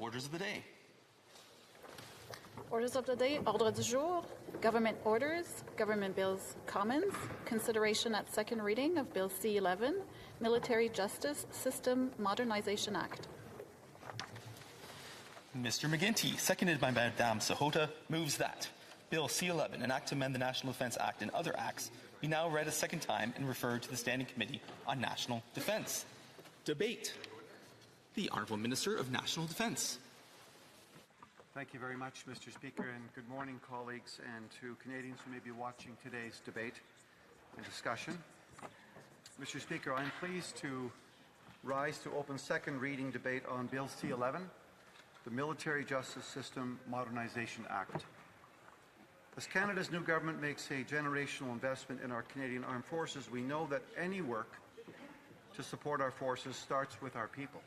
orders of the day. Orders of the day, ordre du jour, government orders, government bills, commons, consideration at second reading of Bill C-11, Military Justice System Modernization Act. Mr. McGuinty, seconded by Madame Sahota, moves that Bill C-11, an act to amend the National Defence Act and other acts, be now read a second time and referred to the Standing Committee on National Defence. Debate. The Honourable Minister of National Defence. Thank you very much, Mr. Speaker, and good morning, colleagues, and to Canadians who may be watching today's debate and discussion. Mr. Speaker, I am pleased to rise to open second reading debate on Bill C-11, the Military Justice System Modernization Act. As Canada's new government makes a generational investment in our Canadian Armed Forces, we know that any work to support our forces starts with our people.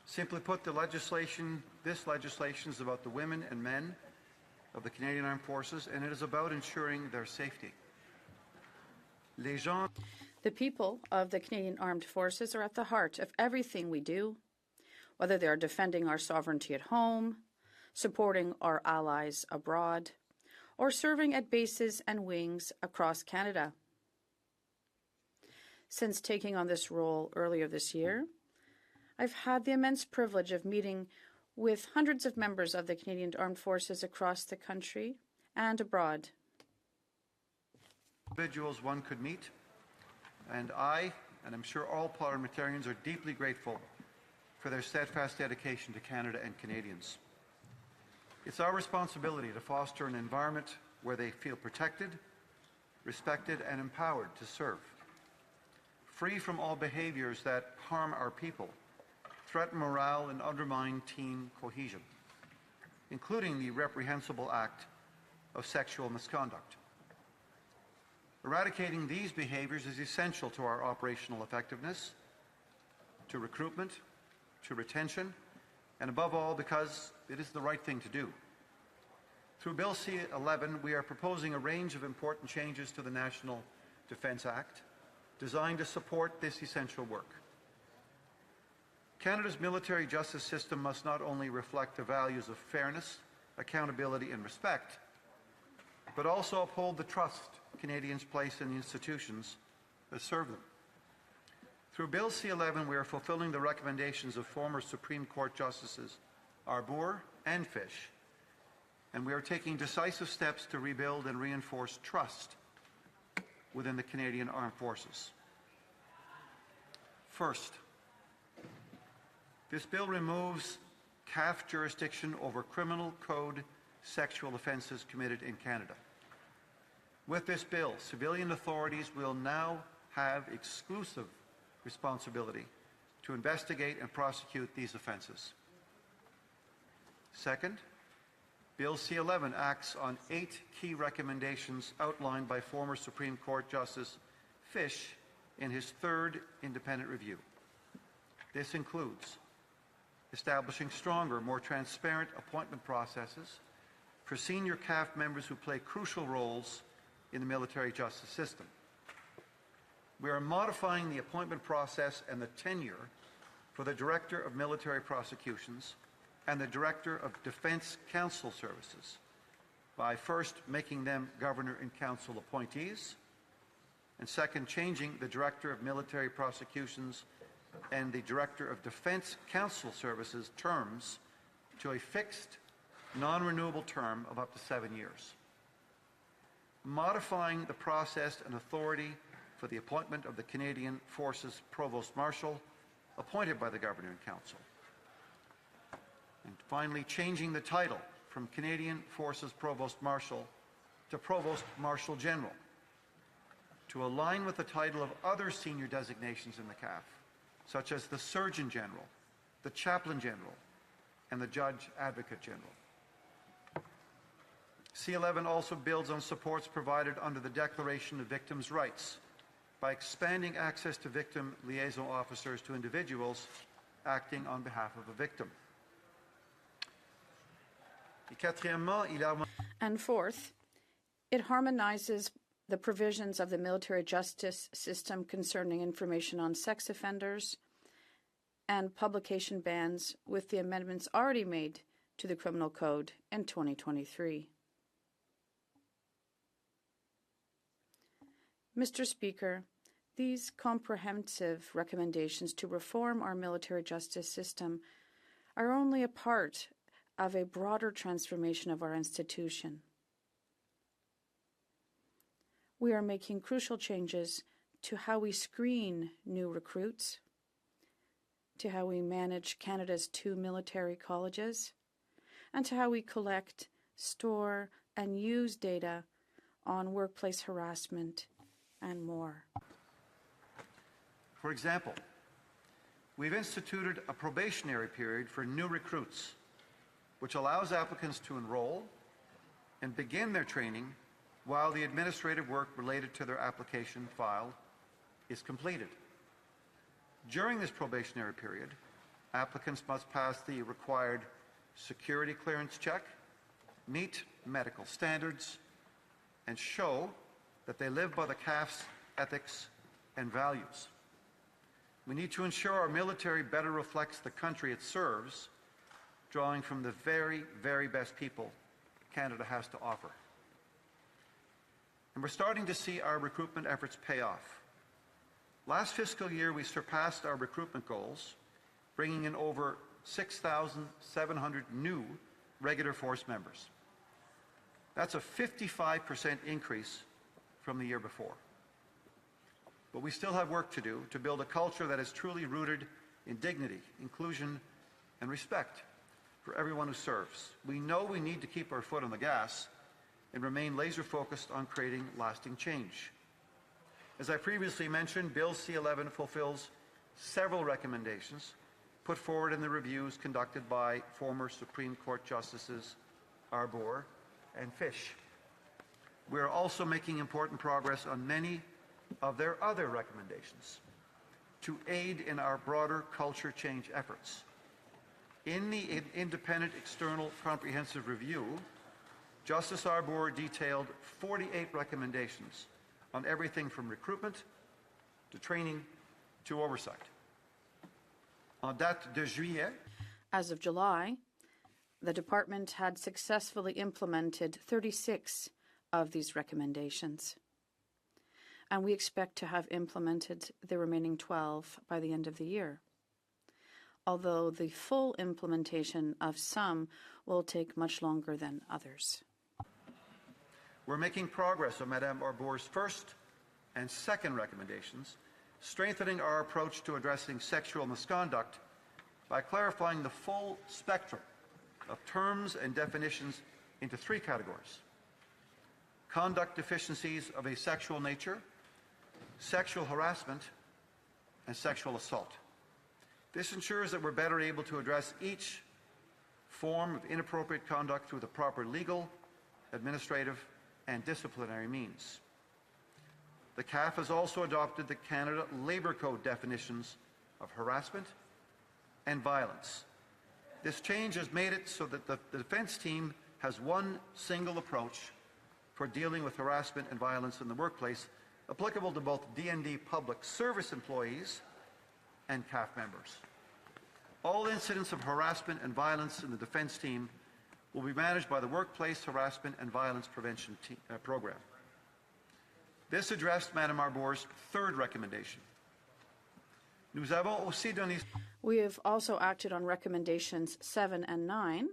Simply put, this legislation is about the women and men of the Canadian Armed Forces, and it is about ensuring their safety. The people of the Canadian Armed Forces are at the heart of everything we do, whether they are defending our sovereignty at home, supporting our allies abroad, or serving at bases and wings across Canada. Since taking on this role earlier this year, I've had the immense privilege of meeting with hundreds of members of the Canadian Armed Forces across the country and abroad. Individuals one could meet, and I'm sure all parliamentarians, are deeply grateful for their steadfast dedication to Canada and Canadians. It's our responsibility to foster an environment where they feel protected, respected, and empowered to serve, free from all behaviors that harm our people, threaten morale, and undermine team cohesion, including the reprehensible act of sexual misconduct. Eradicating these behaviors is essential to our operational effectiveness, to recruitment, to retention, and above all, because it is the right thing to do. Through Bill C-11, we are proposing a range of important changes to the National Defence Act designed to support this essential work. Canada's military justice system must not only reflect the values of fairness, accountability, and respect, but also uphold the trust Canadians place in the institutions that serve them. Through Bill C-11, we are fulfilling the recommendations of former Supreme Court Justices Arbour and Fish, and we are taking decisive steps to rebuild and reinforce trust within the Canadian Armed Forces. First, this bill removes CAF jurisdiction over criminal code sexual offences committed in Canada. With this bill, civilian authorities will now have exclusive responsibility to investigate and prosecute these offences. Second, Bill C-11 acts on 8 key recommendations outlined by former Supreme Court Justice Fish in his 3rd independent review. This includes establishing stronger, more transparent appointment processes for senior CAF members who play crucial roles in the military justice system. We are modifying the appointment process and the tenure for the Director of Military Prosecutions and the Director of Defence Counsel Services by first making them Governor-in-Council appointees, and second, changing the Director of Military Prosecutions and the Director of Defence Counsel Services terms to a fixed, non-renewable term of up to 7 years. Modifying the process and authority for the appointment of the Canadian Forces Provost Marshal appointed by the Governor-in-Council. And finally, changing the title from Canadian Forces Provost Marshal to Provost Marshal General to align with the title of other senior designations in the CAF, such as the Surgeon General, the Chaplain General, and the Judge Advocate General. C-11 also builds on supports provided under the Declaration of Victims' Rights by expanding access to victim liaison officers to individuals acting on behalf of a victim. And fourth, it harmonizes the provisions of the military justice system concerning information on sex offenders and publication bans with the amendments already made to the Criminal Code in 2023. Mr. Speaker, these comprehensive recommendations to reform our military justice system are only a part of a broader transformation of our institution. We are making crucial changes to how we screen new recruits, to how we manage Canada's 2 military colleges, and to how we collect, store, and use data on workplace harassment and more. For example, we've instituted a probationary period for new recruits, which allows applicants to enroll and begin their training while the administrative work related to their application file is completed. During this probationary period, applicants must pass the required security clearance check, meet medical standards, and show that they live by the CAF's ethics and values. We need to ensure our military better reflects the country it serves, drawing from the very, very best people Canada has to offer. And we're starting to see our recruitment efforts pay off. Last fiscal year, we surpassed our recruitment goals, bringing in over 6,700 new regular force members. That's a 55% increase from the year before. But we still have work to do to build a culture that is truly rooted in dignity, inclusion, and respect for everyone who serves. We know we need to keep our foot on the gas and remain laser-focused on creating lasting change. As I previously mentioned, Bill C-11 fulfills several recommendations put forward in the reviews conducted by former Supreme Court Justices Arbour and Fish. We are also making important progress on many of their other recommendations to aid in our broader culture change efforts. In the independent external comprehensive review, Justice Arbour detailed 48 recommendations on everything from recruitment to training to oversight. En date de juillet, As of July, the Department had successfully implemented 36 of these recommendations, and we expect to have implemented the remaining 12 by the end of the year, although the full implementation of some will take much longer than others. we're making progress on Madame Arbour's first and second recommendations, strengthening our approach to addressing sexual misconduct by clarifying the full spectrum of terms and definitions into 3 categories: conduct deficiencies of a sexual nature, sexual harassment, and sexual assault. This ensures that we're better able to address each form of inappropriate conduct through the proper legal, administrative, and disciplinary means. The CAF has also adopted the Canada Labour Code definitions of harassment and violence. This change has made it so that the defence team has one single approach for dealing with harassment and violence in the workplace, applicable to both DND public service employees and CAF members. All incidents of harassment and violence in the defence team will be managed by the Workplace Harassment and Violence Prevention Program. This addressed Madame Arbour's third recommendation. Nous avons aussi donné... We have also acted on recommendations 7 and 9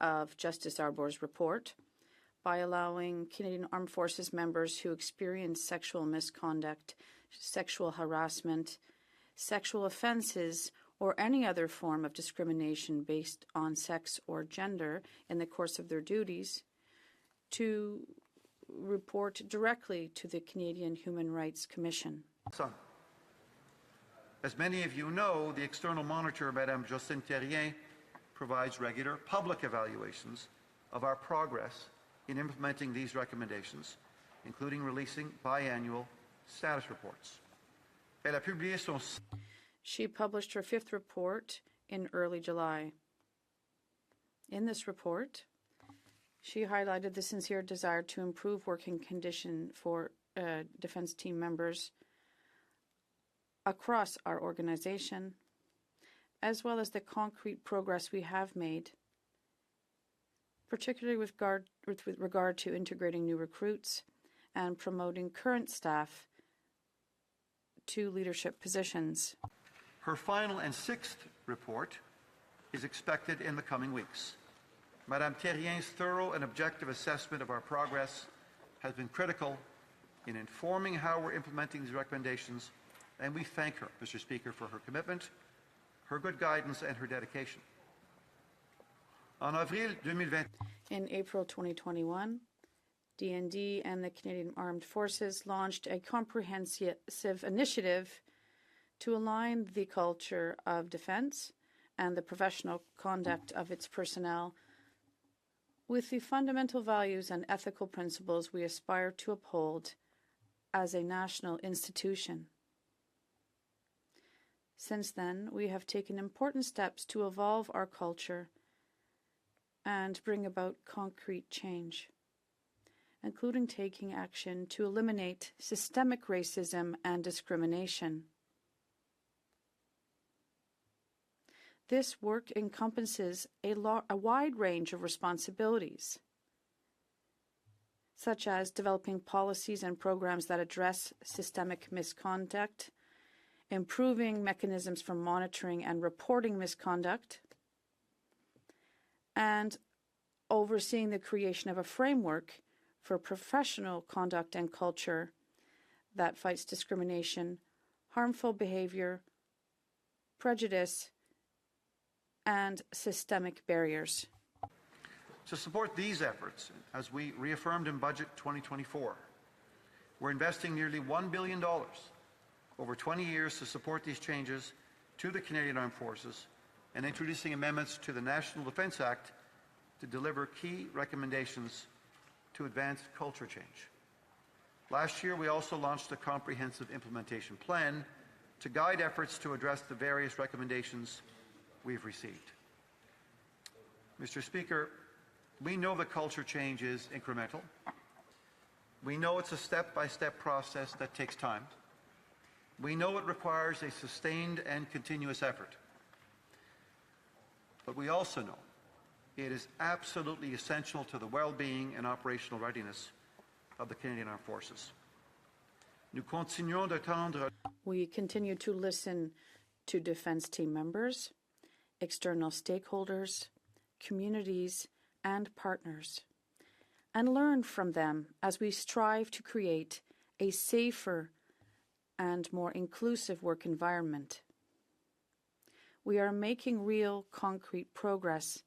of Justice Arbour's report by allowing Canadian Armed Forces members who experience sexual misconduct, sexual harassment, sexual offenses, or any other form of discrimination based on sex or gender in the course of their duties to report directly to the Canadian Human Rights Commission. As many of you know, the external monitor, Madame Jocelyne Thérien, provides regular public evaluations of our progress in implementing these recommendations, including releasing biannual status reports. Elle a publié son... She published her 5th report in early July. In this report, she highlighted the sincere desire to improve working condition for defense team members across our organization as well as the concrete progress we have made, particularly with regard to integrating new recruits and promoting current staff to leadership positions. Her final and sixth report is expected in the coming weeks. Madame Thérien's thorough and objective assessment of our progress has been critical in informing how we're implementing these recommendations, and we thank her, Mr. Speaker, for her commitment, her good guidance, and her dedication. In April 2021, DND and the Canadian Armed Forces launched a comprehensive initiative to align the culture of defence and the professional conduct of its personnel with the fundamental values and ethical principles we aspire to uphold as a national institution. Since then, we have taken important steps to evolve our culture and bring about concrete change, including taking action to eliminate systemic racism and discrimination. This work encompasses a wide range of responsibilities, such as developing policies and programs that address systemic misconduct, improving mechanisms for monitoring and reporting misconduct, and overseeing the creation of a framework for professional conduct and culture that fights discrimination, harmful behavior, prejudice, and systemic barriers. To support these efforts, as we reaffirmed in Budget 2024, we're investing nearly $1 billion over 20 years to support these changes to the Canadian Armed Forces and introducing amendments to the National Defence Act to deliver key recommendations to advance culture change. Last year, we also launched a comprehensive implementation plan to guide efforts to address the various recommendations we've received. Mr. Speaker, we know that culture change is incremental. We know it's a step-by-step process that takes time. We know it requires a sustained and continuous effort. But we also know it is absolutely essential to the well-being and operational readiness of the Canadian Armed Forces. We continue to listen to defence team members, external stakeholders, communities, and partners, and learn from them as we strive to create a safer and more inclusive work environment. We are making real, concrete progress,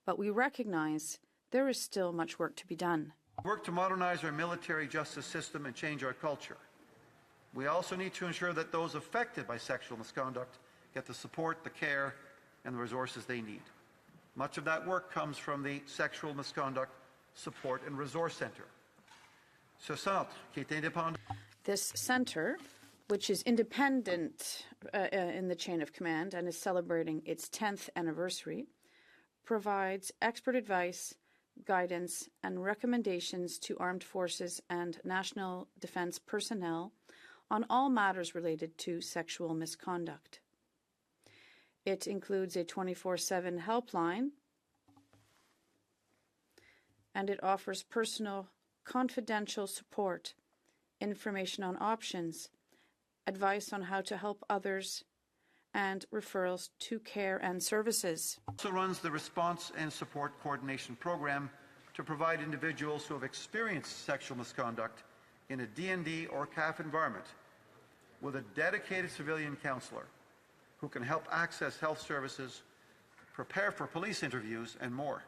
but we recognize there is still much work to be done. Work to modernize our military justice system and change our culture. We also need to ensure that those affected by sexual misconduct get the support, the care, and the resources they need. Much of that work comes from the Sexual Misconduct Support and Resource Centre. This centre, which is independent in the chain of command and is celebrating its 10th anniversary, provides expert advice, guidance, and recommendations to armed forces and national defence personnel on all matters related to sexual misconduct. It includes a 24/7 helpline, and it offers personal, confidential support, information on options, advice on how to help others, and referrals to care and services. It also runs the Response and Support Coordination Program to provide individuals who have experienced sexual misconduct in a DND or CAF environment with a dedicated civilian counsellor who can help access health services, prepare for police interviews, and more.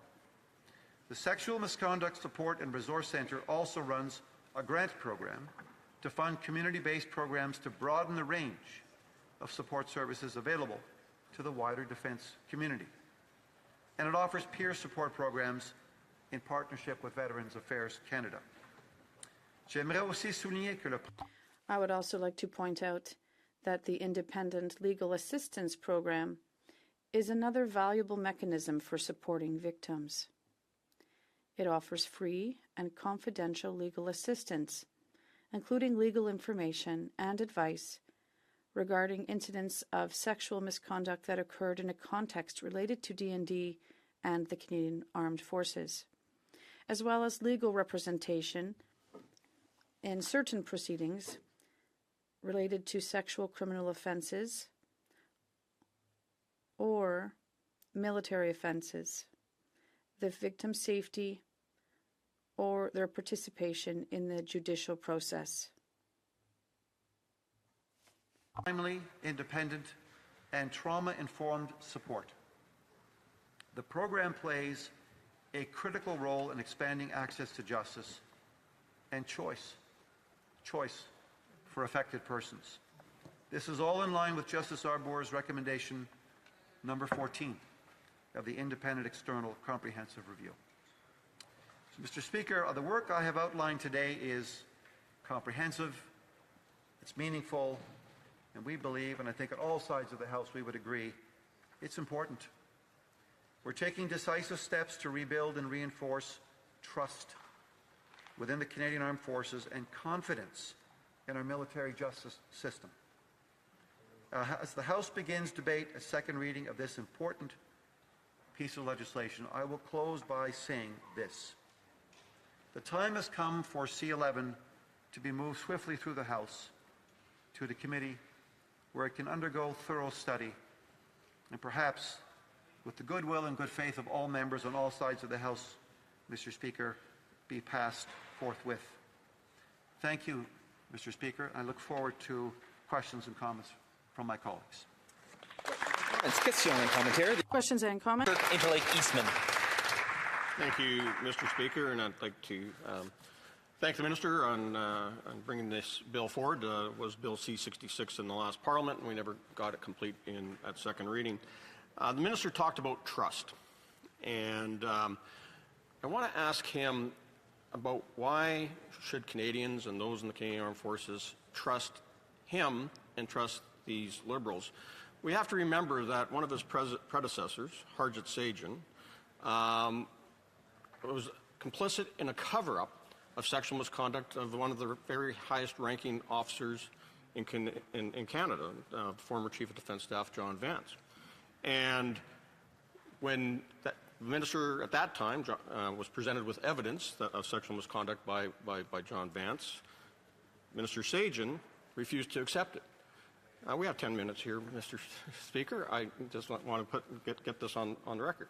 The Sexual Misconduct Support and Resource Centre also runs a grant program to fund community-based programs to broaden the range of support services available to the wider defence community. And it offers peer support programs in partnership with Veterans Affairs Canada. I would also like to point out that the Independent Legal Assistance Program is another valuable mechanism for supporting victims. It offers free and confidential legal assistance, including legal information and advice regarding incidents of sexual misconduct that occurred in a context related to DND and the Canadian Armed Forces, as well as legal representation in certain proceedings related to sexual criminal offenses or military offenses, the victim's safety, or their participation in the judicial process. Timely, independent, and trauma-informed support. The program plays a critical role in expanding access to justice and choice for affected persons. This is all in line with Justice Arbour's recommendation number 14 of the Independent External Comprehensive Review. So, Mr. Speaker, the work I have outlined today is comprehensive, it's meaningful, and we believe, and I think at all sides of the House we would agree, it's important. We're taking decisive steps to rebuild and reinforce trust within the Canadian Armed Forces and confidence in our military justice system. As the House begins debate a second reading of this important piece of legislation, I will close by saying this. The time has come for C-11 to be moved swiftly through the House to the committee where it can undergo thorough study and perhaps, with the goodwill and good faith of all members on all sides of the House, Mr. Speaker, be passed forthwith. Thank you, Mr. Speaker. I look forward to questions and comments from my colleagues. Questions and comments? Interlake Eastman. Thank you, Mr. Speaker, and I'd like to thank the Minister on bringing this bill forward. It was Bill C-66 in the last Parliament, and we never got it complete at second reading. The Minister talked about trust, and I want to ask him about why should Canadians and those in the Canadian Armed Forces trust him and trust these Liberals. We have to remember that one of his predecessors, Harjit Sajjan, was complicit in a cover-up of sexual misconduct of one of the very highest-ranking officers in Canada, former Chief of Defence Staff John Vance. And when the Minister at that time was presented with evidence of sexual misconduct by John Vance, Minister Sajjan refused to accept it. We have 10 minutes here, Mr. Speaker. I just want to get this on the record.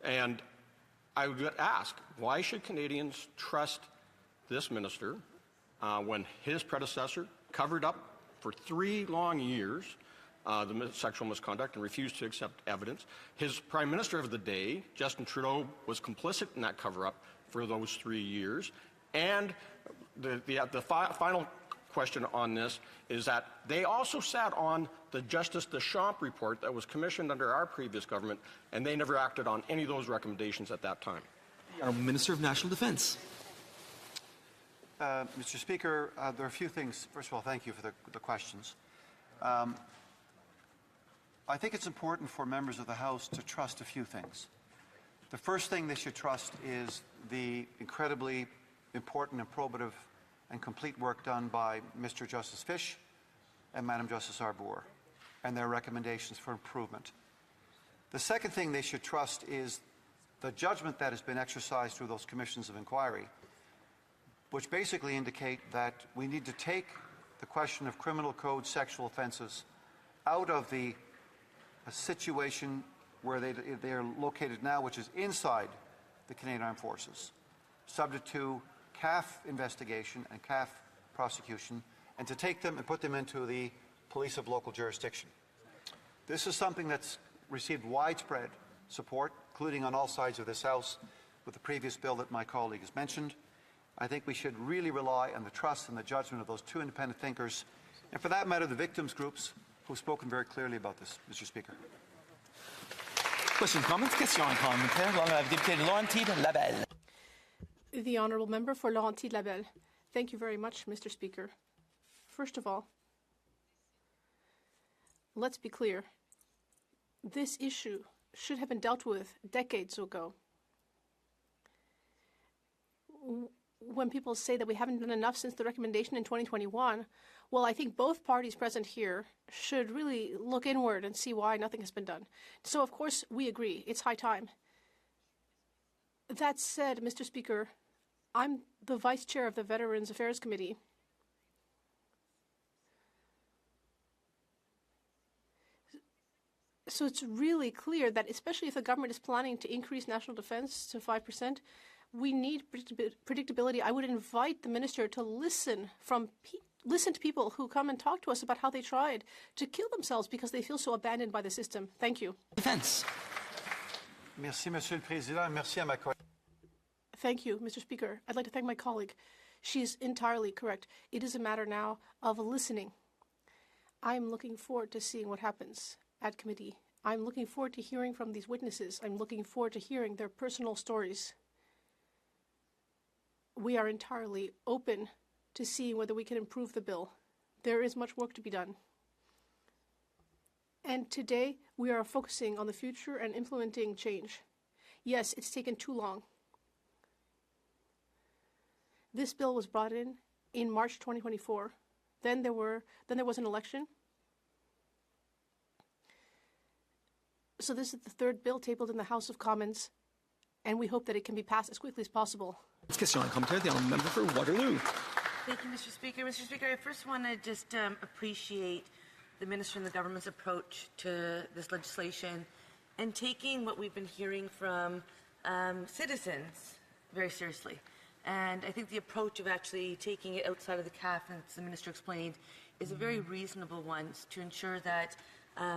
And I would ask, why should Canadians trust this minister when his predecessor covered up for 3 long years the sexual misconduct and refused to accept evidence? His Prime Minister of the day, Justin Trudeau, was complicit in that cover-up for those 3 years. And the final question on this is that they also sat on the Justice Deschamps report that was commissioned under our previous government, and they never acted on any of those recommendations at that time. The Honourable Minister of National Defence. Mr. Speaker, there are a few things. First of all, thank you for the questions. I think it's important for members of the House to trust a few things. The first thing they should trust is the incredibly important and probative and complete work done by Mr. Justice Fish and Madam Justice Arbour and their recommendations for improvement. The second thing they should trust is the judgment that has been exercised through those commissions of inquiry, which basically indicate that we need to take the question of criminal code sexual offences out of the situation where they are located now, which is inside the Canadian Armed Forces, subject to CAF investigation and CAF prosecution, and to take them and put them into the police of local jurisdiction. This is something that's received widespread support, including on all sides of this House, with the previous bill that my colleague has mentioned. I think we should really rely on the trust and the judgment of those 2 independent thinkers, and for that matter, the victims' groups, who've spoken very clearly about this, Mr. Speaker. Questions, comments? Question commentaire. Député Laurentides-Labelle. The Honourable Member for Laurentides-Labelle. Thank you very much, Mr. Speaker. First of all, let's be clear. This issue should have been dealt with decades ago. when people say that we haven't done enough since the recommendation in 2021, well, I think both parties present here should really look inward and see why nothing has been done. So, of course, we agree. It's high time. That said, Mr. Speaker, I'm the Vice Chair of the Veterans Affairs Committee. So it's really clear that, especially if the government is planning to increase national defense to 5%, we need predictability. I would invite the minister to listen to people who come and talk to us about how they tried to kill themselves because they feel so abandoned by the system. Thank you. Defense. Merci, Monsieur le Président. Merci à ma collègue. Thank you, Mr. Speaker. I'd like to thank my colleague. She is entirely correct. It is a matter now of listening. I'm looking forward to seeing what happens at committee. I'm looking forward to hearing from these witnesses. I'm looking forward to hearing their personal stories. We are entirely open to seeing whether we can improve the bill. There is much work to be done. And today, we are focusing on the future and implementing change. Yes, it's taken too long. This bill was brought in March 2024. Then there was an election. So this is the third bill tabled in the House of Commons, and we hope that it can be passed as quickly as possible. Question and commentary. The honourable member for Waterloo. Thank you, Mr. Speaker. Mr. Speaker, I first want to just appreciate the Minister and the government's approach to this legislation and taking what we've been hearing from citizens very seriously. And I think the approach of actually taking it outside of the CAF, as the Minister explained, is a very reasonable one to ensure that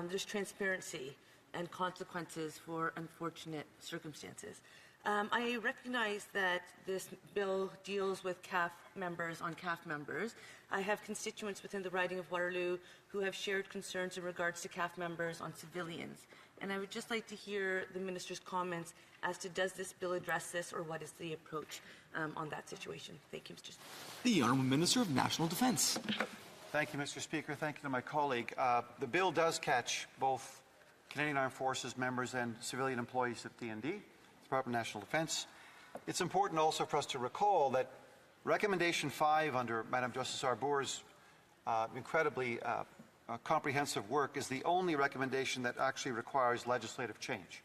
there's transparency and consequences for unfortunate circumstances. I recognize that this bill deals with CAF members on CAF members. I have constituents within the riding of Waterloo who have shared concerns in regards to CAF members on civilians. And I would just like to hear the Minister's comments as to does this bill address this or what is the approach on that situation. Thank you, Mr. Speaker. The Honourable Minister of National Defence. Thank you, Mr. Speaker. Thank you to my colleague. The bill does catch both Canadian Armed Forces members and civilian employees at DND, Department of National Defence. It's important also for us to recall that Recommendation 5 under Madam Justice Arbour's incredibly comprehensive work is the only recommendation that actually requires legislative change,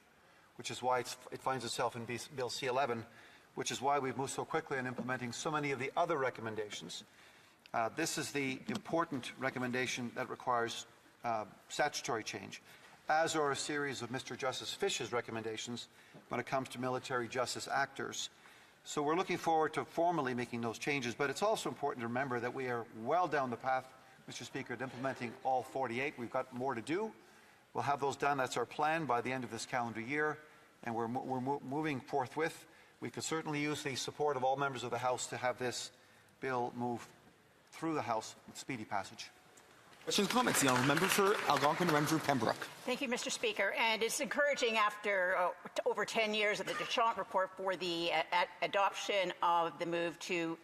which is why it finds itself in Bill C-11, which is why we've moved so quickly in implementing so many of the other recommendations. This is the important recommendation that requires statutory change, as are a series of Mr. Justice Fish's recommendations when it comes to military justice actors. So we're looking forward to formally making those changes, but it's also important to remember that we are well down the path, Mr. Speaker, to implementing all 48. We've got more to do. We'll have those done. That's our plan by the end of this calendar year, and we're moving forthwith. We could certainly use the support of all members of the House to have this bill move through the House with speedy passage. Questions and comments. The honourable member for Algonquin, Renfrew, Pembroke. Thank you, Mr. Speaker. And it's encouraging after over 10 years of the Deschamps report for the adoption of the move to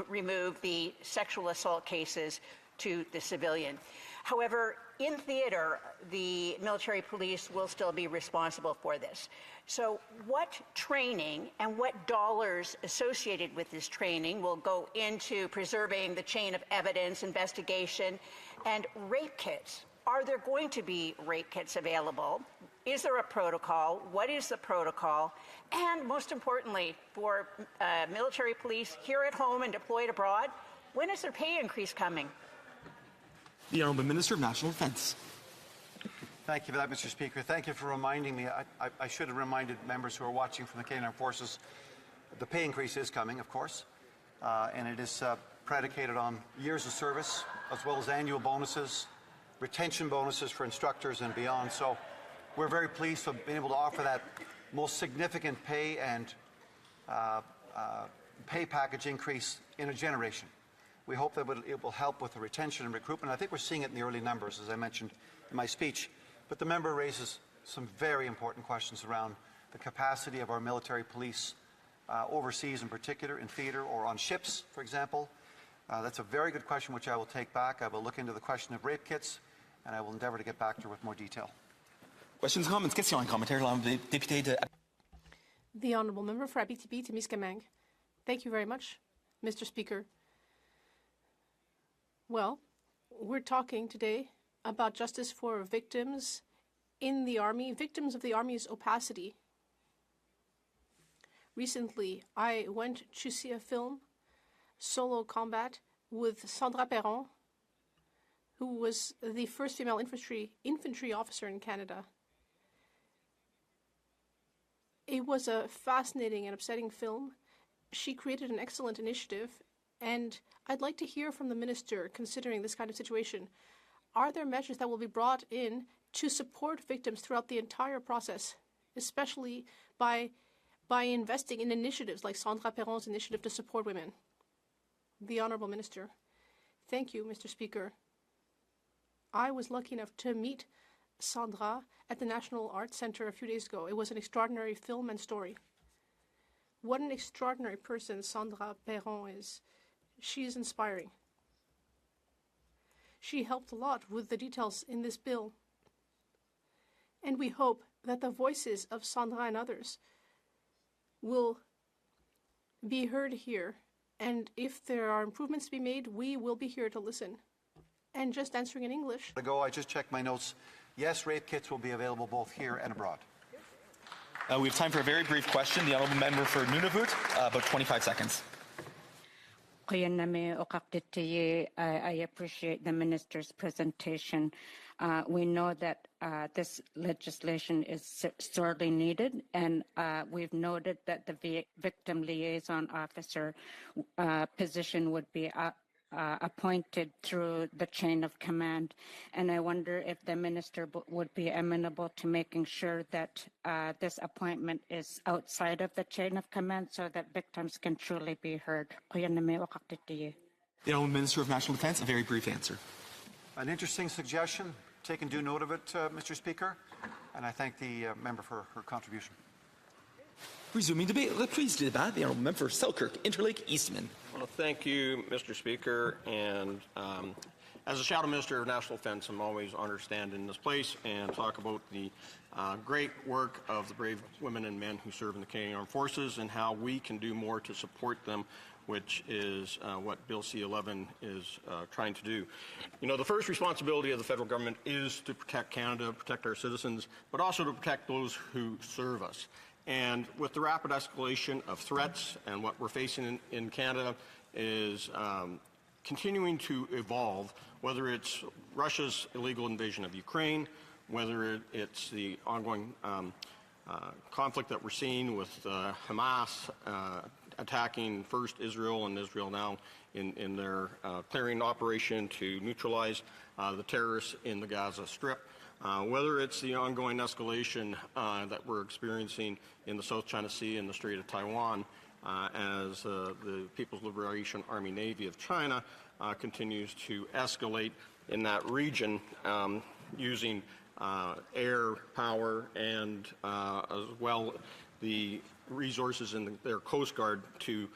remove the sexual assault cases to the civilian. However, in theater, the military police will still be responsible for this. So what training and what dollars associated with this training will go into preserving the chain of evidence, investigation, and rape kits? Are there going to be rape kits available? Is there a protocol? What is the protocol? And most importantly, for military police here at home and deployed abroad, when is their pay increase coming? The Honourable Minister of National Defence. Thank you for that, Mr. Speaker. Thank you for reminding me. I should have reminded members who are watching from the Canadian Armed Forces the pay increase is coming, of course, and it is predicated on years of service, as well as annual bonuses, retention bonuses for instructors and beyond. So we're very pleased to have been able to offer that most significant pay and pay package increase in a generation. We hope that it will help with the retention and recruitment. I think we're seeing it in the early numbers, as I mentioned in my speech. But the member raises some very important questions around the capacity of our military police overseas, in particular, in theatre or on ships, for example. That's a very good question, which I will take back. I will look into the question of rape kits, and I will endeavour to get back to her with more detail. Questions and comments. Question and commentary. Député de... The Honourable Member for Abitibi-Témiscamingue. Thank you very much. Mr. Speaker. Well, we're talking today about justice for victims in the Army, victims of the Army's opacity. Recently, I went to see a film, Solo Combat, with Sandra Perron, who was the first female infantry officer in Canada. It was a fascinating and upsetting film. She created an excellent initiative, and I'd like to hear from the minister, considering this kind of situation. Are there measures that will be brought in to support victims throughout the entire process, especially by investing in initiatives like Sandra Perron's initiative to support women? The Honourable Minister. Thank you, Mr. Speaker. I was lucky enough to meet Sandra at the National Arts Centre a few days ago. It was an extraordinary film and story. What an extraordinary person Sandra Perron is. She is inspiring. She helped a lot with the details in this bill. And we hope that the voices of Sandra and others will be heard here. And if there are improvements to be made, we will be here to listen. And just answering in English. I just checked my notes. Yes, rape kits will be available both here and abroad. We have time for a very brief question. The honourable member for Nunavut, about 25 seconds. I appreciate the minister's presentation. We know that this legislation is sorely needed, and we've noted that the victim liaison officer position would be appointed through the chain of command. And I wonder if the minister would be amenable to making sure that this appointment is outside of the chain of command so that victims can truly be heard. The Honourable Minister of National Defence, a very brief answer. An interesting suggestion. Taken due note of it, Mr. Speaker, and I thank the member for her contribution. Resuming debate, the Honourable Member for Selkirk, Interlake, Eastman. Well, thank you, Mr. Speaker. And as a Shadow Minister of National Defence, I'm always honored to stand in this place and talk about the great work of the brave women and men who serve in the Canadian Armed Forces and how we can do more to support them, which is what Bill C-11 is trying to do. You know, the first responsibility of the federal government is to protect Canada, protect our citizens, but also to protect those who serve us. And with the rapid escalation of threats and what we're facing in Canada is continuing to evolve, whether it's Russia's illegal invasion of Ukraine, whether it's the ongoing conflict that we're seeing with Hamas attacking first Israel and Israel now in their clearing operation to neutralize the terrorists in the Gaza Strip. Whether it's the ongoing escalation that we're experiencing in the South China Sea and the Strait of Taiwan as the People's Liberation Army Navy of China continues to escalate in that region using air power and as well the resources in their Coast Guard to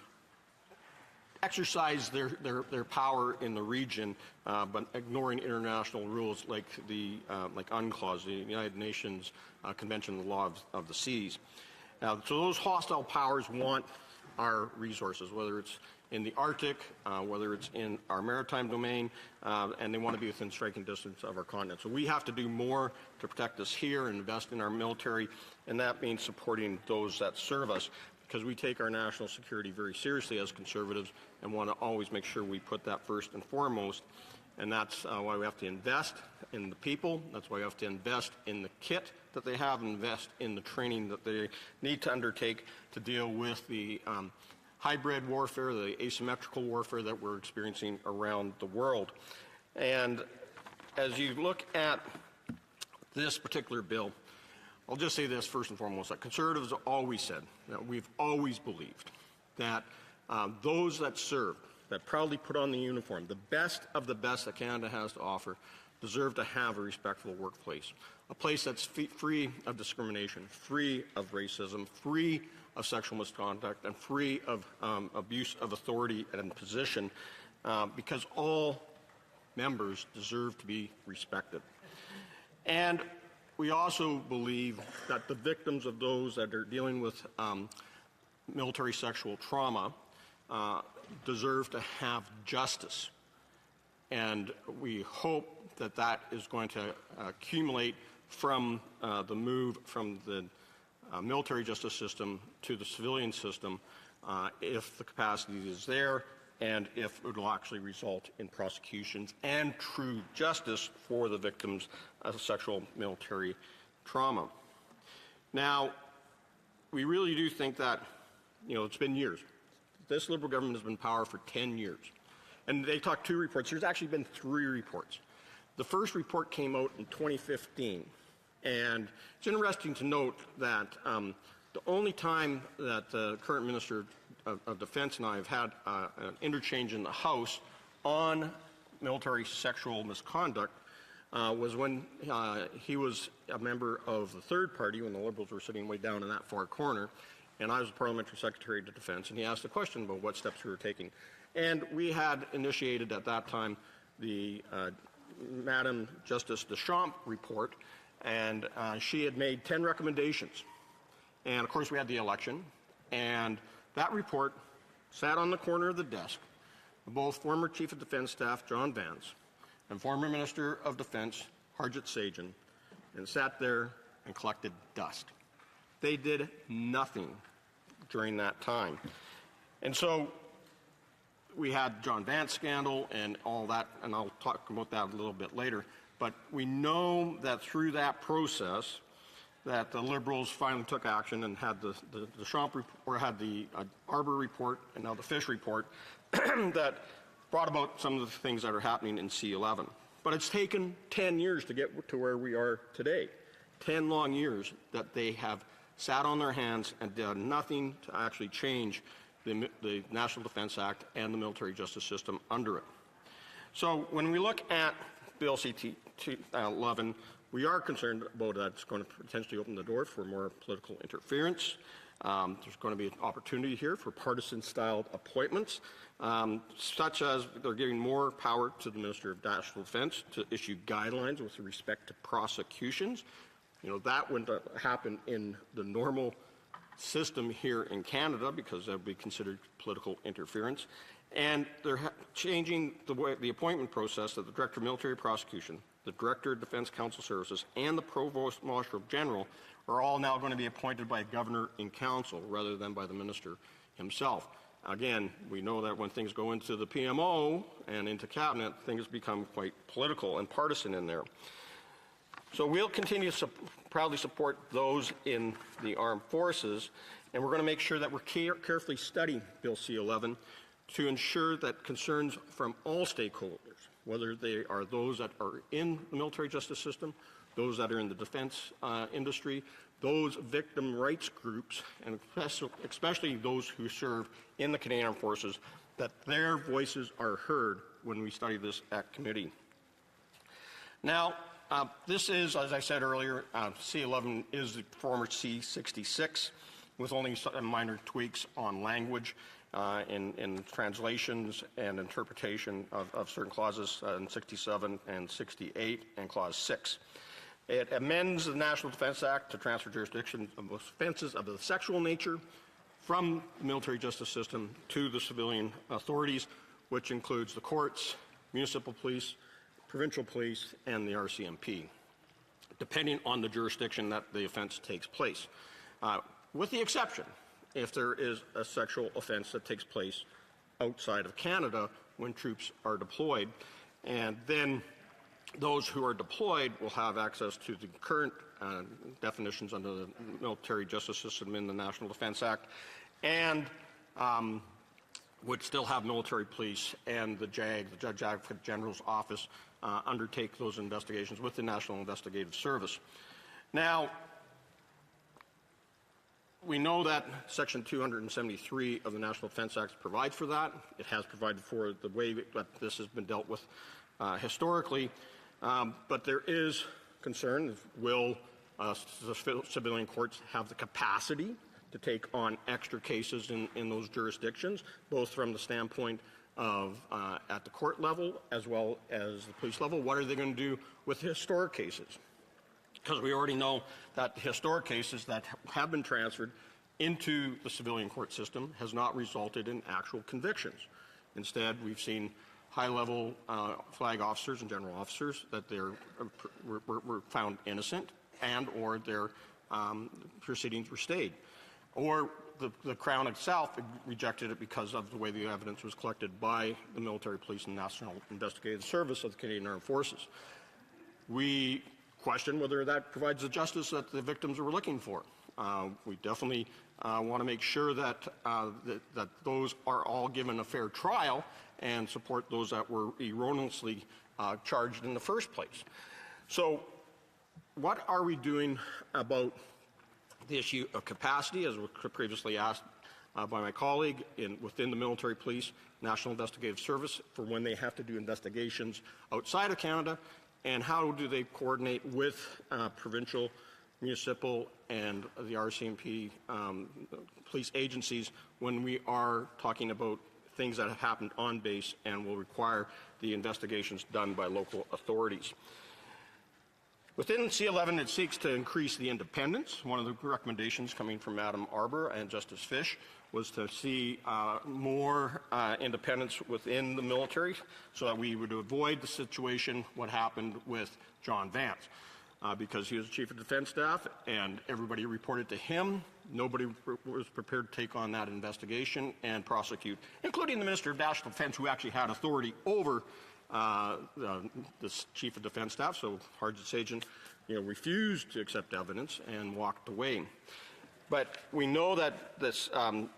exercise their power in the region, but ignoring international rules like the UNCLOS, the United Nations Convention on the Law of the Seas. So those hostile powers want our resources, whether it's in the Arctic, whether it's in our maritime domain, and they want to be within striking distance of our continent. So we have to do more to protect us here and invest in our military, and that means supporting those that serve us, because we take our national security very seriously as Conservatives and want to always make sure we put that first and foremost. And that's why we have to invest in the people. That's why we have to invest in the kit that they have, invest in the training that they need to undertake to deal with the hybrid warfare, the asymmetrical warfare that we're experiencing around the world. And as you look at this particular bill, I'll just say this first and foremost, that Conservatives have always said, that we've always believed that those that serve, that proudly put on the uniform, the best of the best that Canada has to offer, deserve to have a respectful workplace, a place that's free of discrimination, free of racism, free of sexual misconduct, and free of abuse of authority and position, because all members deserve to be respected. And we also believe that the victims of those that are dealing with military sexual trauma deserve to have justice. And we hope that that is going to accumulate from the move from the military justice system to the civilian system if the capacity is there and if it will actually result in prosecutions and true justice for the victims of sexual military trauma. Now, we really do think that, it's been years. This Liberal government has been in power for 10 years. And they talked 2 reports. There's actually been 3 reports. The first report came out in 2015. And it's interesting to note that the only time that the current Minister of Defense and I have had an interchange in the House on military sexual misconduct was when he was a member of the third party when the Liberals were sitting way down in that far corner, and I was the Parliamentary Secretary to Defense, and he asked a question about what steps we were taking. And we had initiated at that time the Madam Justice Deschamps report, and she had made 10 recommendations. And of course we had the election, and that report sat on the corner of the desk of both former Chief of Defense Staff John Vance and former Minister of Defense Harjit Sajjan, and sat there and collected dust. They did nothing during that time. And so we had John Vance scandal and all that, and I'll talk about that a little bit later. But we know that through that process that the Liberals finally took action and had the Deschamps report, or had the Arbor report and now the Fish report that brought about some of the things that are happening in C-11. But it's taken 10 years to get to where we are today. 10 long years that they have sat on their hands and done nothing to actually change the National Defense Act and the military justice system under it. So when we look at Bill C-11, we are concerned about that it's going to potentially open the door for more political interference. There's going to be an opportunity here for partisan-styled appointments, such as they're giving more power to the Minister of National Defense to issue guidelines with respect to prosecutions. That wouldn't happen in the normal system here in Canada because that would be considered political interference. And they're changing the appointment process that the Director of Military Prosecution, the Director of Defense Council Services, and the Provost Marshal General are all now going to be appointed by a governor in council rather than by the minister himself. Again, we know that when things go into the PMO and into cabinet, things become quite political and partisan in there. So we'll continue to proudly support those in the armed forces, and we're going to make sure that we're carefully studying Bill C-11 to ensure that concerns from all stakeholders, whether they are those that are in the military justice system, those that are in the defense industry, those victim rights groups, and especially those who serve in the Canadian Armed Forces, that their voices are heard when we study this at committee. Now, this is, as I said earlier, C-11 is the former C-66 with only some minor tweaks on language in translations and interpretation of certain clauses in 67 and 68 and Clause 6. It amends the National Defense Act to transfer jurisdiction of offenses of the sexual nature from the military justice system to the civilian authorities, which includes the courts, municipal police, provincial police, and the RCMP, depending on the jurisdiction that the offense takes place, with the exception if there is a sexual offense that takes place outside of Canada when troops are deployed. And then those who are deployed will have access to the current definitions under the military justice system in the National Defense Act, and would still have military police and the JAG, the Judge Advocate General's Office, undertake those investigations with the National Investigative Service. Now, we know that Section 273 of the National Defense Act provides for that. It has provided for the way that this has been dealt with historically, but there is concern, will the civilian courts have the capacity to take on extra cases in those jurisdictions, both from the standpoint of at the court level as well as the police level? What are they going to do with historic cases? Because we already know that historic cases that have been transferred into the civilian court system has not resulted in actual convictions. Instead, we've seen high-level flag officers and general officers that were found innocent, and or their proceedings were stayed, or the Crown itself rejected it because of the way the evidence was collected by the military, police, and National Investigative Service of the Canadian Armed Forces. We question whether that provides the justice that the victims were looking for. We definitely want to make sure that, that those are all given a fair trial and support those that were erroneously charged in the first place. So what are we doing about the issue of capacity, as was previously asked by my colleague, within the military, police, National Investigative Service, for when they have to do investigations outside of Canada, and how do they coordinate with provincial, municipal, and the RCMP police agencies when we are talking about things that have happened on base and will require the investigations done by local authorities. Within C-11, it seeks to increase the independence. One of the recommendations coming from Madam Arbour and Justice Fish was to see more independence within the military so that we would avoid the situation what happened with John Vance. Because he was Chief of Defence Staff and everybody reported to him, nobody was prepared to take on that investigation and prosecute, including the Minister of National Defence, who actually had authority over the Chief of Defence Staff. So Harjit Sajjan, refused to accept evidence and walked away. But we know that this,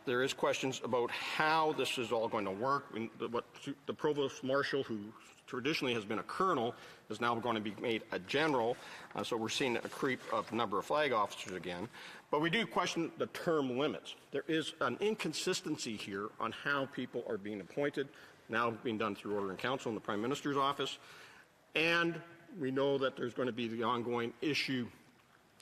there is questions about how this is all going to work. The Provost Marshal, who traditionally has been a colonel, is now going to be made a general. So we're seeing a creep of number of flag officers again. But we do question the term limits. There is an inconsistency here on how people are being appointed, now being done through order in council in the Prime Minister's office. And we know that there's going to be the ongoing issue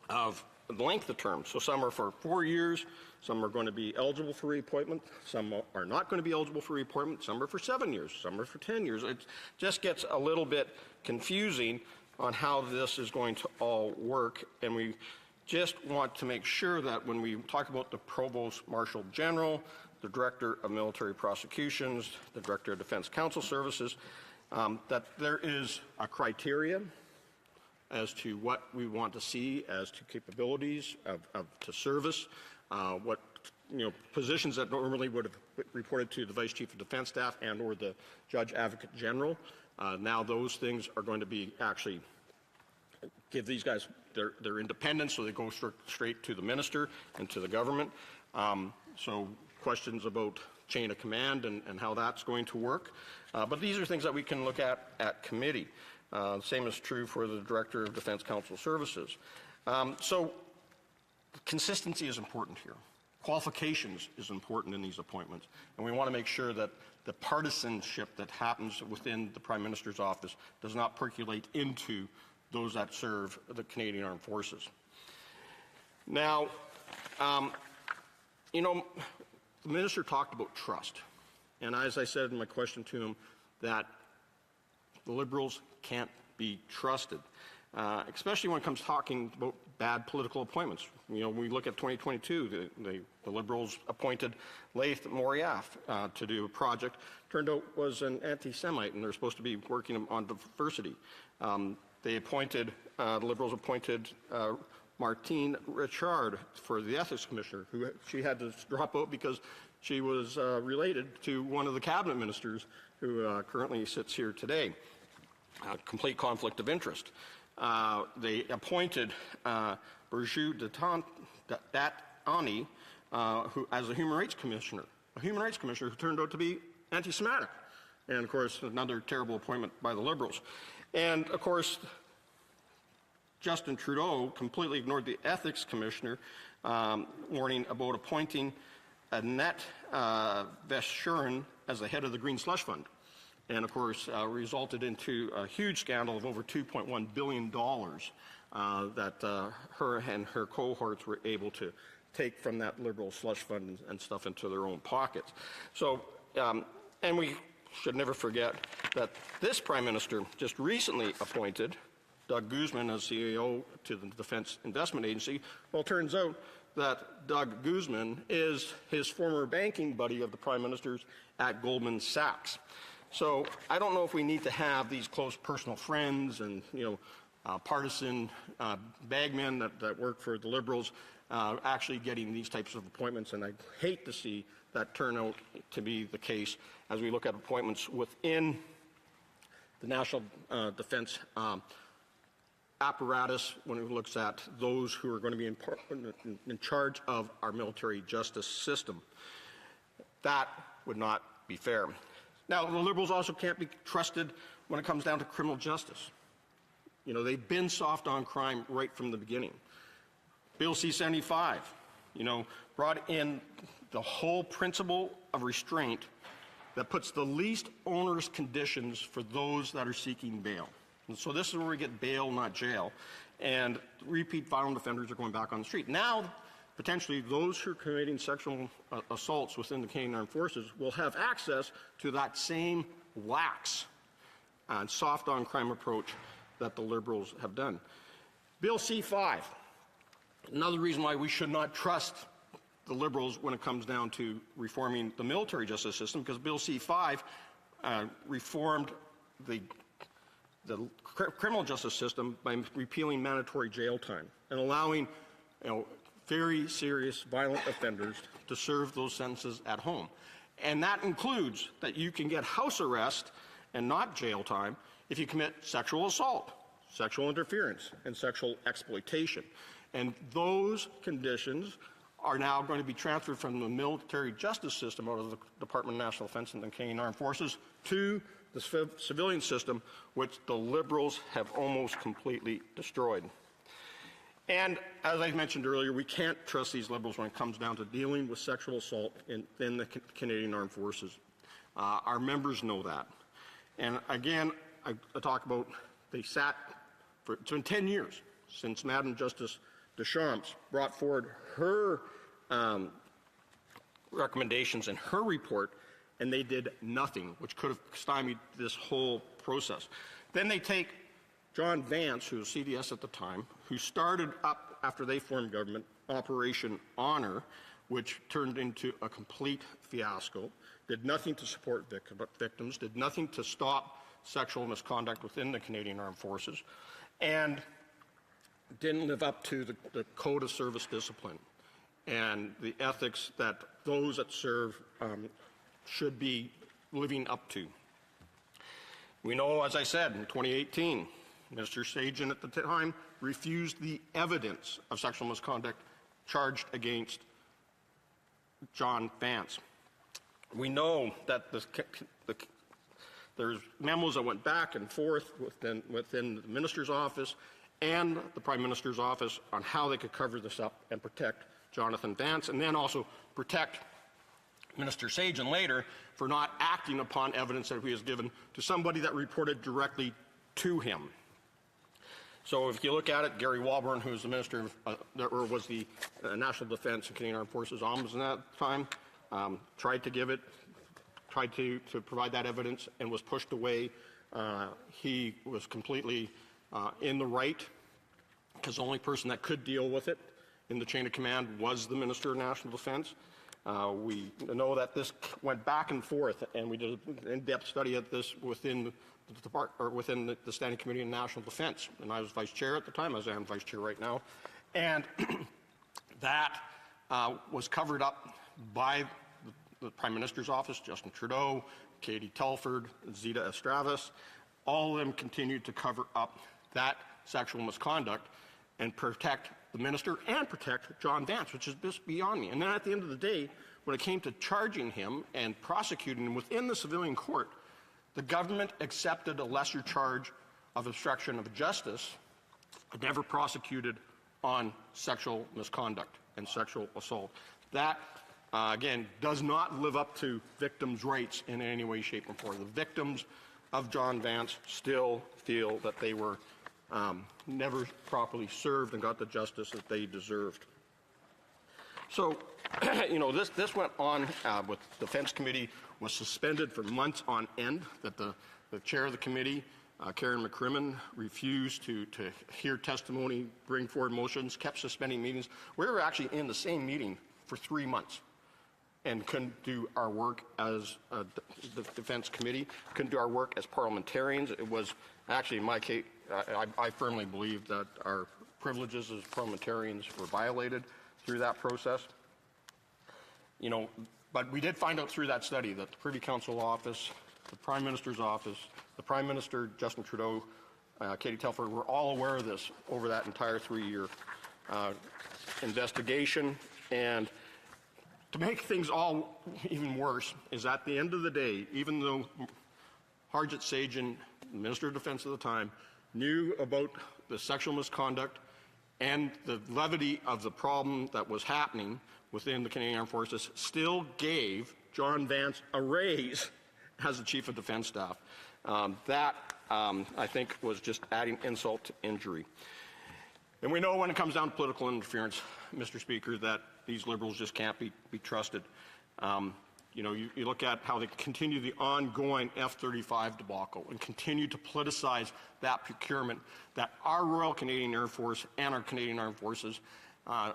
of the length of terms. So some are for 4 years, some are going to be eligible for reappointment, some are not going to be eligible for reappointment, some are for 7 years, some are for 10 years. It just gets a little bit confusing on how this is going to all work, and we just want to make sure that when we talk about the Provost Marshal General, the Director of Military Prosecutions, the Director of Defense Counsel Services, that there is a criteria as to what we want to see as to capabilities to service, what positions that normally would have reported to the Vice Chief of Defence Staff and or the Judge Advocate General. Now those things are going to be actually give these guys their independence, so they go straight to the minister and to the government. So questions about chain of command and how that's going to work. But these are things that we can look at committee. Same is true for the Director of Defence Counsel Services. So consistency is important here. Qualifications is important in these appointments. And we want to make sure that the partisanship that happens within the Prime Minister's office does not percolate into those that serve the Canadian Armed Forces. Now, the Minister talked about trust. And as I said in my question to him, that the Liberals can't be trusted, especially when it comes talking about bad political appointments. When we look at 2022, the Liberals appointed Laith Moriaf to do a project. Turned out was an anti-Semite, and they're supposed to be working on diversity. The Liberals appointed Martine Richard for the Ethics Commissioner, who she had to drop out because she was related to one of the cabinet ministers who currently sits here today. Complete conflict of interest. They appointed Burju Datani as a human rights commissioner who turned out to be anti-Semitic. And, of course, another terrible appointment by the Liberals. And, of course, Justin Trudeau completely ignored the ethics commissioner warning about appointing Annette Verschuren as the head of the Green Slush Fund. And, of course, resulted into a huge scandal of over $2.1 billion that her and her cohorts were able to take from that Liberal slush fund and stuff into their own pockets. So, and we should never forget that this Prime Minister just recently appointed Doug Guzman as CEO to the Defense Investment Agency. Well, it turns out that Doug Guzman is his former banking buddy of the Prime Minister's at Goldman Sachs. So I don't know if we need to have these close personal friends and, partisan bagmen that work for the Liberals actually getting these types of appointments, and I hate to see that turn out to be the case as we look at appointments within the National Defense apparatus when it looks at those who are going to be in charge of our military justice system. That would not be fair. Now, the Liberals also can't be trusted when it comes down to criminal justice. They've been soft on crime right from the beginning. Bill C-75, brought in the whole principle of restraint that puts the least onerous conditions for those that are seeking bail. And so this is where we get bail, not jail. And repeat violent offenders are going back on the street. Now, potentially, those who are committing sexual assaults within the Canadian Armed Forces will have access to that same lax and soft on crime approach that the Liberals have done. Bill C-5, another reason why we should not trust the Liberals when it comes down to reforming the military justice system, because Bill C-5 reformed the criminal justice system by repealing mandatory jail time and allowing very serious violent offenders to serve those sentences at home. And that includes that you can get house arrest and not jail time if you commit sexual assault, sexual interference, and sexual exploitation. And those conditions are now going to be transferred from the military justice system out of the Department of National Defense and the Canadian Armed Forces to the civilian system, which the Liberals have almost completely destroyed. And as I mentioned earlier, we can't trust these Liberals when it comes down to dealing with sexual assault in the Canadian Armed Forces. Our members know that. And again, I talk about it's been 10 years since Madam Justice Deschamps brought forward her recommendations in her report, and they did nothing, which could have stymied this whole process. Then they take John Vance, who was CDS at the time, who started up, after they formed government, Operation Honor, which turned into a complete fiasco, did nothing to support victims, did nothing to stop sexual misconduct within the Canadian Armed Forces, and didn't live up to the Code of Service Discipline and the ethics that those that serve should be living up to. We know, as I said, in 2018, Minister Sagen at the time refused the evidence of sexual misconduct charged against John Vance. We know that there's memos that went back and forth within the Minister's office and the Prime Minister's office on how they could cover this up and protect Jonathan Vance, and then also protect Minister Sagen later for not acting upon evidence that he was given to somebody that reported directly to him. So if you look at it, Gary Walbourne, who was the Minister or was the National Defense and Canadian Armed Forces Ombudsman at that time, tried to provide that evidence and was pushed away. He was completely in the right, because the only person that could deal with it in the chain of command was the Minister of National Defense. We know that this went back and forth, and we did an in-depth study of this within the Standing Committee on National Defense. And I was vice chair at the time, as I am vice chair right now. And that was covered up by the Prime Minister's office, Justin Trudeau, Katie Telford, Zita Estravis. All of them continued to cover up that sexual misconduct and protect the minister and protect John Vance, which is just beyond me. And then at the end of the day, when it came to charging him and prosecuting him within the civilian court, the government accepted a lesser charge of obstruction of justice, but never prosecuted on sexual misconduct and sexual assault. That, again, does not live up to victims' rights in any way, shape, or form. The victims of John Vance still feel that they were never properly served and got the justice that they deserved. So, this went on with the Defense Committee was suspended for months on end, that the chair of the committee Karen McCrimmon refused to hear testimony, bring forward motions, kept suspending meetings. We were actually in the same meeting for 3 months and couldn't do our work as the Defense Committee, couldn't do our work as parliamentarians. It was actually, in my case, I firmly believe that our privileges as parliamentarians were violated through that process. You know, but we did find out through that study that the Privy Council office, the Prime Minister's office, the Prime Minister, Justin Trudeau, Katie Telford, were all aware of this over that entire 3-year investigation. And to make things all even worse is at the end of the day, even though Harjit Sajjan, the Minister of Defense at the time, knew about the sexual misconduct and the levity of the problem that was happening within the Canadian Armed Forces, still gave John Vance a raise as the Chief of Defense Staff. That, I think, was just adding insult to injury. And we know when it comes down to political interference, Mr. Speaker, that these Liberals just can't be trusted. You know, you look at how they continue the ongoing F-35 debacle and continue to politicize that procurement, that our Royal Canadian Air Force and our Canadian Armed Forces,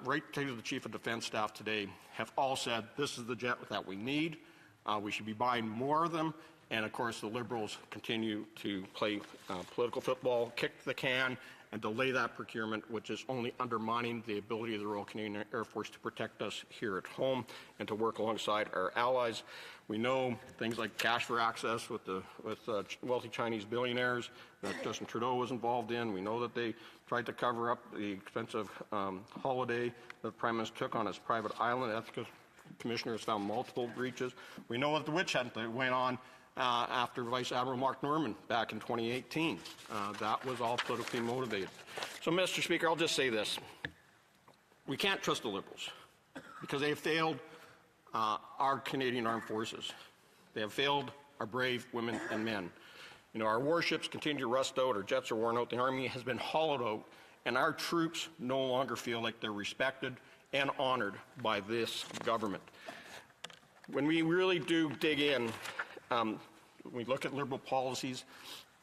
right to the Chief of Defense Staff today, have all said this is the jet that we need. We should be buying more of them. And of course, the Liberals continue to play political football, kick the can, and delay that procurement, which is only undermining the ability of the Royal Canadian Air Force to protect us here at home and to work alongside our allies. We know things like cash for access with wealthy Chinese billionaires that Justin Trudeau was involved in. We know that they tried to cover up the expensive holiday that the Prime Minister took on his private island. Ethics Commissioner has found multiple breaches. We know that the witch hunt that went on after Vice Admiral Mark Norman back in 2018. That was all politically motivated. So, Mr. Speaker, I'll just say this. We can't trust the Liberals because they have failed our Canadian Armed Forces. They have failed our brave women and men. You know, our warships continue to rust out, our jets are worn out, the Army has been hollowed out, and our troops no longer feel like they're respected and honored by this government. When we really do dig in, we look at Liberal policies,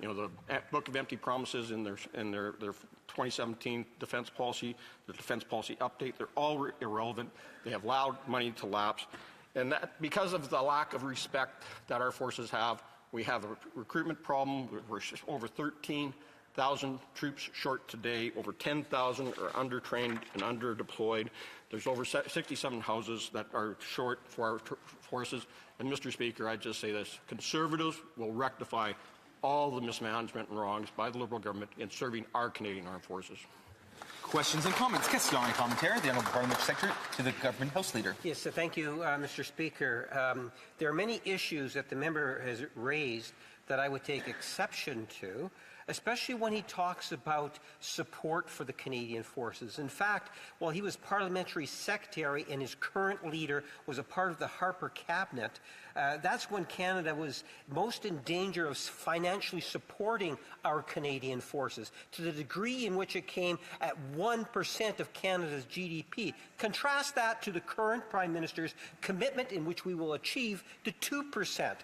you know, the Book of Empty Promises in their 2017 defense policy, the defense policy update, they're all irrelevant. They have allowed money to lapse. And that, because of the lack of respect that our forces have, we have a recruitment problem. We're over 13,000 troops short today. Over 10,000 are undertrained and underdeployed. There's over 67 houses that are short for our forces. And Mr. Speaker, I just say this. Conservatives will rectify all the mismanagement and wrongs by the Liberal government in serving our Canadian Armed Forces. Questions and comments. Question and commentary. The Honourable Parliamentary Secretary to the Government House Leader. Yes, thank you, Mr. Speaker. There are many issues that the member has raised that I would take exception to, especially when he talks about support for the Canadian Forces. In fact, while he was parliamentary secretary and his current leader was a part of the Harper cabinet, that's when Canada was most in danger of financially supporting our Canadian Forces, to the degree in which it came at 1% of Canada's GDP. Contrast that to the current Prime Minister's commitment, in which we will achieve to 2%.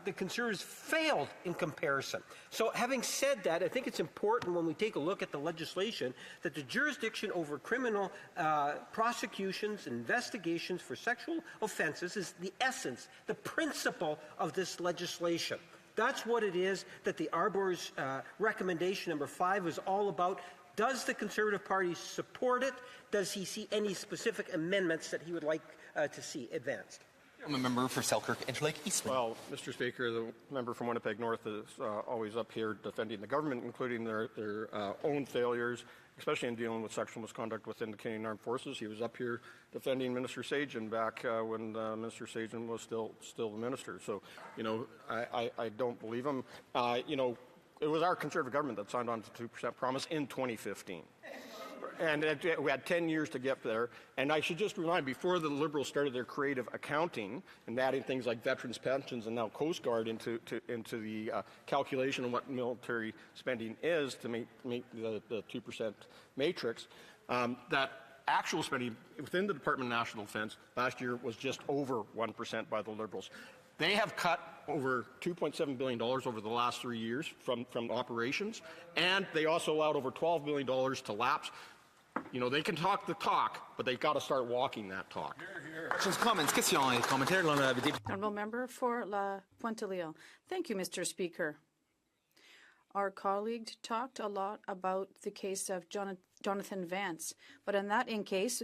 The Conservatives failed in comparison. So having said that, I think it's important when we take a look at the legislation that the jurisdiction over criminal prosecutions and investigations for sexual offenses is the essence, the principle of this legislation. That's what it is that the Arbor's recommendation number 5 is all about. Does the Conservative Party support it? Does he see any specific amendments that he would like to see advanced? I'm a member for Selkirk Interlake Eastman. Well, Mr. Speaker, the member from Winnipeg North is always up here defending the government, including their own failures, especially in dealing with sexual misconduct within the Canadian Armed Forces. He was up here defending Minister Sajjan back when Minister Sajjan was still the minister. So, you know, I don't believe him. You know, it was our Conservative government that signed on to the 2% promise in 2015. And we had 10 years to get there. And I should just remind, before the Liberals started their creative accounting and adding things like veterans' pensions and now Coast Guard into the calculation of what military spending is to meet the 2% matrix, that actual spending within the Department of National Defense last year was just over 1% by the Liberals. They have cut over $2.7 billion over the last 3 years from operations, and they also allowed over $12 billion to lapse. You know, they can talk the talk, but they've got to start walking that talk. Questions, comments, questions et commentaires. L'honorable député. Honourable Member for La Pointe-à-L'Île. Thank you, Mr. Speaker. Our colleague talked a lot about the case of Jonathan Vance, but in that case,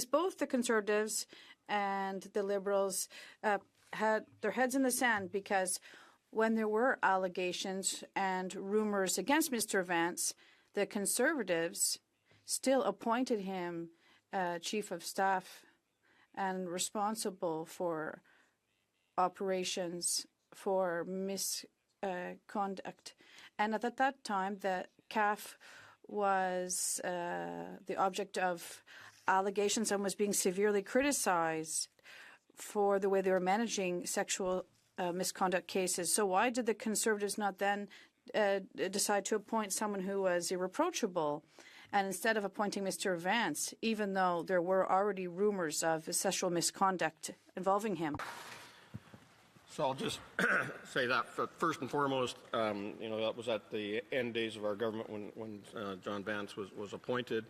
both the Conservatives and the Liberals had their heads in the sand, because when there were allegations and rumors against Mr. Vance, the Conservatives still appointed him Chief of Staff and responsible for operations for misconduct. And at that time, the CAF was the object of allegations and was being severely criticized for the way they were managing sexual misconduct cases. So why did the Conservatives not then decide to appoint someone who was irreproachable? And instead of appointing Mr. Vance, even though there were already rumors of sexual misconduct involving him? So I'll just say that first and foremost, you know, that was at the end days of our government when John Vance was appointed.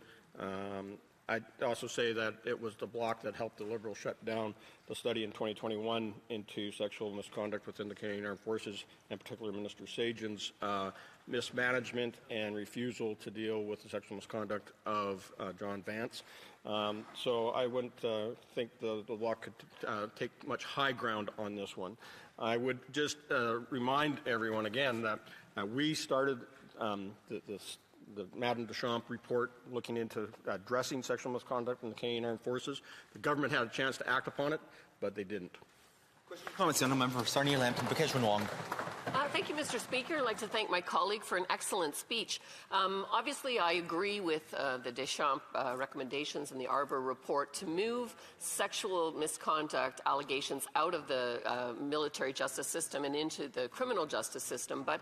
I'd also say that it was the bloc that helped the Liberals shut down the study in 2021 into sexual misconduct within the Canadian Armed Forces, and particularly Minister Sajan's mismanagement and refusal to deal with the sexual misconduct of John Vance. So I wouldn't think the bloc could take much high ground on this one. I would just remind everyone again that we started the Madame Deschamps report looking into addressing sexual misconduct in the Canadian Armed Forces. The government had a chance to act upon it, but they didn't. Comments, the honourable member for Sarnia-Lambton, Bouquet-Renouang. Thank you, Mr. Speaker. I'd like to thank my colleague for an excellent speech. Obviously, I agree with the Deschamps recommendations in the Arbor report to move sexual misconduct allegations out of the military justice system and into the criminal justice system. But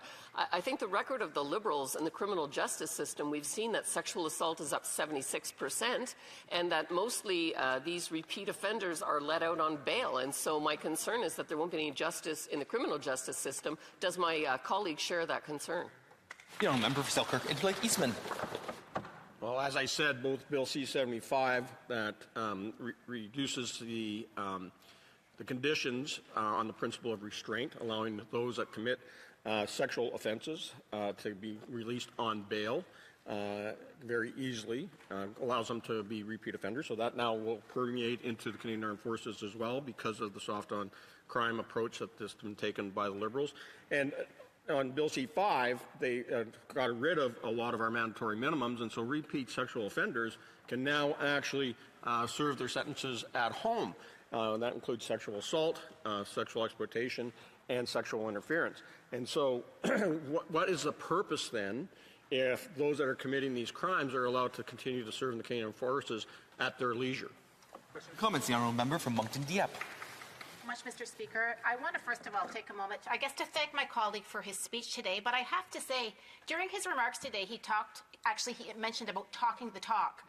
I think the record of the Liberals in the criminal justice system, we've seen that sexual assault is up 76%, and that mostly these repeat offenders are let out on bail. And so my concern is that there won't be any justice in the criminal justice system. Does my colleague share that concern? The honourable member for Selkirk, Interlake Eastman. Well, as I said, both Bill C-75 that reduces the conditions on the principle of restraint, allowing those that commit sexual offenses to be released on bail very easily, allows them to be repeat offenders. So that now will permeate into the Canadian Armed Forces as well, because of the soft on crime approach that has been taken by the Liberals. And on Bill C-5, they got rid of a lot of our mandatory minimums, and so repeat sexual offenders can now actually serve their sentences at home. That includes sexual assault, sexual exploitation, and sexual interference. And so what is the purpose then if those that are committing these crimes are allowed to continue to serve in the Canadian Armed Forces at their leisure? Comments, the honourable member from Moncton Dieppe. Much, Mr. Speaker. I want to first of all take a moment, I guess, to thank my colleague for his speech today. But I have to say, during his remarks today, he mentioned about talking the talk.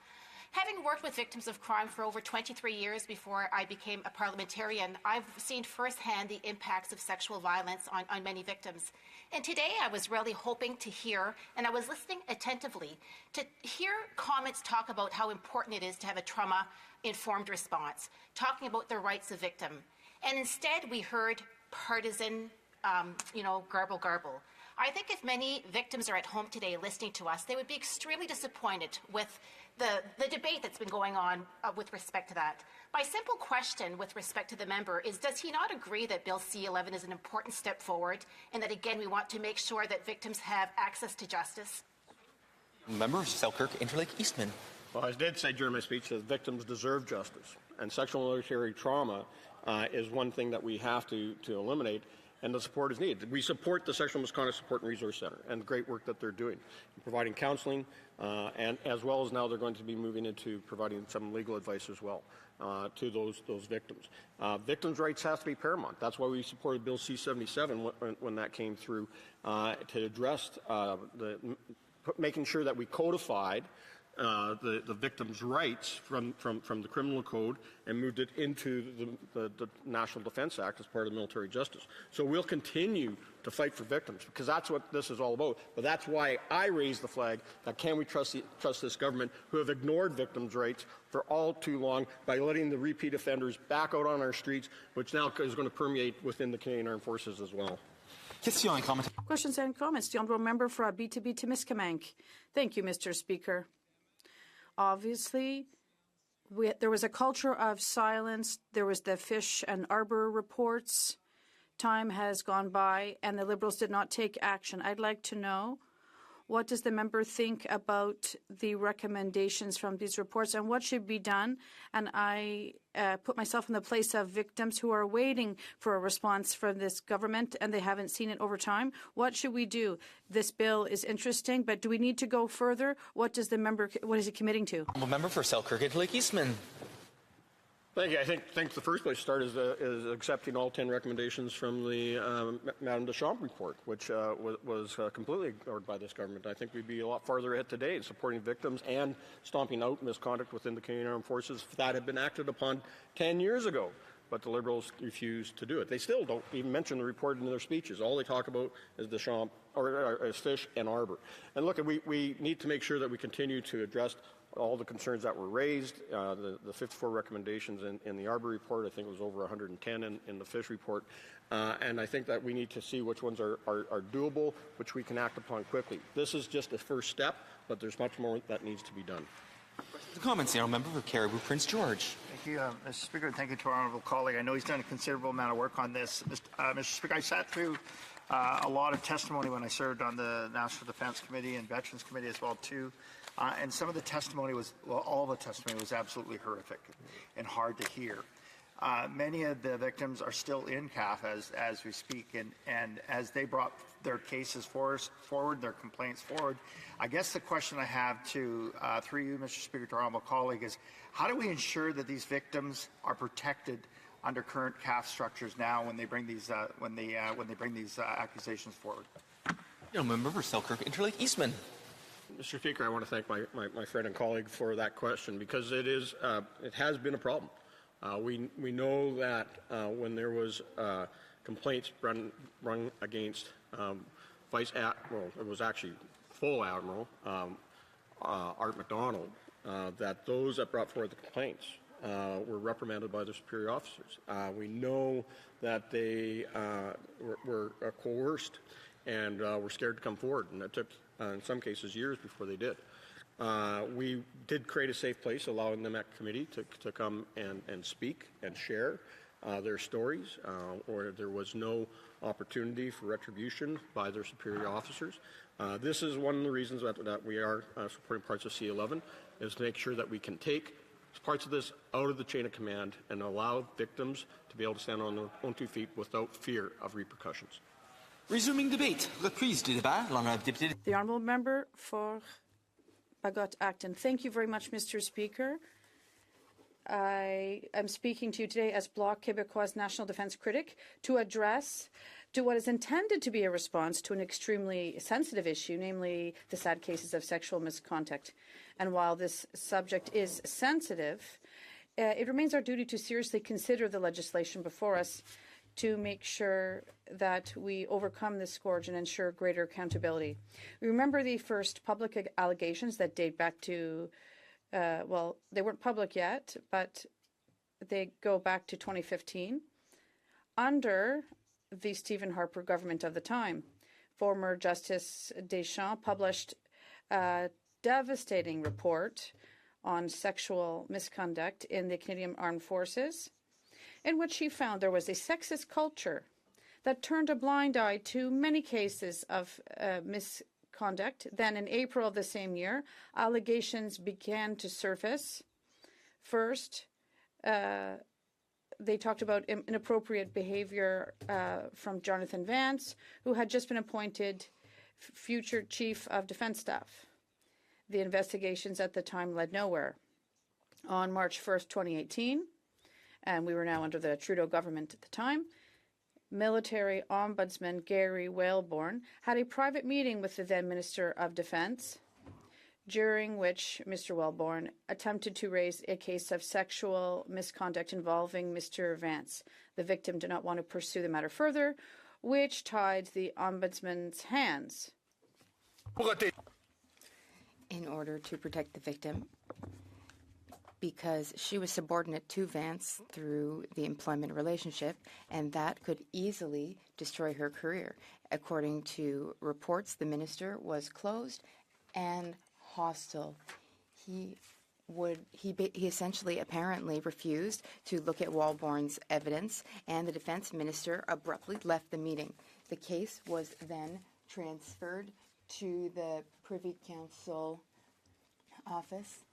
Having worked with victims of crime for over 23 years before I became a parliamentarian, I've seen firsthand the impacts of sexual violence on many victims. And today I was really hoping to hear, and I was listening attentively, to hear comments talk about how important it is to have a trauma-informed response, talking about the rights of victim. And instead we heard partisan, garble. I think if many victims are at home today listening to us, they would be extremely disappointed with the debate that's been going on with respect to that. My simple question with respect to the member is, does he not agree that Bill C-11 is an important step forward, and that, again, we want to make sure that victims have access to justice? Member for Selkirk, Interlake Eastman. Well, I did say during my speech that victims deserve justice, and sexual and military trauma is one thing that we have to eliminate, and the support is needed. We support the Sexual Misconduct Support and Resource Centre and the great work that they're doing, providing counseling, and as well as now they're going to be moving into providing some legal advice as well to those victims. Victims' rights have to be paramount. That's why we supported Bill C-77 when that came through to address making sure that we codified the victim's rights from the criminal code and moved it into the National Defense Act as part of military justice. So we'll continue to fight for victims because that's what this is all about. But that's why I raised the flag that can we trust this government who have ignored victims' rights for all too long by letting the repeat offenders back out on our streets, which now is going to permeate within the Canadian Armed Forces as well. Questions and comments? The Honourable Member for Abitibi Témiscamingue. Thank you, Mr. Speaker. Obviously, there was a culture of silence. There was the Fish and Arbor reports. Time has gone by, and the Liberals did not take action. I'd like to know, what does the member think about the recommendations from these reports and what should be done? And I put myself in the place of victims who are waiting for a response from this government and they haven't seen it over time. What should we do? This bill is interesting, but do we need to go further? What is he committing to? Member for Selkirk Interlake Eastman. Thank you. I think the first place to start is accepting all 10 recommendations from the Madame Deschamps report, which was completely ignored by this government. I think we'd be a lot farther ahead today in supporting victims and stomping out misconduct within the Canadian Armed Forces if that had been acted upon 10 years ago. But the Liberals refuse to do it. They still don't even mention the report in their speeches. All they talk about is Deschamps, or is Fish and Arbor. And look, we need to make sure that we continue to address all the concerns that were raised, the 54 recommendations in the Arbor report. I think it was over 110 in the Fish report. And I think that we need to see which ones are doable, which we can act upon quickly. This is just the first step, but there's much more that needs to be done. The comments, the Member for Caribou Prince George. Thank you, Mr. Speaker, and thank you to our honourable colleague. I know he's done a considerable amount of work on this. Mr. Speaker, I sat through a lot of testimony when I served on the National Defence Committee and Veterans Committee as well, too. And some of the testimony was, well, all the testimony was absolutely horrific and hard to hear. Many of the victims are still in CAF as we speak, and as they brought their cases forward, their complaints forward, I guess the question I have through you, Mr. Speaker, to our honourable colleague, is how do we ensure that these victims are protected under current CAF structures now when they bring these accusations forward? Member for Selkirk Interlake Eastman. Mr. Speaker, I want to thank my friend and colleague for that question because it has been a problem. We know that when there was complaints run against Vice Admiral, it was actually full Admiral Art MacDonald, that those that brought forward the complaints were reprimanded by their superior officers. We know that they were coerced and were scared to come forward, and it took, in some cases, years before they did. We did create a safe place, allowing them at committee to come and speak and share their stories, or there was no opportunity for retribution by their superior officers. This is one of the reasons that we are supporting parts of C11, is to make sure that we can take parts of this out of the chain of command and allow victims to be able to stand on their own 2 feet without fear of repercussions. Resuming debate. Reprise du débat. The Honourable Member for Bagot-Acton. Thank you very much, Mr. Speaker. I am speaking to you today as Bloc Québécois National Defence critic to address what is intended to be a response to an extremely sensitive issue, namely the sad cases of sexual misconduct. And while this subject is sensitive, it remains our duty to seriously consider the legislation before us to make sure that we overcome this scourge and ensure greater accountability. We remember the first public allegations that date back to, well, they weren't public yet, but they go back to 2015. Under the Stephen Harper government of the time, former Justice Deschamps published a devastating report on sexual misconduct in the Canadian Armed Forces, in which she found there was a sexist culture that turned a blind eye to many cases of misconduct. Then in April of the same year, allegations began to surface. First, they talked about inappropriate behavior from Jonathan Vance, who had just been appointed future Chief of Defence Staff. The investigations at the time led nowhere. On March 1st, 2018, and we were now under the Trudeau government at the time, military ombudsman Gary Whalebourne had a private meeting with the then Minister of Defence during which Mr. Wellborn attempted to raise a case of sexual misconduct involving Mr. Vance. The victim did not want to pursue the matter further, which tied the Ombudsman's hands. In order to protect the victim, because she was subordinate to Vance through the employment relationship, and that could easily destroy her career. According to reports, the minister was closed and hostile. He essentially apparently refused to look at Walborn's evidence, and the defense minister abruptly left the meeting. The case was then transferred to the Privy Council office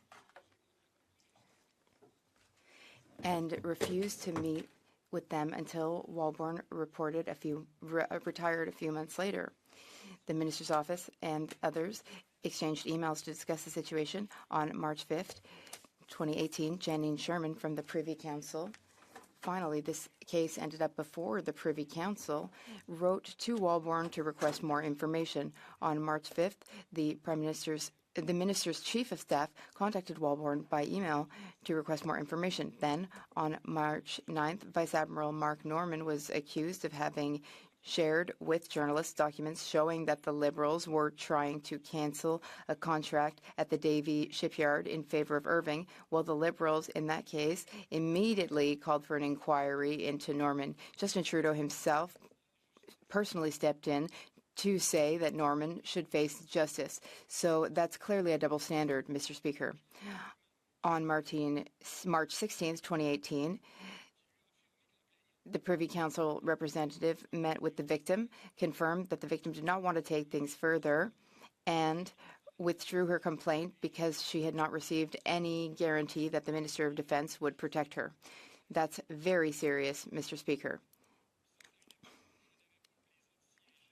and refused to meet with them until Walborn retired a few months later. The minister's office and others exchanged emails to discuss the situation. On March 5th, 2018, Janine Sherman from the Privy Council, finally this case ended up before the Privy Council, wrote to Walborn to request more information. On March 5th, the minister's chief of staff contacted Walborn by email to request more information. Then, on March 9th, Vice Admiral Mark Norman was accused of having shared with journalists documents showing that the Liberals were trying to cancel a contract at the Davie shipyard in favor of Irving. Well, the Liberals, in that case, immediately called for an inquiry into Norman. Justin Trudeau himself personally stepped in to say that Norman should face justice. So that's clearly a double standard, Mr. Speaker. On March 16th, 2018, the Privy Council representative met with the victim, confirmed that the victim did not want to take things further, and withdrew her complaint because she had not received any guarantee that the Minister of Defence would protect her. That's very serious, Mr. Speaker.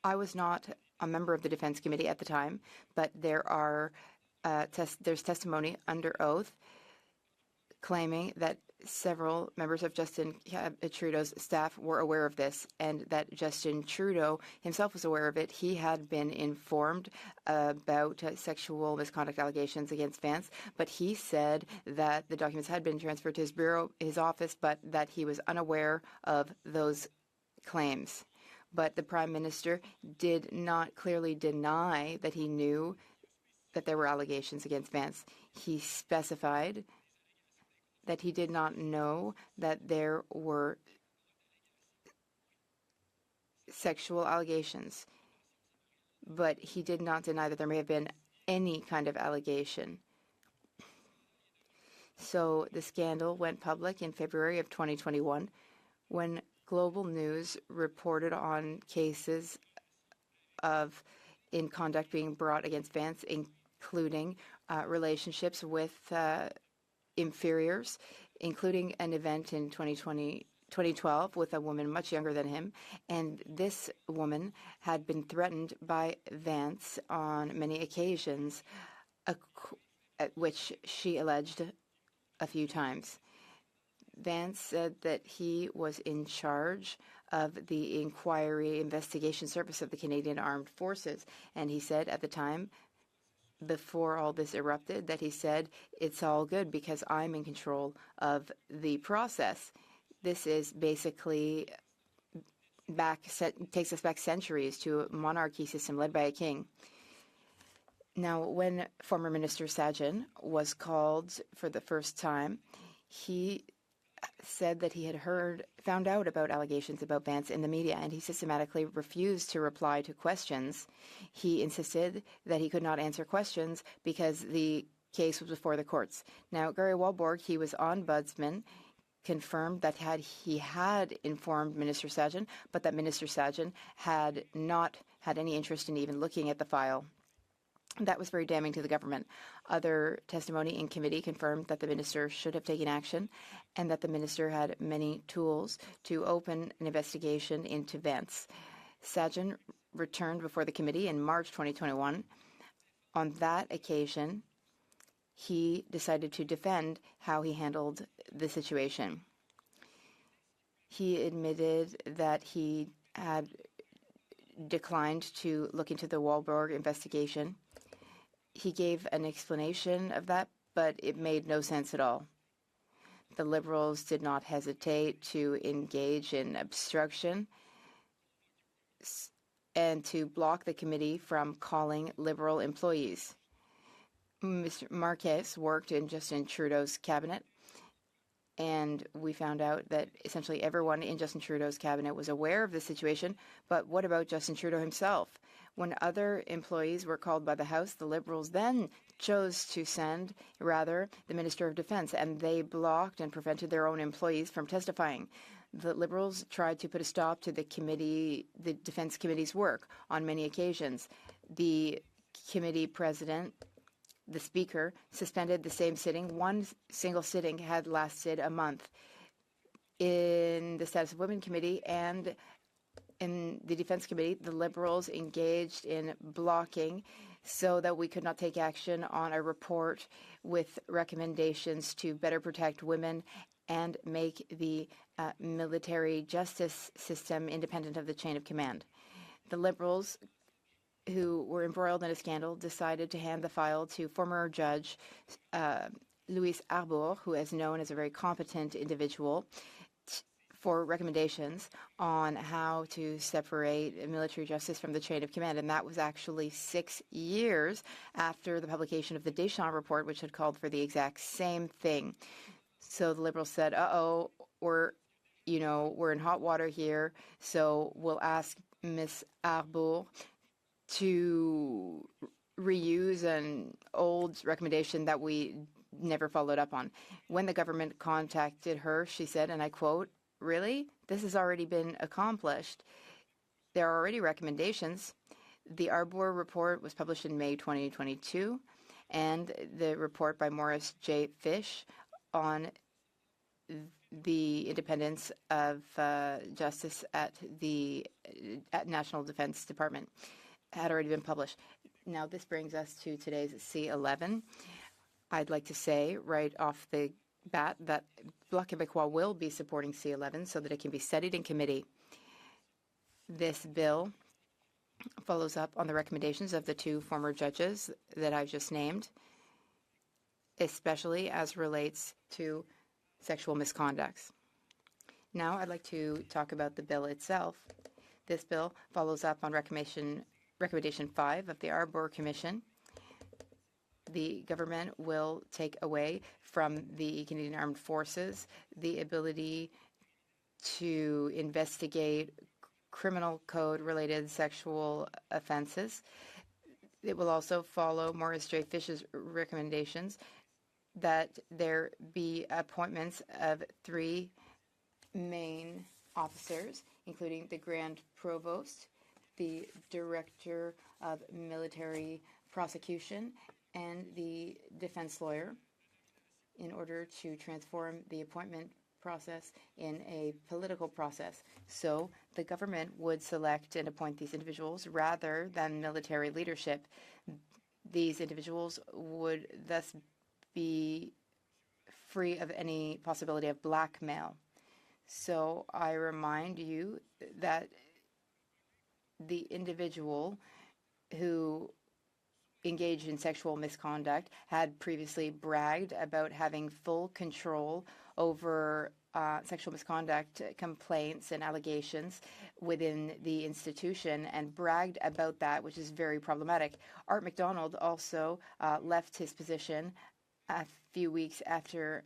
I was not a member of the Defence Committee at the time, but there's testimony under oath claiming that several members of Justin Trudeau's staff were aware of this, and that Justin Trudeau himself was aware of it. He had been informed about sexual misconduct allegations against Vance, but he said that the documents had been transferred to his bureau, his office, but that he was unaware of those claims. But the Prime Minister did not clearly deny that he knew that there were allegations against Vance. He specified that he did not know that there were sexual allegations, but he did not deny that there may have been any kind of allegation. So the scandal went public in February of 2021 when Global News reported on cases of inconduct being brought against Vance, including relationships with inferiors, including an event in 2012 with a woman much younger than him. And this woman had been threatened by Vance on many occasions, which she alleged a few times. Vance said that he was in charge of the investigation service of the Canadian Armed Forces, and he said at the time, before all this erupted, that he said, it's all good because I'm in control of the process. This is basically takes us back centuries to a monarchy system led by a king. Now, when former Minister Sajjan was called for the first time, he said that he had found out about allegations about Vance in the media, and he systematically refused to reply to questions. He insisted that he could not answer questions because the case was before the courts. Now, Gary Walborg, he was ombudsman, confirmed that he had informed Minister Sajjan, but that Minister Sajjan had not had any interest in even looking at the file. That was very damning to the government. Other testimony in committee confirmed that the minister should have taken action and that the minister had many tools to open an investigation into Vance. Sajjan returned before the committee in March 2021. On that occasion, he decided to defend how he handled the situation. He admitted that he had declined to look into the Walborg investigation, He gave an explanation of that, but it made no sense at all. The Liberals did not hesitate to engage in obstruction and to block the committee from calling Liberal employees. Mr. Marquez worked in Justin Trudeau's cabinet, and we found out that essentially everyone in Justin Trudeau's cabinet was aware of the situation. But what about Justin Trudeau himself? When other employees were called by the House, the Liberals then chose to send, rather, the Minister of Defence, and they blocked and prevented their own employees from testifying. The Liberals tried to put a stop to the Defence Committee's work on many occasions. The committee president, the Speaker, suspended the same sitting. One single sitting had lasted a month. In the Status of Women Committee and in the Defence Committee, the Liberals engaged in blocking so that we could not take action on a report with recommendations to better protect women and make the military justice system independent of the chain of command. The Liberals, who were embroiled in a scandal, decided to hand the file to former Judge Louis Arbour, who is known as a very competent individual, for recommendations on how to separate military justice from the chain of command. And that was actually 6 years after the publication of the Deschamps report, which had called for the exact same thing. So the Liberals said, uh-oh, we're in hot water here, so we'll ask Ms. Arbour to reuse an old recommendation that we never followed up on. When the government contacted her, she said, and I quote, "Really? This has already been accomplished. There are already recommendations." The Arbour report was published in May 2022, and the report by Morris J. Fish on the independence of justice at the National Defense Department had already been published. Now, this brings us to today's C11. I'd like to say right off the bat that Bloc Québécois will be supporting C11 so that it can be studied in committee. This bill follows up on the recommendations of the two former judges that I've just named, especially as relates to sexual misconducts. Now I'd like to talk about the bill itself. This bill follows up on recommendation 5 of the Arbour Commission. The government will take away from the Canadian Armed Forces the ability to investigate criminal code-related sexual offenses. It will also follow Morris J. Fish's recommendations that there be appointments of 3 main officers, including the Grand Provost, the Director of Military Prosecution, and the defense lawyer, in order to transform the appointment process in a political process. So the government would select and appoint these individuals rather than military leadership. These individuals would thus be free of any possibility of blackmail. So I remind you that the individual who engaged in sexual misconduct had previously bragged about having full control over sexual misconduct complaints and allegations within the institution and bragged about that, which is very problematic. Art McDonald also left his position a few weeks after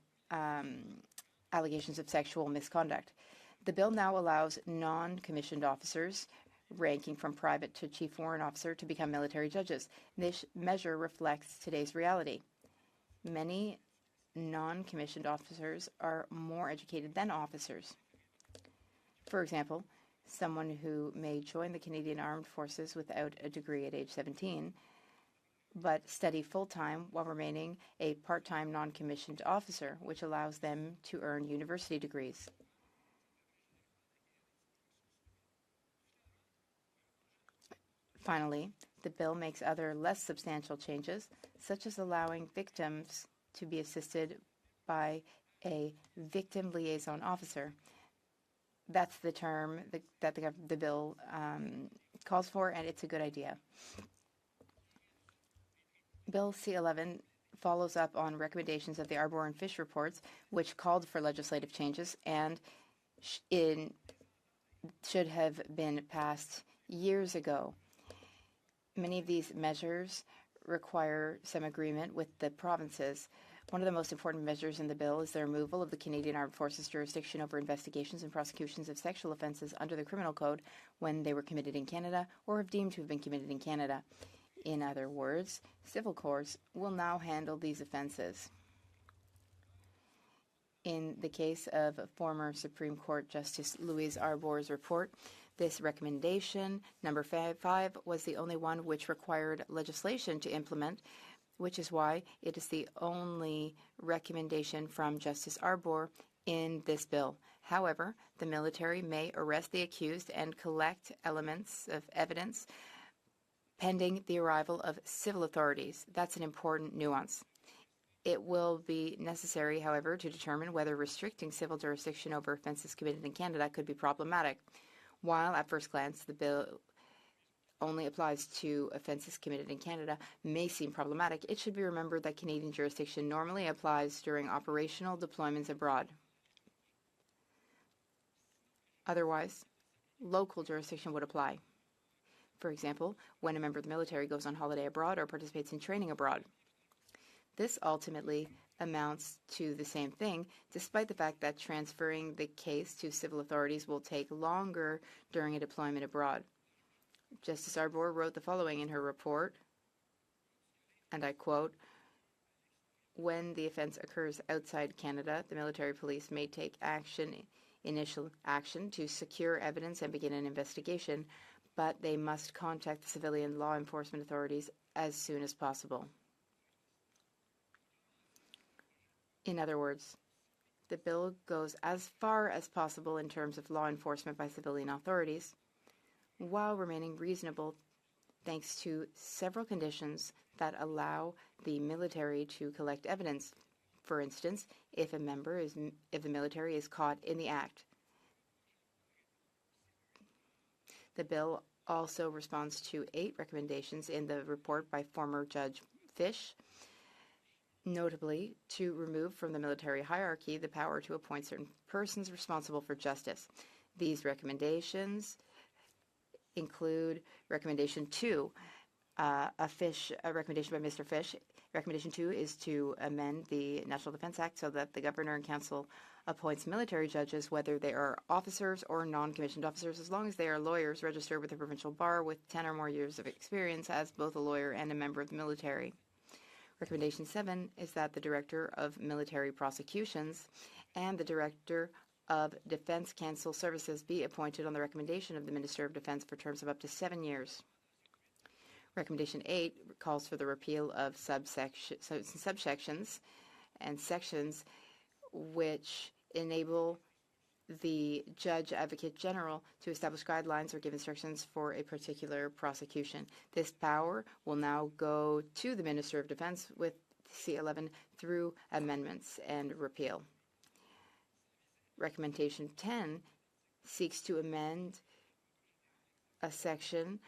allegations of sexual misconduct. The bill now allows non-commissioned officers ranking from private to chief warrant officer to become military judges. This measure reflects today's reality. Many non-commissioned officers are more educated than officers. For example, someone who may join the Canadian Armed Forces without a degree at age 17, but study full-time while remaining a part-time non-commissioned officer, which allows them to earn university degrees. Finally, the bill makes other less substantial changes, such as allowing victims to be assisted by a victim liaison officer. That's the term that the bill calls for, and it's a good idea. Bill C-11 follows up on recommendations of the Arbor and Fish reports, which called for legislative changes and should have been passed years ago. Many of these measures require some agreement with the provinces. One of the most important measures in the bill is the removal of the Canadian Armed Forces jurisdiction over investigations and prosecutions of sexual offences under the Criminal Code when they were committed in Canada or have deemed to have been committed in Canada. In other words, civil courts will now handle these offences. In the case of former Supreme Court Justice Louise Arbour's report, this recommendation, number 5, was the only one which required legislation to implement, which is why it is the only recommendation from Justice Arbour in this bill. However, the military may arrest the accused and collect elements of evidence pending the arrival of civil authorities. That's an important nuance. It will be necessary, however, to determine whether restricting civil jurisdiction over offences committed in Canada could be problematic. While, at first glance, the bill only applies to offences committed in Canada may seem problematic, it should be remembered that Canadian jurisdiction normally applies during operational deployments abroad. Otherwise, local jurisdiction would apply. For example, when a member of the military goes on holiday abroad or participates in training abroad. This ultimately amounts to the same thing, despite the fact that transferring the case to civil authorities will take longer during a deployment abroad. Justice Arbour wrote the following in her report, and I quote, "When the offence occurs outside Canada, the military police may take initial action to secure evidence and begin an investigation, but they must contact the civilian law enforcement authorities as soon as possible." In other words, the bill goes as far as possible in terms of law enforcement by civilian authorities, while remaining reasonable thanks to several conditions that allow the military to collect evidence. For instance, if the military is caught in the act. The bill also responds to 8 recommendations in the report by former Judge Fish, notably to remove from the military hierarchy the power to appoint certain persons responsible for justice. These recommendations include Recommendation 2, a recommendation by Mr. Fish. Recommendation 2 is to amend the National Defence Act so that the Governor and Council appoints military judges, whether they are officers or non-commissioned officers, as long as they are lawyers registered with the provincial bar with 10 or more years of experience as both a lawyer and a member of the military. Recommendation 7 is that the Director of Military Prosecutions and the Director of Defence Council Services be appointed on the recommendation of the Minister of Defence for terms of up to 7 years. Recommendation 8 calls for the repeal of subsections and sections which enable the Judge Advocate General to establish guidelines or give instructions for a particular prosecution. This power will now go to the Minister of Defence with C-11 through amendments and repeal. Recommendation 10 seeks to amend a section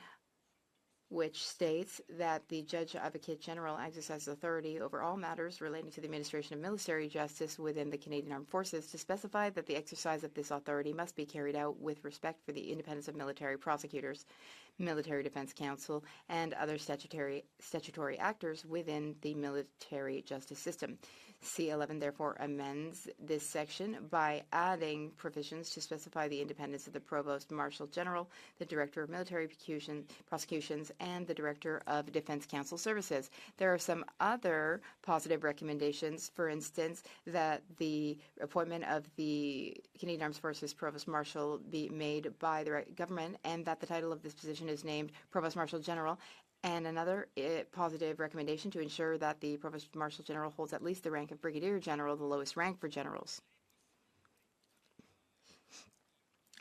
which states that the Judge Advocate General exercises authority over all matters relating to the administration of military justice within the Canadian Armed Forces, to specify that the exercise of this authority must be carried out with respect for the independence of military prosecutors, Military Defence Council, and other statutory actors within the military justice system. C-11 therefore amends this section by adding provisions to specify the independence of the Provost Marshal General, the Director of Military Prosecutions, and the Director of Defence Council Services. There are some other positive recommendations, for instance, that the appointment of the Canadian Armed Forces Provost Marshal be made by the government, and that the title of this position is named Provost Marshal General. And another positive recommendation to ensure that the Provost Marshal General holds at least the rank of Brigadier General, the lowest rank for generals.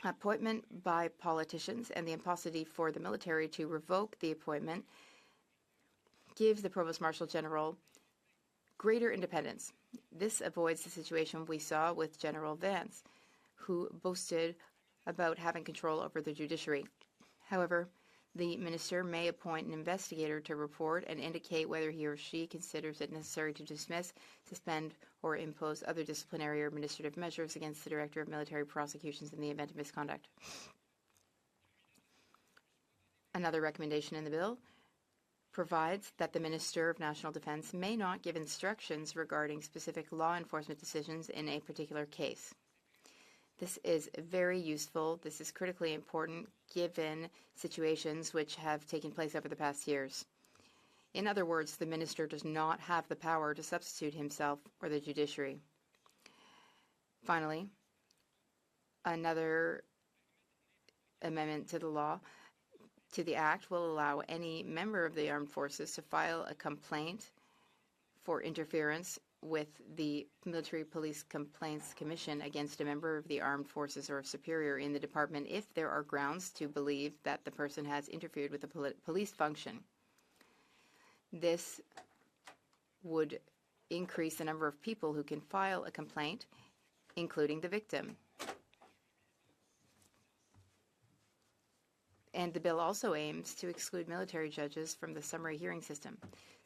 Appointment by politicians and the impossibility for the military to revoke the appointment gives the Provost Marshal General greater independence. This avoids the situation we saw with General Vance, who boasted about having control over the judiciary. However, The minister may appoint an investigator to report and indicate whether he or she considers it necessary to dismiss, suspend, or impose other disciplinary or administrative measures against the Director of Military Prosecutions in the event of misconduct. Another recommendation in the bill provides that the Minister of National Defence may not give instructions regarding specific law enforcement decisions in a particular case. This is very useful. This is critically important given situations which have taken place over the past years. In other words, the minister does not have the power to substitute himself or the judiciary. Finally, another amendment to the law, to the Act, will allow any member of the armed forces to file a complaint for interference with the Military Police Complaints Commission against a member of the armed forces or a superior in the department if there are grounds to believe that the person has interfered with the police function. This would increase the number of people who can file a complaint, including the victim. And the bill also aims to exclude military judges from the summary hearing system.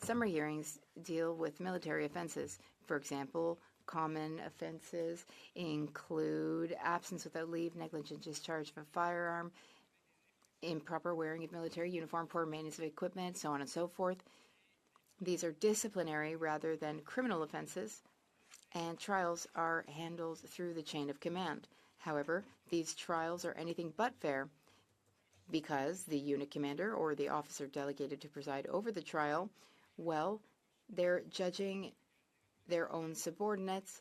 Summary hearings deal with military offenses. For example, common offenses include absence without leave, negligent discharge of a firearm, improper wearing of military uniform, poor maintenance of equipment, so on and so forth. These are disciplinary rather than criminal offenses, and trials are handled through the chain of command. However, these trials are anything but fair, because the unit commander or the officer delegated to preside over the trial, well, they're judging their own subordinates,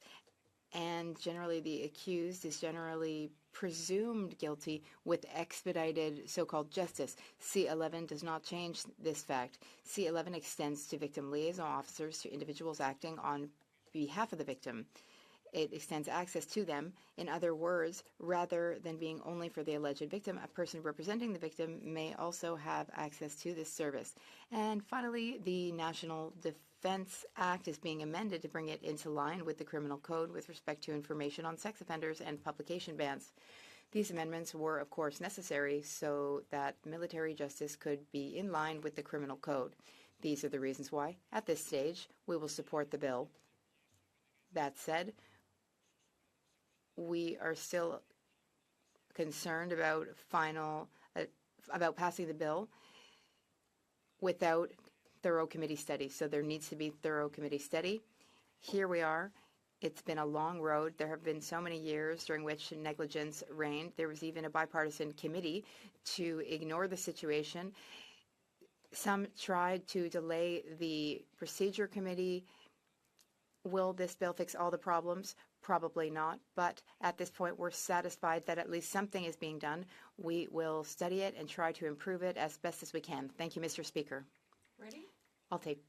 and generally the accused is generally presumed guilty with expedited so-called justice. C-11 does not change this fact. C-11 extends to victim liaison officers to individuals acting on behalf of the victim. It extends access to them. In other words, rather than being only for the alleged victim, a person representing the victim may also have access to this service. And finally, the National Defense Act is being amended to bring it into line with the Criminal Code with respect to information on sex offenders and publication bans. These amendments were, of course, necessary so that military justice could be in line with the Criminal Code. These are the reasons why, at this stage, we will support the bill. That said, we are still concerned about about passing the bill without thorough committee study. So there needs to be thorough committee study. Here we are. It's been a long road. There have been so many years during which negligence reigned. There was even a bipartisan committee to ignore the situation. Some tried to delay the procedure committee. Will this bill fix all the problems? Probably not, but at this point we're satisfied that at least something is being done. We will study it and try to improve it as best as we can. Thank you, Mr. Speaker. Ready? I'll take.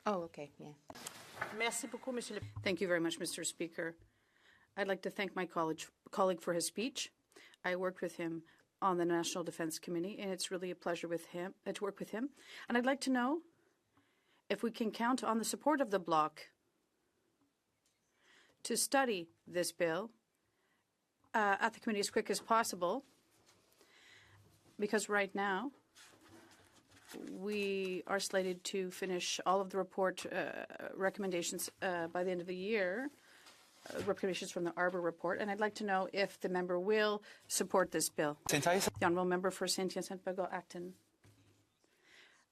Oh, okay, yeah. Thank you very much, Mr. Speaker. I'd like to thank my colleague for his speech. I worked with him on the National Defense Committee, and it's really a pleasure to work with him. And I'd like to know if we can count on the support of the bloc to study this bill at the committee as quick as possible, because right now we are slated to finish all of the report recommendations by the end of the year, recommendations from the Arbor report, and I'd like to know if the member will support this bill. The Honourable Member for Saint-Hyacinthe-Bagot-Acton.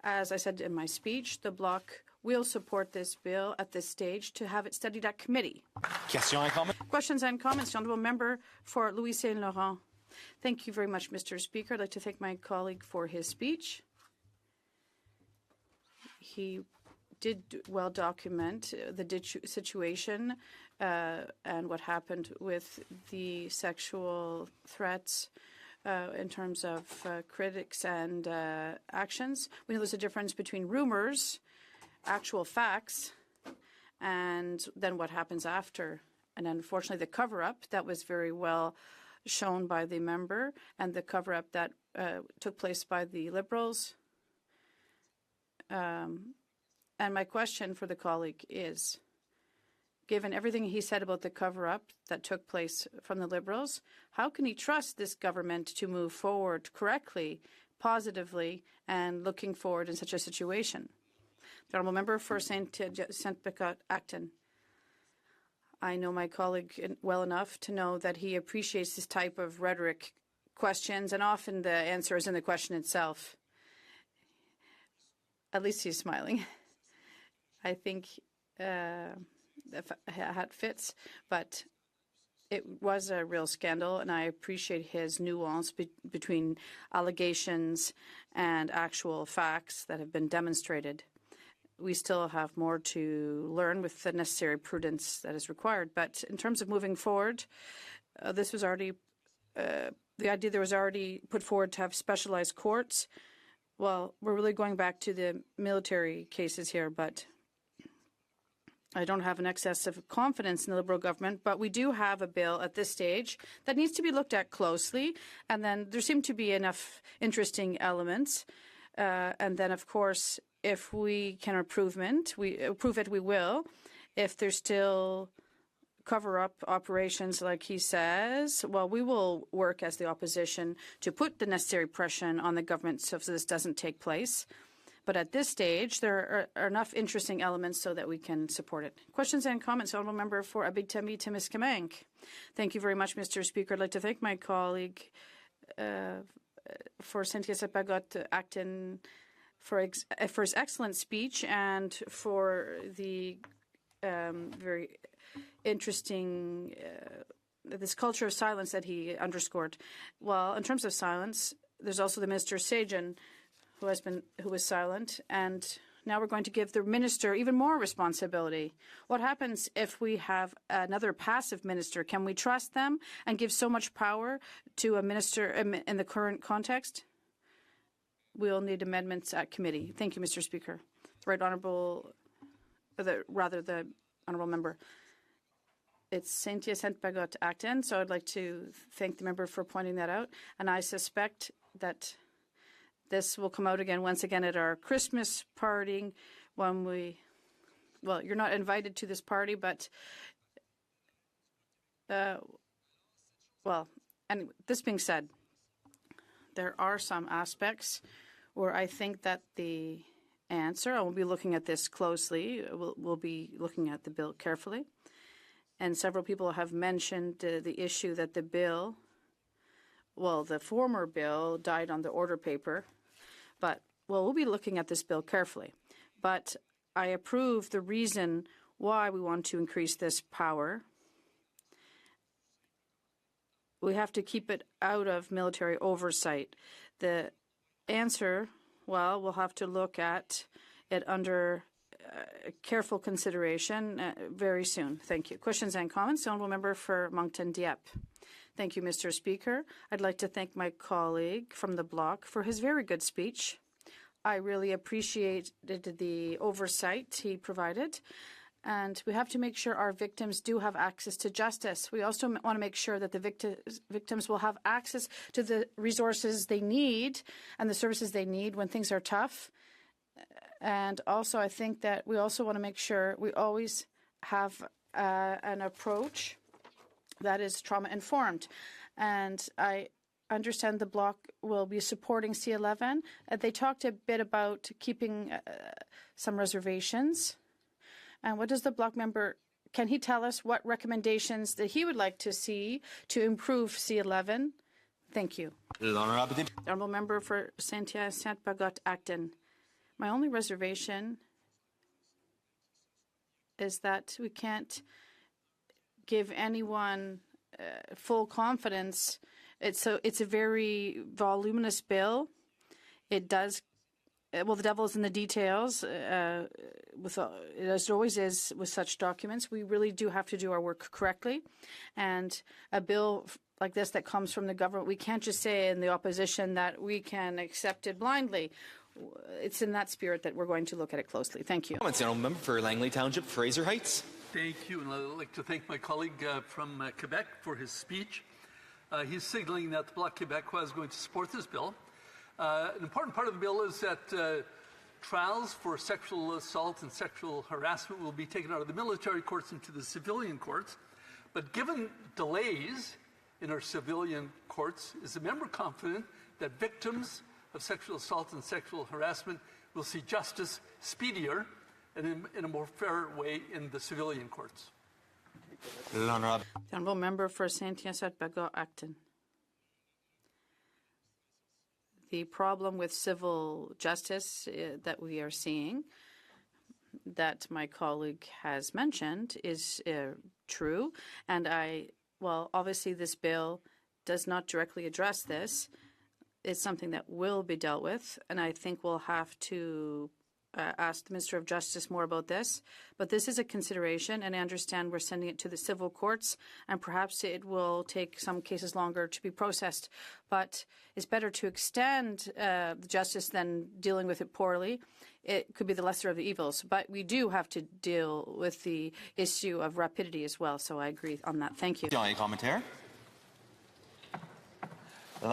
As I said in my speech, the bloc will support this bill at this stage to have it studied at committee. Questions and comments. The Honourable Member for Louis Saint Laurent. Thank you very much, Mr. Speaker. I'd like to thank my colleague for his speech. He did well document the situation and what happened with the sexual threats in terms of critics and actions. We know there's a difference between rumors, actual facts, and then what happens after. And unfortunately, the cover-up that was very well shown by the member, and the cover-up that took place by the Liberals. And my question for the colleague is, given everything he said about the cover-up that took place from the Liberals, how can he trust this government to move forward correctly positively and looking forward in such a situation. The Honourable Member for St. Acton. I know my colleague well enough to know that he appreciates this type of rhetoric questions, and often the answer is in the question itself. At least he's smiling. I think the hat fits, but it was a real scandal, and I appreciate his nuance between allegations and actual facts that have been demonstrated. We still have more to learn with the necessary prudence that is required. But in terms of moving forward, this was already the idea that was already put forward to have specialized courts. Well, we're really going back to the military cases here, but I don't have an excess of confidence in the Liberal government, but we do have a bill at this stage that needs to be looked at closely, and then there seem to be enough interesting elements. And then, of course, if we can approve it, we will. If there's still cover-up operations, like he says, well, we will work as the opposition to put the necessary pressure on the government so this doesn't take place. But at this stage, there are enough interesting elements so that we can support it. Questions and comments, Honourable Member for Abitibi Timiskaming. Thank you very much, Mr. Speaker. I'd like to thank my colleague for Cynthia Sapagot Acton for his excellent speech and for the very interesting this culture of silence that he underscored. Well, in terms of silence, there's also the Minister Sajjan, who was silent, and now we're going to give the minister even more responsibility. What happens if we have another passive minister? Can we trust them and give so much power to a minister in the current context? We'll need amendments at committee. Thank you, Mr. Speaker. The honourable member. It's Cynthia Saint-Bagot Acton, so I'd like to thank the member for pointing that out, and I suspect that this will come out again once again at our Christmas party when well, you're not invited to this party, but, well, and this being said, there are some aspects where I think that the answer, I will be looking at this closely, we'll be looking at the bill carefully, and several people have mentioned the issue that the bill, well, the former bill died on the order paper. But, well, we'll be looking at this bill carefully. But I approve the reason why we want to increase this power. We have to keep it out of military oversight. The answer, well, we'll have to look at it under careful consideration very soon. Thank you. Questions and comments? The Honourable Member for Moncton Dieppe. Thank you, Mr. Speaker. I'd like to thank my colleague from the bloc for his very good speech. I really appreciated the oversight he provided. And we have to make sure our victims do have access to justice. We also want to make sure that the victims will have access to the resources they need and the services they need when things are tough. And also, I think that we also want to make sure we always have an approach that is trauma-informed. And I understand the bloc will be supporting C11. They talked a bit about keeping some reservations. And what does the bloc member, can he tell us what recommendations that he would like to see to improve C11? Thank you. The Honourable Member for Cynthia Saint-Bagot Acton. My only reservation is that we can't give anyone full confidence. It's a very voluminous bill. It does, well, the devil is in the details, as it always is with such documents. We really do have to do our work correctly. And a bill like this that comes from the government, we can't just say in the opposition that we can accept it blindly. It's in that spirit that we're going to look at it closely. Thank you. Comments, Honourable Member for Langley Township, Fraser Heights. Thank you, and I'd like to thank my colleague from Quebec for his speech. He's signaling that the Bloc Québécois is going to support this bill. An important part of the bill is that trials for sexual assault and sexual harassment will be taken out of the military courts into the civilian courts. But given delays in our civilian courts, is the member confident that victims of sexual assault and sexual harassment will see justice speedier and in a more fair way in the civilian courts. The Honourable Member for Saint-Hyacinthe-Bagot-Acton. The problem with civil justice that we are seeing, that my colleague has mentioned, is true. And obviously this bill does not directly address this. It's something that will be dealt with, and I think we'll have to ask the Minister of Justice more about this. But this is a consideration, and I understand we're sending it to the civil courts, and perhaps it will take some cases longer to be processed. But it's better to extend the justice than dealing with it poorly. It could be the lesser of the evils. But we do have to deal with the issue of rapidity as well, so I agree on that. Thank you. Commentaire. The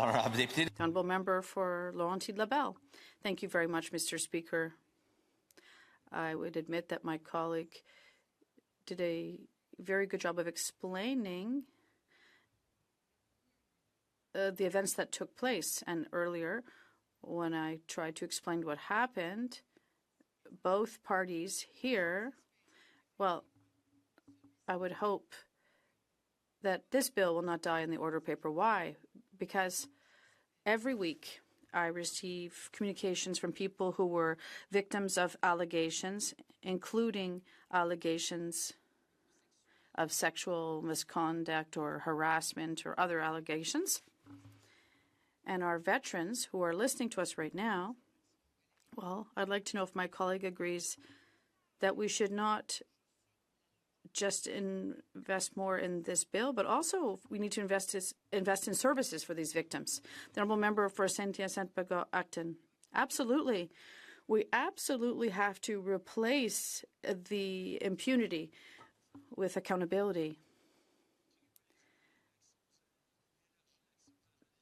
Honourable Member for Laurentides-Labelle. Thank you very much, Mr. Speaker. I would admit that my colleague did a very good job of explaining the events that took place. And earlier, when I tried to explain what happened, both parties here, I would hope that this bill will not die in the order paper. Why? Because every week I receive communications from people who were victims of allegations, including allegations of sexual misconduct or harassment or other allegations. And our veterans who are listening to us right now, I'd like to know if my colleague agrees that we should not just invest more in this bill, but also we need to invest in services for these victims. The Honourable Member for Saint-Hyacinthe-Bagot-Acton. Absolutely. We absolutely have to replace the impunity with accountability.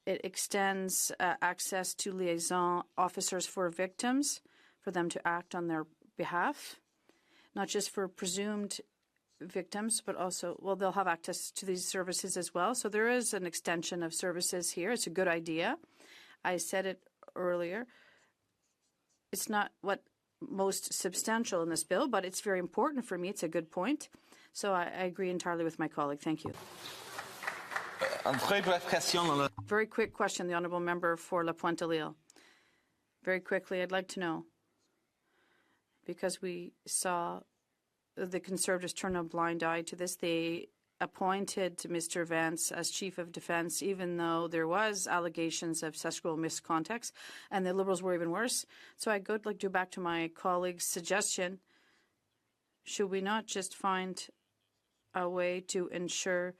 It extends access to liaison officers for victims, for them to act on their behalf, not just for presumed victims, but also, they'll have access to these services as well. So there is an extension of services here. It's a good idea. I said it earlier. It's not what most substantial in this bill, but it's very important for me. It's a good point. So I agree entirely with my colleague. Thank you. Very quick question, the Honourable Member for La Pointe-à-L'Île. Very quickly, I'd like to know, because we saw the Conservatives turn a blind eye to this. They appointed Mr. Vance as Chief of Defence, even though there was allegations of sexual misconduct, and the Liberals were even worse. So I would like to go back to my colleague's suggestion. Should we not just find a way to ensure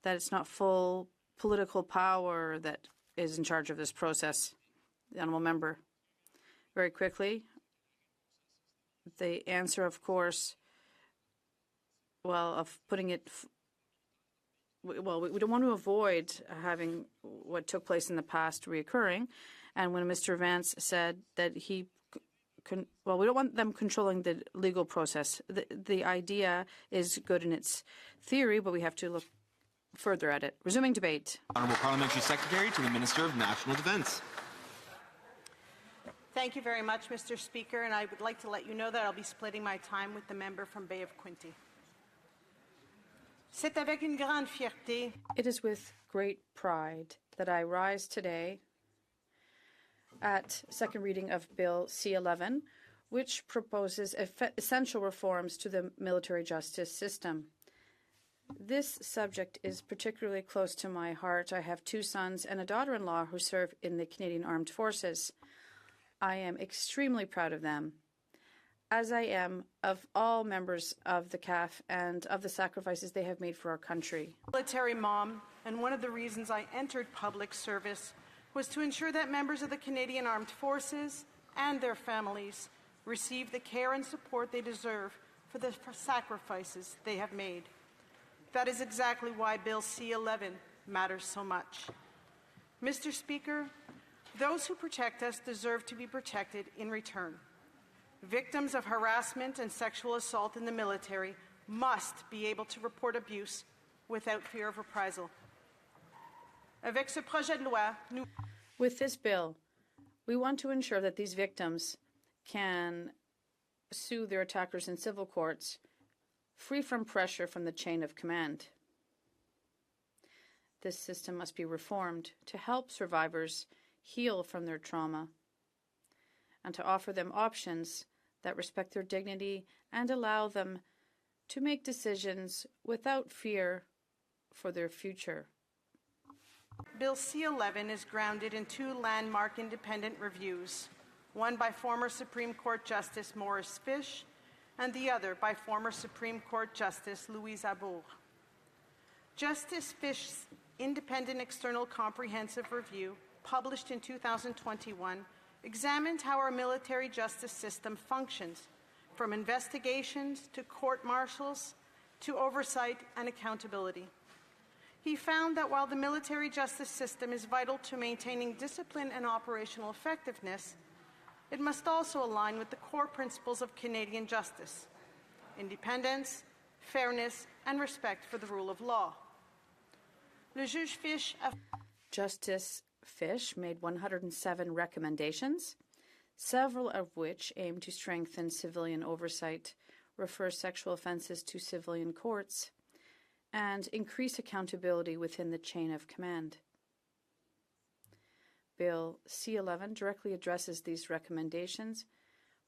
that it's not full political power that is in charge of this process? The Honourable Member. Very quickly. The answer, of course, of putting it, we don't want to avoid having what took place in the past reoccurring. And when Mr. Vance said that we don't want them controlling the legal process. The idea is good in its theory, but we have to look further at it. Resuming debate. Honourable Parliamentary Secretary to the Minister of National Defence. Thank you very much, Mr. Speaker, and I would like to let you know that I'll be splitting my time with the member from Bay of Quinte. C'est avec une grande fierté. It is with great pride that I rise today at second reading of Bill C-11, which proposes essential reforms to the military justice system. This subject is particularly close to my heart. I have two sons and a daughter-in-law who serve in the Canadian Armed Forces. I am extremely proud of them, as I am of all members of the CAF and of the sacrifices they have made for our country. Military mom, and one of the reasons I entered public service was to ensure that members of the Canadian Armed Forces and their families receive the care and support they deserve for the sacrifices they have made. That is exactly why Bill C-11 matters so much. Mr. Speaker, those who protect us deserve to be protected in return. Victims of harassment and sexual assault in the military must be able to report abuse without fear of reprisal. With this bill, We want to ensure that these victims can sue their attackers in civil courts, free from pressure from the chain of command. This system must be reformed to help survivors heal from their trauma and to offer them options that respect their dignity and allow them to make decisions without fear for their future. Bill C-11 is grounded in two landmark independent reviews, one by former Supreme Court Justice Morris Fish and the other by former Supreme Court Justice Louise Arbour. Justice Fish's independent external comprehensive review, published in 2021, examined how our military justice system functions, from investigations to court-martials to oversight and accountability. He found that while the military justice system is vital to maintaining discipline and operational effectiveness, it must also align with the core principles of Canadian justice: independence, fairness, and respect for the rule of law. Justice Fish made 107 recommendations, several of which aim to strengthen civilian oversight, refer sexual offences to civilian courts, and increase accountability within the chain of command. Bill C-11 directly addresses these recommendations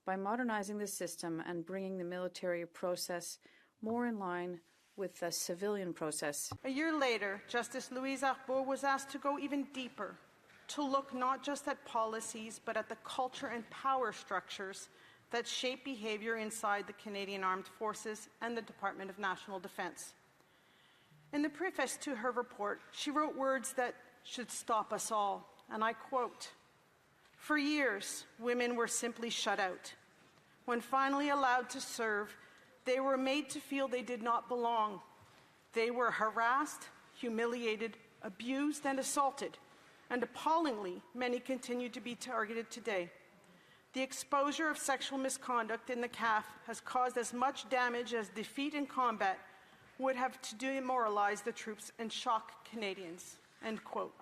by modernizing the system and bringing the military process more in line with the civilian process. A year later, Justice Louise Arbour was asked to go even deeper, to look not just at policies, but at the culture and power structures that shape behavior inside the Canadian Armed Forces and the Department of National Defence. In the preface to her report, she wrote words that should stop us all, and I quote, "For years, women were simply shut out. When finally allowed to serve, they were made to feel they did not belong. They were harassed, humiliated, abused, and assaulted, and appallingly, many continue to be targeted today. The exposure of sexual misconduct in the CAF has caused as much damage as defeat in combat would have to demoralize the troops and shock Canadians." End quote.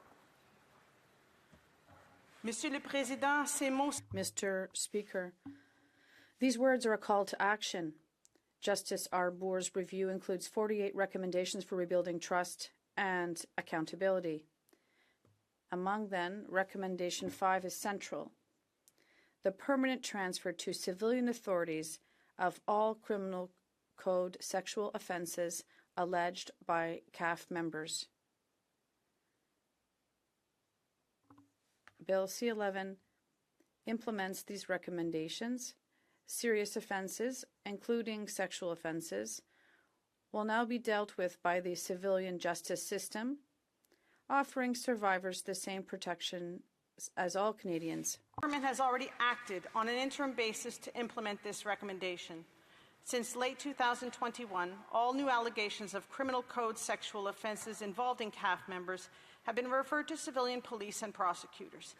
Monsieur le Président, ces mots... Mr. Speaker, these words are a call to action. Justice Arbour's review includes 48 recommendations for rebuilding trust and accountability. Among them, Recommendation 5 is central: the permanent transfer to civilian authorities of all criminal code sexual offences alleged by CAF members. Bill C-11 implements these recommendations. Serious offences, including sexual offences, will now be dealt with by the civilian justice system, offering survivors the same protection as all Canadians. The government has already acted on an interim basis to implement this recommendation. Since late 2021, all new allegations of criminal code sexual offences involving CAF members have been referred to civilian police and prosecutors.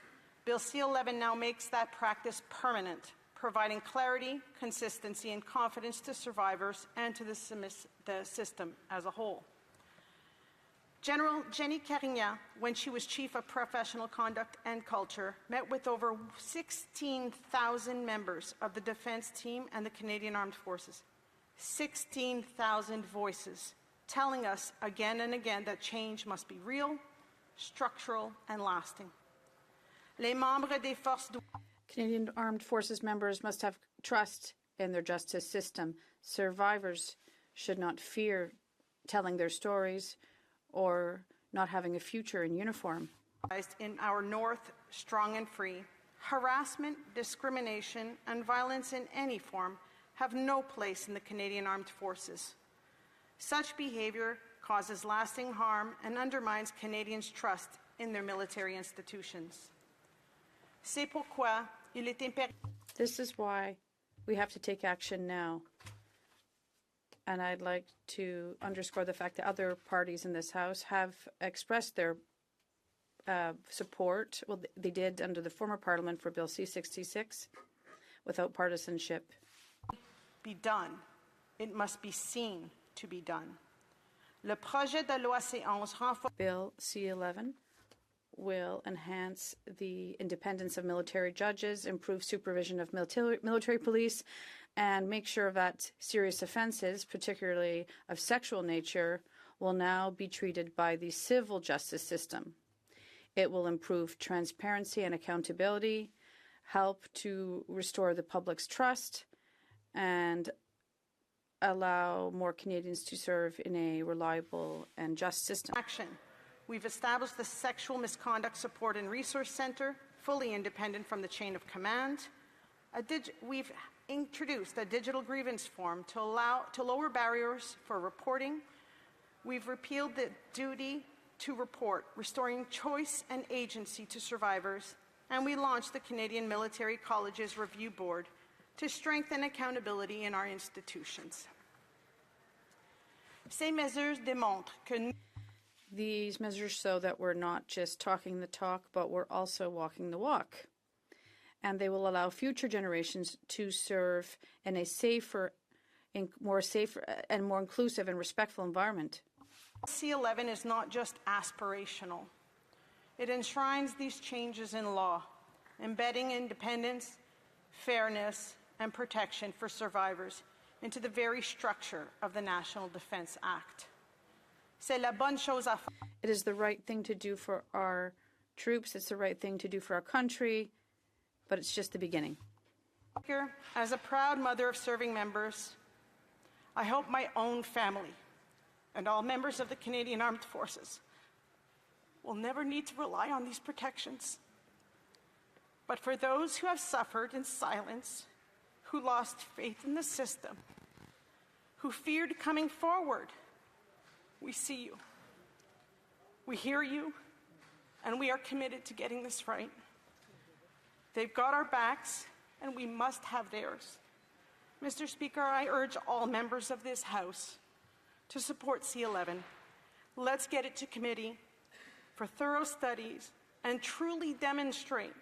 Bill C-11 now makes that practice permanent, providing clarity, consistency, and confidence to survivors and to the system as a whole. General Jenny Carignan, when she was Chief of Professional Conduct and Culture, met with over 16,000 members of the Defence Team and the Canadian Armed Forces. 16,000 voices telling us again and again that change must be real, structural, and lasting. Les membres des forces Canadian Armed Forces members must have trust in their justice system. Survivors should not fear telling their stories or not having a future in uniform. In our North, strong and free, harassment, discrimination, and violence in any form have no place in the Canadian Armed Forces. Such behavior causes lasting harm and undermines Canadians' trust in their military institutions. C'est pourquoi il est impératif. This is why we have to take action now. And I'd like to underscore the fact that other parties in this House have expressed their support. Well, they did under the former Parliament for Bill C-66 without partisanship. Be done. It must be seen to be done. Le projet de loi C-11 renforce. Bill C-11 will enhance the independence of military judges, improve supervision of military police, and make sure that serious offenses, particularly of sexual nature, will now be treated by the civil justice system. It will improve transparency and accountability, help to restore the public's trust, and allow more Canadians to serve in a reliable and just system. Action. We've established the Sexual Misconduct Support and Resource Centre, fully independent from the chain of command. We've introduced a digital grievance form to lower barriers for reporting. We've repealed the duty to report, restoring choice and agency to survivors, and we launched the Canadian Military Colleges Review Board to strengthen accountability in our institutions. Ces mesures démontrent que These measures show that we're not just talking the talk, but we're also walking the walk. And they will allow future generations to serve in a safer and more inclusive and respectful environment. C11 is not just aspirational. It enshrines these changes in law, embedding independence, fairness, and protection for survivors into the very structure of the National Defence Act. C'est la bonne chose à faire. It is the right thing to do for our troops. It's the right thing to do for our country, but it's just the beginning. As a proud mother of serving members, I hope my own family and all members of the Canadian Armed Forces will never need to rely on these protections. But for those who have suffered in silence, who lost faith in the system, who feared coming forward, we see you, we hear you, and we are committed to getting this right. They've got our backs, and we must have theirs. Mr. Speaker, I urge all members of this House to support C11. Let's get it to committee for thorough studies and truly demonstrate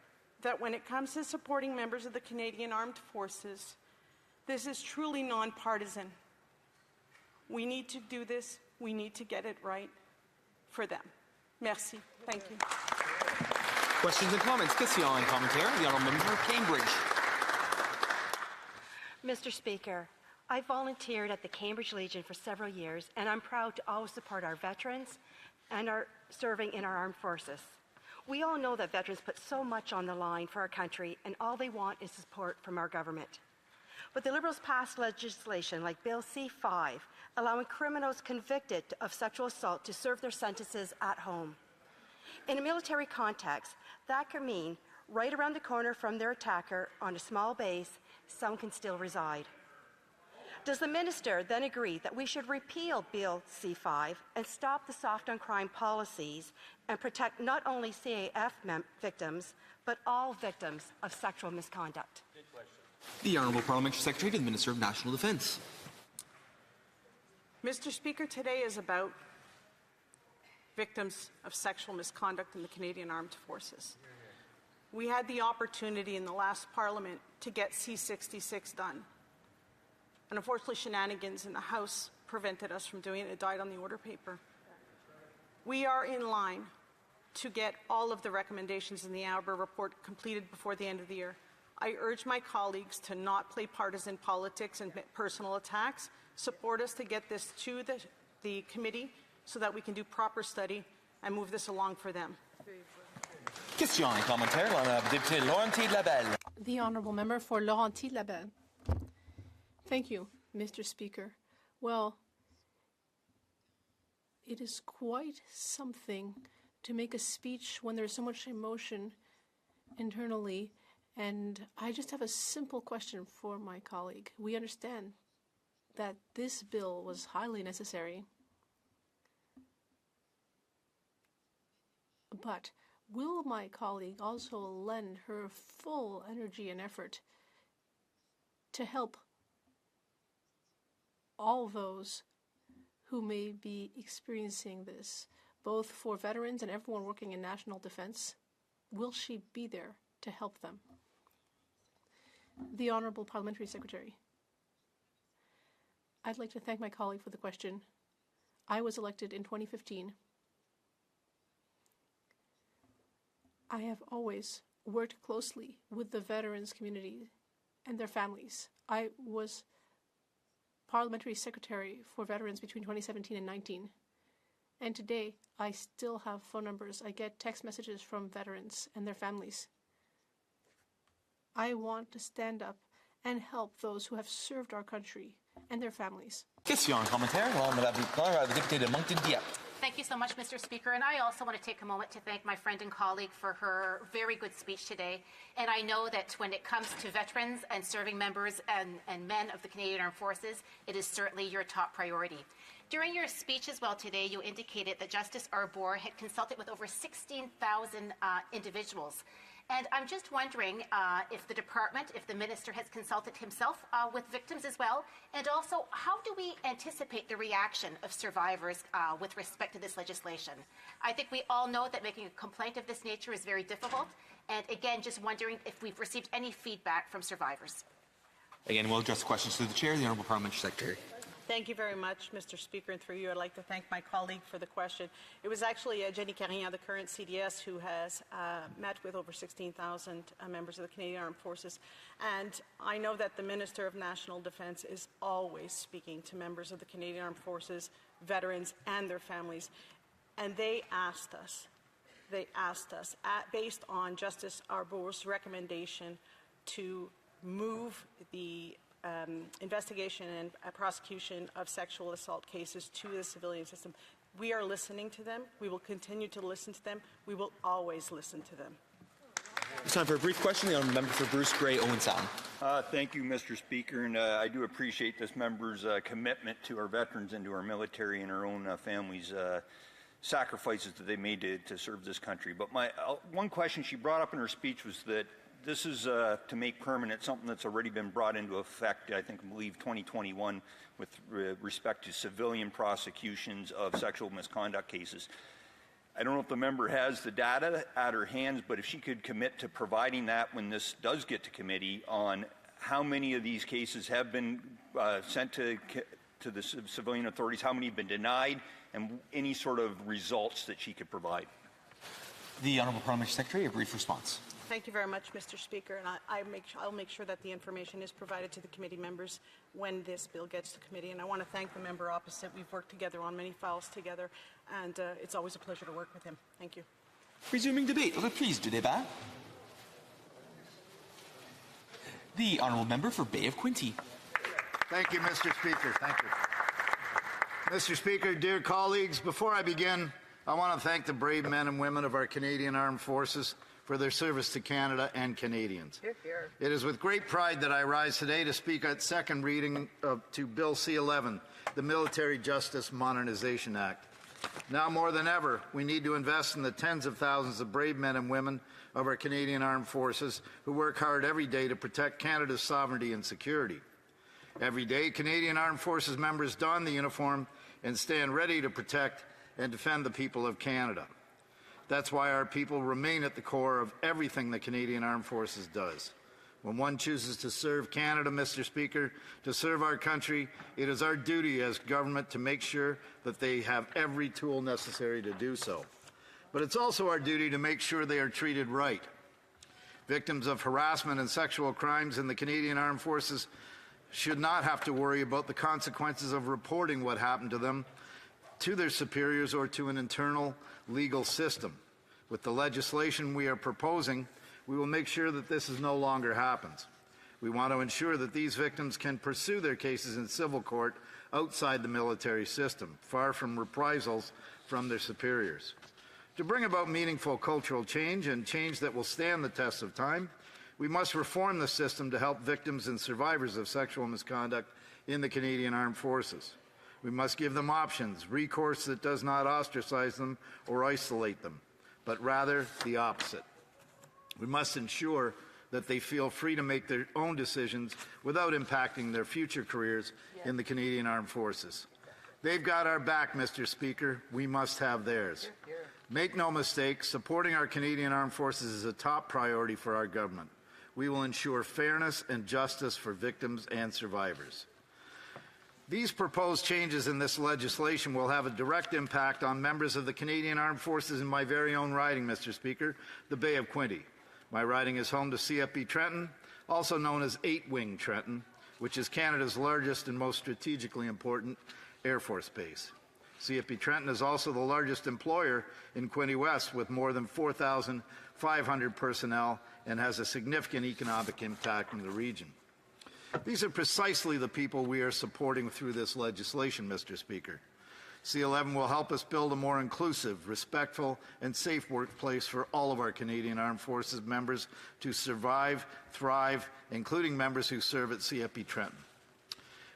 that when it comes to supporting members of the Canadian Armed Forces, this is truly nonpartisan. We need to do this. We need to get it right for them. Merci. Thank you. Questions and comments. Question and commentary. The Honourable Member for Cambridge. Mr. Speaker, I volunteered at the Cambridge Legion for several years, and I'm proud to always support our veterans and our serving in our armed forces. We all know that veterans put so much on the line for our country, and all they want is support from our government. But the Liberals passed legislation like Bill C-5, allowing criminals convicted of sexual assault to serve their sentences at home. In a military context, that could mean right around the corner from their attacker on a small base, some can still reside. Does the minister then agree that we should repeal Bill C-5 and stop the soft on crime policies and protect not only CAF victims, but all victims of sexual misconduct? The Honourable Parliamentary Secretary to the Minister of National Defence. Mr. Speaker, today is about victims of sexual misconduct in the Canadian Armed Forces. We had the opportunity in the last Parliament to get C-66 done. And unfortunately, shenanigans in the House prevented us from doing it. It died on the order paper. We are in line to get all of the recommendations in the Albert report completed before the end of the year. I urge my colleagues to not play partisan politics and personal attacks. Support us to get this to the committee so that we can do proper study and move this along for them. Question and commentaire. L'Honourable Député Laurentide Labelle. The Honourable Member for Laurentide Labelle. Thank you, Mr. Speaker. Well, it is quite something to make a speech when there's so much emotion internally, and I just have a simple question for my colleague. We understand that this bill was highly necessary, but will my colleague also lend her full energy and effort to help all those who may be experiencing this, both for veterans and everyone working in national defense? Will she be there to help them? The Honourable Parliamentary Secretary. I'd like to thank my colleague for the question. I was elected in 2015 I have always worked closely with the veterans community and their families. I was Parliamentary Secretary for Veterans between 2017 and 19. And today, I still have phone numbers. I get text messages from veterans and their families. I want to stand up and help those who have served our country and their families. Question commentaire. La députée de Moncton-Dieppe. Thank you so much, Mr. Speaker. And I also want to take a moment to thank my friend and colleague for her very good speech today. And I know that when it comes to veterans and serving members and men of the Canadian Armed Forces, it is certainly your top priority. During your speech as well today, you indicated that Justice Arbour had consulted with over 16,000 individuals. And I'm just wondering if the department, if the minister has consulted himself with victims as well, and also how do we anticipate the reaction of survivors with respect to this legislation? I think we all know that making a complaint of this nature is very difficult, and again, just wondering if we've received any feedback from survivors. Again, we'll address questions to the Chair, the Honourable Parliamentary Secretary. Thank you very much, Mr. Speaker, and through you, I'd like to thank my colleague for the question. It was actually Jenny Carignan, the current CDS, who has met with over 16,000 members of the Canadian Armed Forces, and I know that the Minister of National Defence is always speaking to members of the Canadian Armed Forces, veterans, and their families, and they asked us, based on Justice Arbour's recommendation to move the investigation and prosecution of sexual assault cases to the civilian system. We are listening to them. We will continue to listen to them. We will always listen to them. It's time for a brief question. The Honourable Member for Bruce Grey, Owen Sound. Thank you, Mr. Speaker, and I do appreciate this member's commitment to our veterans and to our military and our own families' sacrifices that they made to serve this country. But my one question she brought up in her speech was that this is to make permanent something that's already been brought into effect, I believe 2021, with respect to civilian prosecutions of sexual misconduct cases. I don't know if the member has the data at her hands, but if she could commit to providing that when this does get to committee on how many of these cases have been sent to the civilian authorities, how many have been denied, and any sort of results that she could provide. The Honourable Parliamentary Secretary, a brief response. Thank you very much, Mr. Speaker, and I'll make sure that the information is provided to the committee members when this bill gets to committee. And I want to thank the member opposite. We've worked together on many files together, and it's always a pleasure to work with him. Thank you. Resuming debate. Reprise du débat. The Honourable Member for Bay of Quinte. Thank you, Mr. Speaker. Thank you. Mr. Speaker, dear colleagues, before I begin, I want to thank the brave men and women of our Canadian Armed Forces for their service to Canada and Canadians. Hear, hear. It is with great pride that I rise today to speak at second reading to Bill C-11, the Military Justice Modernization Act. Now more than ever, we need to invest in the tens of thousands of brave men and women of our Canadian Armed Forces who work hard every day to protect Canada's sovereignty and security. Every day, Canadian Armed Forces members don the uniform and stand ready to protect and defend the people of Canada. That's why our people remain at the core of everything the Canadian Armed Forces does. When one chooses to serve Canada, Mr. Speaker, to serve our country, it is our duty as government to make sure that they have every tool necessary to do so. But it's also our duty to make sure they are treated right. Victims of harassment and sexual crimes in the Canadian Armed Forces should not have to worry about the consequences of reporting what happened to them to their superiors or to an internal legal system. With the legislation we are proposing, we will make sure that this no longer happens. We want to ensure that these victims can pursue their cases in civil court outside the military system, far from reprisals from their superiors. To bring about meaningful cultural change and change that will stand the test of time, we must reform the system to help victims and survivors of sexual misconduct in the Canadian Armed Forces. We must give them options, recourse that does not ostracize them or isolate them, but rather the opposite. We must ensure that they feel free to make their own decisions without impacting their future careers in the Canadian Armed Forces. They've got our back, Mr. Speaker. We must have theirs. Make no mistake, supporting our Canadian Armed Forces is a top priority for our government. We will ensure fairness and justice for victims and survivors. These proposed changes in this legislation will have a direct impact on members of the Canadian Armed Forces in my very own riding, Mr. Speaker, the Bay of Quinte. My riding is home to CFB Trenton, also known as 8-Wing Trenton, which is Canada's largest and most strategically important Air Force base. CFB Trenton is also the largest employer in Quinte West with more than 4,500 personnel and has a significant economic impact in the region. These are precisely the people we are supporting through this legislation, Mr. Speaker. C-11 will help us build a more inclusive, respectful, and safe workplace for all of our Canadian Armed Forces members to survive, thrive, including members who serve at CFB Trenton.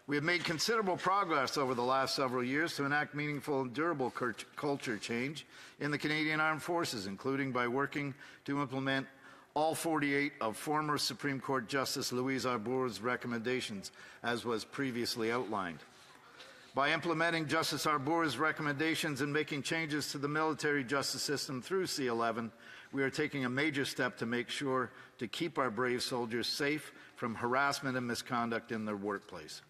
We have made considerable progress over the last several years to enact meaningful and durable culture change in the Canadian Armed Forces, including by working to implement all 48 of former Supreme Court Justice Louise Arbour's recommendations, as was previously outlined. By implementing Justice Arbour's recommendations and making changes to the military justice system through C-11, we are taking a major step to make sure to keep our brave soldiers safe from harassment and misconduct in their workplace.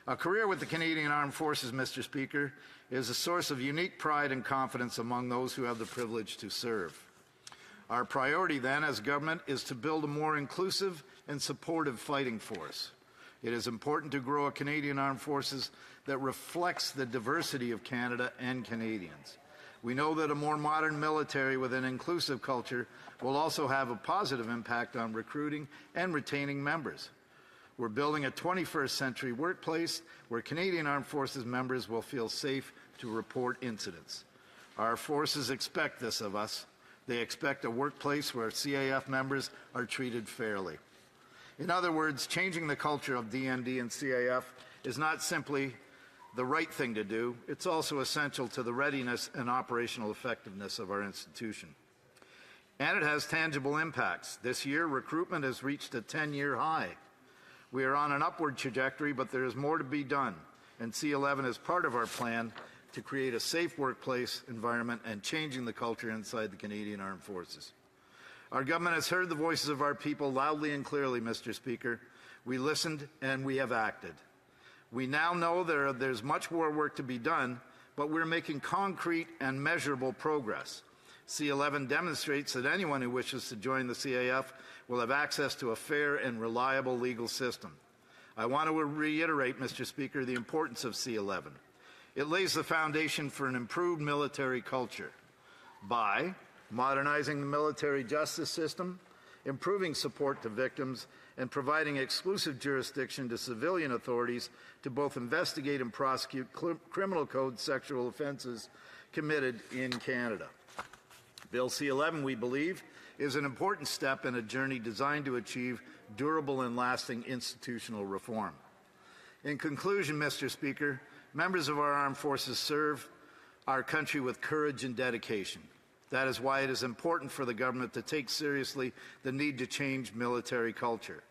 A career with the Canadian Armed Forces, Mr. Speaker, is a source of unique pride and confidence among those who have the privilege to serve. Our priority then as government is to build a more inclusive and supportive fighting force. It is important to grow a Canadian Armed Forces that reflects the diversity of Canada and Canadians. We know that a more modern military with an inclusive culture will also have a positive impact on recruiting and retaining members. We're building a 21st century workplace where Canadian Armed Forces members will feel safe to report incidents. Our forces expect this of us. They expect a workplace where CAF members are treated fairly. In other words, changing the culture of DND and CAF is not simply the right thing to do, it's also essential to the readiness and operational effectiveness of our institution. And it has tangible impacts. This year, recruitment has reached a 10-year high. We are on an upward trajectory, but there is more to be done, and C-11 is part of our plan to create a safe workplace environment and changing the culture inside the Canadian Armed Forces. Our government has heard the voices of our people loudly and clearly, Mr. Speaker. We listened and we have acted. We now know there's much more work to be done, but we're making concrete and measurable progress. C-11 demonstrates that anyone who wishes to join the CAF will have access to a fair and reliable legal system. I want to reiterate, Mr. Speaker, the importance of C-11. It lays the foundation for an improved military culture by modernizing the military justice system, improving support to victims, and providing exclusive jurisdiction to civilian authorities to both investigate and prosecute criminal code sexual offenses committed in Canada. Bill C-11, we believe, is an important step in a journey designed to achieve durable and lasting institutional reform. In conclusion, Mr. Speaker, members of our armed forces serve our country with courage and dedication. That is why it is important for the government to take seriously the need to change military culture.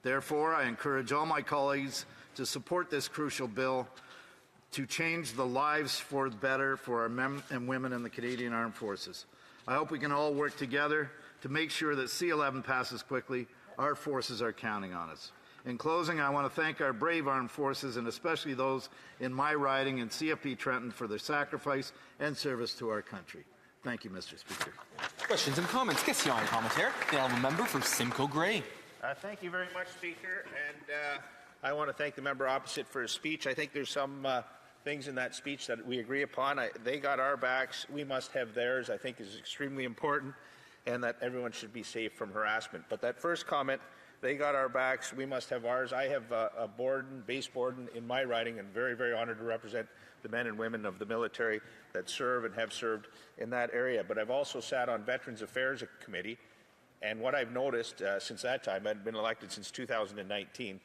Therefore, I encourage all my colleagues to support this crucial bill to change the lives for the better for our men and women in the Canadian Armed Forces. I hope we can all work together to make sure that C-11 passes quickly. Our forces are counting on us. In closing, I want to thank our brave armed forces, and especially those in my riding in CFB Trenton, for their sacrifice and service to our country. Thank you, Mr. Speaker. Questions and comments. Question and commentary. The honourable member for Simcoe Grey. Thank you very much, Speaker. And I want to thank the member opposite for his speech. I think there's some things in that speech that we agree upon. They got our backs. We must have theirs. I think is extremely important, and that everyone should be safe from harassment. But that first comment, they got our backs, we must have ours. I have a base Borden in my riding, and very, very honored to represent the men and women of the military that serve and have served in that area. But I've also sat on Veterans Affairs Committee, and what I've noticed since that time, I've been elected since 2019,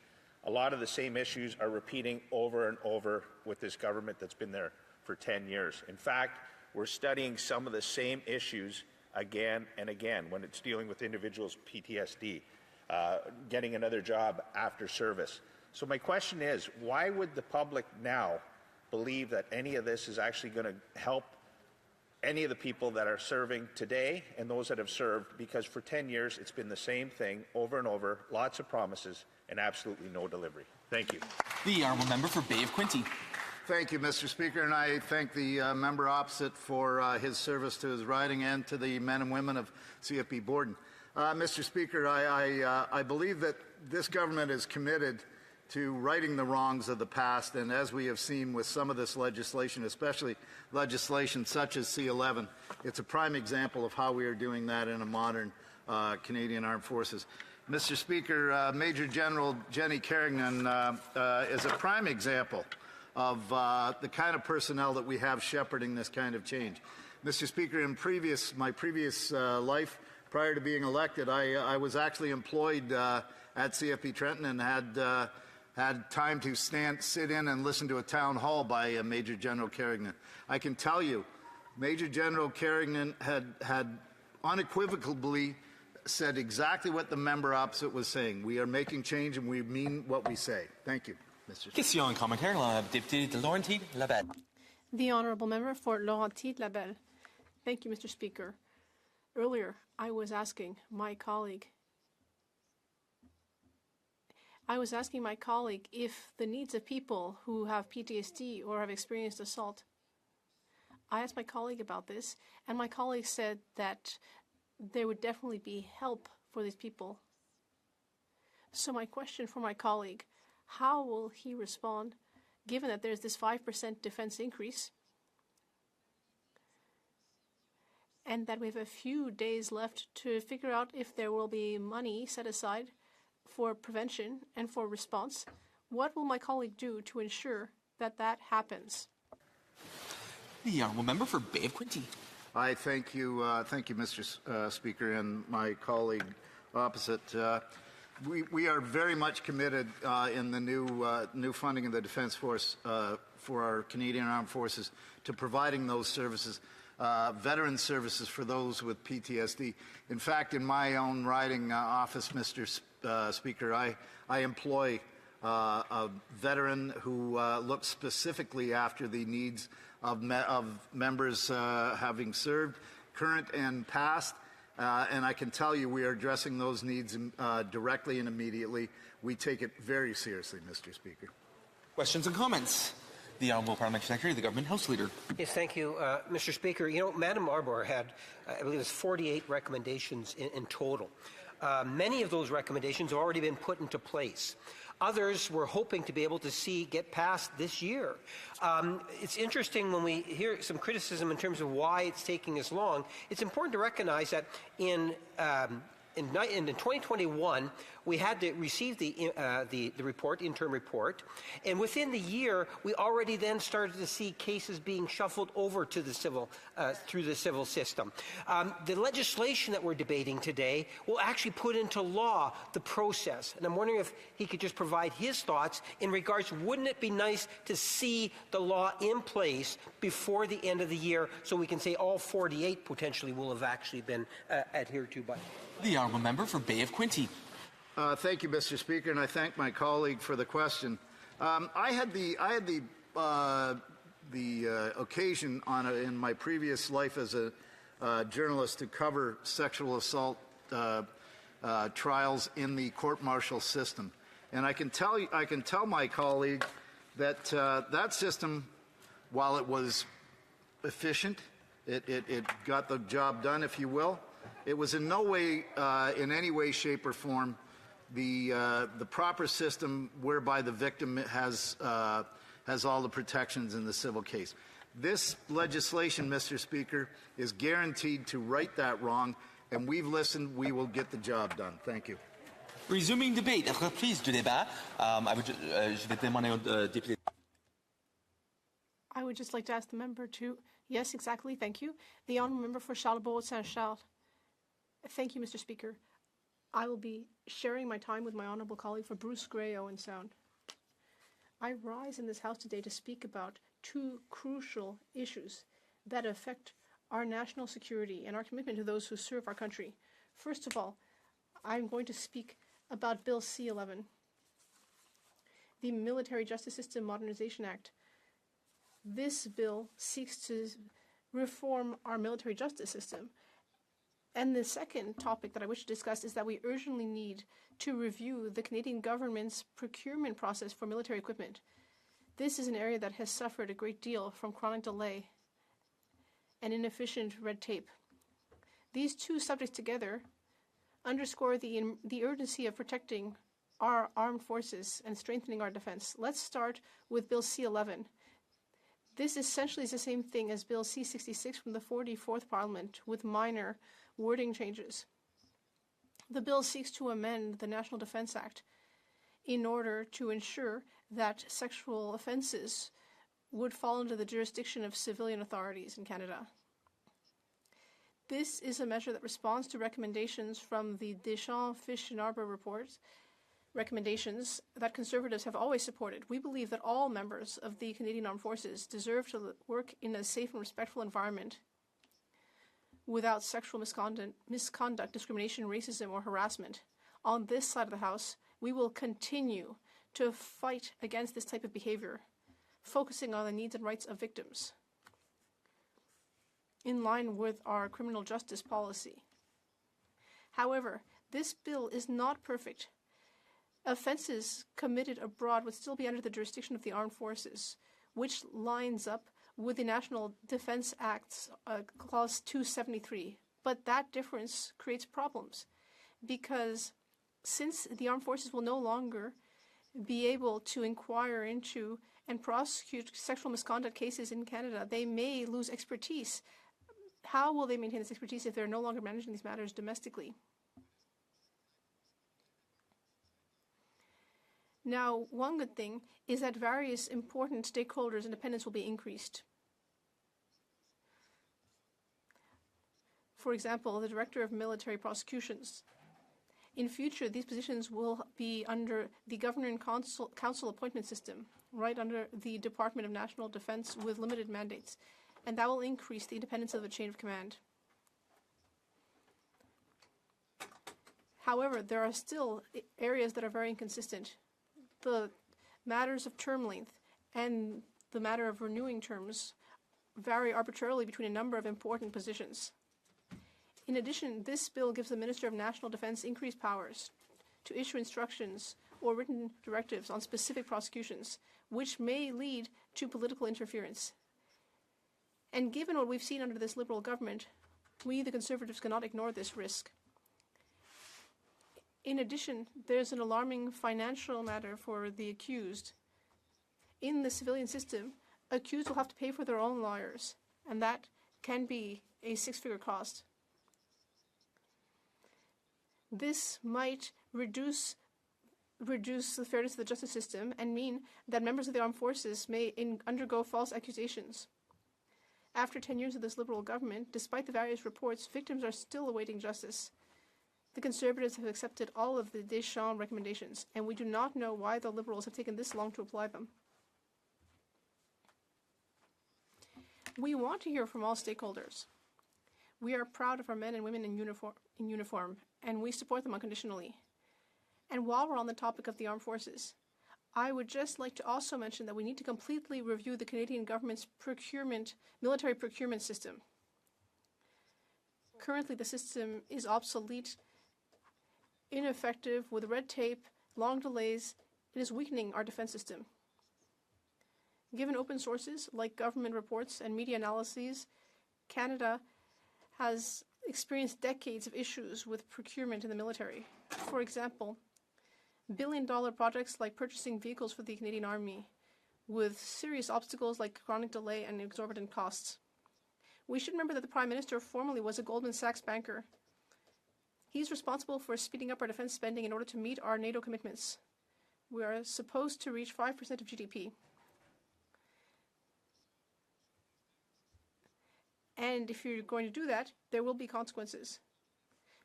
a lot of the same issues are repeating over and over with this government that's been there for 10 years. In fact, we're studying some of the same issues again and again when it's dealing with individuals' PTSD, getting another job after service. So my question is, why would the public now believe that any of this is actually going to help any of the people that are serving today and those that have served? Because for 10 years, it's been the same thing over and over, lots of promises, and absolutely no delivery. Thank you. The honourable member for Bay of Quinte. Thank you, Mr. Speaker, and I thank the member opposite for his service to his riding and to the men and women of CFB Borden. Mr. Speaker, I believe that this government is committed to righting the wrongs of the past, and as we have seen with some of this legislation, especially legislation such as C-11, it's a prime example of how we are doing that in a modern Canadian Armed Forces. Mr. Speaker, Major General Jenny Carignan is a prime example of the kind of personnel that we have shepherding this kind of change. Mr. Speaker, in my previous life, prior to being elected, I was actually employed at CFB Trenton and had time to sit in and listen to a town hall by Major General Carignan. I can tell you, Major General Carignan had unequivocally said exactly what the member opposite was saying. We are making change and we mean what we say. Thank you, Mr. Speaker. Question commentaire, la députée de Laurentides-Labelle. The honourable member for Laurentides-Labelle. Thank you, Mr. Speaker. Earlier, I was asking my colleague if the needs of people who have PTSD or have experienced assault. I asked my colleague about this, and my colleague said that there would definitely be help for these people. So my question for my colleague, how will he respond, given that there's this 5% defense increase, and that we have a few days left to figure out if there will be money set aside for prevention and for response? What will my colleague do to ensure that that happens? The honourable member for Bay of Quinte. I thank you, Mr. Speaker, and my colleague opposite. We are very much committed in the new funding of the Defence Force for our Canadian Armed Forces to providing those services, veteran services for those with PTSD. In fact, in my own riding office, Mr. Speaker, I employ a veteran who looks specifically after the needs of members having served, current and past, and I can tell you we are addressing those needs directly and immediately. We take it very seriously, Mr. Speaker. Questions and comments? The Honourable Parliamentary Secretary, the Government House Leader. Yes, thank you, Mr. Speaker. You know, Madam Arbour had, I believe, it was 48 recommendations in total. Many of those recommendations have already been put into place. Others we're hoping to be able to get passed this year. It's interesting when we hear some criticism in terms of why it's taking as long. It's important to recognize that in 2021, we had to receive the report, interim report, and within the year, we already then started to see cases being shuffled over to the civil, through the civil system. The legislation that we're debating today will actually put into law the process, and I'm wondering if he could just provide his thoughts in regards, wouldn't it be nice to see the law in place before the end of the year so we can say all 48 potentially will have actually been adhered to by. The Honourable Member for Bay of Quinte. Thank you, Mr. Speaker, and I thank my colleague for the question. I had the occasion in my previous life as a journalist to cover sexual assault trials in the court-martial system, and I can tell my colleague that that system, while it was efficient, it got the job done, if you will. It was in no way, in any way, shape, or form, the proper system whereby the victim has all the protections in the civil case. This legislation, Mr. Speaker, is guaranteed to right that wrong, and we've listened. We will get the job done. Thank you. Resuming debate, reprise du débat. Je vais demander au député. I would just like to ask the member to, yes, exactly, thank you. The honourable member for Charlebourg-Saint-Charles. Thank you, Mr. Speaker. I will be sharing my time with my honourable colleague for Bruce Gray, Owen Sound. I rise in this House today to speak about two crucial issues that affect our national security and our commitment to those who serve our country. First of all, I'm going to speak about Bill C-11, the Military Justice System Modernization Act. This bill seeks to reform our military justice system And the second topic that I wish to discuss is that we urgently need to review the Canadian government's procurement process for military equipment. This is an area that has suffered a great deal from chronic delay and inefficient red tape. These two subjects together underscore the urgency of protecting our armed forces and strengthening our defense. Let's start with Bill C-11. This essentially is the same thing as Bill C-66 from the 44th Parliament, with minor wording changes. The bill seeks to amend the National Defence Act in order to ensure that sexual offences would fall under the jurisdiction of civilian authorities in Canada. This is a measure that responds to recommendations from the Deschamps Fish and Arbor reports, recommendations that Conservatives have always supported. We believe that all members of the Canadian Armed Forces deserve to work in a safe and respectful environment without sexual misconduct, discrimination, racism, or harassment. On this side of the House, we will continue to fight against this type of behavior, focusing on the needs and rights of victims, in line with our criminal justice policy. However, this bill is not perfect. Offences committed abroad would still be under the jurisdiction of the armed forces, which lines up with the National Defence Act's Clause 273. But that difference creates problems, because since the armed forces will no longer be able to inquire into and prosecute sexual misconduct cases in Canada, they may lose expertise. How will they maintain this expertise if they're no longer managing these matters domestically? Now, one good thing is that various important stakeholders' independence will be increased. For example, the Director of Military Prosecutions. In future, these positions will be under the Governor and Council appointment system, right under the Department of National Defence with limited mandates, and that will increase the independence of the chain of command. However, there are still areas that are very inconsistent. The matters of term length and the matter of renewing terms vary arbitrarily between a number of important positions. In addition, this bill gives the Minister of National Defence increased powers to issue instructions or written directives on specific prosecutions, which may lead to political interference. And given what we've seen under this Liberal government, we, the Conservatives, cannot ignore this risk. In addition, there's an alarming financial matter for the accused. In the civilian system, accused will have to pay for their own lawyers, and that can be a six-figure cost. This might reduce the fairness of the justice system and mean that members of the armed forces may undergo false accusations. After 10 years of this Liberal government, despite the various reports, victims are still awaiting justice. The Conservatives have accepted all of the Deschamps recommendations, and we do not know why the Liberals have taken this long to apply them. We want to hear from all stakeholders. We are proud of our men and women in uniform, and we support them unconditionally. And while we're on the topic of the armed forces, I would just like to also mention that we need to completely review the Canadian government's military procurement system. Currently, the system is obsolete, ineffective, with red tape, long delays. It is weakening our defense system. Given open sources like government reports and media analyses, Canada has experienced decades of issues with procurement in the military. For example, billion-dollar projects like purchasing vehicles for the Canadian Army, with serious obstacles like chronic delay and exorbitant costs. We should remember that the Prime Minister formerly was a Goldman Sachs banker. He's responsible for speeding up our defense spending in order to meet our NATO commitments. We are supposed to reach 5% of GDP. And if you're going to do that, there will be consequences.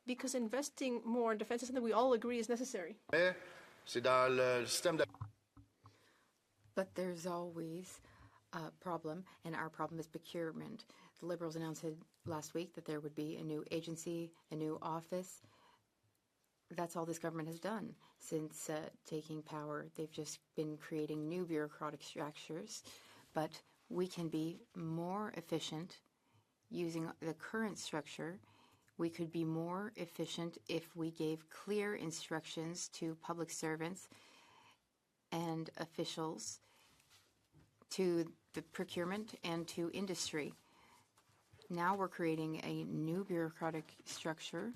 Because investing more in defense is something we all agree is necessary. But there's always a problem, and our problem is procurement. The Liberals announced last week that there would be a new agency, a new office. That's all this government has done since taking power. They've just been creating new bureaucratic structures, but we can be more efficient using the current structure We could be more efficient if we gave clear instructions to public servants and officials, to the procurement and to industry. Now we're creating a new bureaucratic structure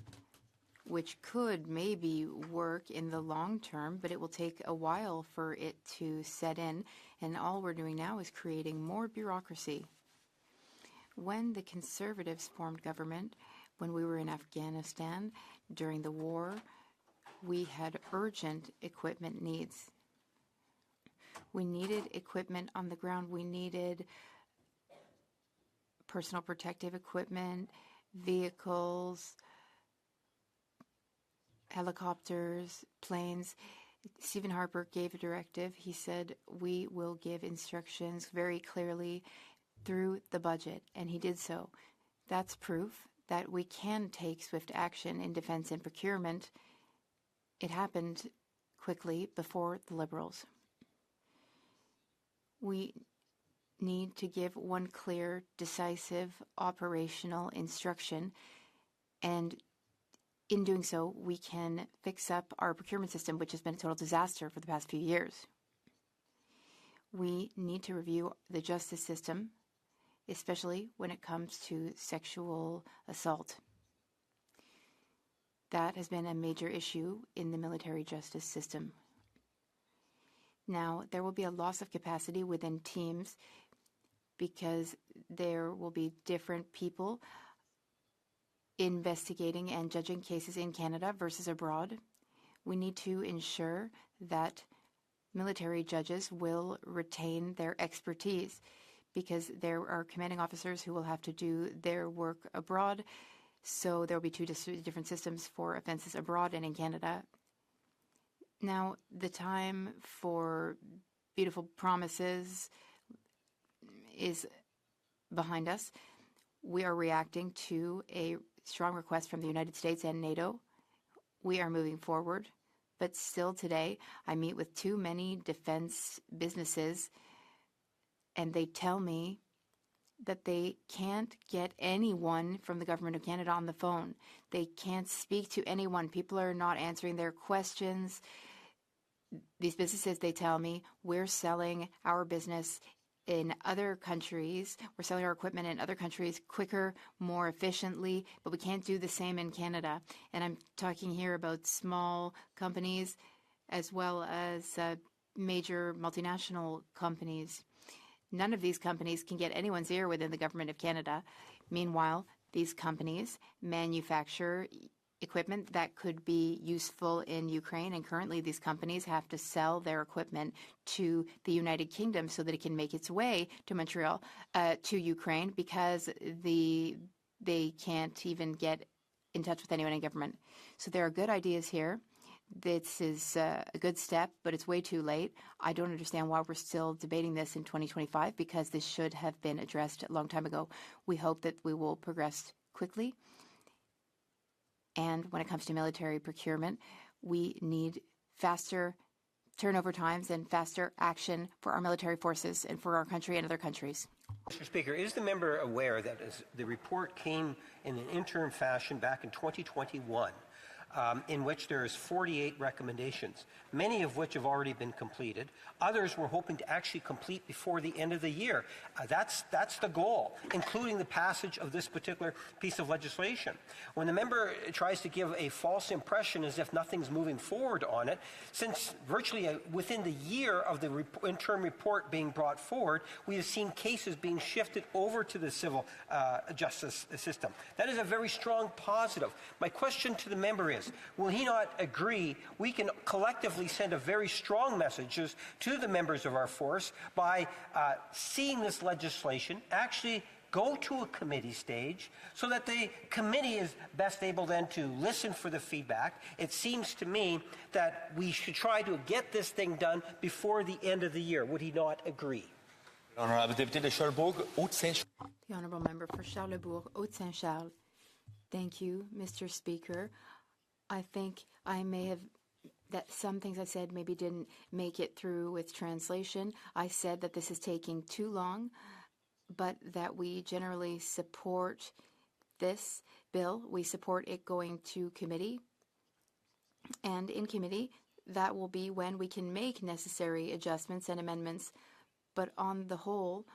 which could maybe work in the long term, but it will take a while for it to set in, and all we're doing now is creating more bureaucracy. When the Conservatives formed government, when we were in Afghanistan during the war, we had urgent equipment needs. We needed equipment on the ground. We needed personal protective equipment, vehicles, helicopters, planes. Stephen Harper gave a directive. He said, we will give instructions very clearly through the budget, and he did so. That's proof that we can take swift action in defense and procurement. It happened quickly before the Liberals. We need to give one clear, decisive, operational instruction, and in doing so, we can fix up our procurement system, which has been a total disaster for the past few years. We need to review the justice system, especially when it comes to sexual assault. That has been a major issue in the military justice system. Now, there will be a loss of capacity within teams because there will be different people investigating and judging cases in Canada versus abroad. We need to ensure that military judges will retain their expertise because there are commanding officers who will have to do their work abroad. So there will be two different systems for offenses abroad and in Canada. Now, the time for beautiful promises is behind us. We are reacting to a strong request from the United States and NATO. We are moving forward, but still today I meet with too many defense businesses, and they tell me that they can't get anyone from the Government of Canada on the phone. They can't speak to anyone. People are not answering their questions. These businesses, they tell me, we're selling our business in other countries. We're selling our equipment in other countries quicker, more efficiently, but we can't do the same in Canada. And I'm talking here about small companies as well as major multinational companies. None of these companies can get anyone's ear within the Government of Canada. Meanwhile, these companies manufacture equipment that could be useful in Ukraine, and currently these companies have to sell their equipment to the United Kingdom so that it can make its way to Montreal, to Ukraine, because they can't even get in touch with anyone in government. So there are good ideas here. This is a good step, but it's way too late. I don't understand why we're still debating this in 2025, because this should have been addressed a long time ago. We hope that we will progress quickly. And when it comes to military procurement, we need faster turnover times and faster action for our military forces and for our country and other countries. Mr. Speaker, is the member aware that as the report came in an interim fashion back in 2021, in which there is 48 recommendations, many of which have already been completed. Others we're hoping to actually complete before the end of the year. That's the goal, including the passage of this particular piece of legislation. When the member tries to give a false impression as if nothing's moving forward on it, since virtually within the year of the interim report being brought forward, we have seen cases being shifted over to the civil justice system. That is a very strong positive. My question to the member is, will he not agree we can collectively send a very strong message to the members of our force by seeing this legislation actually go to a committee stage so that the committee is best able then to listen for the feedback? It seems to me that we should try to get this thing done before the end of the year. Would he not agree? The Honourable Member for Charlebourg, Haute-Saint-Charles. Thank you, Mr. Speaker. I think I may have, that some things I said maybe didn't make it through with translation. I said that this is taking too long, but that we generally support this bill. We support it going to committee. And in committee, that will be when we can make necessary adjustments and amendments. But on the whole,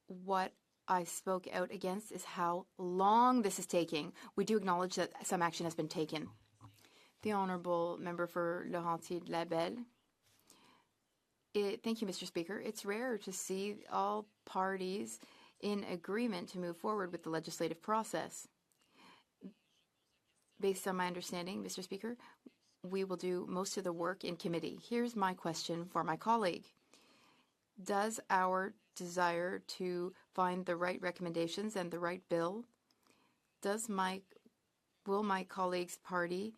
what I spoke out against is how long this is taking. We do acknowledge that some action has been taken. The Honourable Member for Laurentides-Labelle. Thank you, Mr. Speaker. It's rare to see all parties in agreement to move forward with the legislative process. Based on my understanding, Mr. Speaker, we will do most of the work in committee. Here's my question for my colleague. Does our desire to find the right recommendations and the right bill, will my colleague's party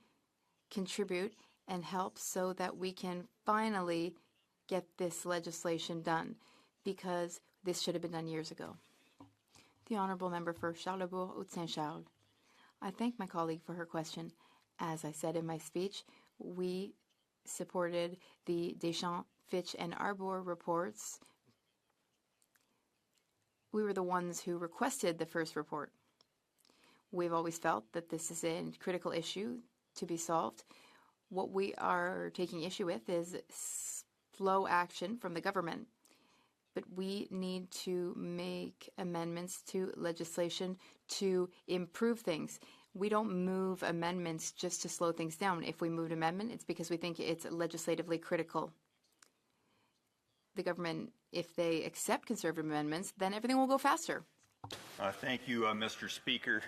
contribute and help so that we can finally get this legislation done? Because this should have been done years ago. The Honourable Member for Charlebourg-Haute-Saint-Charles. I thank my colleague for her question. As I said in my speech, we supported the Deschamps, Fitch, and Arbour reports. We were the ones who requested the first report. We've always felt that this is a critical issue to be solved. What we are taking issue with is slow action from the government. But we need to make amendments to legislation to improve things. We don't move amendments just to slow things down. If we move an amendment, it's because we think it's legislatively critical. The government, if they accept conservative amendments, then everything will go faster. Thank you, Mr. Speaker.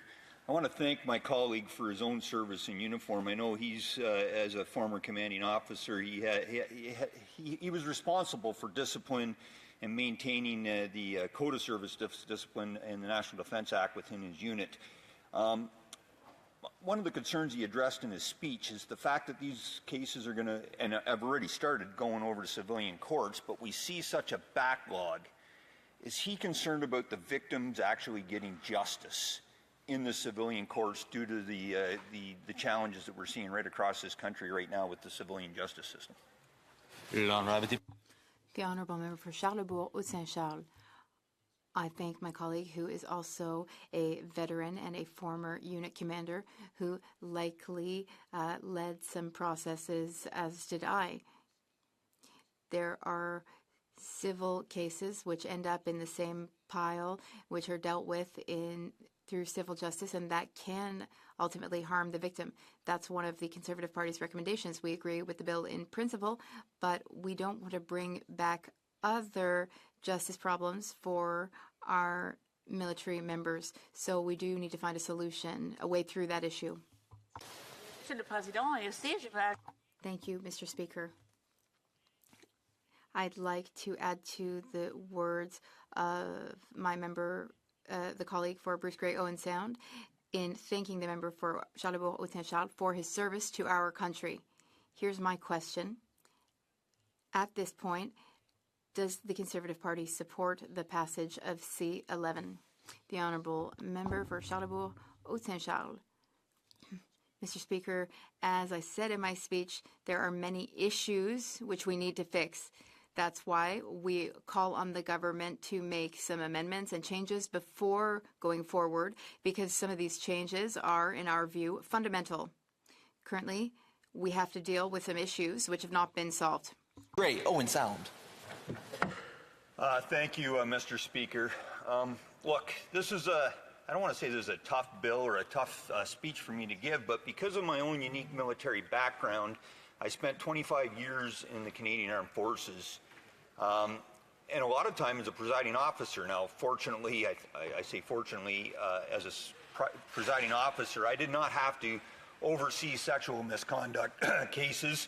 I want to thank my colleague for his own service in uniform. I know he's, as a former commanding officer, he was responsible for discipline and maintaining the Code of Service discipline and the National Defence Act within his unit. One of the concerns he addressed in his speech is the fact that these cases are going to, and have already started going over to civilian courts, but we see such a backlog. Is he concerned about the victims actually getting justice in the civilian courts due to the challenges that we're seeing right across this country right now with the civilian justice system? The Honourable Member for Charlebourg-Haute-Saint-Charles. I thank my colleague, who is also a veteran and a former unit commander, who likely led some processes, as did I. There are civil cases which end up in the same pile, which are dealt with through civil justice, and that can ultimately harm the victim. That's one of the Conservative Party's recommendations. We agree with the bill in principle, but we don't want to bring back other justice problems for our military members. So we do need to find a solution, a way through that issue. Thank you, Mr. Speaker. I'd like to add to the words of my member, the colleague for Bruce Grey Owen Sound, in thanking the member for Charlebourg-Haute-Saint-Charles for his service to our country. Here's my question. At this point, does the Conservative Party support the passage of C-11? The Honourable Member for Charlebourg-Haute-Saint-Charles. Mr. Speaker, as I said in my speech, there are many issues which we need to fix. That's why we call on the government to make some amendments and changes before going forward, because some of these changes are, in our view, fundamental. Currently, we have to deal with some issues which have not been solved. Great. Owen Sound. Thank you, Mr. Speaker. Look, this is I don't want to say this is a tough bill or a tough speech for me to give, but because of my own unique military background, I spent 25 years in the Canadian Armed Forces, and a lot of time as a presiding officer. Now, fortunately, I say fortunately, as a presiding officer, I did not have to oversee sexual misconduct cases.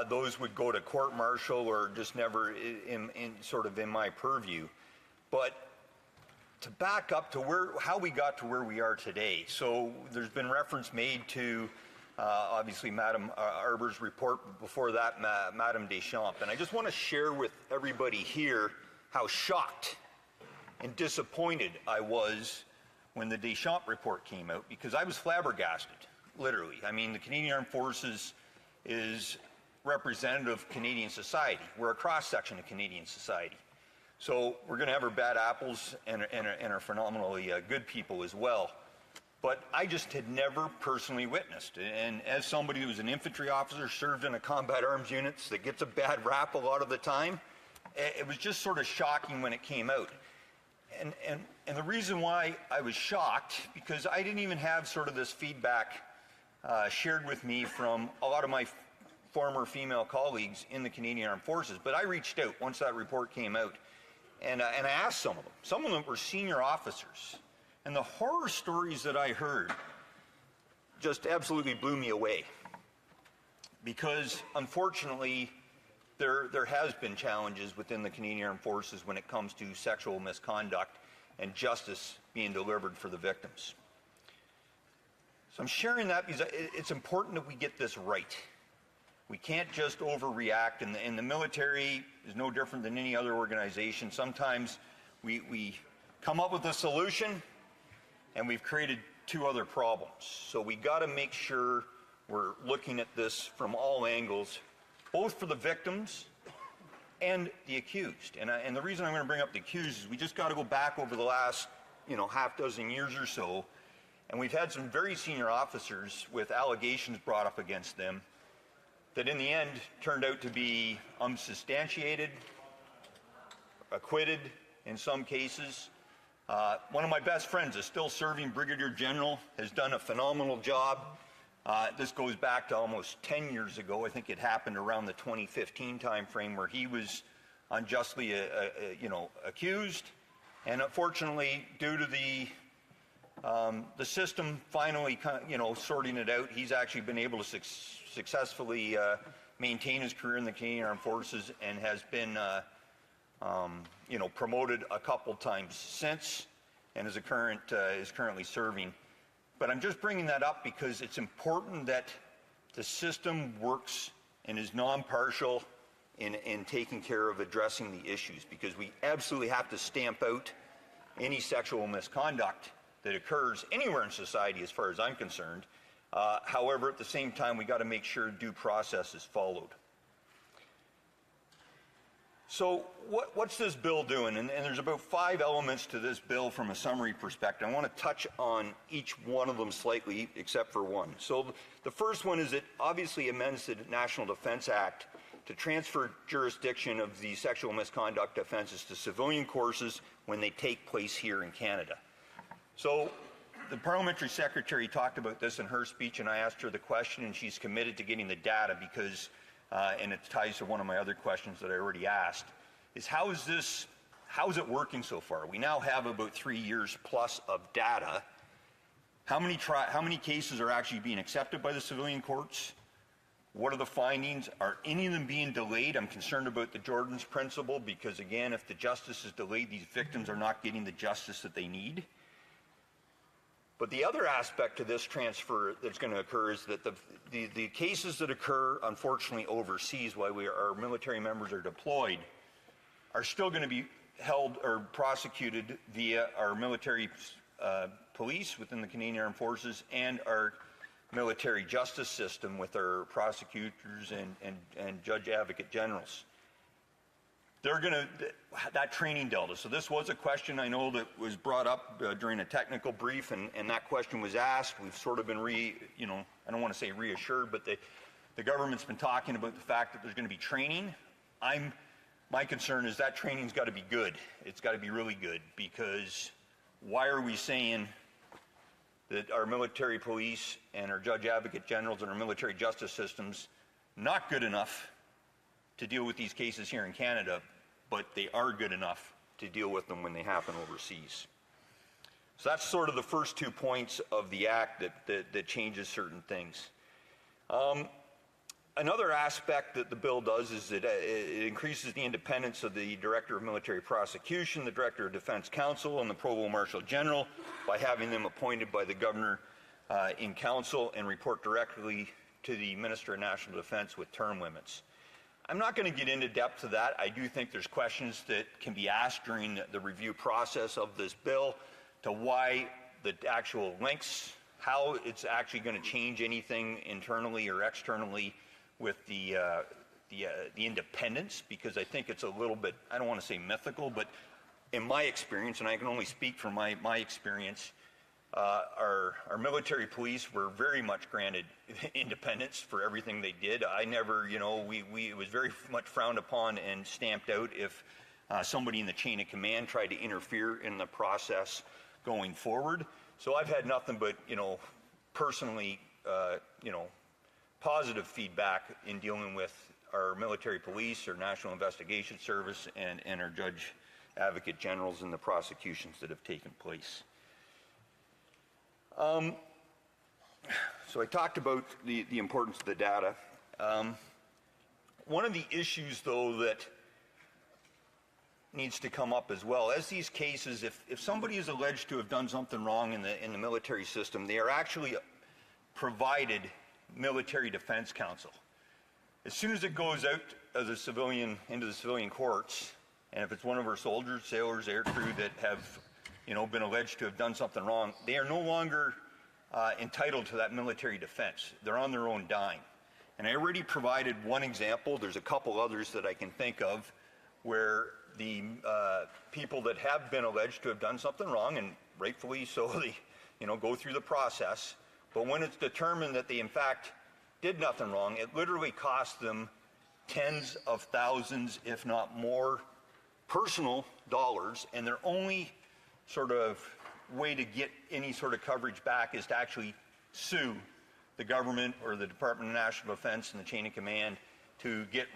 Those would go to court-martial or just never in my purview. But to back up to how we got to where we are today, so there's been reference made to obviously Madame Arbour's report, before that Madame Deschamps, and I just want to share with everybody here how shocked and disappointed I was when the Deschamps report came out, because I was flabbergasted, literally. I mean, the Canadian Armed Forces is representative of Canadian society. We're a cross-section of Canadian society. So we're going to have our bad apples and our phenomenally good people as well. but I just had never personally witnessed. And as somebody who was an infantry officer, served in a combat arms units that gets a bad rap a lot of the time, it was just sort of shocking when it came out. And the reason why I was shocked, because I didn't even have sort of this feedback shared with me from a lot of my former female colleagues in the Canadian Armed Forces, but I reached out once that report came out, and I asked some of them. Some of them were senior officers, and the horror stories that I heard just absolutely blew me away, because unfortunately there has been challenges within the Canadian Armed Forces when it comes to sexual misconduct and justice being delivered for the victims. So I'm sharing that because it's important that we get this right. We can't just overreact, and the military is no different than any other organization. Sometimes we come up with a solution and we've created two other problems. So we got to make sure we're looking at this from all angles, both for the victims and the accused. And the reason I'm going to bring up the accused is we just got to go back over the last, half dozen years or so, and we've had some very senior officers with allegations brought up against them that in the end turned out to be unsubstantiated, acquitted in some cases. One of my best friends, a still serving Brigadier General, has done a phenomenal job. This goes back to almost 10 years ago. I think it happened around the 2015 timeframe where he was unjustly, accused, and unfortunately, due to the system finally, sorting it out, he's actually been able to successfully maintain his career in the Canadian Armed Forces and has been, promoted a couple times since, and is currently serving. But I'm just bringing that up because it's important that the system works and is non-partial in taking care of addressing the issues, because we absolutely have to stamp out any sexual misconduct that occurs anywhere in society as far as I'm concerned. However, at the same time, we got to make sure due process is followed. So what's this bill doing? And there's about 5 elements to this bill from a summary perspective. I want to touch on each one of them slightly, except for one. So the first one is it obviously amends the National Defence Act to transfer jurisdiction of the sexual misconduct offences to civilian courses when they take place here in Canada. So the parliamentary secretary talked about this in her speech, and I asked her the question, and she's committed to getting the data because, and it ties to one of my other questions that I already asked, is how is it working so far? We now have about 3 years plus of data. How many cases are actually being accepted by the civilian courts? What are the findings? Are any of them being delayed? I'm concerned about the Jordan's principle because, again, if the justice is delayed, these victims are not getting the justice that they need. But the other aspect to this transfer that's going to occur is that the cases that occur, unfortunately, overseas while our military members are deployed are still going to be held or prosecuted via our military police within the Canadian Armed Forces and our military justice system with our prosecutors and judge advocate generals. They're going to, that training delta. So this was a question I know that was brought up during a technical brief, and that question was asked. We've sort of been I don't want to say reassured, but the government's been talking about the fact that there's going to be training. My concern is that training's got to be good. It's got to be really good, because why are we saying that our military police and our judge advocate generals and our military justice systems not good enough to deal with these cases here in Canada, but they are good enough to deal with them when they happen overseas? So that's sort of the first 2 points of the act that changes certain things. Another aspect that the bill does is that it increases the independence of the Director of Military Prosecution, the Director of Defense Counsel, and the Provost Marshal General by having them appointed by the Governor in Council and report directly to the Minister of National Defence with term limits. I'm not going to get into depth to that. I do think there's questions that can be asked during the review process of this bill to why the actual links, how it's actually going to change anything internally or externally with the independence, because I think it's a little bit, I don't want to say mythical, but in my experience, and I can only speak from my experience, Our military police were very much granted independence for everything they did. I never, it was very much frowned upon and stamped out if somebody in the chain of command tried to interfere in the process going forward. So I've had nothing but, personally, positive feedback in dealing with our military police, our National Investigation Service, and our Judge Advocate Generals and the prosecutions that have taken place. So I talked about the importance of the data. One of the issues, though, that needs to come up as well, as these cases, if somebody is alleged to have done something wrong in the military system, they are actually provided military defense counsel. As soon as it goes out as a civilian into the civilian courts, and if it's one of our soldiers, sailors, aircrew that have been alleged to have done something wrong, they are no longer entitled to that military defense. They're on their own dime. And I already provided one example. There's a couple others that I can think of where the people that have been alleged to have done something wrong, and rightfully so, they go through the process. But when it's determined that they in fact did nothing wrong, it literally cost them tens of thousands, if not more, personal dollars, and their only sort of way to get any sort of coverage back is to actually sue the government or the Department of National Defense and the chain of command to get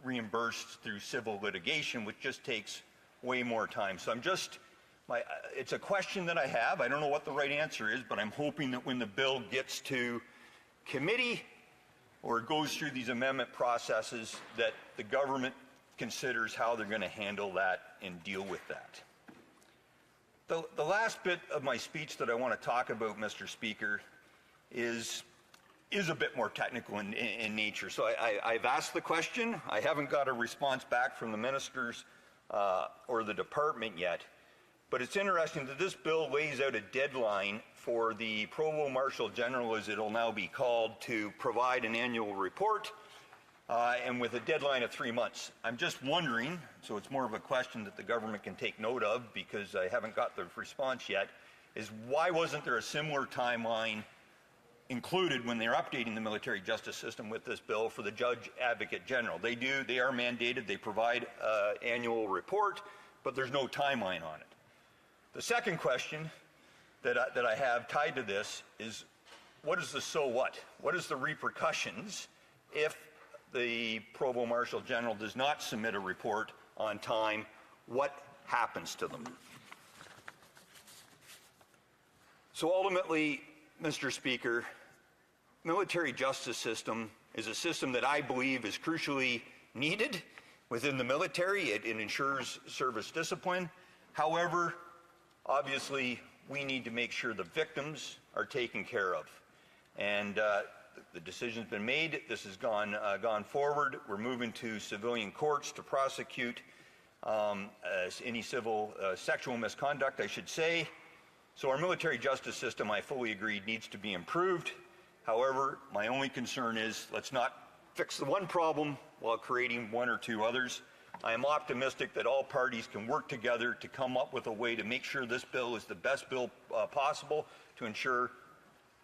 reimbursed through civil litigation, which just takes way more time. So it's a question that I have. I don't know what the right answer is, but I'm hoping that when the bill gets to committee or goes through these amendment processes, that the government considers how they're going to handle that and deal with that. The last bit of my speech that I want to talk about, Mr. Speaker, is a bit more technical in nature. So I've asked the question. I haven't got a response back from the ministers or the department yet. But it's interesting that this bill lays out a deadline for the Provost Marshal General, as it'll now be called, to provide an annual report, and with a deadline of 3 months. I'm just wondering, so it's more of a question that the government can take note of because I haven't got the response yet, is why wasn't there a similar timeline included when they're updating the military justice system with this bill for the Judge Advocate General? They are mandated, they provide an annual report, but there's no timeline on it. The second question that I have tied to this is, what is the so what? What is the repercussions if the Provost Marshal General does not submit a report on time? What happens to them? So ultimately, Mr. Speaker, military justice system is a system that I believe is crucially needed within the military. It ensures service discipline. However, obviously, we need to make sure the victims are taken care of. And the decision's been made. This has gone forward. We're moving to civilian courts to prosecute any civil sexual misconduct, I should say. So our military justice system, I fully agree, needs to be improved. However, my only concern is let's not fix the one problem while creating one or two others. I am optimistic that all parties can work together to come up with a way to make sure this bill is the best bill possible to ensure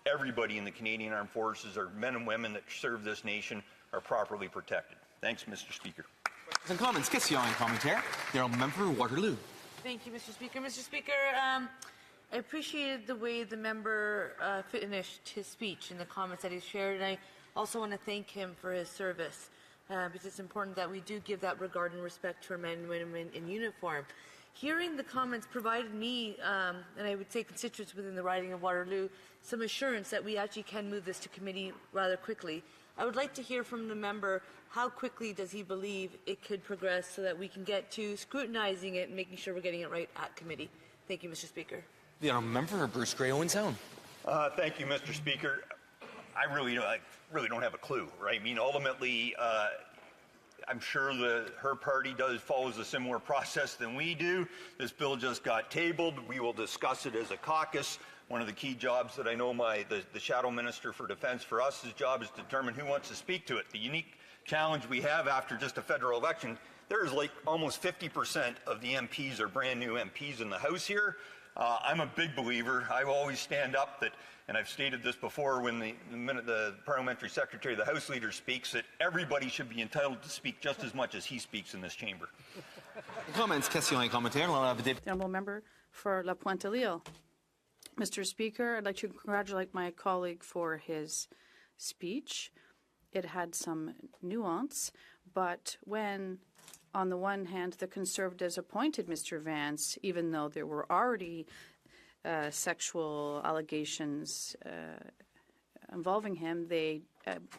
everybody in the Canadian Armed Forces, our men and women that serve this nation, are properly protected. Thanks, Mr. Speaker. Questions and comments. Question en commentaire. The honourable member for Waterloo. Thank you, Mr. Speaker. Mr. Speaker, I appreciated the way the member finished his speech and the comments that he shared, and I also want to thank him for his service. Because it's important that we do give that regard and respect to our men and women in uniform. Hearing the comments provided me, and I would say constituents within the riding of Waterloo, some assurance that we actually can move this to committee rather quickly. I would like to hear from the member, how quickly does he believe it could progress so that we can get to scrutinizing it and making sure we're getting it right at committee? Thank you, Mr. Speaker. The honourable member for Bruce Grey Owen Sound. Thank you, Mr. Speaker. I really don't have a clue, right? I mean, ultimately, I'm sure her party follows a similar process than we do. This bill just got tabled. We will discuss it as a caucus. One of the key jobs that I know the Shadow Minister for Defence for us, his job is to determine who wants to speak to it. The unique challenge we have after just a federal election, there's like almost 50% of the MPs are brand new MPs in the House here. I'm a big believer. I always stand up that, and I've stated this before when the parliamentary secretary, the House leader speaks, that everybody should be entitled to speak just as much as he speaks in this chamber. Comments, questions et commentaires. The honourable member for La Pointe-à-L'Île. Mr. Speaker, I'd like to congratulate my colleague for his speech. It had some nuance, but when, on the one hand, the Conservatives appointed Mr. Vance, even though there were already sexual allegations involving him, they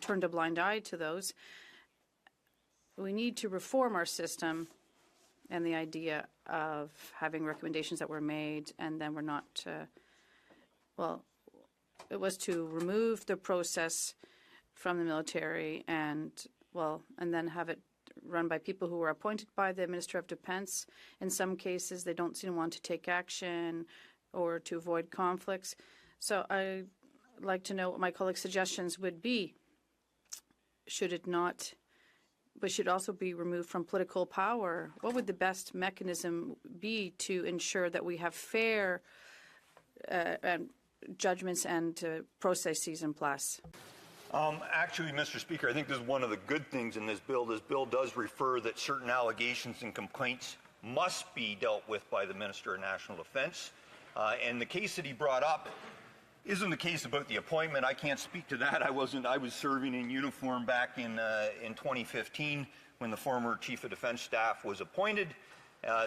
turned a blind eye to those. We need to reform our system, and the idea of having recommendations that were made and then were not, it was to remove the process from the military and then have it run by people who were appointed by the Minister of Defense. In some cases, they don't seem to want to take action or to avoid conflicts. So I'd like to know what my colleagues' suggestions would be. Should it not, but should also be removed from political power? What would the best mechanism be to ensure that we have fair judgments and processes in place? Actually, Mr. Speaker, I think this is one of the good things in this bill. This bill does refer that certain allegations and complaints must be dealt with by the Minister of National Defence. And the case that he brought up isn't the case about the appointment. I can't speak to that. I was serving in uniform back in 2015 when the former Chief of Defence Staff was appointed.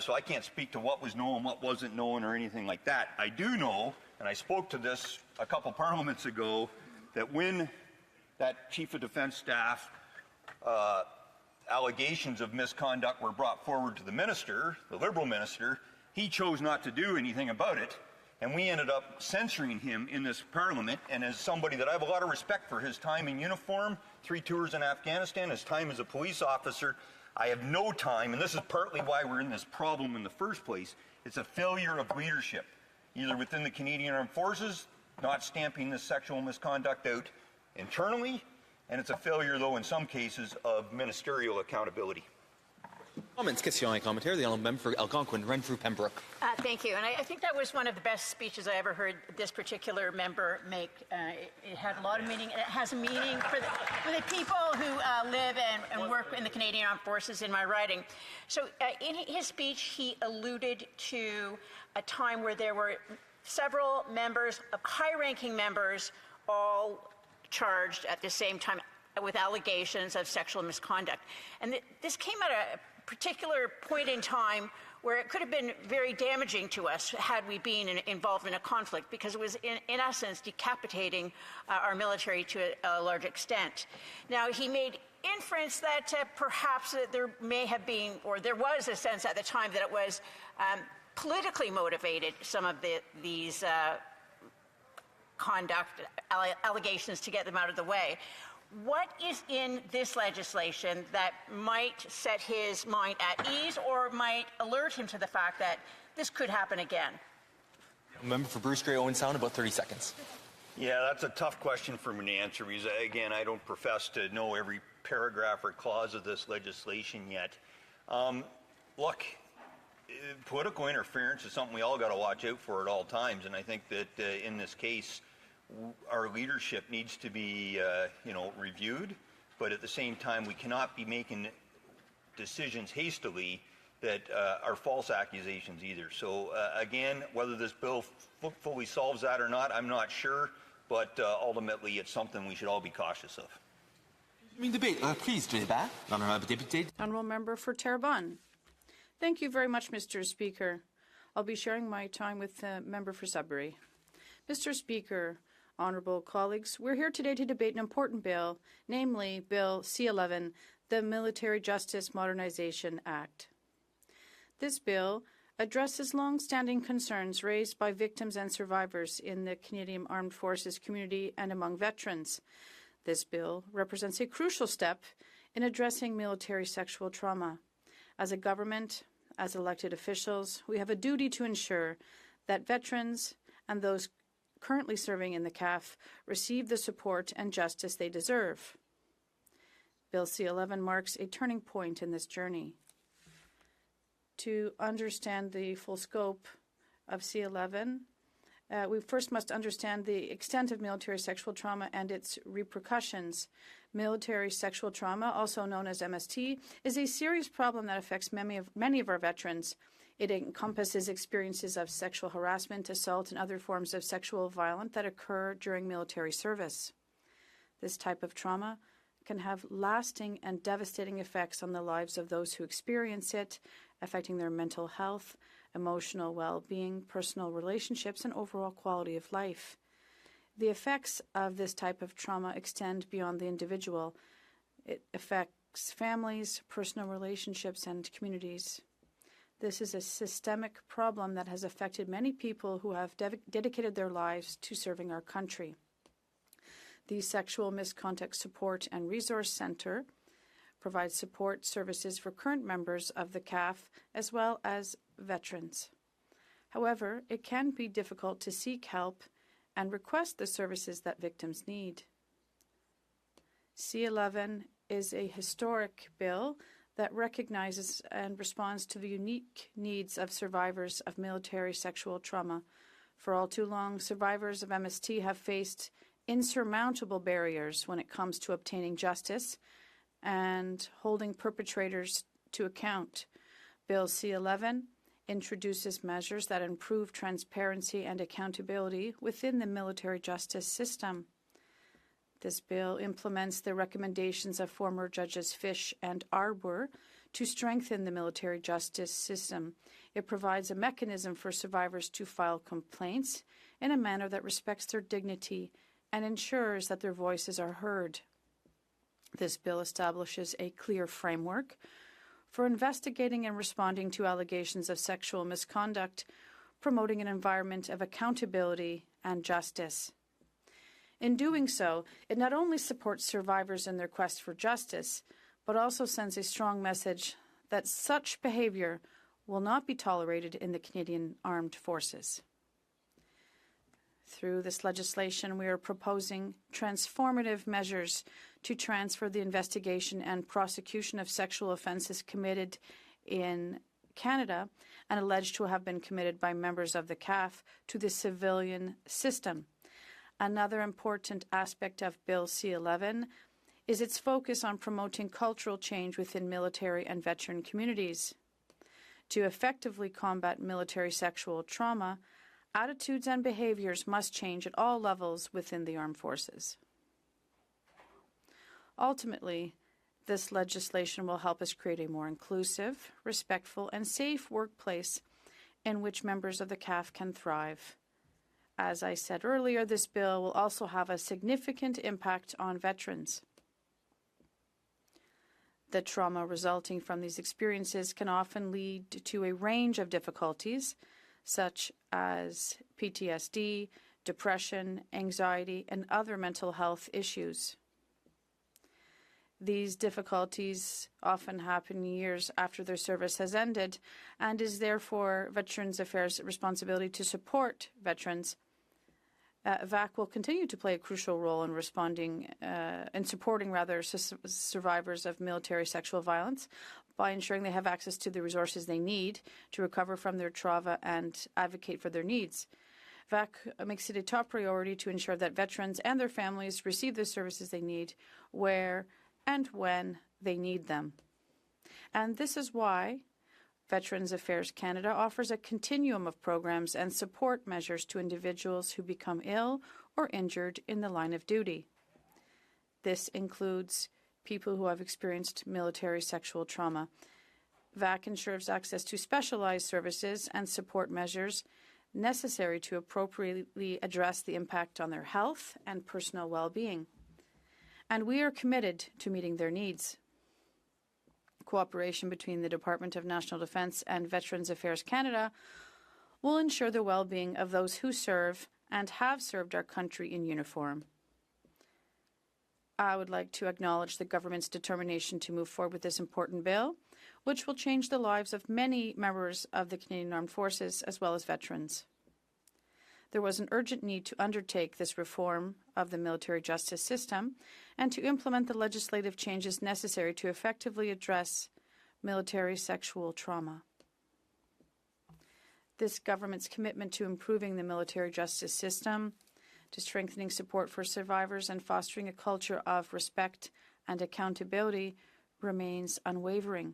So I can't speak to what was known, what wasn't known, or anything like that. I do know, and I spoke to this a couple parliaments ago, that when that Chief of Defence Staff allegations of misconduct were brought forward to the Minister, the Liberal Minister, he chose not to do anything about it. And we ended up censoring him in this Parliament. And as somebody that I have a lot of respect for his time in uniform, 3 tours in Afghanistan, his time as a police officer, I have no time, and this is partly why we're in this problem in the first place, it's a failure of leadership, either within the Canadian Armed Forces, not stamping this sexual misconduct out internally, and it's a failure, though, in some cases, of ministerial accountability. Comments, questions et commentaires. The honourable member for Algonquin, Renfrew, Pembroke. Thank you. And I think that was one of the best speeches I ever heard this particular member make. It had a lot of meaning, and it has a meaning for the people who live and work in the Canadian Armed Forces in my riding. So in his speech, he alluded to a time where there were several members, high-ranking members, all charged at the same time with allegations of sexual misconduct. And this came at a particular point in time where it could have been very damaging to us had we been involved in a conflict, because it was, in essence, decapitating our military to a large extent. Now, he made inference that perhaps there may have been, or there was a sense at the time that it was politically motivated, some of these conduct allegations, to get them out of the way. What is in this legislation that might set his mind at ease or might alert him to the fact that this could happen again? Member for Bruce Grey, Owen Sound, about 30 seconds. Yeah, that's a tough question for me to answer because, again, I don't profess to know every paragraph or clause of this legislation yet. Look, political interference is something we all got to watch out for at all times, and I think that in this case, our leadership needs to be, reviewed, but at the same time, we cannot be making decisions hastily that are false accusations either. So again, whether this bill fully solves that or not, I'm not sure, but ultimately it's something we should all be cautious of. Please, débat. Honourable député. Honourable member for Terrebonne. Thank you very much, Mr. Speaker. I'll be sharing my time with the member for Sudbury. Mr. Speaker, honourable colleagues, we're here today to debate an important bill, namely Bill C-11, the Military Justice Modernization Act. This bill addresses long-standing concerns raised by victims and survivors in the Canadian Armed Forces community and among veterans. This bill represents a crucial step in addressing military sexual trauma. As a government, as elected officials, we have a duty to ensure that veterans and those currently serving in the CAF receive the support and justice they deserve. Bill C-11 marks a turning point in this journey. To understand the full scope of C11, we first must understand the extent of military sexual trauma and its repercussions. Military sexual trauma, also known as MST, is a serious problem that affects many of our veterans. It encompasses experiences of sexual harassment, assault, and other forms of sexual violence that occur during military service. This type of trauma can have lasting and devastating effects on the lives of those who experience it, affecting their mental health, emotional well-being, personal relationships, and overall quality of life. The effects of this type of trauma extend beyond the individual. It affects families, personal relationships, and communities. This is a systemic problem that has affected many people who have dedicated their lives to serving our country. The Sexual Misconduct Support and Resource Centre provides support services for current members of the CAF as well as veterans. However, it can be difficult to seek help and request the services that victims need. C11 is a historic bill that recognizes and responds to the unique needs of survivors of military sexual trauma. For all too long, survivors of MST have faced insurmountable barriers when it comes to obtaining justice and holding perpetrators to account. Bill C11 introduces measures that improve transparency and accountability within the military justice system. This bill implements the recommendations of former Judges Fish and Arbour to strengthen the military justice system. It provides a mechanism for survivors to file complaints in a manner that respects their dignity and ensures that their voices are heard. This bill establishes a clear framework for investigating and responding to allegations of sexual misconduct, promoting an environment of accountability and justice. In doing so, it not only supports survivors in their quest for justice, but also sends a strong message that such behavior will not be tolerated in the Canadian Armed Forces. Through this legislation, we are proposing transformative measures to transfer the investigation and prosecution of sexual offences committed in Canada and alleged to have been committed by members of the CAF to the civilian system. Another important aspect of Bill C11 is its focus on promoting cultural change within military and veteran communities. To effectively combat military sexual trauma, attitudes and behaviors must change at all levels within the armed forces. Ultimately, this legislation will help us create a more inclusive, respectful, and safe workplace in which members of the CAF can thrive. As I said earlier, this bill will also have a significant impact on veterans. The trauma resulting from these experiences can often lead to a range of difficulties, such as PTSD, depression, anxiety, and other mental health issues. These difficulties often happen years after their service has ended, and is therefore Veterans Affairs' responsibility to support veterans. VAC will continue to play a crucial role in responding and supporting survivors of military sexual violence by ensuring they have access to the resources they need to recover from their trauma and advocate for their needs. VAC makes it a top priority to ensure that veterans and their families receive the services they need where and when they need them. And this is why Veterans Affairs Canada offers a continuum of programs and support measures to individuals who become ill or injured in the line of duty. This includes people who have experienced military sexual trauma. VAC ensures access to specialized services and support measures necessary to appropriately address the impact on their health and personal well-being. And we are committed to meeting their needs. Cooperation between the Department of National Defence and Veterans Affairs Canada will ensure the well-being of those who serve and have served our country in uniform. I would like to acknowledge the government's determination to move forward with this important bill, which will change the lives of many members of the Canadian Armed Forces as well as veterans. There was an urgent need to undertake this reform of the military justice system and to implement the legislative changes necessary to effectively address military sexual trauma. this government's commitment to improving the military justice system, to strengthening support for survivors and fostering a culture of respect and accountability remains unwavering.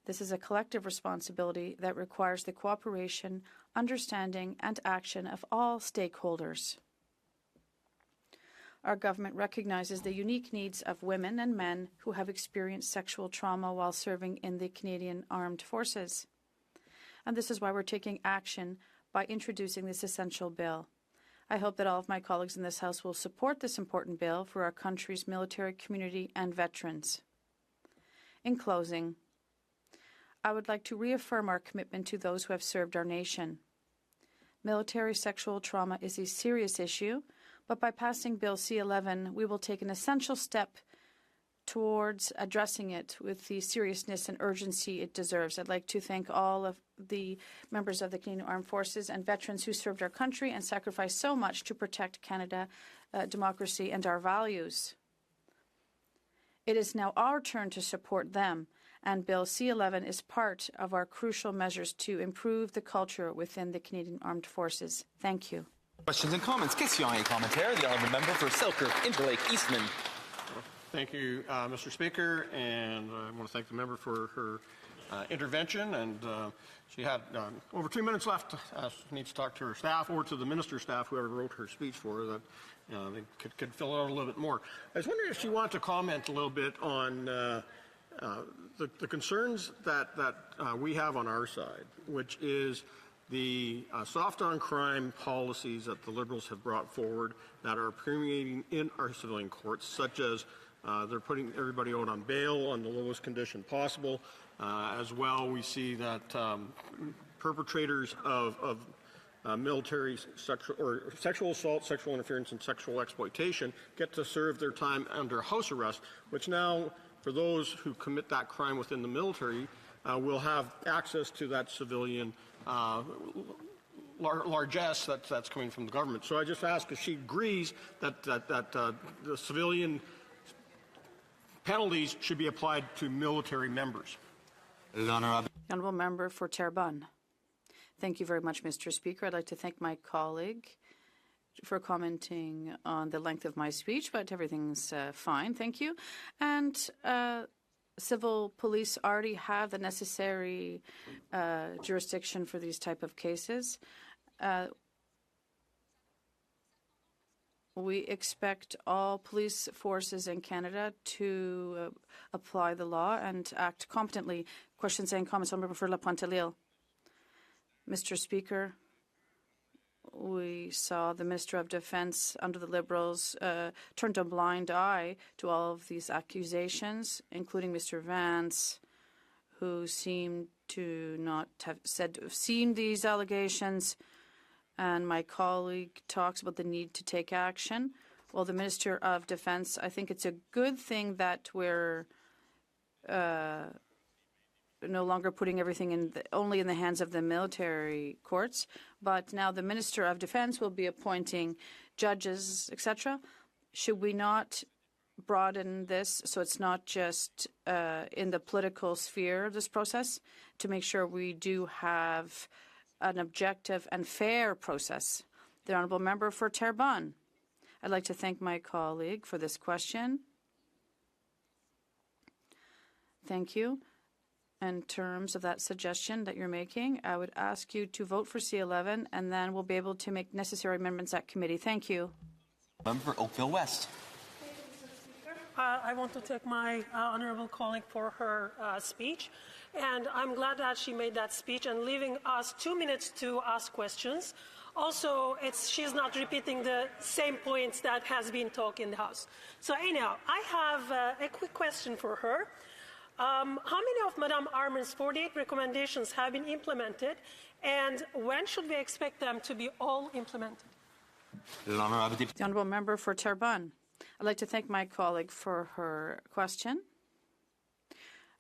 This is a collective responsibility that requires the cooperation, understanding, and action of all stakeholders. Our government recognizes the unique needs of women and men who have experienced sexual trauma while serving in the Canadian Armed Forces. And this is why we're taking action by introducing this essential bill. I hope that all of my colleagues in this House will support this important bill for our country's military community and veterans. In closing, I would like to reaffirm our commitment to those who have served our nation. Military sexual trauma is a serious issue, but by passing Bill C-11, we will take an essential step towards addressing it with the seriousness and urgency it deserves. I'd like to thank all of the members of the Canadian Armed Forces and veterans who served our country and sacrificed so much to protect Canada, democracy, and our values. It is now our turn to support them, and Bill C-11 is part of our crucial measures to improve the culture within the Canadian Armed Forces. Thank you. Questions and comments. Question et commentaire. The honourable member for Selkirk, Interlake, Eastman. Thank you, Mr. Speaker, and I want to thank the member for her intervention. And she had over 2 minutes left. Needs to talk to her staff or to the minister's staff, whoever wrote her speech for her, that they could fill it out a little bit more. I was wondering if she wanted to comment a little bit on the concerns that we have on our side, which is the soft on crime policies that the Liberals have brought forward that are permeating in our civilian courts, such as they're putting everybody out on bail on the lowest condition possible. As well, we see that perpetrators of military sexual assault, sexual interference, and sexual exploitation get to serve their time under house arrest, which now, for those who commit that crime within the military, will have access to that civilian largesse that's coming from the government. So I just ask if she agrees that the civilian penalties should be applied to military members. Honourable member for Terrebonne. Thank you very much, Mr. Speaker. I'd like to thank my colleague for commenting on the length of my speech, but everything's fine, thank you. And civil police already have the necessary jurisdiction for these type of cases. We expect all police forces in Canada to apply the law and act competently. Questions and comments. Honourable for La Pointe-à-L'Île. Mr. Speaker, we saw the Minister of Defence under the Liberals turned a blind eye to all of these accusations, including Mr. Vance, who seemed to not have seen these allegations. And my colleague talks about the need to take action. Well, the Minister of Defence, I think it's a good thing that we're no longer putting everything only in the hands of the military courts, but now the Minister of Defence will be appointing judges, etc. Should we not broaden this so it's not just in the political sphere, this process, to make sure we do have an objective and fair process? The honourable member for Terrebonne. I'd like to thank my colleague for this question. Thank you. In terms of that suggestion that you're making, I would ask you to vote for C-11, and then we'll be able to make necessary amendments at committee. Thank you. Member for Oakville West. I want to thank my honourable colleague for her speech, and I'm glad that she made that speech and leaving us 2 minutes to ask questions. Also, she's not repeating the same points that has been talked in the House. So anyhow, I have a quick question for her. How many of Madame Armand's 48 recommendations have been implemented, and when should we expect them to be all implemented? The honourable member for Terrebonne. I'd like to thank my colleague for her question.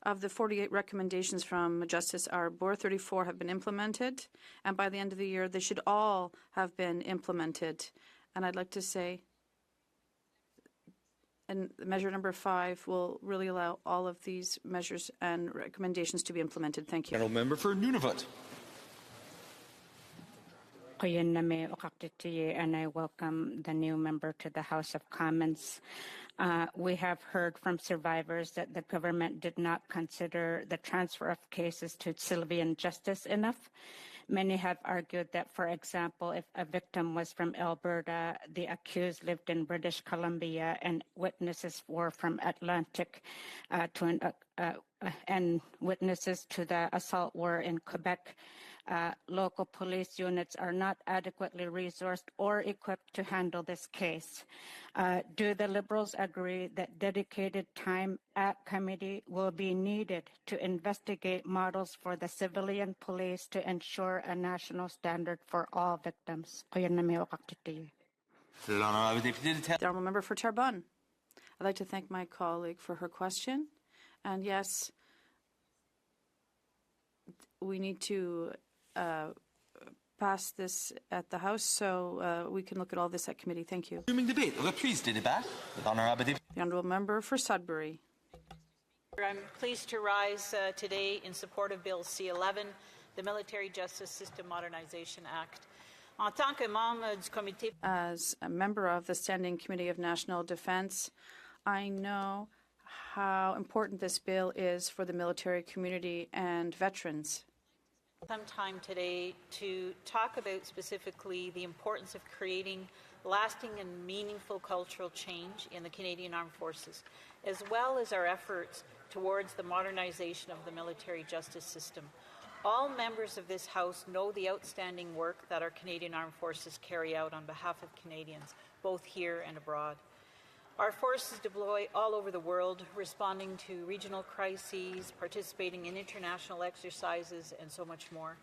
Of the 48 recommendations from Justice Arbour, 34 have been implemented, and by the end of the year, they should all have been implemented. And I'd like to say, and measure number 5 will really allow all of these measures and recommendations to be implemented. Thank you. Honourable member for Nunavut. And I welcome the new member to the House of Commons. We have heard from survivors that the government did not consider the transfer of cases to civilian justice enough. Many have argued that, for example, if a victim was from Alberta, the accused lived in British Columbia, and witnesses were from Atlantic, and witnesses to the assault were in Quebec, local police units are not adequately resourced or equipped to handle this case. Do the Liberals agree that dedicated time at committee will be needed to investigate models for the civilian police to ensure a national standard for all victims? The Honourable Member for Terrebonne. I'd like to thank my colleague for her question. And yes, we need to pass this at the House so we can look at all this at committee. Thank you. Debate. Reprise du débat. The Honourable Member for Sudbury. I'm pleased to rise today in support of Bill C-11, the Military Justice System Modernization Act. As a member of the Standing Committee of National Defence, I know how important this bill is for the military community and veterans. Some time today to talk about specifically the importance of creating lasting and meaningful cultural change in the Canadian Armed Forces, as well as our efforts towards the modernization of the military justice system. All members of this House know the outstanding work that our Canadian Armed Forces carry out on behalf of Canadians, both here and abroad. Our forces deploy all over the world, responding to regional crises, participating in international exercises, and so much more.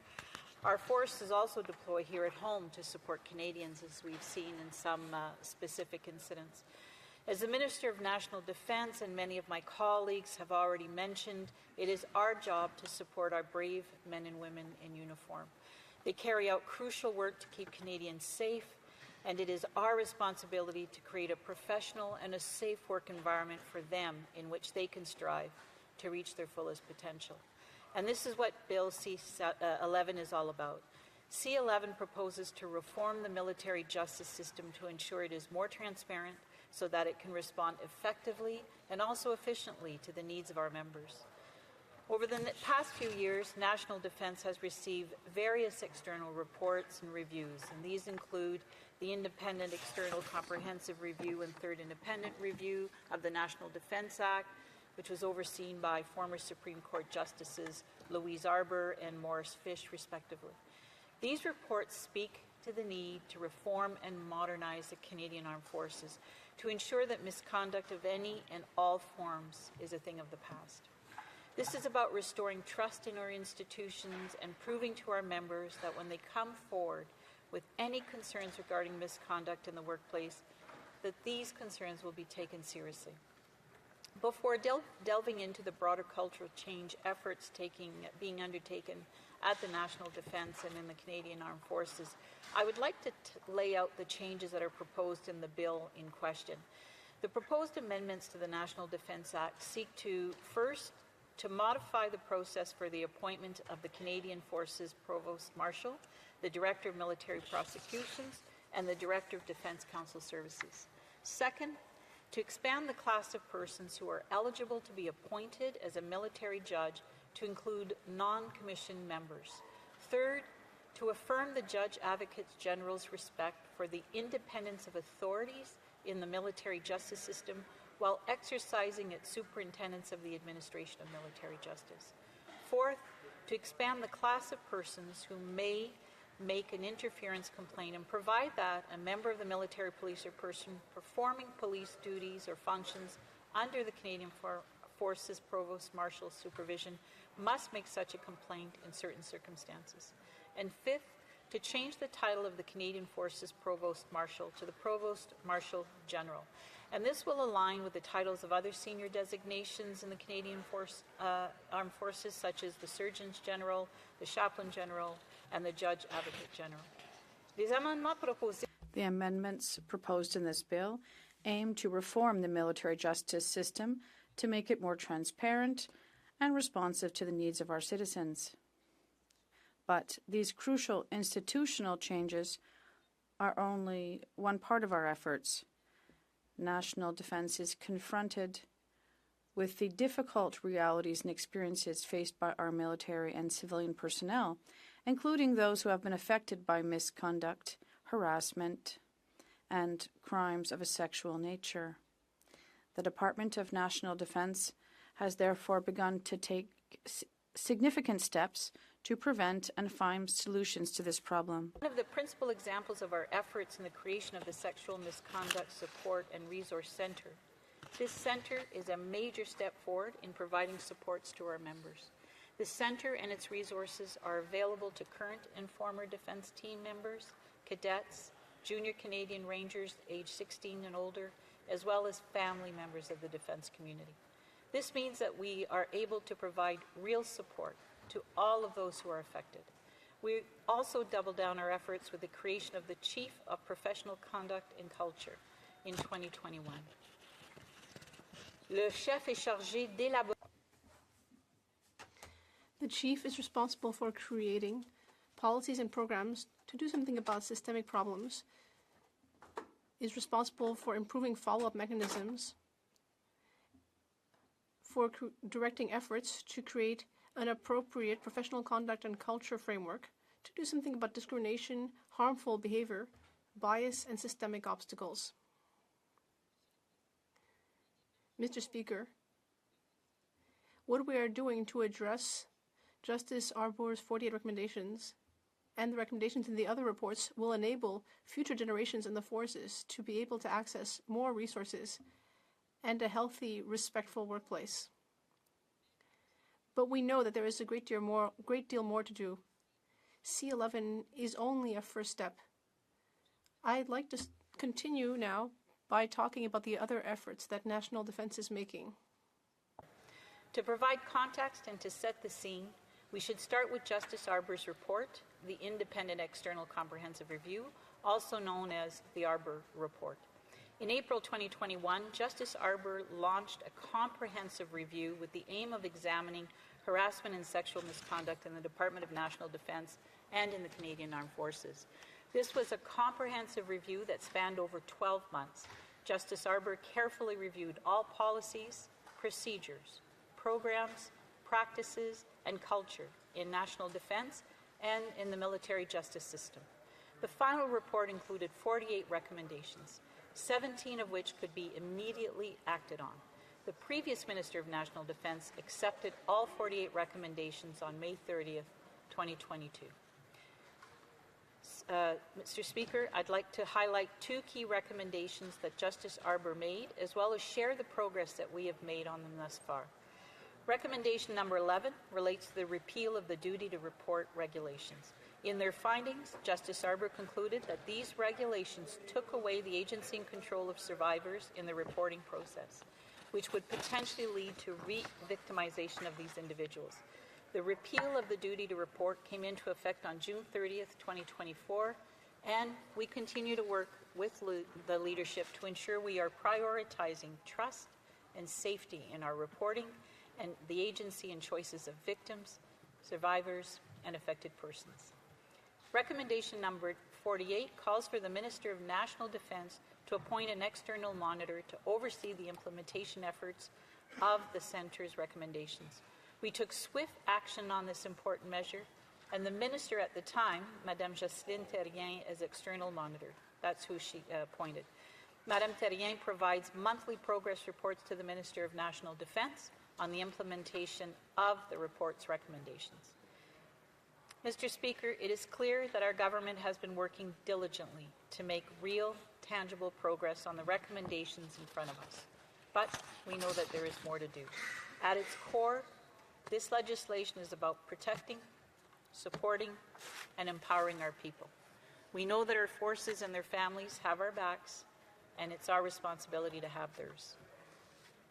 Our forces also deploy here at home to support Canadians, as we've seen in some specific incidents. As the Minister of National Defence and many of my colleagues have already mentioned, it is our job to support our brave men and women in uniform. They carry out crucial work to keep Canadians safe, and it is our responsibility to create a professional and a safe work environment for them in which they can strive to reach their fullest potential. And this is what Bill C-11 is all about. C-11 proposes to reform the military justice system to ensure it is more transparent so that it can respond effectively and also efficiently to the needs of our members. Over the past few years, National Defence has received various external reports and reviews, and these include the Independent External Comprehensive Review and Third Independent Review of the National Defence Act, which was overseen by former Supreme Court Justices Louise Arbour and Morris Fish, respectively. These reports speak to the need to reform and modernize the Canadian Armed Forces to ensure that misconduct of any and all forms is a thing of the past. This is about restoring trust in our institutions and proving to our members that when they come forward with any concerns regarding misconduct in the workplace, that these concerns will be taken seriously. Before delving into the broader cultural change efforts being undertaken at the National Defence and in the Canadian Armed Forces, I would like to lay out the changes that are proposed in the bill in question. The proposed amendments to the National Defence Act seek to, first, to modify the process for the appointment of the Canadian Forces Provost Marshal, the Director of Military Prosecutions, and the Director of Defence Counsel Services. Second, to expand the class of persons who are eligible to be appointed as a military judge to include non-commissioned members. Third, to affirm the Judge Advocate General's respect for the independence of authorities in the military justice system while exercising its superintendence of the administration of military justice. Fourth, to expand the class of persons who may make an interference complaint and provide that a member of the military police or person performing police duties or functions under the Canadian Forces Provost Marshal's supervision must make such a complaint in certain circumstances. And fifth, to change the title of the Canadian Forces Provost Marshal to the Provost Marshal General. And this will align with the titles of other senior designations in the Canadian Armed Forces, such as the Surgeon General, the Chaplain General, and the Judge Advocate General. The amendments proposed in this bill aim to reform the military justice system to make it more transparent and responsive to the needs of our citizens. But these crucial institutional changes are only one part of our efforts. National defense is confronted with the difficult realities and experiences faced by our military and civilian personnel, including those who have been affected by misconduct, harassment, and crimes of a sexual nature. The Department of National Defense has therefore begun to take significant steps to prevent and find solutions to this problem. One of the principal examples of our efforts in the creation of the Sexual Misconduct Support and Resource Centre. This centre is a major step forward in providing supports to our members. The centre and its resources are available to current and former defence team members, cadets, junior Canadian Rangers aged 16 and older, as well as family members of the defence community. This means that we are able to provide real support to all of those who are affected. We also double down our efforts with the creation of the Chief of Professional Conduct and Culture in 2021. Le chef est chargé d'élaborer. The chief is responsible for creating policies and programs to do something about systemic problems, is responsible for improving follow-up mechanisms, for directing efforts to create an appropriate professional conduct and culture framework, to do something about discrimination, harmful behavior, bias, and systemic obstacles. Mr. Speaker, what we are doing to address Justice Arbour's 48 recommendations and the recommendations in the other reports will enable future generations in the forces to be able to access more resources and a healthy, respectful workplace. But we know that there is a great deal more to do. C-11 is only a first step. I'd like to continue now by talking about the other efforts that National Defense is making. To provide context and to set the scene, we should start with Justice Arbour's report, the Independent External Comprehensive Review, also known as the Arbour Report. In April 2021, Justice Arbour launched a comprehensive review with the aim of examining harassment and sexual misconduct in the Department of National Defence and in the Canadian Armed Forces. This was a comprehensive review that spanned over 12 months. Justice Arbour carefully reviewed all policies, procedures, programs, practices, and culture in national defence and in the military justice system. The final report included 48 recommendations, 17 of which could be immediately acted on. The previous Minister of National Defence accepted all 48 recommendations on May 30th, 2022. Mr. Speaker, I'd like to highlight two key recommendations that Justice Arbour made, as well as share the progress that we have made on them thus far. Recommendation number 11 relates to the repeal of the duty to report regulations. In their findings, Justice Arbour concluded that these regulations took away the agency and control of survivors in the reporting process, which would potentially lead to re-victimization of these individuals. The repeal of the duty to report came into effect on June 30th, 2024, and we continue to work with the leadership to ensure we are prioritizing trust and safety in our reporting and the agency and choices of victims, survivors, and affected persons. Recommendation number 48 calls for the Minister of National Defence to appoint an external monitor to oversee the implementation efforts of the Centre's recommendations. We took swift action on this important measure, and the Minister at the time, Madame Jocelyne Terrien, as external monitor. That's who she appointed. Madame Terrien provides monthly progress reports to the Minister of National Defence on the implementation of the report's recommendations. Mr. Speaker, it is clear that our government has been working diligently to make real, tangible progress on the recommendations in front of us. But we know that there is more to do. At its core, this legislation is about protecting, supporting, and empowering our people. We know that our forces and their families have our backs, and it's our responsibility to have theirs.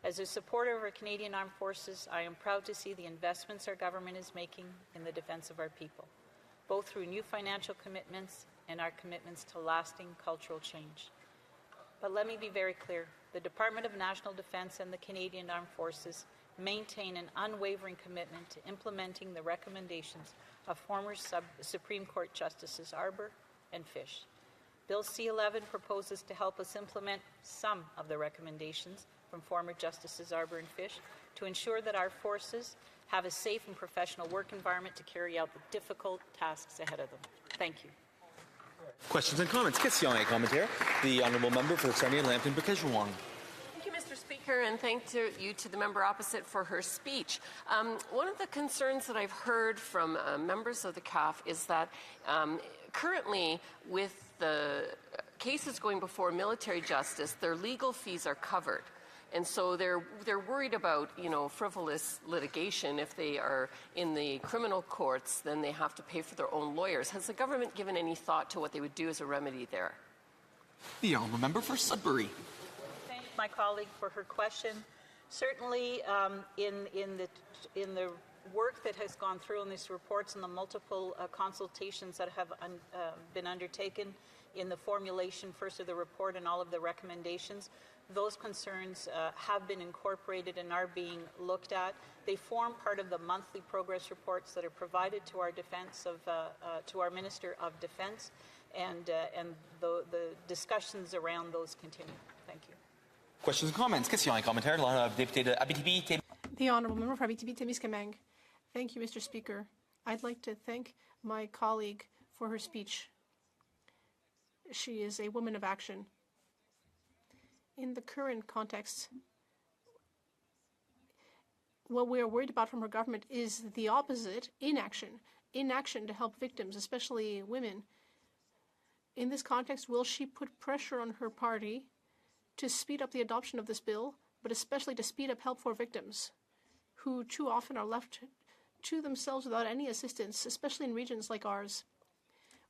As a supporter of our Canadian Armed Forces, I am proud to see the investments our government is making in the defence of our people, both through new financial commitments and our commitments to lasting cultural change. But let me be very clear. The Department of National Defence and the Canadian Armed Forces maintain an unwavering commitment to implementing the recommendations of former Supreme Court Justices Arbour and Fish. Bill C-11 proposes to help us implement some of the recommendations from former Justices Arbour and Fish to ensure that our forces have a safe and professional work environment to carry out the difficult tasks ahead of them. Thank you. Questions and comments? Question et commentaire. The honourable member for Sarnia Lambton Bouquet-Jouarn. Thank you, Mr. Speaker, and thank you to the member opposite for her speech. One of the concerns that I've heard from members of the CAF is that currently, with the cases going before military justice, their legal fees are covered. And so they're worried about, frivolous litigation. If they are in the criminal courts, then they have to pay for their own lawyers. Has the government given any thought to what they would do as a remedy there? The honourable member for Sudbury. Thank my colleague for her question. Certainly, in the work that has gone through in these reports and the multiple consultations that have been undertaken in the formulation first of the report and all of the recommendations, those concerns have been incorporated and are being looked at. They form part of the monthly progress reports that are provided to our to our Minister of Defence, and the discussions around those continue. Thank you. Questions and comments? Question et commentaire. La députée de Abitibi. The Honourable Member for Abitibi-Témiscamingue. Thank you, Mr. Speaker. I'd like to thank my colleague for her speech. She is a woman of action. In the current context, what we are worried about from her government is the opposite, inaction. Inaction to help victims, especially women. In this context, will she put pressure on her party to speed up the adoption of this bill, but especially to speed up help for victims, who too often are left to themselves without any assistance, especially in regions like ours?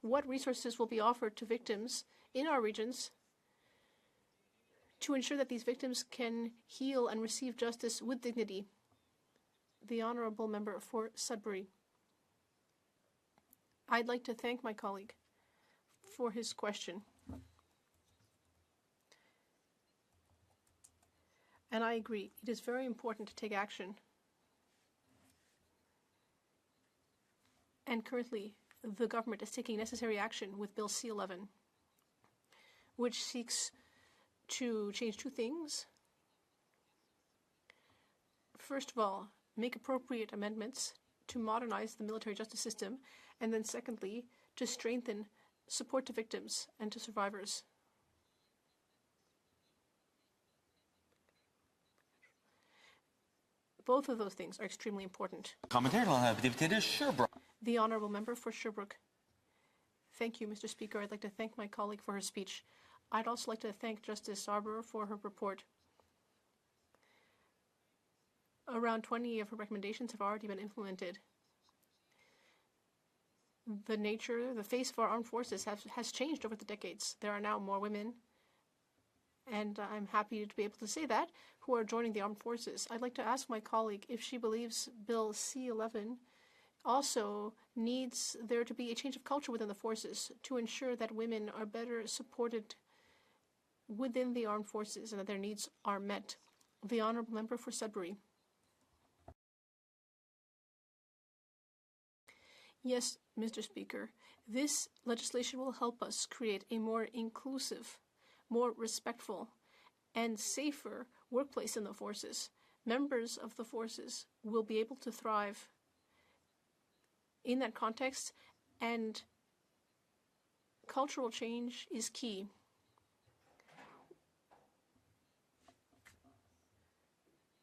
What resources will be offered to victims in our regions to ensure that these victims can heal and receive justice with dignity? The Honourable Member for Sudbury. I'd like to thank my colleague for his question. And I agree, it is very important to take action. And currently, the government is taking necessary action with Bill C-11, which seeks to change two things. First of all, make appropriate amendments to modernize the military justice system, and then secondly, to strengthen support to victims and to survivors. Both of those things are extremely important. Commentaire. La députée de Sherbrooke. The Honourable Member for Sherbrooke. Thank you, Mr. Speaker. I'd like to thank my colleague for her speech. I'd also like to thank Justice Arbour for her report. Around 20 of her recommendations have already been implemented. The nature, the face of our armed forces has changed over the decades. There are now more women, and I'm happy to be able to say that, who are joining the armed forces. I'd like to ask my colleague if she believes Bill C-11 also needs there to be a change of culture within the forces to ensure that women are better supported within the armed forces and that their needs are met. The Honourable Member for Sudbury. Yes, Mr. Speaker, this legislation will help us create a more inclusive, more respectful, and safer workplace in the forces. Members of the forces will be able to thrive in that context, and cultural change is key.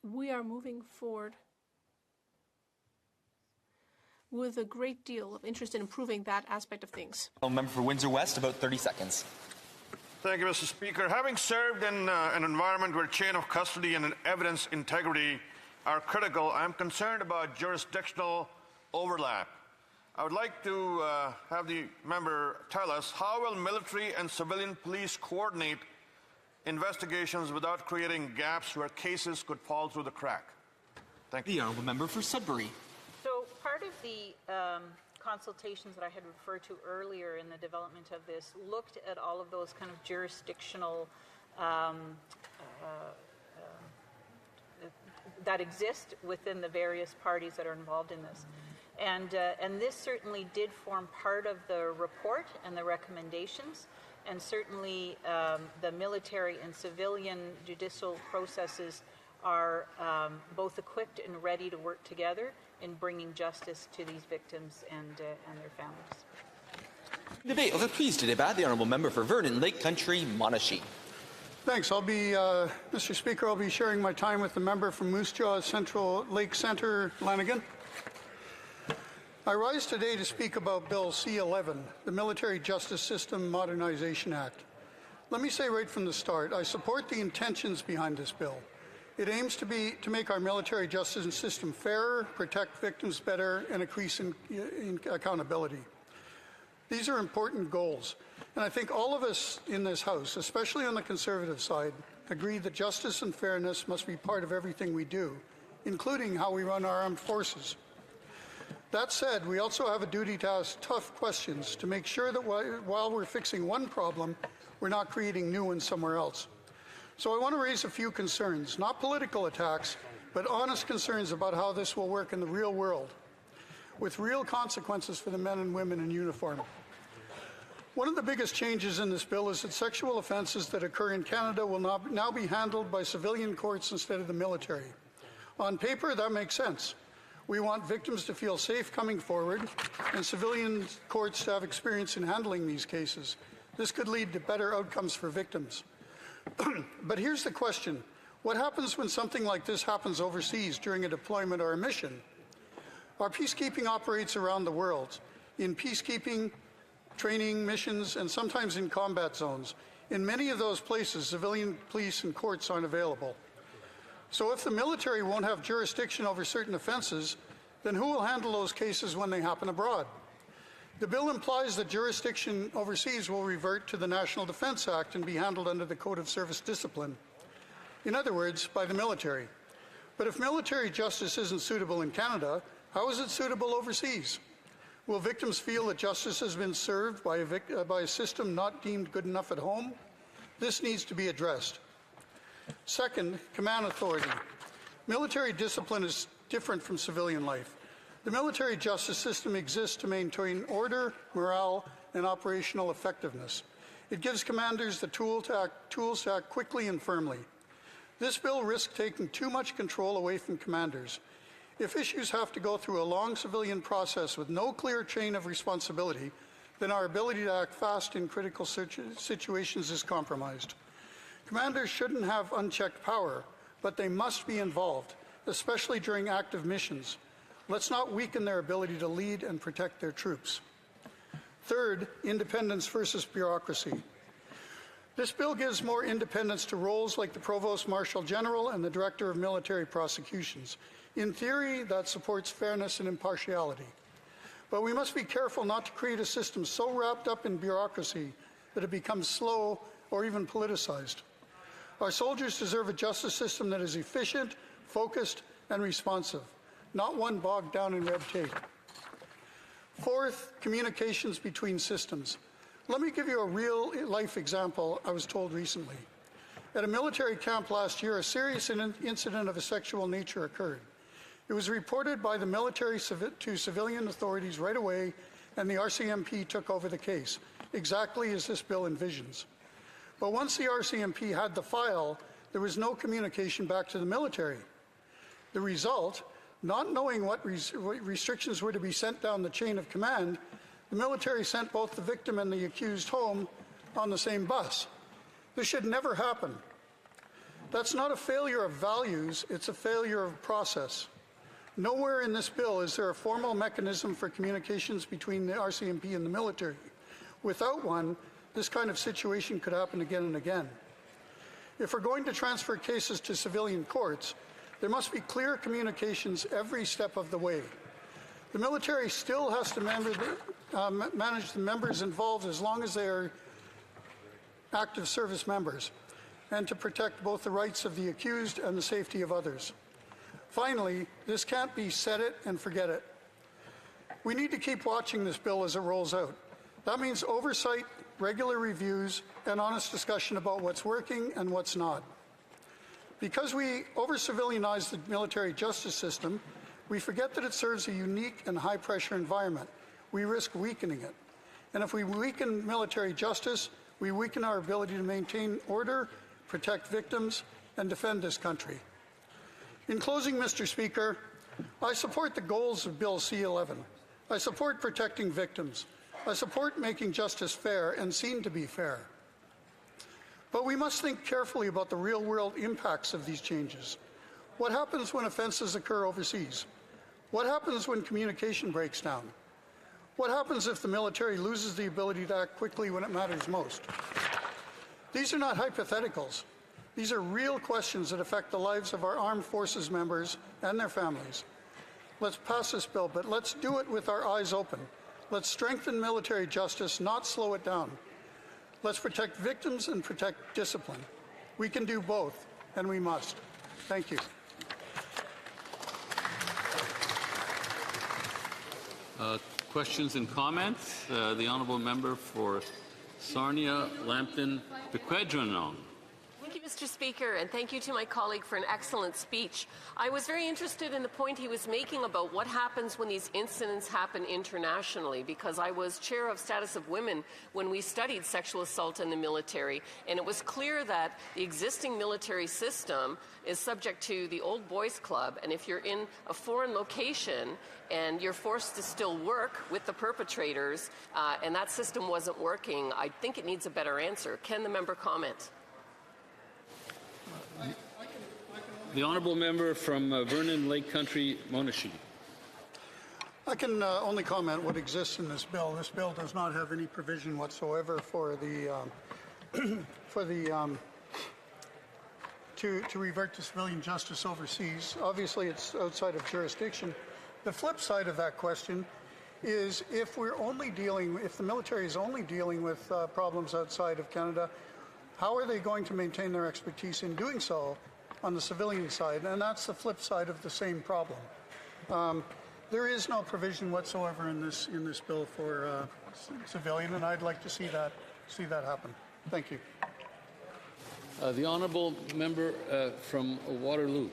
We are moving forward with a great deal of interest in improving that aspect of things. Member for Windsor West, about 30 seconds. Thank you, Mr. Speaker. Having served in an environment where chain of custody and evidence integrity are critical, I'm concerned about jurisdictional overlap. I would like to have the member tell us, how will military and civilian police coordinate investigations without creating gaps where cases could fall through the crack? Thank you. The honourable member for Sudbury. So part of the consultations that I had referred to earlier in the development of this looked at all of those kind of jurisdictional that exist within the various parties that are involved in this. And this certainly did form part of the report and the recommendations, and certainly the military and civilian judicial processes are both equipped and ready to work together in bringing justice to these victims and their families. Debate. Will please to débat the honourable member for Vernon Lake Country, Monashee. Thanks. Mr. Speaker, I'll be sharing my time with the member from Moose Jaw Central Lake Centre, Lanigan. I rise today to speak about Bill C-11, the Military Justice System Modernization Act. Let me say right from the start, I support the intentions behind this bill. It aims to make our military justice system fairer, protect victims better, and increase in accountability. These are important goals, and I think all of us in this House, especially on the Conservative side, agree that justice and fairness must be part of everything we do, including how we run our armed forces. That said, we also have a duty to ask tough questions to make sure that while we're fixing one problem, we're not creating new ones somewhere else. So I want to raise a few concerns, not political attacks, but honest concerns about how this will work in the real world, with real consequences for the men and women in uniform. One of the biggest changes in this bill is that sexual offences that occur in Canada will now be handled by civilian courts instead of the military. On paper, that makes sense. We want victims to feel safe coming forward and civilian courts to have experience in handling these cases. This could lead to better outcomes for victims. But here's the question. What happens when something like this happens overseas during a deployment or a mission? Our peacekeeping operates around the world, in peacekeeping, training, missions, and sometimes in combat zones. In many of those places, civilian police and courts aren't available. So if the military won't have jurisdiction over certain offenses, then who will handle those cases when they happen abroad? The bill implies that jurisdiction overseas will revert to the National Defence Act and be handled under the Code of Service Discipline. In other words, by the military. But if military justice isn't suitable in Canada, how is it suitable overseas? Will victims feel that justice has been served by a system not deemed good enough at home? This needs to be addressed. Second, command authority. Military discipline is different from civilian life. The military justice system exists to maintain order, morale, and operational effectiveness. It gives commanders the tools to act quickly and firmly. This bill risks taking too much control away from commanders. If issues have to go through a long civilian process with no clear chain of responsibility, then our ability to act fast in critical situations is compromised. Commanders shouldn't have unchecked power, but they must be involved, especially during active missions. Let's not weaken their ability to lead and protect their troops. Third, independence versus bureaucracy. This bill gives more independence to roles like the Provost Marshal General and the Director of Military Prosecutions. In theory, that supports fairness and impartiality. But we must be careful not to create a system so wrapped up in bureaucracy that it becomes slow or even politicized. Our soldiers deserve a justice system that is efficient, focused, and responsive, not one bogged down in red tape. Fourth, communications between systems. Let me give you a real-life example I was told recently. At a military camp last year, a serious incident of a sexual nature occurred. It was reported by the military to civilian authorities right away, and the RCMP took over the case, exactly as this bill envisions. But once the RCMP had the file, there was no communication back to the military. The result, not knowing what restrictions were to be sent down the chain of command, the military sent both the victim and the accused home on the same bus. This should never happen. That's not a failure of values, it's a failure of process. Nowhere in this bill is there a formal mechanism for communications between the RCMP and the military. Without one, this kind of situation could happen again and again. If we're going to transfer cases to civilian courts, there must be clear communications every step of the way. The military still has to manage the members involved as long as they are active service members, and to protect both the rights of the accused and the safety of others. Finally, this can't be set it and forget it. We need to keep watching this bill as it rolls out. That means oversight, regular reviews, and honest discussion about what's working and what's not. Because we over-civilianize the military justice system, We forget that it serves a unique and high-pressure environment. We risk weakening it. And if we weaken military justice, we weaken our ability to maintain order, protect victims, and defend this country. In closing, Mr. Speaker, I support the goals of Bill C-11. I support protecting victims. I support making justice fair and seen to be fair. But we must think carefully about the real-world impacts of these changes. What happens when offenses occur overseas? What happens when communication breaks down? What happens if the military loses the ability to act quickly when it matters most? These are not hypotheticals. These are real questions that affect the lives of our armed forces members and their families. Let's pass this bill, but let's do it with our eyes open. Let's strengthen military justice, not slow it down. Let's protect victims and protect discipline. We can do both, and we must. Thank you. Questions and comments? The honourable member for Sarnia, Lambton, Bequidwin. Thank you, Mr. Speaker, and thank you to my colleague for an excellent speech. I was very interested in the point he was making about what happens when these incidents happen internationally, because I was chair of Status of Women when we studied sexual assault in the military, and it was clear that the existing military system is subject to the Old Boys Club, and if you're in a foreign location and you're forced to still work with the perpetrators, and that system wasn't working, I think it needs a better answer. Can the member comment? The honourable member from Vernon Lake Country, Monashee. I can only comment what exists in this bill. This bill does not have any provision whatsoever for the to revert to civilian justice overseas. Obviously, it's outside of jurisdiction. The flip side of that question is if the military is only dealing with problems outside of Canada, how are they going to maintain their expertise in doing so on the civilian side? And that's the flip side of the same problem. There is no provision whatsoever in this bill for civilian, and I'd like to see that happen. Thank you. The honourable member from Waterloo.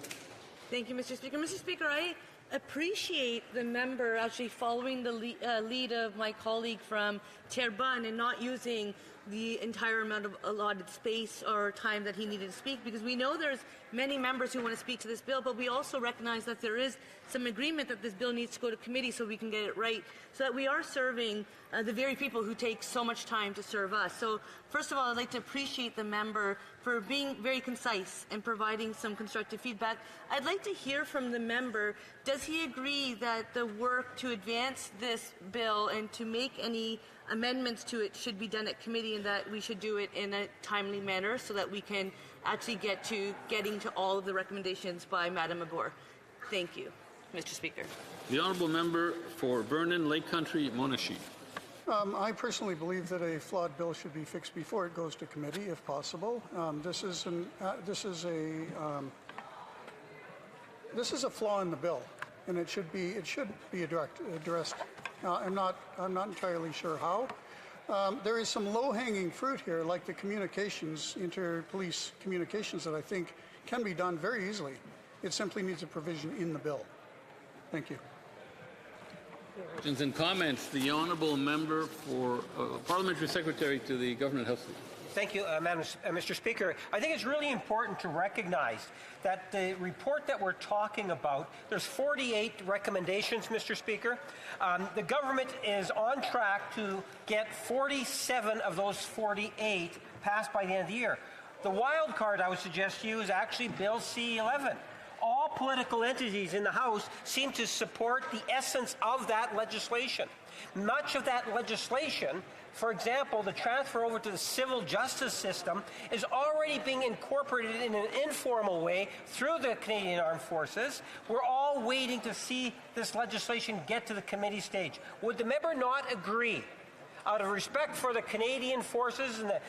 Thank you, Mr. Speaker. Mr. Speaker, I appreciate the member actually following the lead of my colleague from Terrebonne and not using the entire amount of allotted space or time that he needed to speak, because we know there's many members who want to speak to this bill, but we also recognize that there is some agreement that this bill needs to go to committee so we can get it right, so that we are serving the very people who take so much time to serve us. So first of all, I'd like to appreciate the member for being very concise and providing some constructive feedback. I'd like to hear from the member, does he agree that the work to advance this bill and to make any amendments to it should be done at committee, and that we should do it in a timely manner so that we can actually getting to all of the recommendations by Madame Abor? Thank you, Mr. Speaker. The honourable member for Vernon Lake Country, Monashee. I personally believe that a flawed bill should be fixed before it goes to committee, if possible. This is a flaw in the bill, and it should be addressed. I'm not entirely sure how. There is some low-hanging fruit here, like the communications, inter-police communications, that I think can be done very easily. It simply needs a provision in the bill. Thank you. Questions and comments. The honourable member for Parliamentary Secretary to the Government Health League. Thank you, Mr. Speaker. I think it's really important to recognize that the report that we're talking about, there's 48 recommendations, Mr. Speaker. The government is on track to get 47 of those 48 passed by the end of the year. The wild card I would suggest to you is actually Bill C-11. All political entities in the House seem to support the essence of that legislation. Much of that legislation, for example, the transfer over to the civil justice system, is already being incorporated in an informal way through the Canadian Armed Forces. We're all waiting to see this legislation get to the committee stage. Would the member not agree, out of respect for the Canadian forces and the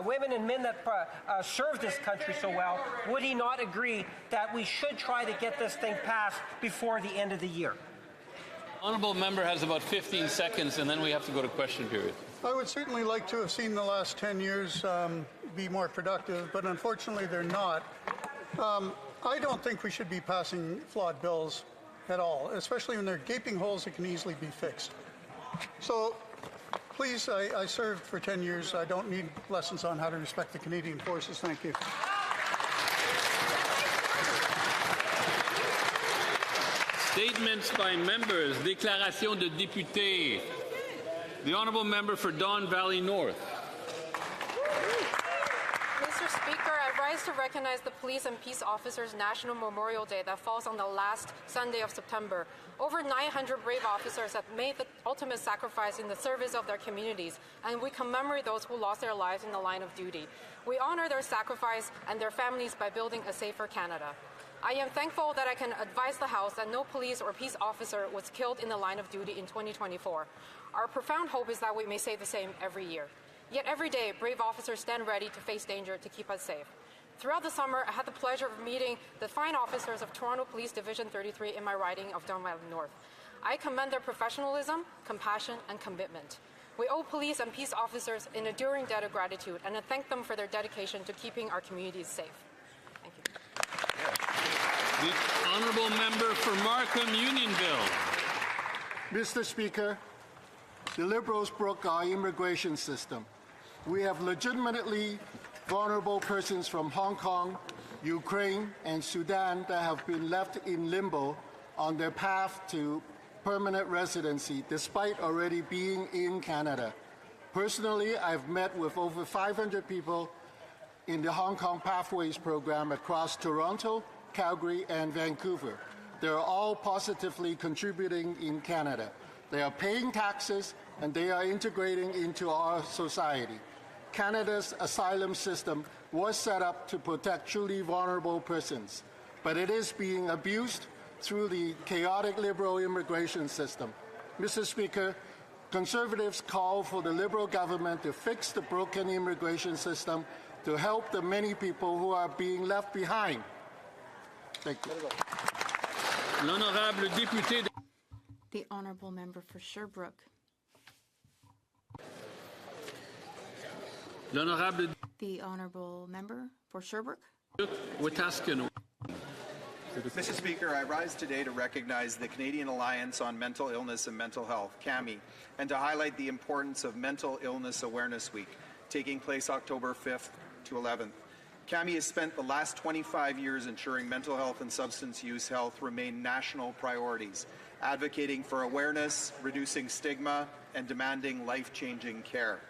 women and men that serve this country so well, would he not agree that we should try to get this thing passed before the end of the year? Honourable member has about 15 seconds, and then we have to go to question period. I would certainly like to have seen the last 10 years be more productive, but unfortunately they're not. I don't think we should be passing flawed bills at all, especially when there are gaping holes that can easily be fixed. So please, I served for 10 years. I don't need lessons on how to respect the Canadian Forces. Thank you. Statements by members. Déclaration de député. The honourable member for Don Valley North. Mr. Speaker, I rise to recognize the Police and Peace Officers National Memorial Day that falls on the last Sunday of September. Over 900 brave officers have made the ultimate sacrifice in the service of their communities, and we commemorate those who lost their lives in the line of duty. We honor their sacrifice and their families by building a safer Canada. I am thankful that I can advise the House that no police or peace officer was killed in the line of duty in 2024. Our profound hope is that we may say the same every year. Yet every day, brave officers stand ready to face danger to keep us safe. Throughout the summer, I had the pleasure of meeting the fine officers of Toronto Police Division 33 in my riding of Don Valley North. I commend their professionalism, compassion, and commitment. We owe police and peace officers an enduring debt of gratitude, and I thank them for their dedication to keeping our communities safe. Thank you. The honourable member for Markham Unionville. Mr. Speaker, the Liberals broke our immigration system. We have legitimately vulnerable persons from Hong Kong, Ukraine, and Sudan that have been left in limbo on their path to permanent residency despite already being in Canada. Personally, I've met with over 500 people in the Hong Kong Pathways program across Toronto, Calgary, and Vancouver. They're all positively contributing in Canada. They are paying taxes and they are integrating into our society. Canada's asylum system was set up to protect truly vulnerable persons, but it is being abused through the chaotic Liberal immigration system. Mr. Speaker, Conservatives call for the Liberal government to fix the broken immigration system to help the many people who are being left behind. Thank you. L'honorable député. The honourable member for Sherbrooke. L'honorable. The honourable member for Sherbrooke. Wetaskiwin. Mr. Speaker, I rise today to recognize the Canadian Alliance on Mental Illness and Mental Health, CAMI, and to highlight the importance of Mental Illness Awareness Week, taking place October 5th to 11th. CAMI has spent the last 25 years ensuring mental health and substance use health remain national priorities, advocating for awareness, reducing stigma, and demanding life-changing care.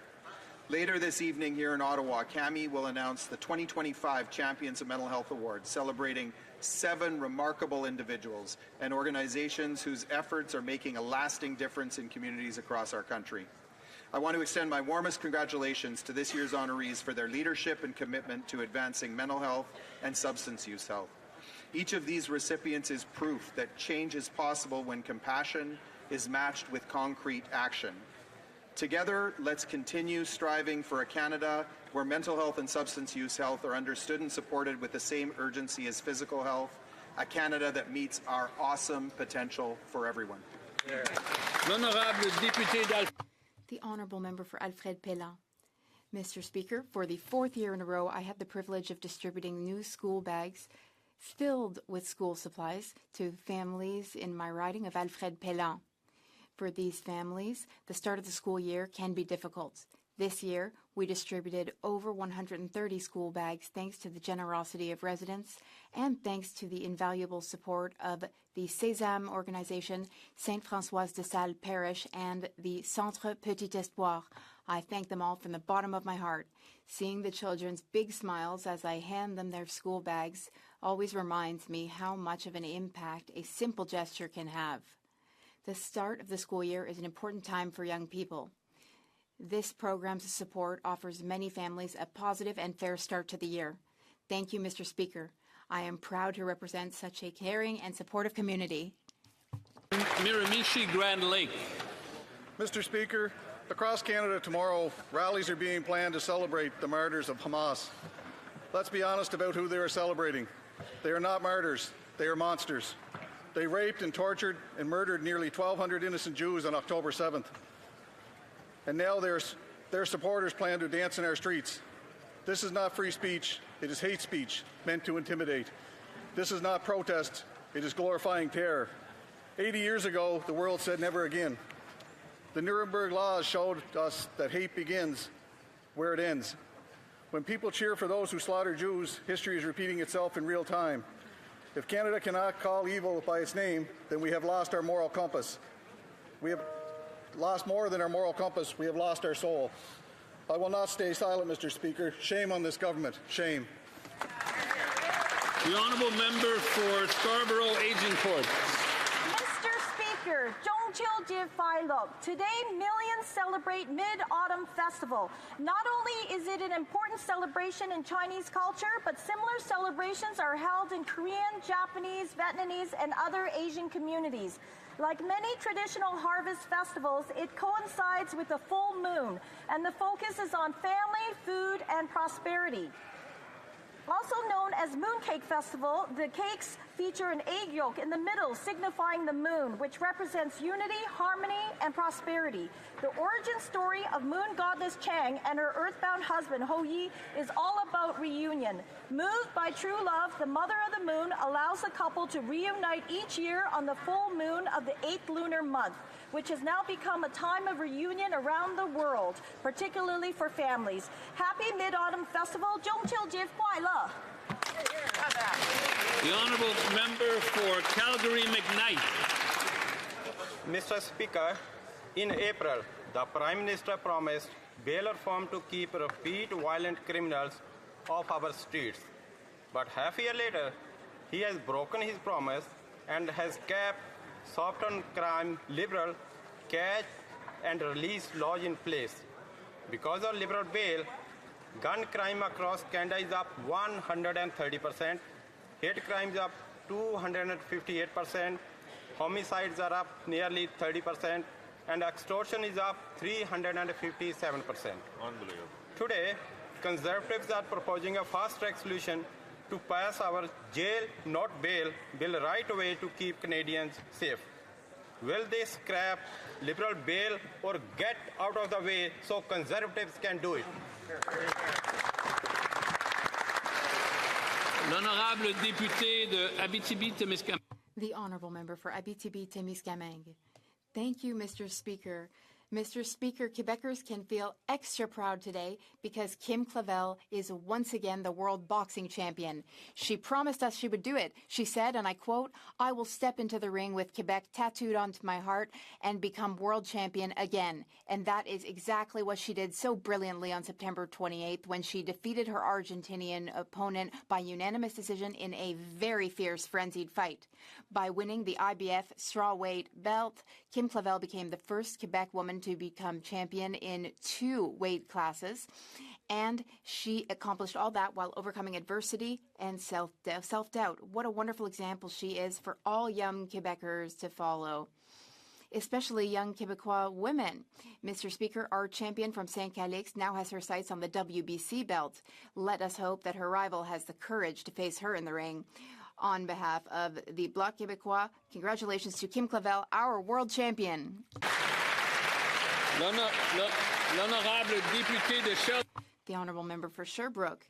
Later this evening here in Ottawa, CAMI will announce the 2025 Champions of Mental Health Awards, celebrating 7 remarkable individuals and organizations whose efforts are making a lasting difference in communities across our country. I want to extend my warmest congratulations to this year's honorees for their leadership and commitment to advancing mental health and substance use health. Each of these recipients is proof that change is possible when compassion is matched with concrete action. Together, let's continue striving for a Canada where mental health and substance use health are understood and supported with the same urgency as physical health, a Canada that meets our awesome potential for everyone. L'honorable député The honourable member for Alfred Pellan. Mr. Speaker, for the 4th year in a row, I had the privilege of distributing new school bags filled with school supplies to families in my riding of Alfred Pellan. For these families, the start of the school year can be difficult. This year, we distributed over 130 school bags thanks to the generosity of residents and thanks to the invaluable support of the Sésame organization, Sainte Françoise de Sales Parish, and the Centre Petit Espoir. I thank them all from the bottom of my heart. Seeing the children's big smiles as I hand them their school bags always reminds me how much of an impact a simple gesture can have. The start of the school year is an important time for young people. This program's support offers many families a positive and fair start to the year. Thank you, Mr. Speaker. I am proud to represent such a caring and supportive community. Miramichi Grand Lake. Mr. Speaker, across Canada tomorrow, rallies are being planned to celebrate the martyrs of Hamas. Let's be honest about who they are celebrating. They are not martyrs. They are monsters. They raped and tortured and murdered nearly 1,200 innocent Jews on October 7th. And now their supporters plan to dance in our streets. This is not free speech. It is hate speech meant to intimidate. This is not protest. It is glorifying terror. 80 years ago, the world said never again. The Nuremberg laws showed us that hate begins where it ends. When people cheer for those who slaughter Jews, history is repeating itself in real time. If Canada cannot call evil by its name, then we have lost our moral compass. We have lost more than our moral compass. We have lost our soul. I will not stay silent, Mr. Speaker. Shame on this government. Shame. The honourable member for Scarborough Agincourt. Mr. Speaker, Zhongqiu Fai Lok. Today, millions celebrate Mid-Autumn Festival. Not only is it an important celebration in Chinese culture, but similar celebrations are held in Korean, Japanese, Vietnamese, and other Asian communities. Like many traditional harvest festivals, it coincides with the full moon, and the focus is on family, food, and prosperity. Also known as Mooncake Festival, the cakes feature an egg yolk in the middle, signifying the moon, which represents unity, harmony, and prosperity. The origin story of moon goddess Chang and her earthbound husband, Ho Yi, is all about reunion. Moved by true love, the mother of the moon allows the couple to reunite each year on the full moon of the 8th lunar month, which has now become a time of reunion around the world, particularly for families. Happy Mid-Autumn Festival, Zhongqiu Kuai Le. The honourable member for Calgary McKnight. Mr. Speaker, in April, the Prime Minister promised bail reform to keep repeat violent criminals off our streets. But half a year later, he has broken his promise and has kept soft on crime liberal catch and release laws in place. Because of liberal bail, gun crime across Canada is up 130%, hate crimes up 258%, homicides are up nearly 30%, and extortion is up 357%. Unbelievable. Today, Conservatives are proposing a fast-track solution to pass our jail, not bail, bill right away to keep Canadians safe. Will they scrap liberal bail or get out of the way so Conservatives can do it? L'honorable député de Abitibi-Témiscamingue. The honourable member for Abitibi-Témiscamingue. Thank you, Mr. Speaker. Mr. Speaker, Quebecers can feel extra proud today because Kim Clavel is once again the world boxing champion. She promised us she would do it. She said, and I quote, "I will step into the ring with Quebec tattooed onto my heart and become world champion again." And that is exactly what she did so brilliantly on September 28th when she defeated her Argentinian opponent by unanimous decision in a very fierce, frenzied fight. By winning the IBF strawweight belt, Kim Clavel became the first Quebec woman to become champion in 2 weight classes, and she accomplished all that while overcoming adversity and self-doubt. What a wonderful example she is for all young Quebecers to follow, especially young Quebecois women. Mr. Speaker, our champion from St. Calix now has her sights on the WBC belt. Let us hope that her rival has the courage to face her in the ring. On behalf of the Bloc Québécois, congratulations to Kim Clavel, our world champion. L'honorable député de Sherbrooke. The honourable member for Sherbrooke.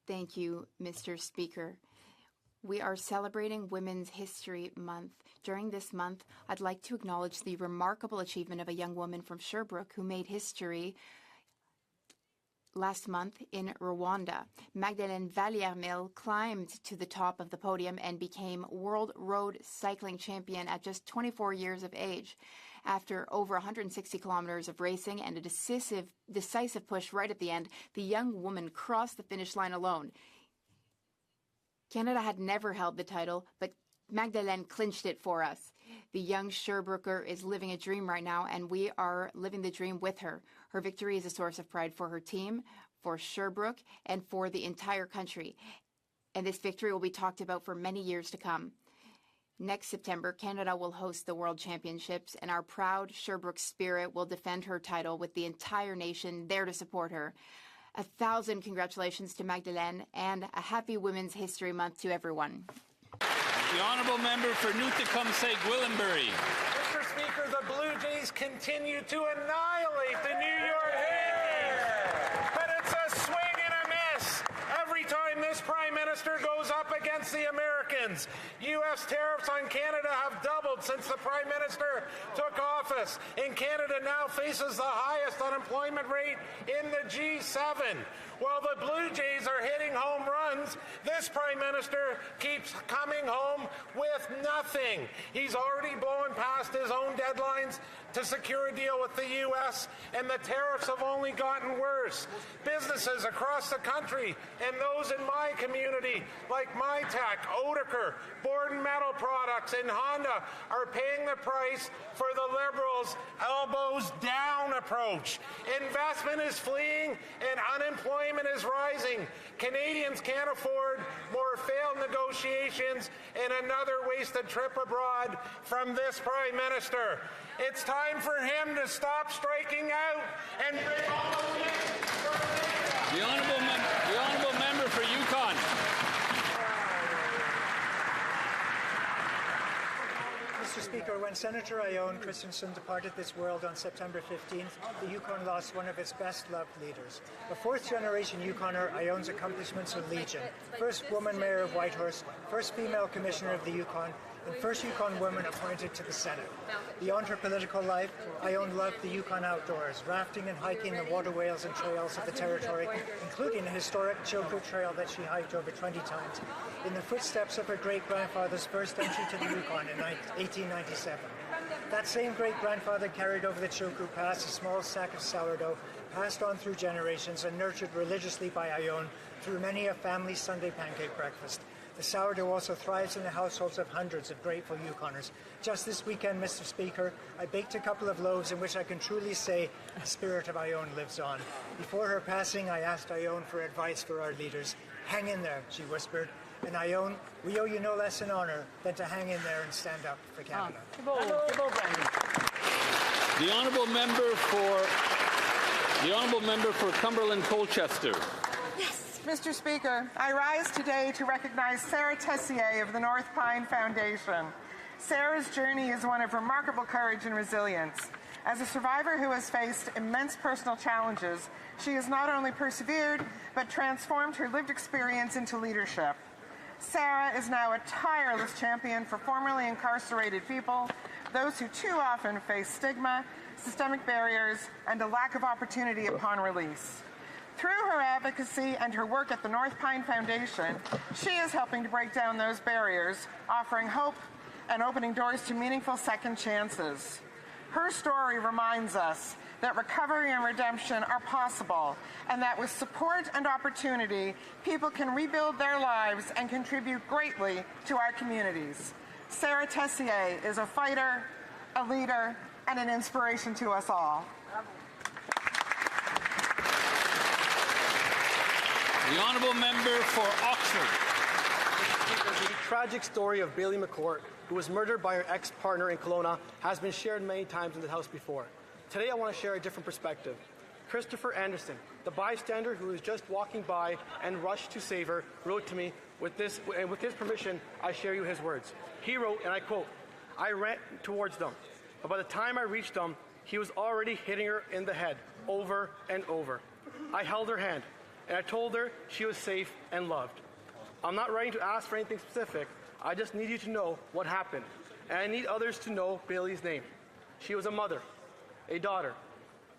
Thank you, Mr. Speaker. We are celebrating Women's History Month. During this month, I'd like to acknowledge the remarkable achievement of a young woman from Sherbrooke who made history last month in Rwanda. Magdalene Vallière-Mille climbed to the top of the podium and became world road cycling champion at just 24 years of age. After over 160 kilometers of racing and a decisive push right at the end, the young woman crossed the finish line alone. Canada had never held the title, but Magdalene clinched it for us. The young Sherbrooker is living a dream right now, and we are living the dream with her. Her victory is a source of pride for her team, for Sherbrooke, and for the entire country. And this victory will be talked about for many years to come. Next September, Canada will host the World Championships, and our proud Sherbrooke spirit will defend her title with the entire nation there to support her. 1,000 congratulations to Magdalene, and a happy Women's History Month to everyone. The honourable member for New Tecumseh, Gwillimbury. Mr. Speaker, the Blue Jays continue to annihilate the New York Yankees. But it's a swing and a miss every time this Prime Minister goes up against the Americans. U.S. tariffs tariffs on Canada have doubled since the Prime Minister took office, and Canada now faces the highest unemployment rate in the G7. While the Blue Jays are hitting home runs, this Prime Minister keeps coming home with nothing. He's already blown past his own deadlines to secure a deal with the U.S., and the tariffs have only gotten worse. Businesses across the country and those in my community, like MyTech, Oetiker, Borden Metal Products, and Honda, are paying the price for the Liberals' elbows-down approach. Investment is fleeing and unemployment is rising. Canadians can't afford more failed negotiations and another wasted trip abroad from this Prime Minister. It's time for him to stop striking out and bring all the honourable member for Yukon. Mr. Speaker, when Senator Ione Christensen departed this world on September 15th, the Yukon lost one of its best-loved leaders. A fourth-generation Yukoner, Ione's accomplishments are legion. First woman mayor of Whitehorse, first female commissioner of the Yukon, and first Yukon woman appointed to the Senate. Beyond her political life, Ione loved the Yukon outdoors, rafting and hiking the waterways and trails of the territory, including a historic Chilkoot Trail that she hiked over 20 times, in the footsteps of her great-grandfather's first entry to the Yukon in 1897. That same great-grandfather carried over the Chilkoot Pass a small sack of sourdough, passed on through generations and nurtured religiously by Ione through many a family Sunday pancake breakfast. The sourdough also thrives in the households of hundreds of grateful Yukoners. Just this weekend, Mr. Speaker, I baked a couple of loaves in which I can truly say the spirit of Ione lives on. Before her passing, I asked Ione for advice for our leaders. Hang in there, she whispered. And Ione, we owe you no less an honour than to hang in there and stand up for Canada. The honourable member for Cumberland Colchester. Mr. Speaker, I rise today to recognize Sarah Tessier of the North Pine Foundation. Sarah's journey is one of remarkable courage and resilience. As a survivor who has faced immense personal challenges, she has not only persevered, but transformed her lived experience into leadership. Sarah is now a tireless champion for formerly incarcerated people, those who too often face stigma, systemic barriers, and a lack of opportunity upon release. Through her advocacy and her work at the North Pine Foundation, she is helping to break down those barriers, offering hope and opening doors to meaningful second chances. Her story reminds us that recovery and redemption are possible, and that with support and opportunity, people can rebuild their lives and contribute greatly to our communities. Sarah Tessier is a fighter, a leader, and an inspiration to us all. The honourable member for Oxford. The tragic story of Bailey McCourt, who was murdered by her ex-partner in Kelowna, has been shared many times in the House before. Today I want to share a different perspective. Christopher Anderson, the bystander who was just walking by and rushed to save her, wrote to me, with his permission, I share you his words. He wrote, and I quote, "I ran towards them, but by the time I reached them, he was already hitting her in the head, over and over. I held her hand, and I told her she was safe and loved. I'm not writing to ask for anything specific. I just need you to know what happened. And I need others to know Bailey's name. She was a mother, a daughter,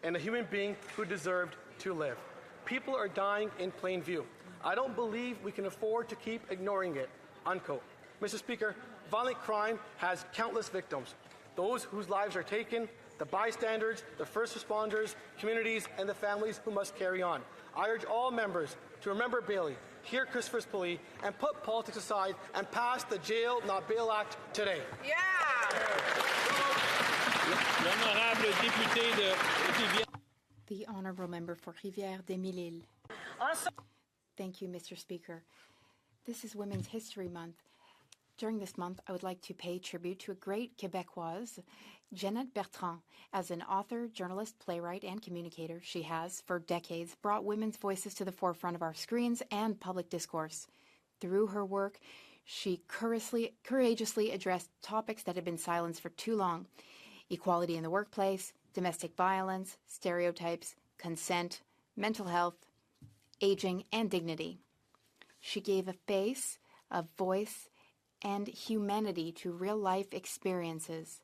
and a human being who deserved to live. People are dying in plain view. I don't believe we can afford to keep ignoring it." Unquote. Mr. Speaker, violent crime has countless victims. Those whose lives are taken, the bystanders, the first responders, communities, and the families who must carry on. I urge all members to remember Bailey, hear Christopher's plea, and put politics aside and pass the Jail Not Bail Act today. The honourable member for Rivière-des-Mille-Îles. Thank you, Mr. Speaker. This is Women's History Month. During this month, I would like to pay tribute to a great Quebecoise, Jeannette Bertrand. As an author, journalist, playwright, and communicator, she has, for decades, brought women's voices to the forefront of our screens and public discourse. Through her work, she courageously addressed topics that had been silenced for too long: equality in the workplace, domestic violence, stereotypes, consent, mental health, aging, and dignity. She gave a face, a voice, and humanity to real-life experiences.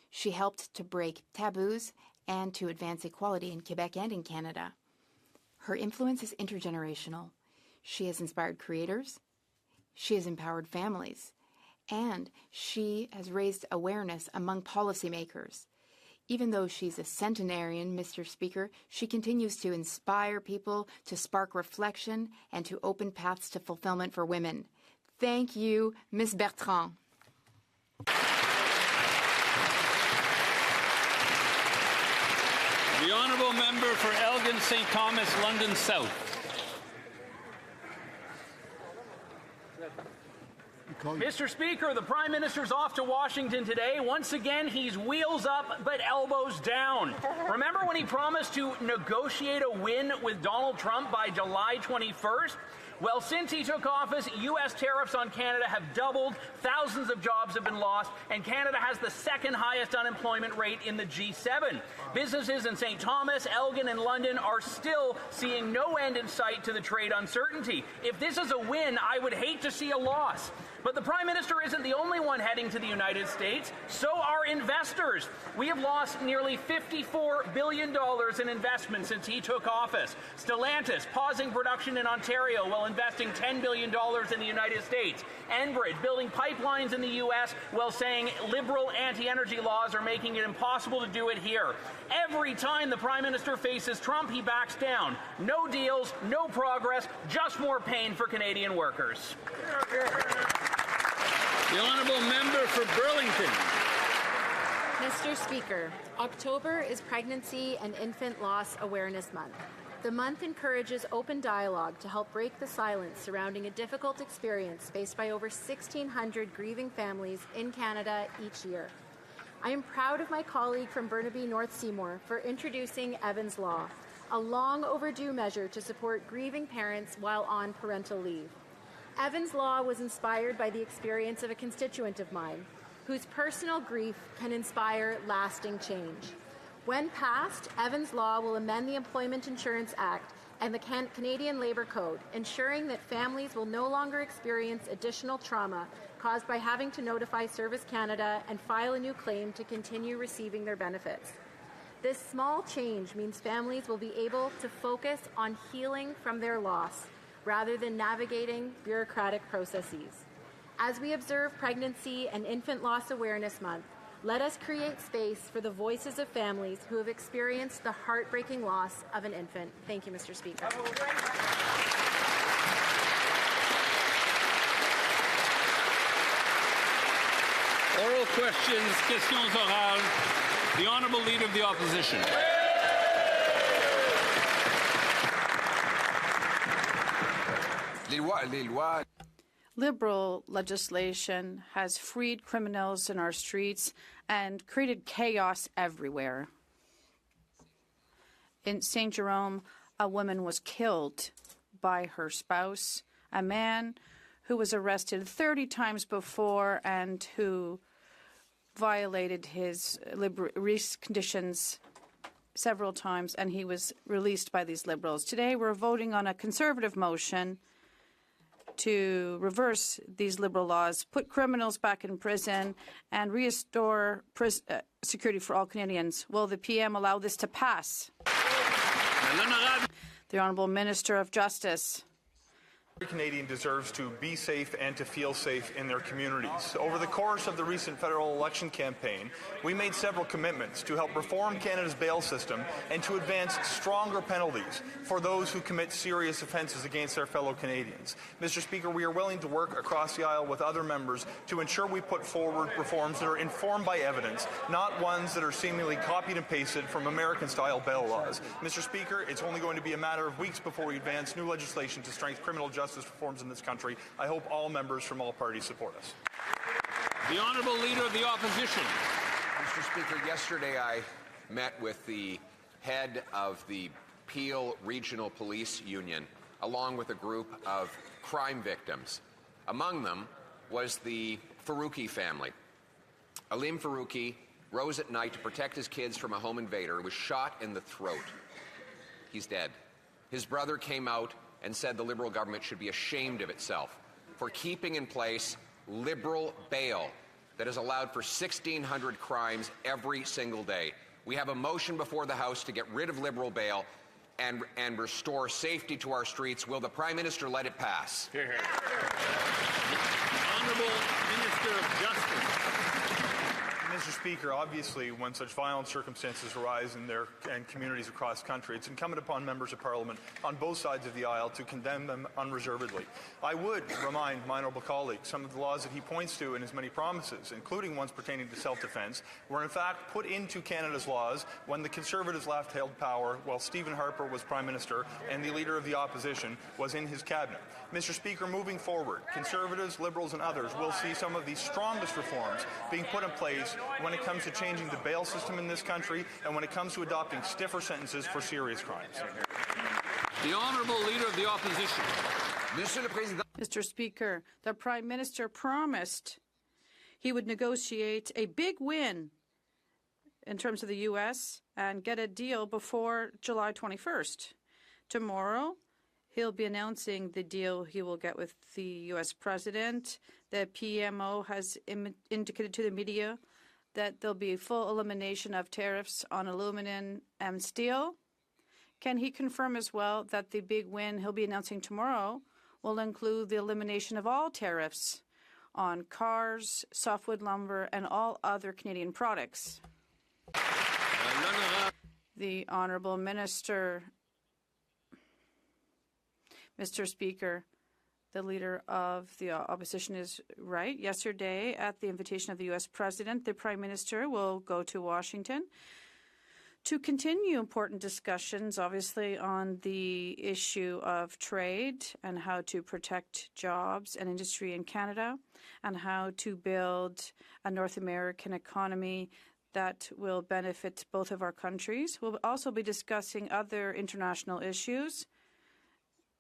She helped to break taboos and to advance equality in Quebec and in Canada. Her influence is intergenerational. She has inspired creators, she has empowered families, and she has raised awareness among policymakers. Even though she's a centenarian, Mr. Speaker, she continues to inspire people, to spark reflection, and to open paths to fulfillment for women. Thank you, Ms. Bertrand. The honourable member for Elgin St. Thomas, London South. Mr. Speaker, the Prime Minister's off to Washington today. Once again, he's wheels up but elbows down. Remember when he promised to negotiate a win with Donald Trump by July 21st? Well, since he took office, U.S. tariffs on Canada have doubled, thousands of jobs have been lost, and Canada has the second highest unemployment rate in the G7. Businesses in St. Thomas, Elgin, and London are still seeing no end in sight to the trade uncertainty. If this is a win, I would hate to see a loss. But the Prime Minister isn't the only one heading to the United States. So are investors. We have lost nearly $54 billion in investment since he took office. Stellantis pausing production in Ontario while investing $10 billion in the United States. Enbridge building pipelines in the U.S. while saying liberal anti-energy laws are making it impossible to do it here. Every time the Prime Minister faces Trump, he backs down. No deals, no progress, just more pain for Canadian workers. The honourable member for Burlington. Mr. Speaker, October is Pregnancy and Infant Loss Awareness Month. The month encourages open dialogue to help break the silence surrounding a difficult experience faced by over 1,600 grieving families in Canada each year. I am proud of my colleague from Burnaby North Seymour for introducing Evans Law, a long overdue measure to support grieving parents while on parental leave. Evans Law was inspired by the experience of a constituent of mine, whose personal grief can inspire lasting change. When passed, Evans Law will amend the Employment Insurance Act and the Canadian Labour Code, ensuring that families will no longer experience additional trauma caused by having to notify Service Canada and file a new claim to continue receiving their benefits. This small change means families will be able to focus on healing from their loss rather than navigating bureaucratic processes. As we observe Pregnancy and Infant Loss Awareness Month, let us create space for the voices of families who have experienced the heartbreaking loss of an infant. Thank you, Mr. Speaker. Oral questions, questions orales. The Honourable Leader of the Opposition. Liberal legislation has freed criminals in our streets and created chaos everywhere. In St. Jerome, a woman was killed by her spouse, a man who was arrested 30 times before and who violated his release conditions several times, and he was released by these Liberals. Today, we're voting on a Conservative motion to reverse these Liberal laws, put criminals back in prison, and restore security for all Canadians. Will the PM allow this to pass? The Honourable Minister of Justice. Every Canadian deserves to be safe and to feel safe in their communities. Over the course of the recent federal election campaign, we made several commitments to help reform Canada's bail system and to advance stronger penalties for those who commit serious offences against their fellow Canadians. Mr. Speaker, we are willing to work across the aisle with other members to ensure we put forward reforms that are informed by evidence, not ones that are seemingly copied and pasted from American-style bail laws. Mr. Speaker, it's only going to be a matter of weeks before we advance new legislation to strengthen criminal justice reforms in this country. I hope all members from all parties support us. The Honourable Leader of the Opposition. Mr. Speaker, yesterday I met with the head of the Peel Regional Police Union, along with a group of crime victims. Among them was the Faruqi family. Alim Faruqi rose at night to protect his kids from a home invader who was shot in the throat. He's dead. His brother came out and said the Liberal government should be ashamed of itself for keeping in place liberal bail that has allowed for 1,600 crimes every single day. We have a motion before the House to get rid of liberal bail and restore safety to our streets. Will the Prime Minister let it pass? Hear, hear. Honourable Minister of Justice. Mr. Speaker, obviously, when such violent circumstances arise in communities across the country, it's incumbent upon members of Parliament on both sides of the aisle to condemn them unreservedly. I would remind my honourable colleague some of the laws that he points to in his many promises, including ones pertaining to self-defence, were in fact put into Canada's laws when the Conservatives left held power while Stephen Harper was Prime Minister and the Leader of the Opposition was in his cabinet. Mr. Speaker, moving forward, Conservatives, Liberals and others will see some of the strongest reforms being put in place when it comes to changing the bail system in this country and when it comes to adopting stiffer sentences for serious crimes. The Honourable Leader of the Opposition. Mr. Speaker, the Prime Minister promised he would negotiate a big win in terms of the U.S. and get a deal before July 21st. Tomorrow, he'll be announcing the deal he will get with the U.S. President. The PMO has indicated to the media that there'll be full elimination of tariffs on aluminum and steel. Can he confirm as well that the big win he'll be announcing tomorrow will include the elimination of all tariffs on cars, softwood lumber, and all other Canadian products? The Honourable Minister. Mr. Speaker, the Leader of the Opposition is right. Yesterday, at the invitation of the U.S. President, the Prime Minister will go to Washington to continue important discussions, obviously, on the issue of trade and how to protect jobs and industry in Canada and how to build a North American economy that will benefit both of our countries. We'll also be discussing other international issues.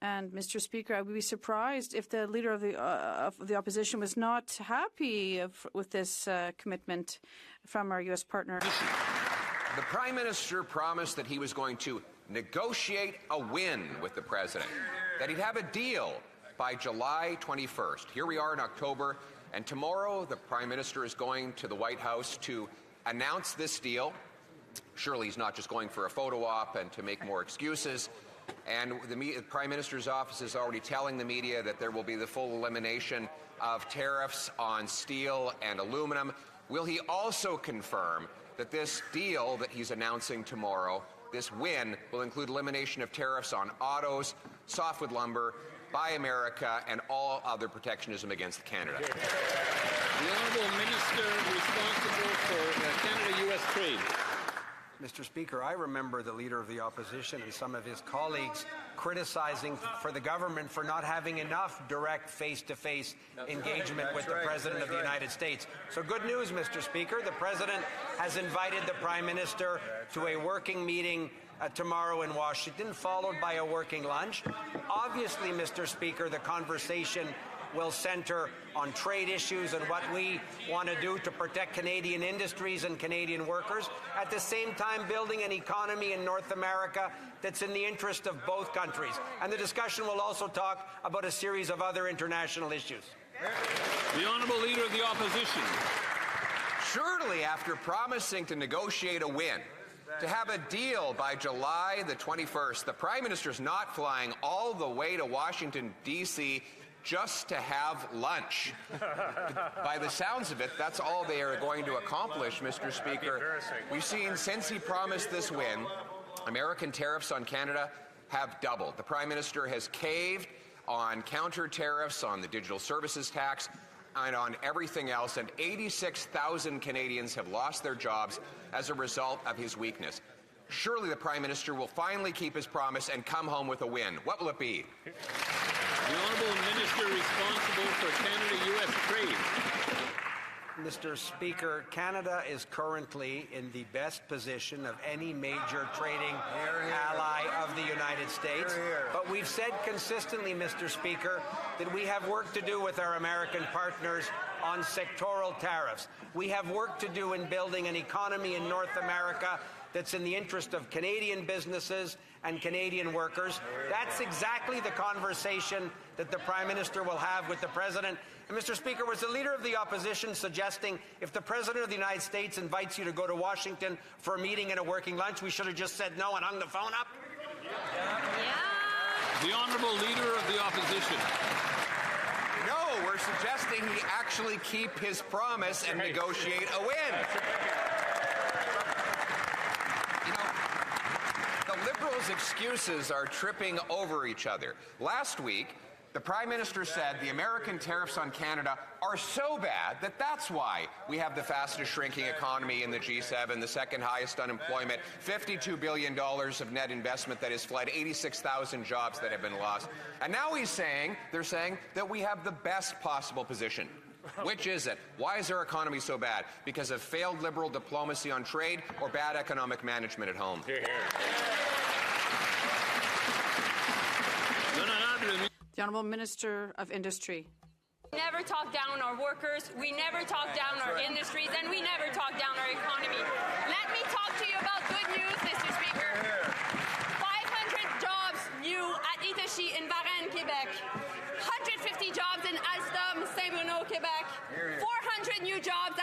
And, Mr. Speaker, I would be surprised if the Leader of the Opposition was not happy with this commitment from our U.S. partner. The Prime Minister promised that he was going to negotiate a win with the President, that he'd have a deal by July 21st. Here we are in October, and tomorrow the Prime Minister is going to the White House to announce this deal. Surely he's not just going for a photo op and to make more excuses. And the Prime Minister's office is already telling the media that there will be the full elimination of tariffs on steel and aluminum. Will he also confirm that this deal that he's announcing tomorrow, this win, will include elimination of tariffs on autos, softwood lumber, Buy America, and all other protectionism against Canada? The Honourable Minister responsible for Canada-U.S. trade. Mr. Speaker, I remember the Leader of the Opposition and some of his colleagues criticizing for the government for not having enough direct face-to-face engagement with the President of the United States. So good news, Mr. Speaker. The President has invited the Prime Minister to a working meeting tomorrow in Washington, followed by a working lunch. Obviously, Mr. Speaker, the conversation will center on trade issues and what we want to do to protect Canadian industries and Canadian workers, at the same time building an economy in North America that's in the interest of both countries. And the discussion will also talk about a series of other international issues. The Honourable Leader of the Opposition. Surely, after promising to negotiate a win, to have a deal by July the 21st, the Prime Minister's not flying all the way to Washington, D.C., just to have lunch. By the sounds of it, that's all they are going to accomplish, Mr. Speaker. We've seen since he promised this win, American tariffs on Canada have doubled. The Prime Minister has caved on counter tariffs, on the digital services tax, and on everything else, and 86,000 Canadians have lost their jobs as a result of his weakness. Surely the Prime Minister will finally keep his promise and come home with a win. What will it be? The Honourable Minister responsible for Canada-U.S. trade. Mr. Speaker, Canada is currently in the best position of any major trading ally of the United States. But we've said consistently, Mr. Speaker, that we have work to do with our American partners on sectoral tariffs. We have work to do in building an economy in North America that's in the interest of Canadian businesses and Canadian workers. That's exactly the conversation that the Prime Minister will have with the President. And Mr. Speaker, was the Leader of the Opposition suggesting if the President of the United States invites you to go to Washington for a meeting and a working lunch, we should have just said no and hung the phone up? The Honourable Leader of the Opposition. No, we're suggesting he actually keep his promise and negotiate a win. You know, the Liberals' excuses are tripping over each other. Last week, the Prime Minister said the American tariffs on Canada are so bad that that's why we have the fastest shrinking economy in the G7, the second highest unemployment, $52 billion of net investment that has fled, 86,000 jobs that have been lost. And now they're saying that we have the best possible position. Which is it? Why is our economy so bad? Because of failed Liberal diplomacy on trade or bad economic management at home? The Honourable Minister of Industry. We never talk down our workers, we never talk down our industries, and we never talk down our economy. Let me talk to you about good news, Mr. Speaker. 500 jobs new at Itachi in Varennes, Quebec. 150 jobs in Alstom, Saint-Bruno, Quebec. 400 new jobs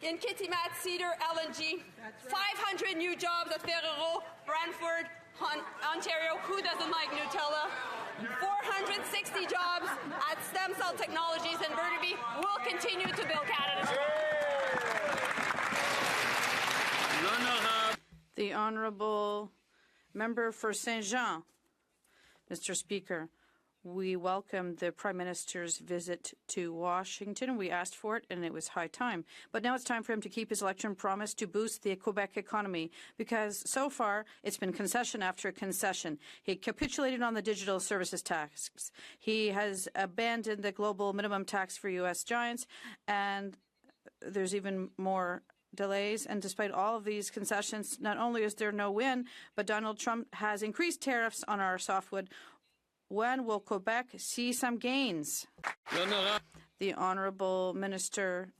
in Kitimat, Cedar, LNG. 500 new jobs at Ferrero, Brantford, Ontario. Who doesn't like Nutella? 460 jobs at Stem Cell Technologies in Burnaby. Will continue to build Canada. The Honourable Member for Saint Jean. Mr. Speaker, we welcome the Prime Minister's visit to Washington. We asked for it, and it was high time. But now it's time for him to keep his election promise to boost the Quebec economy, because so far it's been concession after concession. He capitulated on the digital services tax. He has abandoned the global minimum tax for U.S. giants, and there's even more delays. And despite all of these concessions, not only is there no win, but Donald Trump has increased tariffs on our softwood. When will Quebec see some gains? The Honourable Minister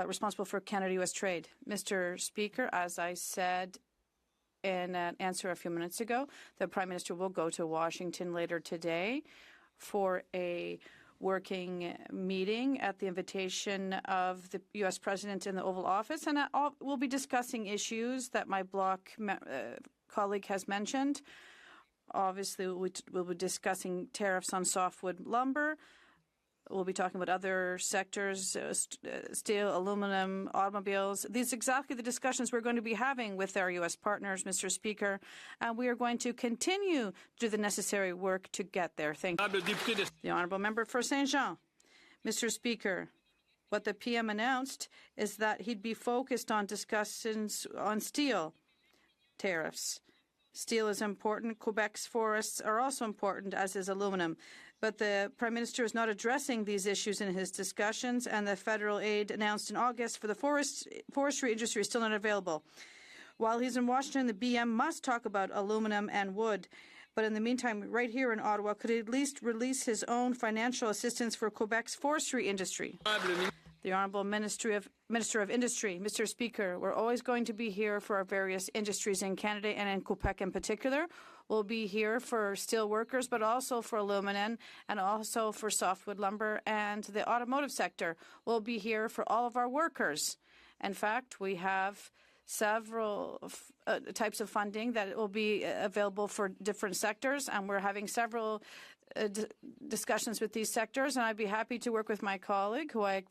responsible for Canada-U.S. trade. Mr. Speaker, as I said in an answer a few minutes ago, the Prime Minister will go to Washington later today for a working meeting at the invitation of the U.S. President in the Oval Office, and we'll be discussing issues that my Bloc colleague has mentioned. Obviously, we'll be discussing tariffs on softwood lumber. We'll be talking about other sectors, steel, aluminum, automobiles. These are exactly the discussions we're going to be having with our U.S. partners, Mr. Speaker, and we are going to continue to do the necessary work to get there. Thank you. The Honourable Member for Saint Jean. Mr. Speaker, what the PM announced is that he'd be focused on discussions on steel tariffs. Steel is important. Quebec's forests are also important, as is aluminum. But the Prime Minister is not addressing these issues in his discussions, and the federal aid announced in August for the forestry industry is still not available. While he's in Washington, the BM must talk about aluminum and wood. But in the meantime, right here in Ottawa, could he at least release his own financial assistance for Quebec's forestry industry? The Honourable Minister of Industry. Mr. Speaker, we're always going to be here for our various industries in Canada and in Quebec in particular. We'll be here for steel workers, but also for aluminum and also for softwood lumber and the automotive sector. We'll be here for all of our workers. In fact, we have several types of funding that will be available for different sectors, and we're having several discussions with these sectors, and I'd be happy to work with my colleague, who I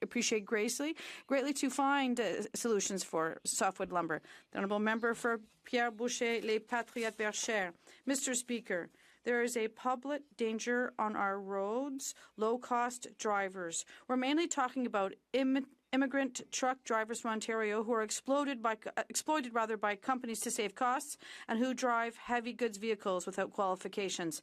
appreciate greatly to find solutions for softwood lumber. The Honourable Member for Pierre Boucher, Les Patriotes Berchères. Mr. Speaker, there is a public danger on our roads, low-cost drivers. We're mainly talking about immigrant truck drivers from Ontario who are exploited by companies to save costs and who drive heavy goods vehicles without qualifications.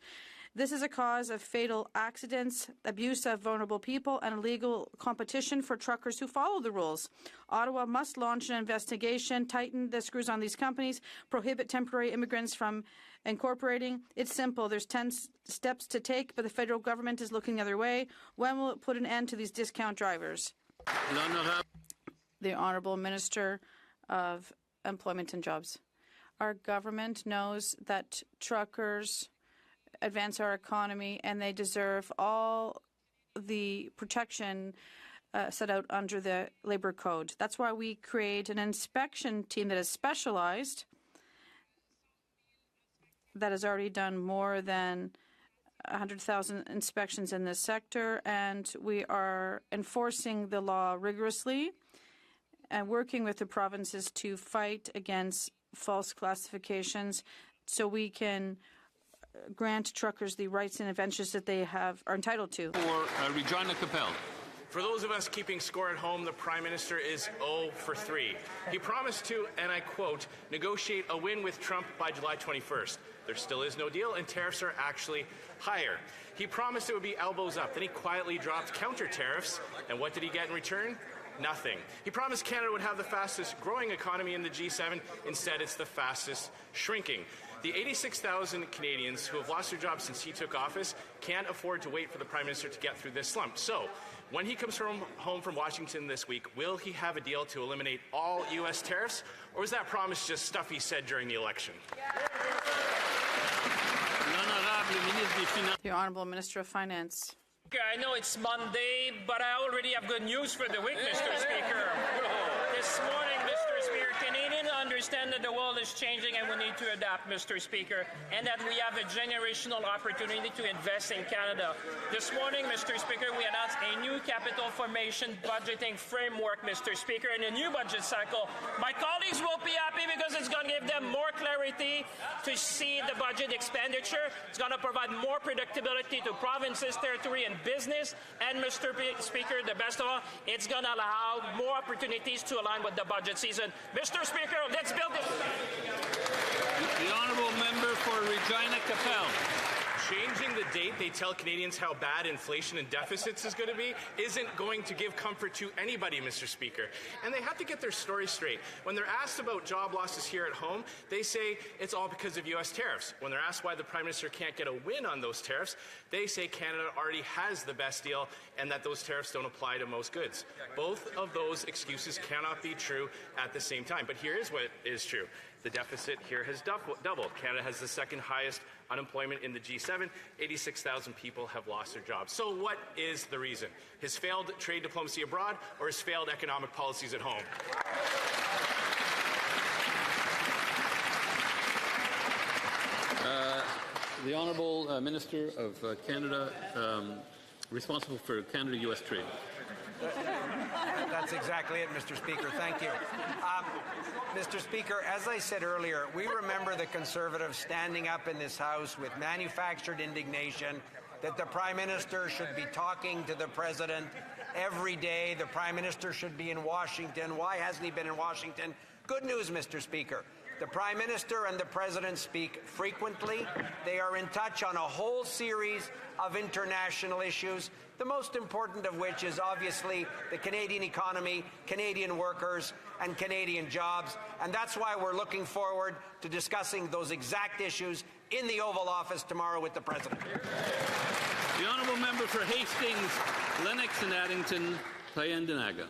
This is a cause of fatal accidents, abuse of vulnerable people, and illegal competition for truckers who follow the rules. Ottawa must launch an investigation, tighten the screws on these companies, prohibit temporary immigrants from incorporating. It's simple. There's 10 steps to take, but the federal government is looking the other way. When will it put an end to these discount drivers? The Honourable Minister of Employment and Jobs. Our government knows that truckers advance our economy and they deserve all the protection set out under the Labour Code. That's why we create an inspection team that is specialized, that has already done more than 100,000 inspections in this sector, and we are enforcing the law rigorously and working with the provinces to fight against false classifications so we can grant truckers the rights and advantages that they are entitled to. For Regina Capel. For those of us keeping score at home, the Prime Minister is 0 for 3. He promised to, and I quote, negotiate a win with Trump by July 21st. There still is no deal, and tariffs are actually higher. He promised it would be elbows up. Then he quietly dropped counter tariffs. And what did he get in return? Nothing. He promised Canada would have the fastest growing economy in the G7. Instead, it's the fastest shrinking. The 86,000 Canadians who have lost their jobs since he took office can't afford to wait for the Prime Minister to get through this slump. So, when he comes home from Washington this week, will he have a deal to eliminate all U.S. tariffs, or is that promise just stuff he said during the election? The Honourable Minister of Finance. I know it's Monday, but I already have good news for the week, Mr. Speaker. This morning, Mr. Speaker, Canadians understand that the world is changing and we need to adapt, Mr. Speaker, and that we have a generational opportunity to invest in Canada. This morning, Mr. Speaker, we announced a new capital formation budgeting framework, Mr. Speaker, in a new budget cycle. My colleagues will be happy because it's going to give them more clarity to see the budget expenditure. It's going to provide more predictability to provinces, territory, and business. And, Mr. Speaker, the best of all, it's going to allow more opportunities to align with the budget season. Mr. Speaker, let's build this. The Honourable Member for Regina Capel. Changing the date they tell Canadians how bad inflation and deficits is going to be isn't going to give comfort to anybody, Mr. Speaker. And they have to get their story straight. When they're asked about job losses here at home, they say it's all because of U.S. tariffs. When they're asked why the Prime Minister can't get a win on those tariffs, they say Canada already has the best deal and that those tariffs don't apply to most goods. Both of those excuses cannot be true at the same time. But here's what is true. The deficit here has doubled. Canada has the second highest unemployment in the G7. 86,000 people have lost their jobs. So what is the reason? His failed trade diplomacy abroad or his failed economic policies at home? The Honourable Minister of Canada, responsible for Canada-US trade. That's exactly it, Mr. Speaker. Thank you. Mr. Speaker, as I said earlier, we remember the Conservatives standing up in this House with manufactured indignation that the Prime Minister should be talking to the President every day. The Prime Minister should be in Washington. Why hasn't he been in Washington? Good news, Mr. Speaker. The Prime Minister and the President speak frequently. They are in touch on a whole series of international issues, the most important of which is obviously the Canadian economy, Canadian workers, and Canadian jobs. And that's why we're looking forward to discussing those exact issues in the Oval Office tomorrow with the President. The Honourable Member for Hastings, Lennox and Addington, Tyendinaga.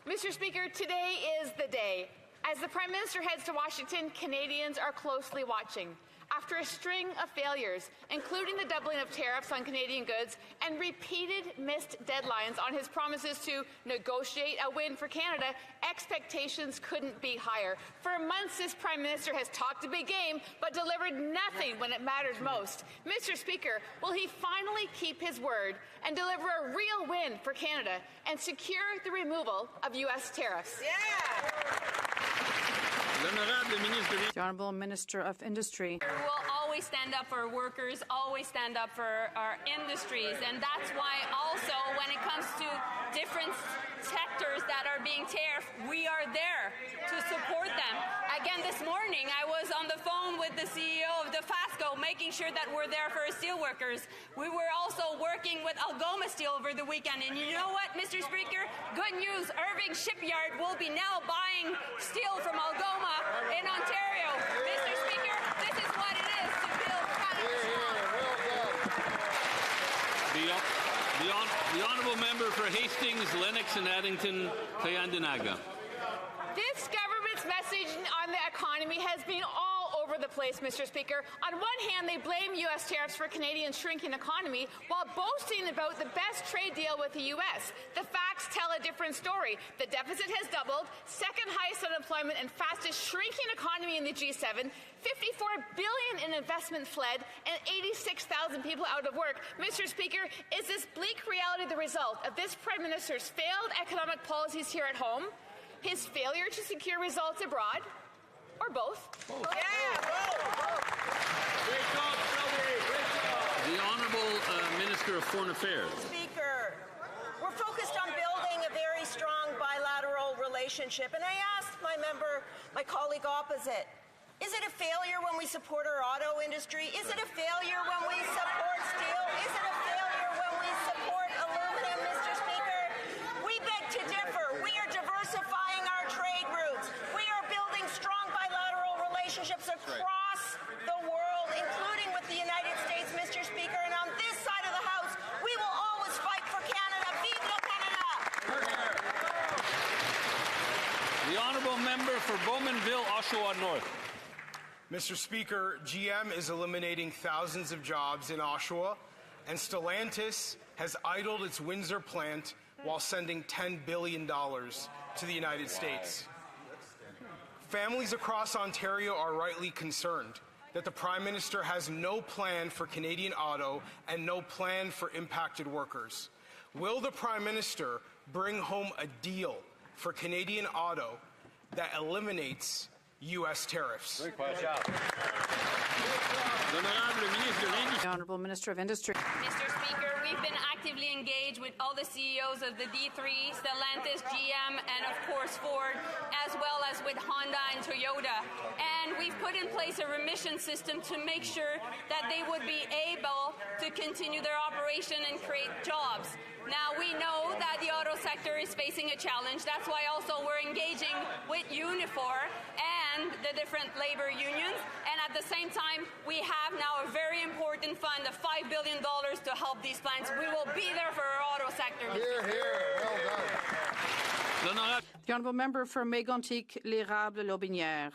Mr. Speaker, today is the day. As the Prime Minister heads to Washington, Canadians are closely watching. After a string of failures, including the doubling of tariffs on Canadian goods and repeated missed deadlines on his promises to negotiate a win for Canada, expectations couldn't be higher. For months, this Prime Minister has talked a big game, but delivered nothing when it mattered most. Mr. Speaker, will he finally keep his word and deliver a real win for Canada and secure the removal of U.S. tariffs? The Honourable Minister of Industry. We'll always stand up for workers, always stand up for our industries, and that's why also when it comes to different sectors that are being tariffed, we are there to support them. Again, this morning I was on the phone with the CEO of Dofasco, making sure that we're there for our steel workers. We were also working with Algoma Steel over the weekend, and you know what, Mr. Speaker? Good news, Irving Shipyard will be now buying steel from Algoma in Ontario. Mr. Speaker, this is what it is to build Canada strong. The Honourable Member for Hastings, Lennox and Addington, Tyendinaga. This government's message on the economy has been all place, Mr. Speaker. On one hand, they blame U.S. tariffs for Canadians' shrinking economy while boasting about the best trade deal with the U.S. The facts tell a different story. The deficit has doubled, second highest unemployment and fastest shrinking economy in the G7, 54 billion in investment fled, and 86,000 people out of work. Mr. Speaker, is this bleak reality the result of this Prime Minister's failed economic policies here at home, his failure to secure results abroad, or both? The Honourable Minister of Foreign Affairs. Speaker, we're focused on building a very strong bilateral relationship, and I asked my colleague opposite, is it a failure when we support our auto industry? Is it a failure when we support steel? Is it a failure when we support aluminum, Mr. Speaker? We beg to differ. We are diversifying our trade routes. We are building strong bilateral relationships across the world, including with the United States, Mr. Speaker. And on this side of the House, we will always fight for Canada. Vive le Canada! The Honourable Member for Bowmanville, Oshawa North. Mr. Speaker, GM is eliminating thousands of jobs in Oshawa, and Stellantis has idled its Windsor plant while sending $10 billion to the United States. Families across Ontario are rightly concerned that the Prime Minister has no plan for Canadian auto and no plan for impacted workers. Will the Prime Minister bring home a deal for Canadian auto that eliminates U.S. tariffs? The Honourable Minister of Industry. Mr. Speaker, we've been actively engaged with all the CEOs of the D3, Stellantis, GM, and of course Ford, as well as with Honda and Toyota. And we've put in place a remission system to make sure that they would be able to continue their operation and create jobs. Now, we know that the auto sector is facing a challenge. That's why also we're engaging with Unifor and the different labor unions. And at the same time, we have now a very important fund of $5 billion to help these plants. We will be there for our auto sector. The Honourable Member for Mégantic-l'Érable-Lotbinière.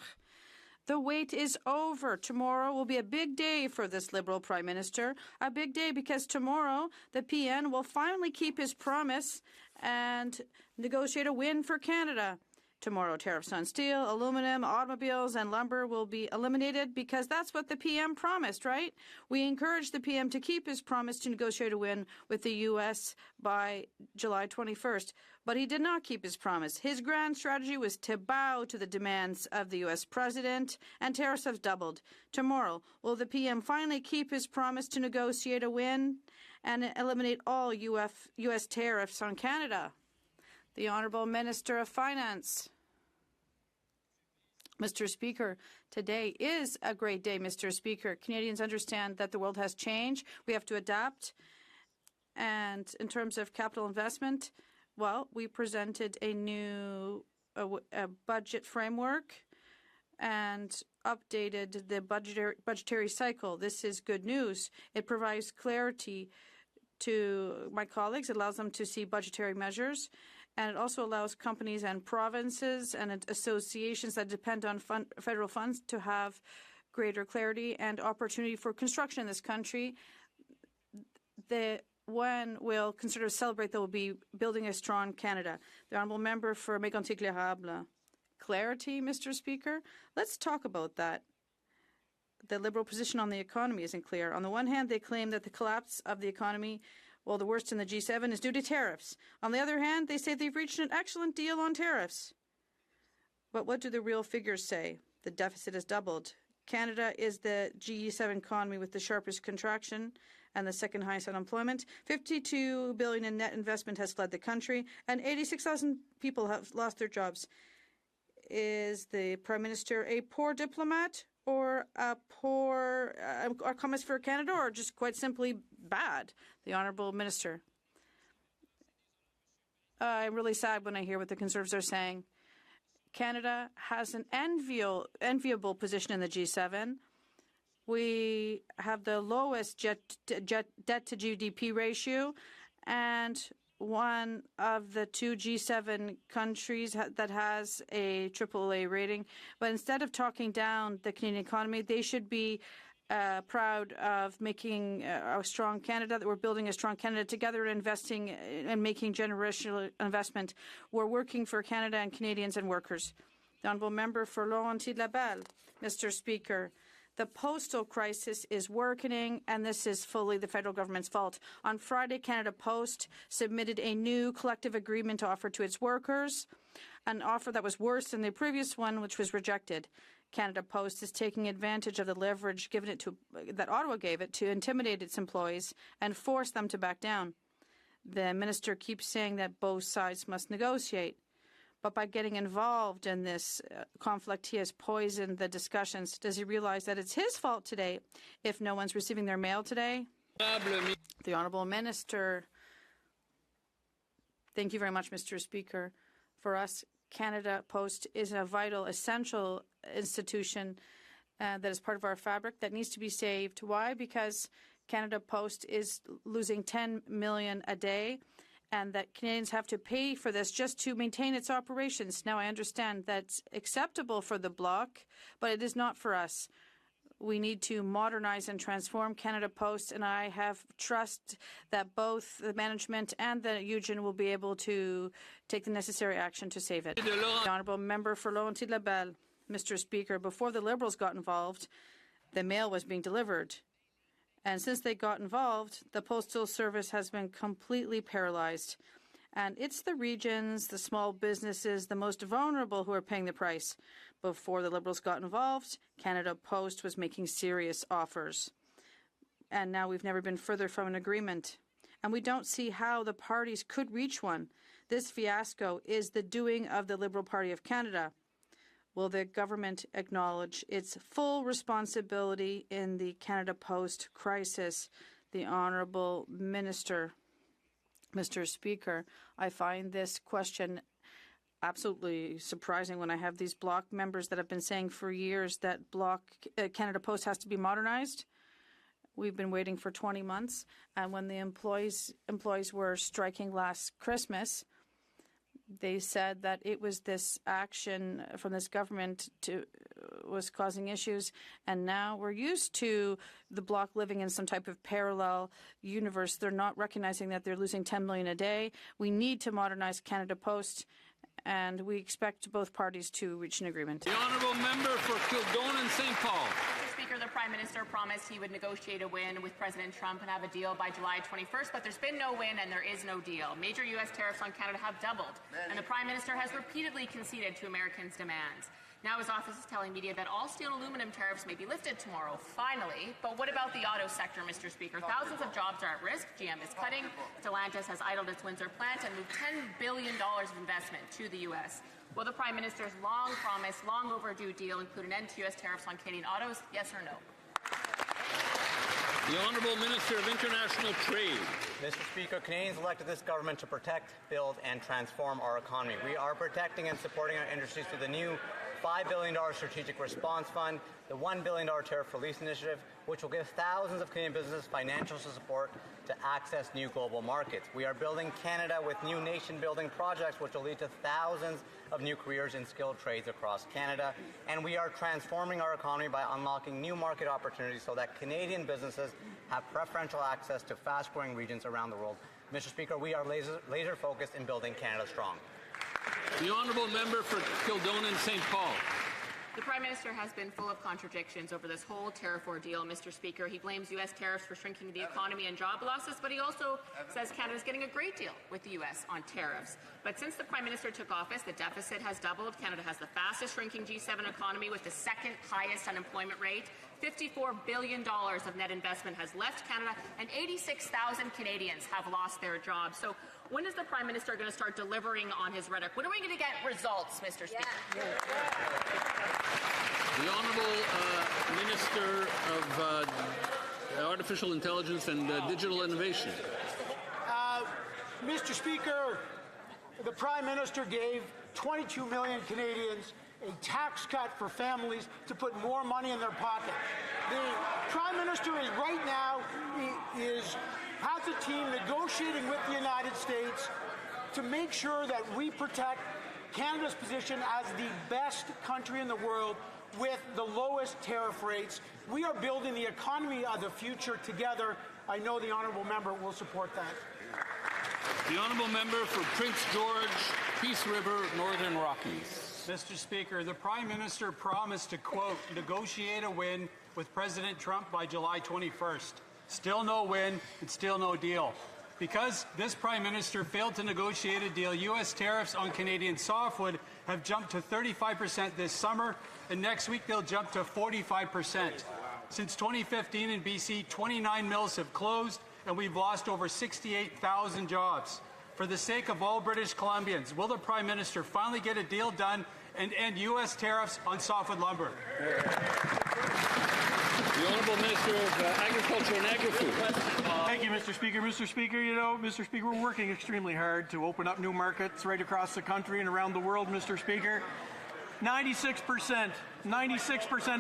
The wait is over. Tomorrow will be a big day for this Liberal Prime Minister. A big day because tomorrow the PN will finally keep his promise and negotiate a win for Canada. Tomorrow, tariffs on steel, aluminum, automobiles, and lumber will be eliminated because that's what the PM promised, right? We encouraged the PM to keep his promise to negotiate a win with the U.S. by July 21st, but he did not keep his promise. His grand strategy was to bow to the demands of the U.S. president, and tariffs have doubled. Tomorrow, will the PM finally keep his promise to negotiate a win and eliminate all U.S. tariffs on Canada? The Honourable Minister of Finance. Mr. Speaker, today is a great day, Mr. Speaker. Canadians understand that the world has changed. We have to adapt. And in terms of capital investment, well, we presented a new budget framework and updated the budgetary cycle. This is good news. It provides clarity to my colleagues. It allows them to see budgetary measures. And it also allows companies and provinces and associations that depend on federal funds to have greater clarity and opportunity for construction in this country. When we'll consider to celebrate, they will be building a strong Canada. The Honourable Member for Mégantic-l'Érable. Clarity, Mr. Speaker? Let's talk about that. The Liberal position on the economy isn't clear. On the one hand, they claim that the collapse of the economy, well, the worst in the G7, is due to tariffs. On the other hand, they say they've reached an excellent deal on tariffs. But what do the real figures say? The deficit has doubled. Canada is the G7 economy with the sharpest contraction and the second highest unemployment. $52 billion in net investment has fled the country, and 86,000 people have lost their jobs. Is the Prime Minister a poor diplomat, or a poor comments for Canada, or just quite simply bad? The Honourable Minister. I'm really sad when I hear what the Conservatives are saying. Canada has an enviable position in the G7. We have the lowest debt to GDP ratio, and one of the two G7 countries that has a AAA rating. But instead of talking down the Canadian economy, they should be proud of making a strong Canada, that we're building a strong Canada together, investing and making generational investment. We're working for Canada and Canadians and workers. The Honourable Member for Laurentides-Laballe. Mr. Speaker, the postal crisis is worsening, and this is fully the federal government's fault. On Friday, Canada Post submitted a new collective agreement offer to its workers, an offer that was worse than the previous one, which was rejected. Canada Post is taking advantage of the leverage that Ottawa gave it to intimidate its employees and force them to back down. The minister keeps saying that both sides must negotiate. But by getting involved in this conflict, he has poisoned the discussions. Does he realize that it's his fault today if no one's receiving their mail today? The Honourable Minister. Thank you very much, Mr. Speaker. For us, Canada Post is a vital, essential institution that is part of our fabric that needs to be saved. Why? Because Canada Post is losing $10 million a day, and that Canadians have to pay for this just to maintain its operations. Now, I understand that's acceptable for the Bloc, but it is not for us. We need to modernize and transform Canada Post, and I have trust that both the management and the Union will be able to take the necessary action to save it. The Honourable Member for Laurentides-Laballe. Mr. Speaker, before the Liberals got involved, the mail was being delivered. And since they got involved, the Postal Service has been completely paralyzed. And it's the regions, the small businesses, the most vulnerable who are paying the price. Before the Liberals got involved, Canada Post was making serious offers. And now we've never been further from an agreement. And we don't see how the parties could reach one. This fiasco is the doing of the Liberal Party of Canada. Will the government acknowledge its full responsibility in the Canada Post crisis? The Honourable Minister. Mr. Speaker, I find this question absolutely surprising when I have these Bloc members that have been saying for years that Canada Post has to be modernized. We've been waiting for 20 months, and when the employees were striking last Christmas, they said that it was this action from this government was causing issues, and now we're used to the Bloc living in some type of parallel universe. They're not recognizing that they're losing $10 million a day. We need to modernize Canada Post, and we expect both parties to reach an agreement. The Honourable Member for Kildonan St. Paul. Mr. Speaker, the Prime Minister promised he would negotiate a win with President Trump and have a deal by July 21st, but there's been no win and there is no deal. Major U.S. tariffs on Canada have doubled, and the Prime Minister has repeatedly conceded to Americans' demands. Now his office is telling media that all steel and aluminum tariffs may be lifted tomorrow, finally. But what about the auto sector, Mr. Speaker? Thousands of jobs are at risk. GM is cutting. Stellantis has idled its Windsor plant and moved $10 billion of investment to the U.S. Will the Prime Minister's long-promised, long-overdue deal include an end to U.S. tariffs on Canadian autos? Yes or no? The Honourable Minister of International Trade. Mr. Speaker, Canadians elected this government to protect, build and transform our economy. We are protecting and supporting our industries through the new $5 billion Strategic Response Fund, the $1 billion Tariff Release Initiative, which will give thousands of Canadian businesses financial support to access new global markets. We are building Canada with new nation-building projects, which will lead to thousands of new careers in skilled trades across Canada. And we are transforming our economy by unlocking new market opportunities so that Canadian businesses have preferential access to fast-growing regions around the world. Mr. Speaker, we are laser-focused in building Canada strong. The Honourable Member for Kildonan St. Paul. The Prime Minister has been full of contradictions over this whole tariff ordeal, Mr. Speaker. He blames U.S. tariffs for shrinking the economy and job losses, but he also says Canada's getting a great deal with the U.S. on tariffs. But since the Prime Minister took office, the deficit has doubled. Canada has the fastest shrinking G7 economy with the second highest unemployment rate. $54 billion of net investment has left Canada, and 86,000 Canadians have lost their jobs. So when is the Prime Minister going to start delivering on his rhetoric? When are we going to get results, Mr. Speaker? The Honourable Minister of Artificial Intelligence and Digital Innovation. Mr. Speaker, the Prime Minister gave 22 million Canadians a tax cut for families to put more money in their pocket. The Prime Minister is right now has a team negotiating negotiating with the United States to make sure that we protect Canada's position as the best country in the world with the lowest tariff rates. We are building the economy of the future together. I know the honourable member will support that. The honourable member for Prince George, Peace River, Northern Rockies. Mr. Speaker, the Prime Minister promised to, quote, negotiate a win with President Trump by July 21st. Still no win and still no deal. Because this Prime Minister failed to negotiate a deal, U.S. tariffs on Canadian softwood have jumped to 35% this summer, and next week they'll jump to 45%. Since 2015 in BC, 29 mills have closed, and we've lost over 68,000 jobs. For the sake of all British Columbians, will the Prime Minister finally get a deal done and end U.S. tariffs on softwood lumber? The Honourable Minister of Agriculture and Agri-Food. Thank you, Mr. Speaker. Mr. Speaker, Mr. Speaker, we're working extremely hard to open up new markets right across the country and around the world, Mr. Speaker. 96%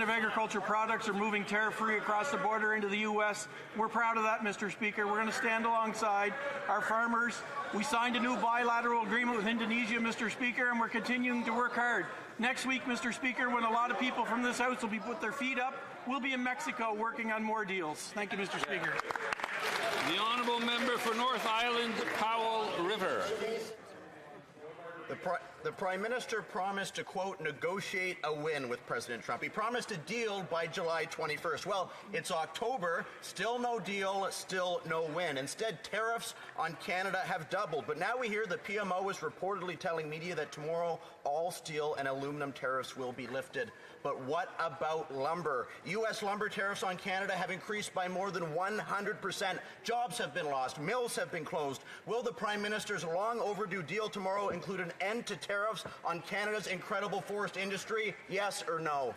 of agriculture products are moving tariff-free across the border into the U.S. We're proud of that, Mr. Speaker. We're going to stand alongside our farmers. We signed a new bilateral agreement with Indonesia, Mr. Speaker, and we're continuing to work hard. Next week, Mr. Speaker, when a lot of people from this House will be put their feet up, we'll be in Mexico working on more deals. Thank you, Mr. Speaker. The honourable member for North Island, Powell River. The Prime Minister promised to, quote, negotiate a win with President Trump. He promised a deal by July 21st. Well, it's October, still no deal, still no win. Instead, tariffs on Canada have doubled. But now we hear the PMO is reportedly telling media that tomorrow all steel and aluminum tariffs will be lifted. But what about lumber? U.S. lumber tariffs on Canada have increased by more than 100%. Jobs have been lost. Mills have been closed. Will the Prime Minister's long overdue deal tomorrow include an end to tariffs on Canada's incredible forest industry? Yes or no?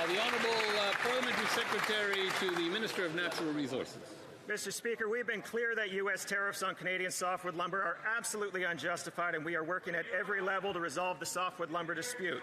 The Honourable Parliamentary Secretary to the Minister of Natural Resources. Mr. Speaker, we've been clear that U.S. tariffs on Canadian softwood lumber are absolutely unjustified, and we are working at every level to resolve the softwood lumber dispute.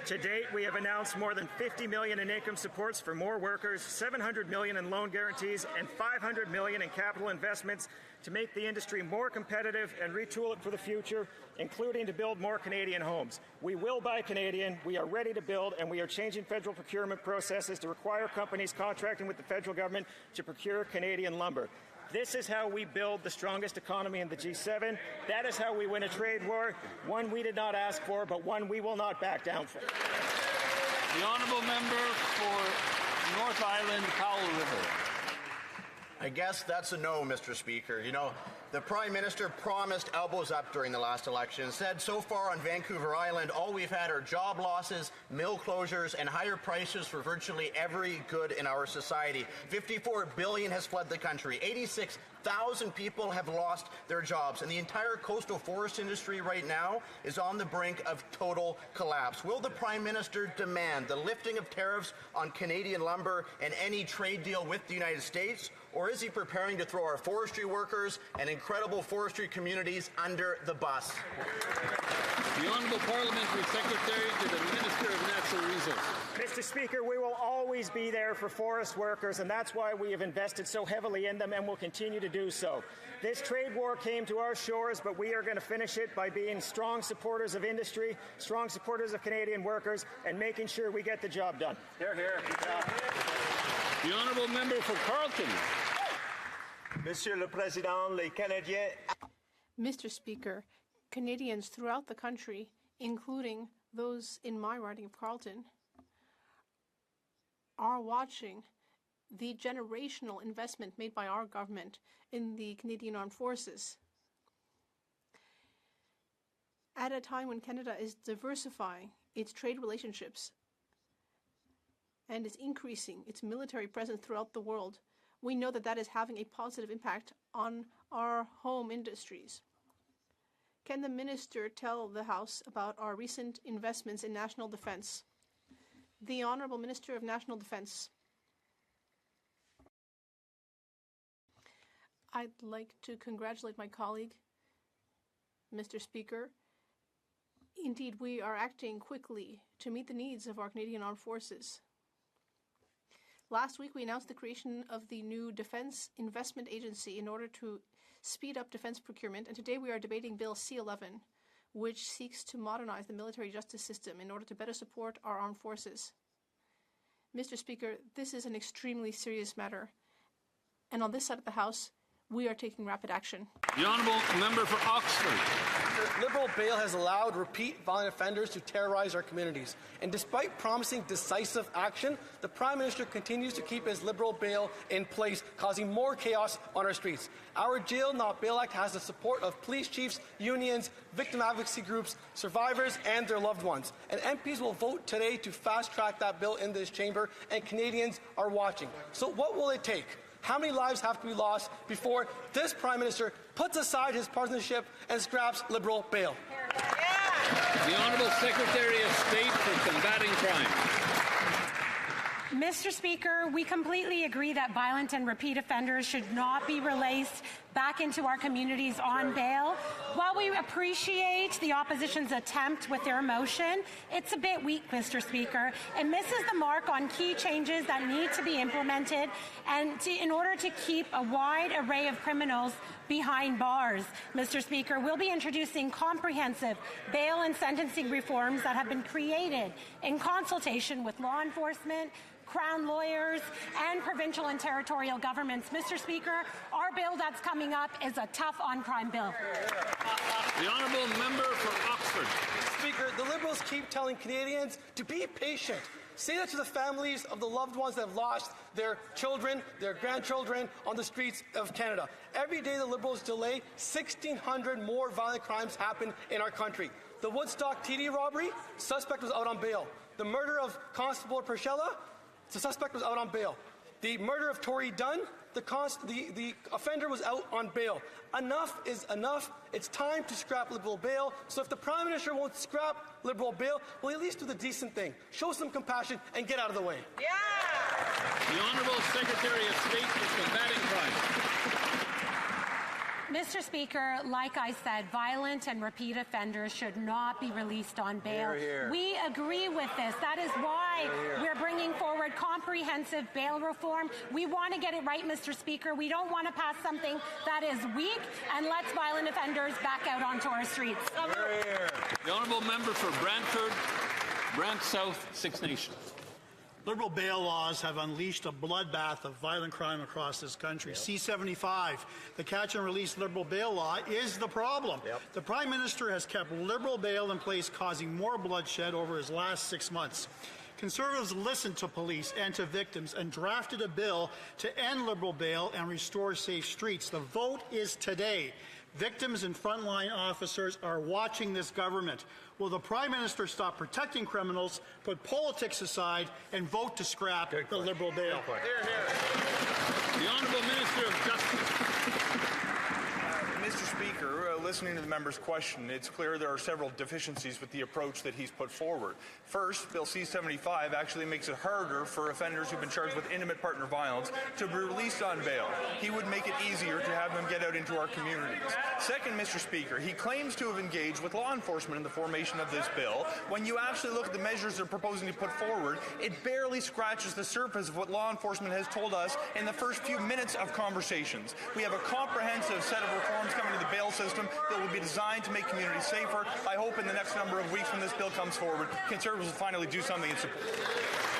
To date, we have announced more than $50 million in income supports for more workers, $700 million in loan guarantees, and $500 million in capital investments to make the industry more competitive and retool it for the future, including to build more Canadian homes. We will buy Canadian, we are ready to build, and we are changing federal procurement processes to require companies contracting with the federal government to procure Canadian lumber. This is how we build the strongest economy in the G7. That is how we win a trade war, one we did not ask for, but one we will not back down from. The honourable member for North Island, Powell River. I guess that's a no, Mr. Speaker. You know, the Prime Minister promised elbows up during the last election, said so far on Vancouver Island, all we've had are job losses, mill closures, and higher prices for virtually every good in our society. $54 billion has fled the country. 86,000 people have lost their jobs, and the entire coastal forest industry right now is on the brink of total collapse. Will the Prime Minister demand the lifting of tariffs on Canadian lumber and any trade deal with the United States, or is he preparing to throw our forestry workers and incredible forestry communities under the bus? The Honourable Parliamentary Secretary to the Minister of Natural Resources. Mr. Speaker, we will always be there for forest workers, and that's why we have invested so heavily in them and will continue to do so. This trade war came to our shores, but we are going to finish it by being strong supporters of industry, strong supporters of Canadian workers, and making sure we get the job done. Hear, hear. The Honourable Member for Carleton. Monsieur le Président, les Canadiens. Mr. Speaker, Canadians throughout the country, including those in my riding of Carleton, are watching the generational investment made by our government in the Canadian Armed Forces. At a time when Canada is diversifying its trade relationships and is increasing its military presence throughout the world, we know that that is having a positive impact on our home industries. Can the Minister tell the House about our recent investments in national defense? The Honourable Minister of National Defense. I'd like to congratulate my colleague, Mr. Speaker. Indeed, we are acting quickly to meet the needs of our Canadian Armed Forces. Last week, we announced the creation of the new Defense Investment Agency in order to speed up defense procurement, and today we are debating Bill C-11, which seeks to modernize the military justice system in order to better support our armed forces. Mr. Speaker, this is an extremely serious matter, and on this side of the House, we are taking rapid action. The honourable member for Oxford. The Liberal bail has allowed repeat violent offenders to terrorize our communities. And despite promising decisive action, the Prime Minister continues to keep his Liberal bail in place, causing more chaos on our streets. Our Jail Not Bail Act has the support of police chiefs, unions, victim advocacy groups, survivors, and their loved ones. And MPs will vote today to fast-track that bill in this chamber, and Canadians are watching. So what will it take? How many lives have to be lost before this Prime Minister puts aside his partisanship and scraps Liberal bail? The Honourable Secretary of State for Combating Crime. Mr. Speaker, we completely agree that violent and repeat offenders should not be released back into our communities on bail. While we appreciate the opposition's attempt with their motion, it's a bit weak, Mr. Speaker. It misses the mark on key changes that need to be implemented in order to keep a wide array of criminals behind bars. Mr. Speaker, we'll be introducing comprehensive bail and sentencing reforms that have been created in consultation with law enforcement, Crown lawyers, and provincial and territorial governments. Mr. Speaker, our bill that's coming up is a tough on-crime bill. The honourable member for Oxford. Speaker, the Liberals keep telling Canadians to be patient. Say that to the families of the loved ones that have lost their children, their grandchildren on the streets of Canada. Every day the Liberals delay, 1,600 more violent crimes happen in our country. The Woodstock TD robbery, suspect was out on bail. The murder of Constable Perchella, the suspect was out on bail. The murder of Tory Dunn, the offender was out on bail. Enough is enough. It's time to scrap Liberal bail. So if the Prime Minister won't scrap Liberal bail, will he at least do the decent thing? Show some compassion and get out of the way. The Honourable Secretary of State for Combating Crime. Mr. Speaker, like I said, violent and repeat offenders should not be released on bail. Hear, hear. We agree with this. That is why we're bringing forward comprehensive bail reform. We want to get it right, Mr. Speaker. We don't want to pass something that is weak and lets violent offenders back out onto our streets. Hear. The honourable member for Brantford, Brant South, Six Nations. Liberal bail laws have unleashed a bloodbath of violent crime across this country. C-75, the catch and release Liberal bail law, is the problem. The Prime Minister has kept Liberal bail in place, causing more bloodshed over his last 6 months. Conservatives listened to police and to victims and drafted a bill to end Liberal bail and restore safe streets. The vote is today. Victims and frontline officers are watching this government. Will the Prime Minister stop protecting criminals, put politics aside, and vote to scrap the Liberal bail? The Honourable Minister of Justice. Mr. Speaker, listening to the member's question, it's clear there are several deficiencies with the approach that he's put forward. First, Bill C-75 actually makes it harder for offenders who've been charged with intimate partner violence to be released on bail. He would make it easier to have them get out into our communities. Second, Mr. Speaker, he claims to have engaged with law enforcement in the formation of this bill. When you actually look at the measures they're proposing to put forward, it barely scratches the surface of what law enforcement has told us in the first few minutes of conversations. We have a comprehensive set of reforms coming to the bail system that will be designed to make communities safer. I hope in the next number of weeks when this bill comes forward, Conservatives will finally do something in support.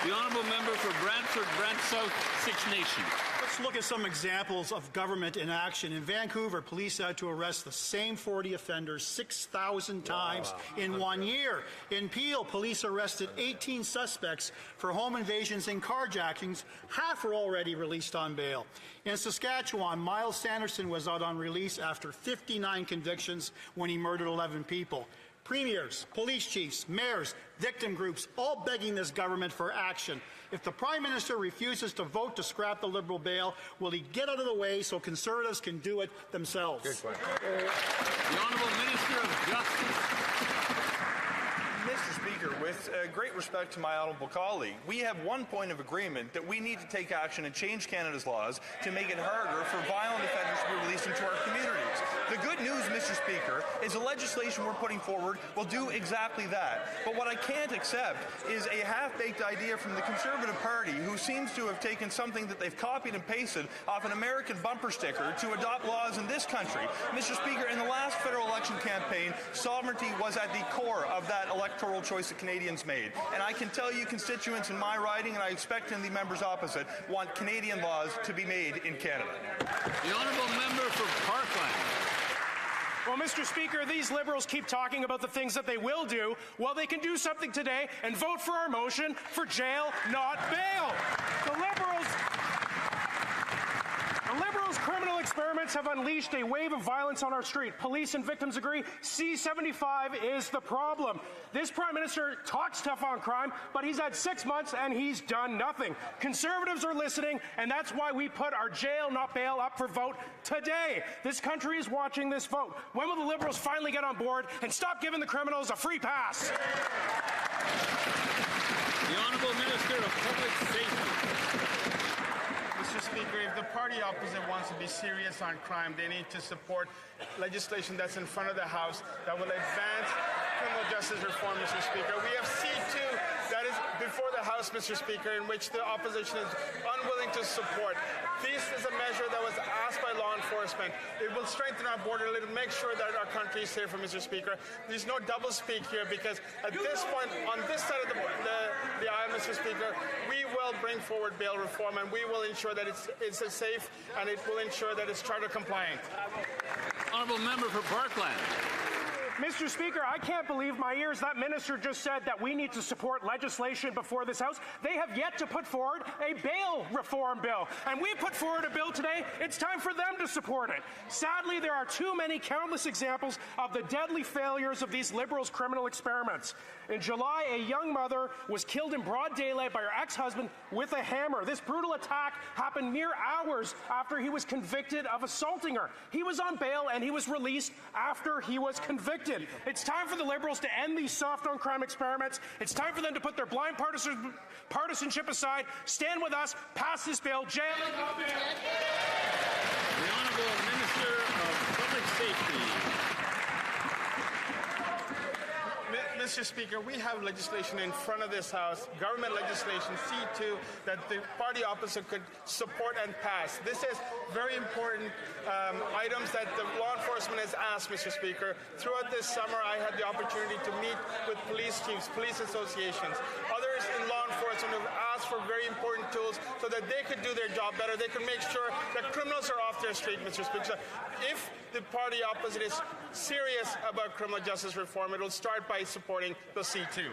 The honourable member for Brantford, Brant South, Six Nations. Let's look at some examples of government in action. In Vancouver, police had to arrest the same 40 offenders 6,000 times in 1 year. In Peel, police arrested 18 suspects for home invasions and carjackings. Half are already released on bail. In Saskatchewan, Miles Sanderson was out on release after 59 convictions when he murdered 11 people. Premiers, police chiefs, mayors, victim groups, all begging this government for action. If the Prime Minister refuses to vote to scrap the Liberal bail, will he get out of the way so Conservatives can do it themselves? The Honourable Minister of Justice. Mr. Speaker, with great respect to my honourable colleague, we have one point of agreement that we need to take action and change Canada's laws to make it harder for violent offenders to be released into our communities. The good news, Mr. Speaker, is the legislation we're putting forward will do exactly that. But what I can't accept is a half-baked idea from the Conservative Party, who seems to have taken something that they've copied and pasted off an American bumper sticker to adopt laws in this country. Mr. Speaker, in the last federal election campaign, sovereignty was at the core of that electoral choice that Canadians made. And I can tell you, constituents in my riding, and I expect in the members opposite, want Canadian laws to be made in Canada. The honourable member for Parkland. Well, Mr. Speaker, these Liberals keep talking about the things that they will do. Well, they can do something today and vote for our motion for jail, not bail. The Liberals' criminal experiments have unleashed a wave of violence on our street. Police and victims agree C-75 is the problem. This Prime Minister talks tough on crime, but he's had 6 months and he's done nothing. Conservatives are listening, and that's why we put our jail, not bail, up for vote today. This country is watching this vote. When will the Liberals finally get on board and stop giving the criminals a free pass? The Honourable Minister of Public Safety. Mr. Speaker, if the party opposite wants to be serious on crime, they need to support legislation that's in front of the House that will advance criminal justice reform, Mr. Speaker. We have C2 that is before the House, Mr. Speaker, in which the opposition is unwilling to support. This is a measure that was asked by law enforcement. It will strengthen our border. It will make sure that our country is safer, Mr. Speaker. There's no doublespeak here, because at this point, on this side of the aisle, Mr. Speaker, we will bring forward bail reform, and we will ensure that it's safe, and it will ensure that it's charter compliant. Honourable member for Parkland. Mr. Speaker, I can't believe my ears. That minister just said that we need to support legislation before this House. They have yet to put forward a bail reform bill. And we put forward a bill today. It's time for them to support it. Sadly, there are too many countless examples of the deadly failures of these Liberals' criminal experiments. In July, a young mother was killed in broad daylight by her ex-husband with a hammer. This brutal attack happened mere hours after he was convicted of assaulting her. He was on bail and he was released after he was convicted. It's time for the Liberals to end these soft on crime experiments. It's time for them to put their blind partisanship aside, stand with us, pass this bill, jail. The Honourable Minister of Public Safety. Mr. Speaker, we have legislation in front of this House, government legislation, C2, that the party opposite could support and pass. This is very important items that the law enforcement has asked, Mr. Speaker. Throughout this summer, I had the opportunity to meet with police chiefs, police associations, others in law enforcement who have asked for very important tools so that they could do their job better. They could make sure that criminals are off their street, Mr. Speaker. If the party opposite is serious about criminal justice reform, it will start by supporting the C2.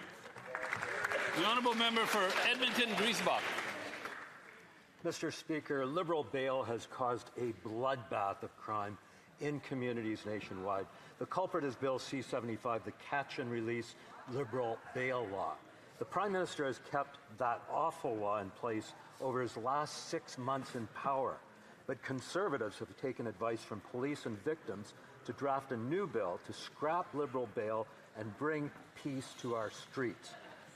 The Honourable Member for Edmonton-Griesbach. Mr. Speaker, Liberal bail has caused a bloodbath of crime in communities nationwide. The culprit is Bill C-75, the catch and release Liberal bail law. The Prime Minister has kept that awful law in place over his last 6 months in power. But Conservatives have taken advice from police and victims to draft a new bill to scrap Liberal bail and bring peace to our streets.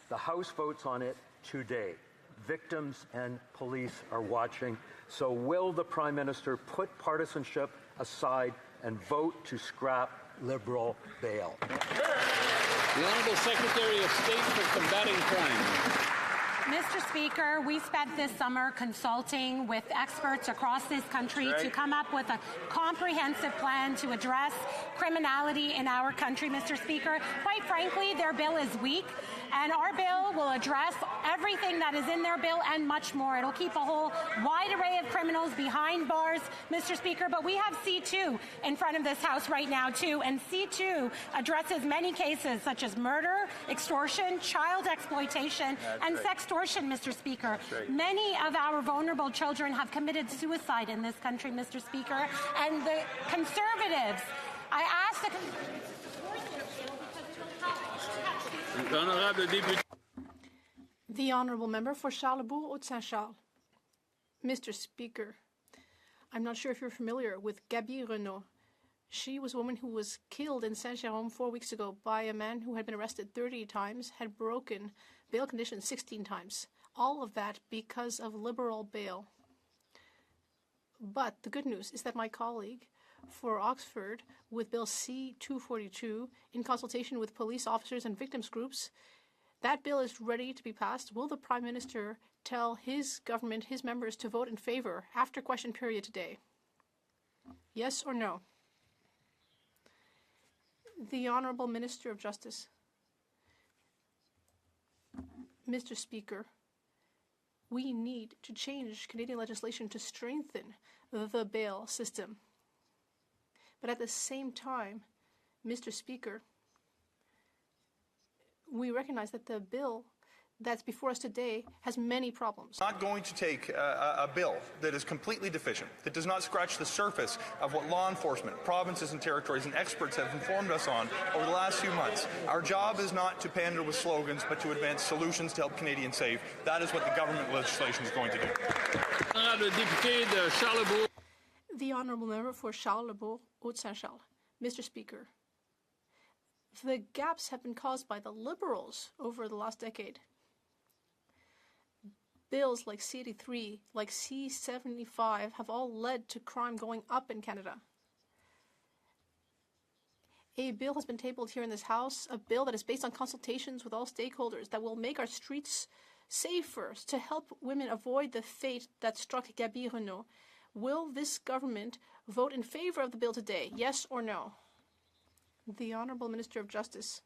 The House votes on it today. Victims and police are watching. So will the Prime Minister put partisanship aside and vote to scrap Liberal bail? The Honourable Secretary of State for Combating Crime. Mr. Speaker, we spent this summer consulting with experts across this country to come up with a comprehensive plan to address criminality in our country, Mr. Speaker. Quite frankly, their bill is weak, and our bill will address everything that is in their bill and much more. It'll keep a whole wide array of criminals behind bars, Mr. Speaker, but we have C2 in front of this House right now, too, and C2 addresses many cases such as murder, extortion, child exploitation, and sextortion, Mr. Speaker. Many of our vulnerable children have committed suicide in this country, Mr. Speaker, and the Conservatives, I ask The Honourable Member for Charlesbourg-Haute-Saint-Charles. Mr. Speaker, I'm not sure if you're familiar with Gaby Renault. She was a woman who was killed in Saint-Jérôme 4 weeks ago by a man who had been arrested 30 times, had broken bail conditions 16 times. All of that because of liberal bail. But the good news is that my colleague for Oxford, with Bill C-242, in consultation with police officers and victims groups, that bill is ready to be passed. Will the Prime Minister tell his government, his members, to vote in favor after question period today? Yes or no? The Honourable Minister of Justice. Mr. Speaker, we need to change Canadian legislation to strengthen the bail system. But at the same time, Mr. Speaker, we recognize that the bill that's before us today has many problems. Not going to take a bill that is completely deficient, that does not scratch the surface of what law enforcement, provinces and territories and experts have informed us on over the last few months. Our job is not to pander with slogans, but to advance solutions to help Canadians save. That is what the government legislation is going to do. The Honourable Member for Charles-le-Bourg, Haute-Saint-Charles. Mr. Speaker, the gaps have been caused by the Liberals over the last decade. Bills like C-83, like C-75 have all led to crime going up in Canada. A bill has been tabled here in this House, a bill that is based on consultations with all stakeholders that will make our streets safer to help women avoid the fate that struck Gabi Renault. Will this government vote in favor of the bill today, yes or no? The Honourable Minister of Justice.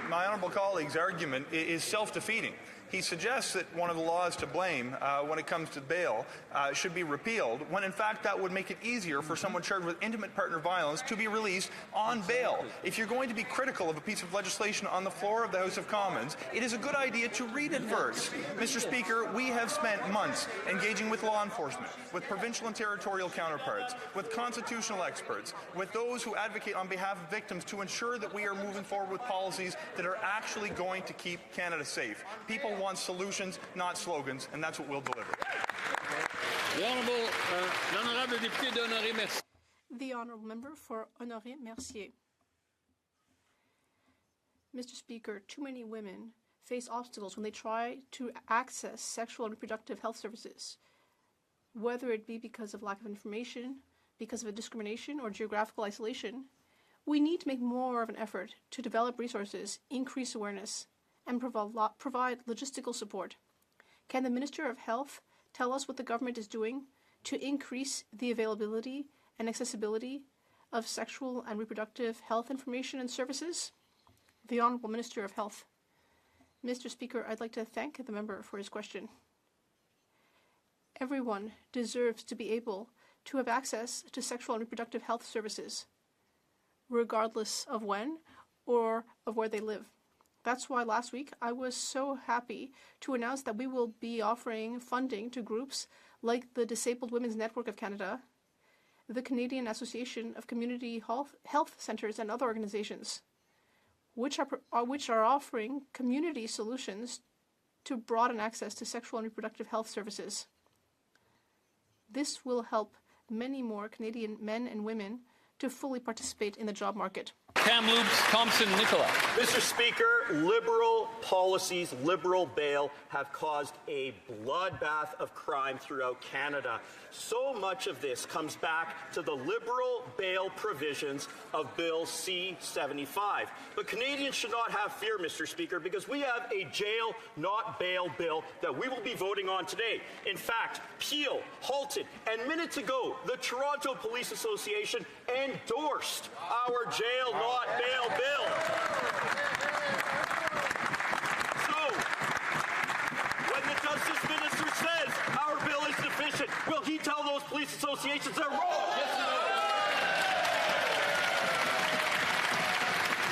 My honourable colleague's argument is self-defeating. He suggests that one of the laws to blame when it comes to bail should be repealed, when in fact that would make it easier for someone charged with intimate partner violence to be released on bail. If you're going to be critical of a piece of legislation on the floor of the House of Commons, it is a good idea to read it first. Mr. Speaker, we have spent months engaging with law enforcement, with provincial and territorial counterparts, with constitutional experts, with those who advocate on behalf of victims to ensure that we are moving forward with policies that are actually going to keep Canada safe. People want solutions, not slogans, and that's what we'll deliver. The Honourable Member for Honoré Mercier. Mr. Speaker, too many women face obstacles when they try to access sexual and reproductive health services, whether it be because of lack of information, because of a discrimination or geographical isolation. We need to make more of an effort to develop resources, increase awareness, and provide logistical support. Can the Minister of Health tell us what the government is doing to increase the availability and accessibility of sexual and reproductive health information and services? The Honourable Minister of Health. Mr. Speaker, I'd like to thank the member for his question. Everyone deserves to be able to have access to sexual and reproductive health services, regardless of when or of where they live. That's why last week I was so happy to announce that we will be offering funding to groups like the Disabled Women's Network of Canada, the Canadian Association of Community Health Centres, and other organizations, which are offering community solutions to broaden access to sexual and reproductive health services. This will help many more Canadian men and women to fully participate in the job market. Kamloops, Thompson, Nicola. Mr. Speaker, Liberal policies, Liberal bail have caused a bloodbath of crime throughout Canada. So much of this comes back to the Liberal bail provisions of Bill C-75. But Canadians should not have fear, Mr. Speaker, because we have a jail, not bail bill that we will be voting on today. In fact, Peel, Halton, and minutes ago, the Toronto Police Association endorsed our jail, not bail bill. So, when the Justice Minister says our bill is deficient, will he tell those police associations they're wrong? Yes or no?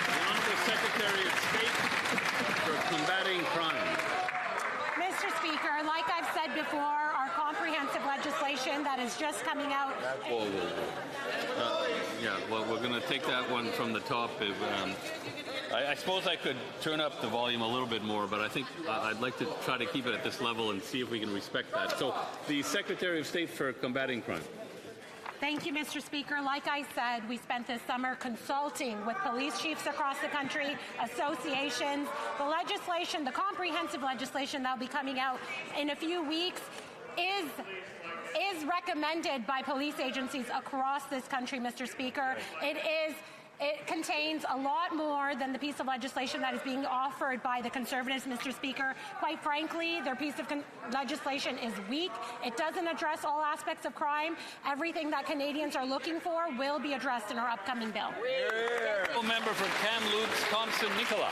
The Honourable Secretary of State for Combating Crime. Mr. Speaker, like I've said before, our comprehensive legislation that is just coming out. Well, we're going to take that one from the top. I suppose I could turn up the volume a little bit more, but I think I'd like to try to keep it at this level and see if we can respect that. So, the Secretary of State for Combating Crime. Thank you, Mr. Speaker. Like I said, we spent this summer consulting with police chiefs across the country, associations. The legislation, the comprehensive legislation that will be coming out in a few weeks is recommended by police agencies across this country, Mr. Speaker. It contains a lot more than the piece of legislation that is being offered by the Conservatives, Mr. Speaker. Quite frankly, their piece of legislation is weak. It doesn't address all aspects of crime. Everything that Canadians are looking for will be addressed in our upcoming bill. Member for Kamloops, Thompson Nicola.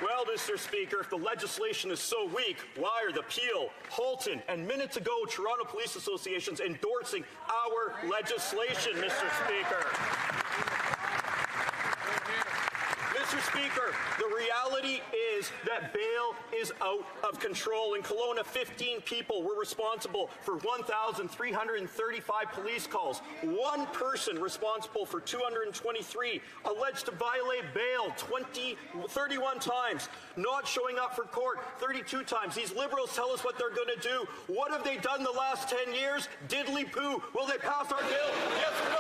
Well, Mr. Speaker, if the legislation is so weak, why are the Peel, Halton, and minutes ago Toronto Police Associations endorsing our legislation, Mr. Speaker? Mr. Speaker, the reality is that bail is out of control. In Kelowna, 15 people were responsible for 1,335 police calls. One person responsible for 223, alleged to violate bail 31 times, not showing up for court 32 times. These Liberals tell us what they're going to do. What have they done the last 10 years? Diddly poo. Will they pass our bill? Yes or no?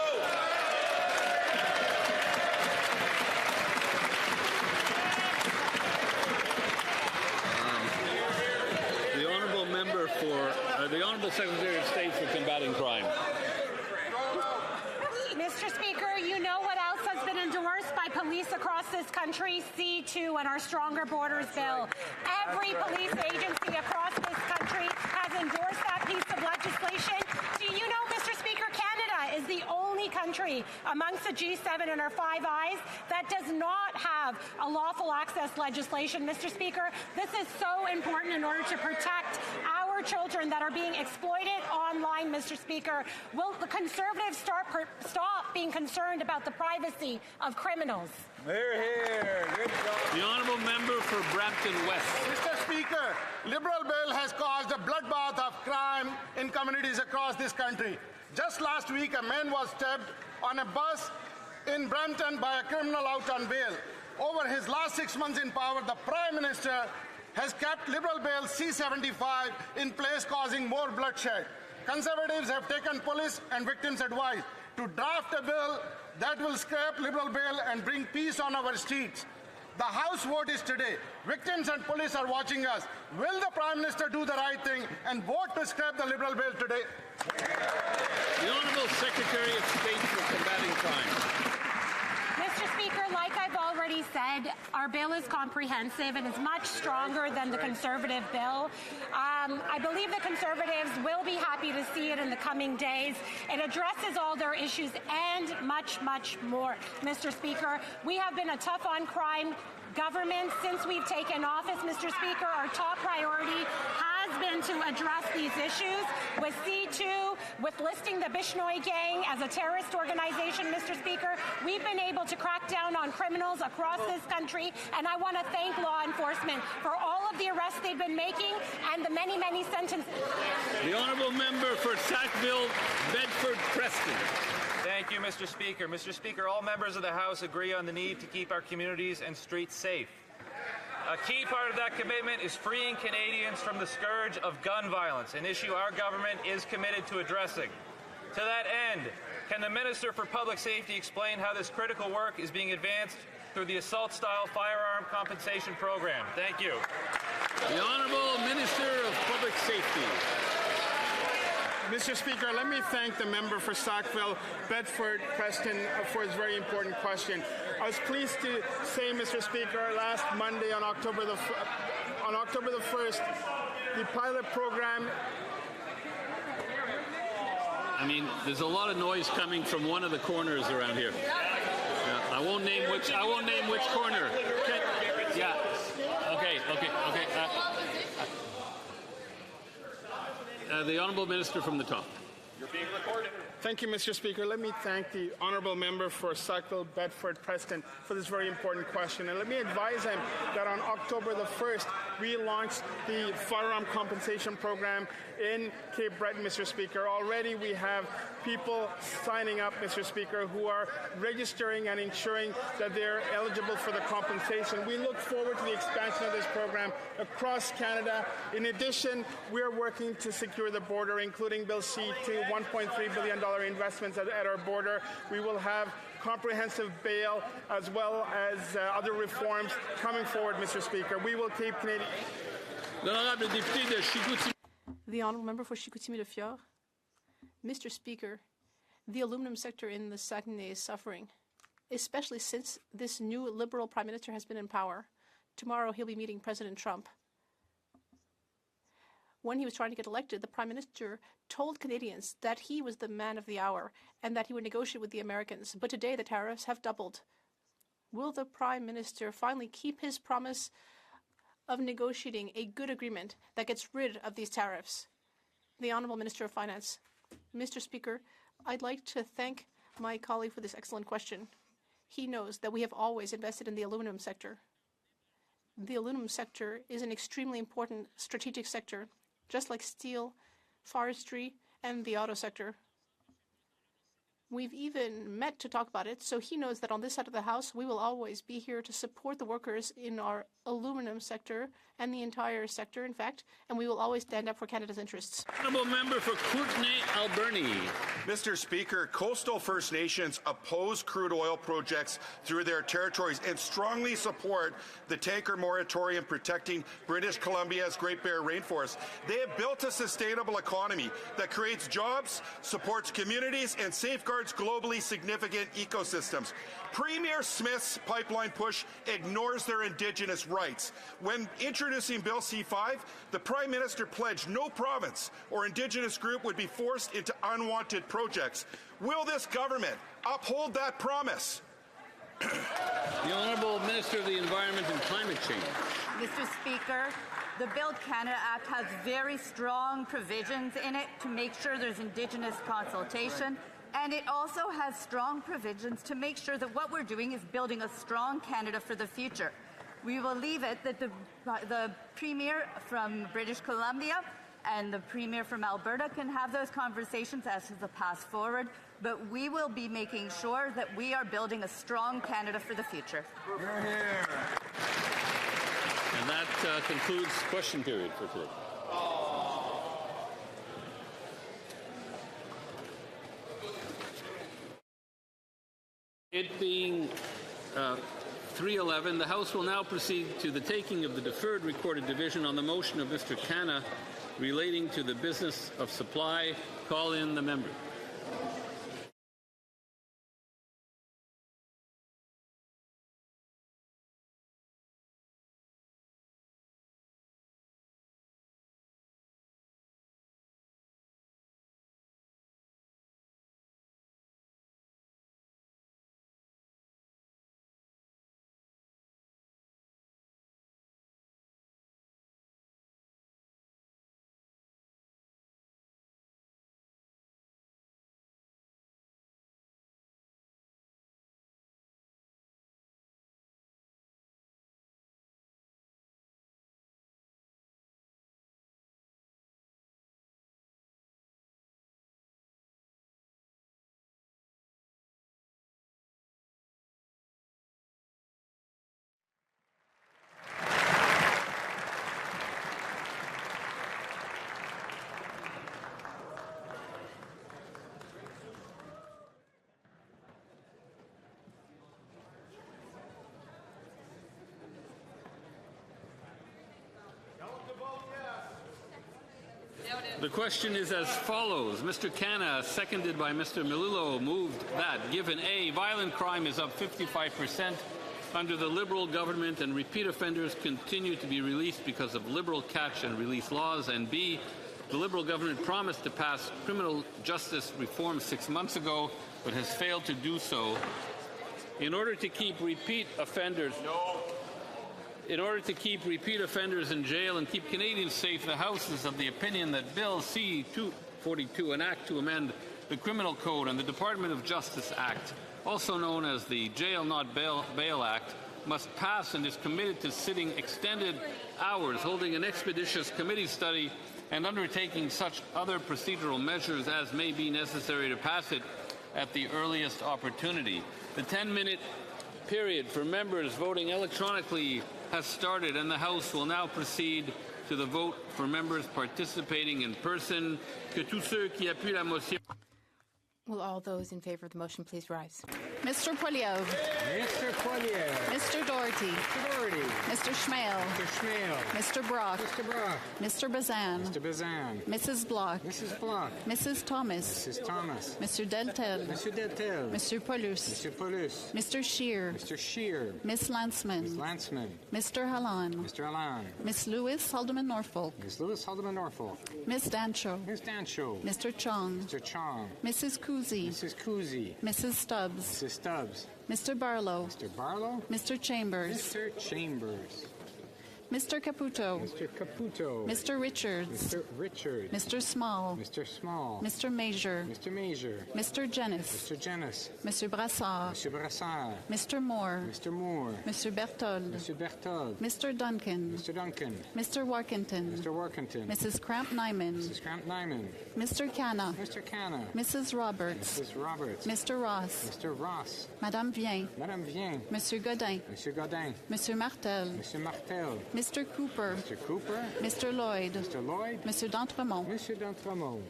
The Honourable Secretary of State for Combating Crime. Mr. Speaker, you know what else has been endorsed by police across this country? C2 and our Stronger Borders bill. Every police agency across this country has endorsed that piece of legislation. Do you know, Mr. Speaker, Canada is the only country amongst the G7 and our Five Eyes that does not have a lawful access legislation. Mr. Speaker, this is so important in order to protect our children that are being exploited online, Mr. Speaker. Will the Conservatives stop being concerned about the privacy of criminals? Here. Good job. The Honourable Member for Brampton West. Mr. Speaker, Liberal bill has caused a bloodbath of crime in communities across this country. Just last week, a man was stabbed on a bus in Brampton by a criminal out on bail. Over his last 6 months in power, the Prime Minister has kept Liberal Bill C-75 in place, causing more bloodshed. Conservatives have taken police and victims' advice to draft a bill that will scrap Liberal Bill and bring peace on our streets. The House vote is today. Victims and police are watching us. Will the Prime Minister do the right thing and vote to scrap the Liberal Bill today? The Honourable Secretary of State for Combating Crime. Mr. Speaker, like I've already said, our bill is comprehensive and is much stronger than the Conservative bill. I believe the Conservatives will be happy to see it in the coming days. It addresses all their issues and much, much more. Mr. Speaker, we have been a tough on crime government since we've taken office. Mr. Speaker, our top priority has been to address these issues with C2, with listing the Bishnoi Gang as a terrorist organization. Mr. Speaker, we've been able to crack down on criminals across this country, and I want to thank law enforcement for all of the arrests they've been making and the many, many sentences. The Honourable Member for Sackville, Bedford Preston. Thank you, Mr. Speaker. Mr. Speaker, all members of the House agree on the need to keep our communities and streets safe. A key part of that commitment is freeing Canadians from the scourge of gun violence, an issue our government is committed to addressing. To that end, can the Minister for Public Safety explain how this critical work is being advanced through the Assault-Style Firearm Compensation Program? Thank you. The Honourable Minister of Public Safety. Mr. Speaker, let me thank the member for Sackville, Bedford, Preston for his very important question. I was pleased to say, Mr. Speaker, last Monday on October the 1st, the pilot program. I mean, there's a lot of noise coming from one of the corners around here. I won't name which corner. Yeah. Okay. The Honourable Minister from the top. You're being recorded. Thank you, Mr. Speaker. Let me thank the Honourable Member for Sackville, Bedford, Preston for this very important question. And let me advise him that on October the 1st, we launched the Firearm Compensation Program in Cape Breton, Mr. Speaker. Already we have people signing up, Mr. Speaker, who are registering and ensuring that they're eligible for the compensation. We look forward to the expansion of this program across Canada. In addition, we're working to secure the border, including Bill C-2, $1.3 billion investments at our border. We will have comprehensive bail as well as other reforms coming forward, Mr. Speaker. We will keep Canadian... The honourable member for Chicoutimi-Le-Fjord. Mr. Speaker, the aluminum sector in the Saguenay is suffering, especially since this new Liberal Prime Minister has been in power. Tomorrow he'll be meeting President Trump. When he was trying to get elected, the Prime Minister told Canadians that he was the man of the hour and that he would negotiate with the Americans. But today the tariffs have doubled. Will the Prime Minister finally keep his promise of negotiating a good agreement that gets rid of these tariffs? The Honourable Minister of Finance. Mr. Speaker, I'd like to thank my colleague for this excellent question. He knows that we have always invested in the aluminum sector. The aluminum sector is an extremely important strategic sector, just like steel, forestry, and the auto sector. We've even met to talk about it, so he knows that on this side of the House, we will always be here to support the workers in our aluminum sector and the entire sector, in fact, and we will always stand up for Canada's interests. Honourable member for Kootenay-Alberni. Mr. Speaker, coastal First Nations oppose crude oil projects through their territories and strongly support the tanker moratorium protecting British Columbia's Great Bear Rainforest. They have built a sustainable economy that creates jobs, supports communities, and safeguards globally significant ecosystems. Premier Smith's pipeline push ignores their Indigenous rights. When introducing Bill C-5, the Prime Minister pledged no province or Indigenous group would be forced into unwanted projects. Will this government uphold that promise? The Honourable Minister of the Environment and Climate Change. Mr. Speaker, the Build Canada Act has very strong provisions in it to make sure there's Indigenous consultation. And it also has strong provisions to make sure that what we're doing is building a strong Canada for the future. We will leave it that the Premier from British Columbia and the Premier from Alberta can have those conversations as to the path forward, but we will be making sure that we are building a strong Canada for the future. And that concludes question period for today. It being 3:11, the House will now proceed to the taking of the deferred recorded division on the motion of Mr. Canna relating to the business of supply. Call in the member. The question is as follows. Mr. Canna, seconded by Mr. Melillo, moved that, given A, violent crime is up 55% under the Liberal government and repeat offenders continue to be released because of Liberal catch and release laws, and B, the Liberal government promised to pass criminal justice reform 6 months ago but has failed to do so. In order to keep repeat offenders in jail and keep Canadians safe, the House is of the opinion that Bill C-242, an act to amend the Criminal Code and the Department of Justice Act, also known as the Jail Not Bail Act, must pass and is committed to sitting extended hours, holding an expeditious committee study, and undertaking such other procedural measures as may be necessary to pass it at the earliest opportunity. The 10-minute period for members voting electronically has started, and the House will now proceed to the vote for members participating in person. Que tous ceux qui appuient la motion. Will all those in favor of the motion please rise? Mr. Poilievre. Mr. Poilievre. Mr. Doherty. Mr. Doherty. Mr. Schmale. Mr. Schmale. Mr. Brock. Mr. Brock. Mr. Bazan. Mr. Bazan. Mrs. Bloch. Mrs. Bloch. Mrs. Thomas. Mrs. Thomas. Mr. Deltel. Mr. Deltel. Mr. Paulus. Mr. Paulus. Mr. Scheer. Mr. Scheer. Miss Landsman. Ms. Landsman. Mr. Hallan. Mr. Hallan. Miss Lewis Haldeman Norfolk. Ms. Lewis Haldeman Norfolk. Miss Dancho. Ms. Dancho. Mr. Chong. Mr. Chong. Mrs. Kuzi. Mrs. Kuzi. Mrs. Stubbs. Mrs. Stubbs. Mr. Barlow. Mr. Barlow. Mr. Chambers. Mr. Chambers. Mr. Caputo. Mr. Caputo. Mr. Richards. Mr. Richards. Mr. Small. Mr. Small. Mr. Major. Mr. Major. Mr. Jennis. Mr. Jennis. Mr. Brassard. Mr. Brassard. Mr. Moore. Mr. Moore. Mr. Berthold. Mr. Berthold. Mr. Duncan. Mr. Duncan. Mr. Warkington. Mr. Warkington. Mrs. Cramp-Nyman. Mrs. Cramp-Nyman. Mr. Canna. Mr. Canna. Mrs. Roberts. Mrs. Roberts. Mr. Ross. Mr. Ross. Madame Vien. Madame Vien. Monsieur Godin. Monsieur Godin. Monsieur Martel. Monsieur Martel. Mr. Cooper. Mr. Cooper. Mr. Lloyd. Mr. Lloyd. Monsieur d'Entremont. Monsieur d'Entremont.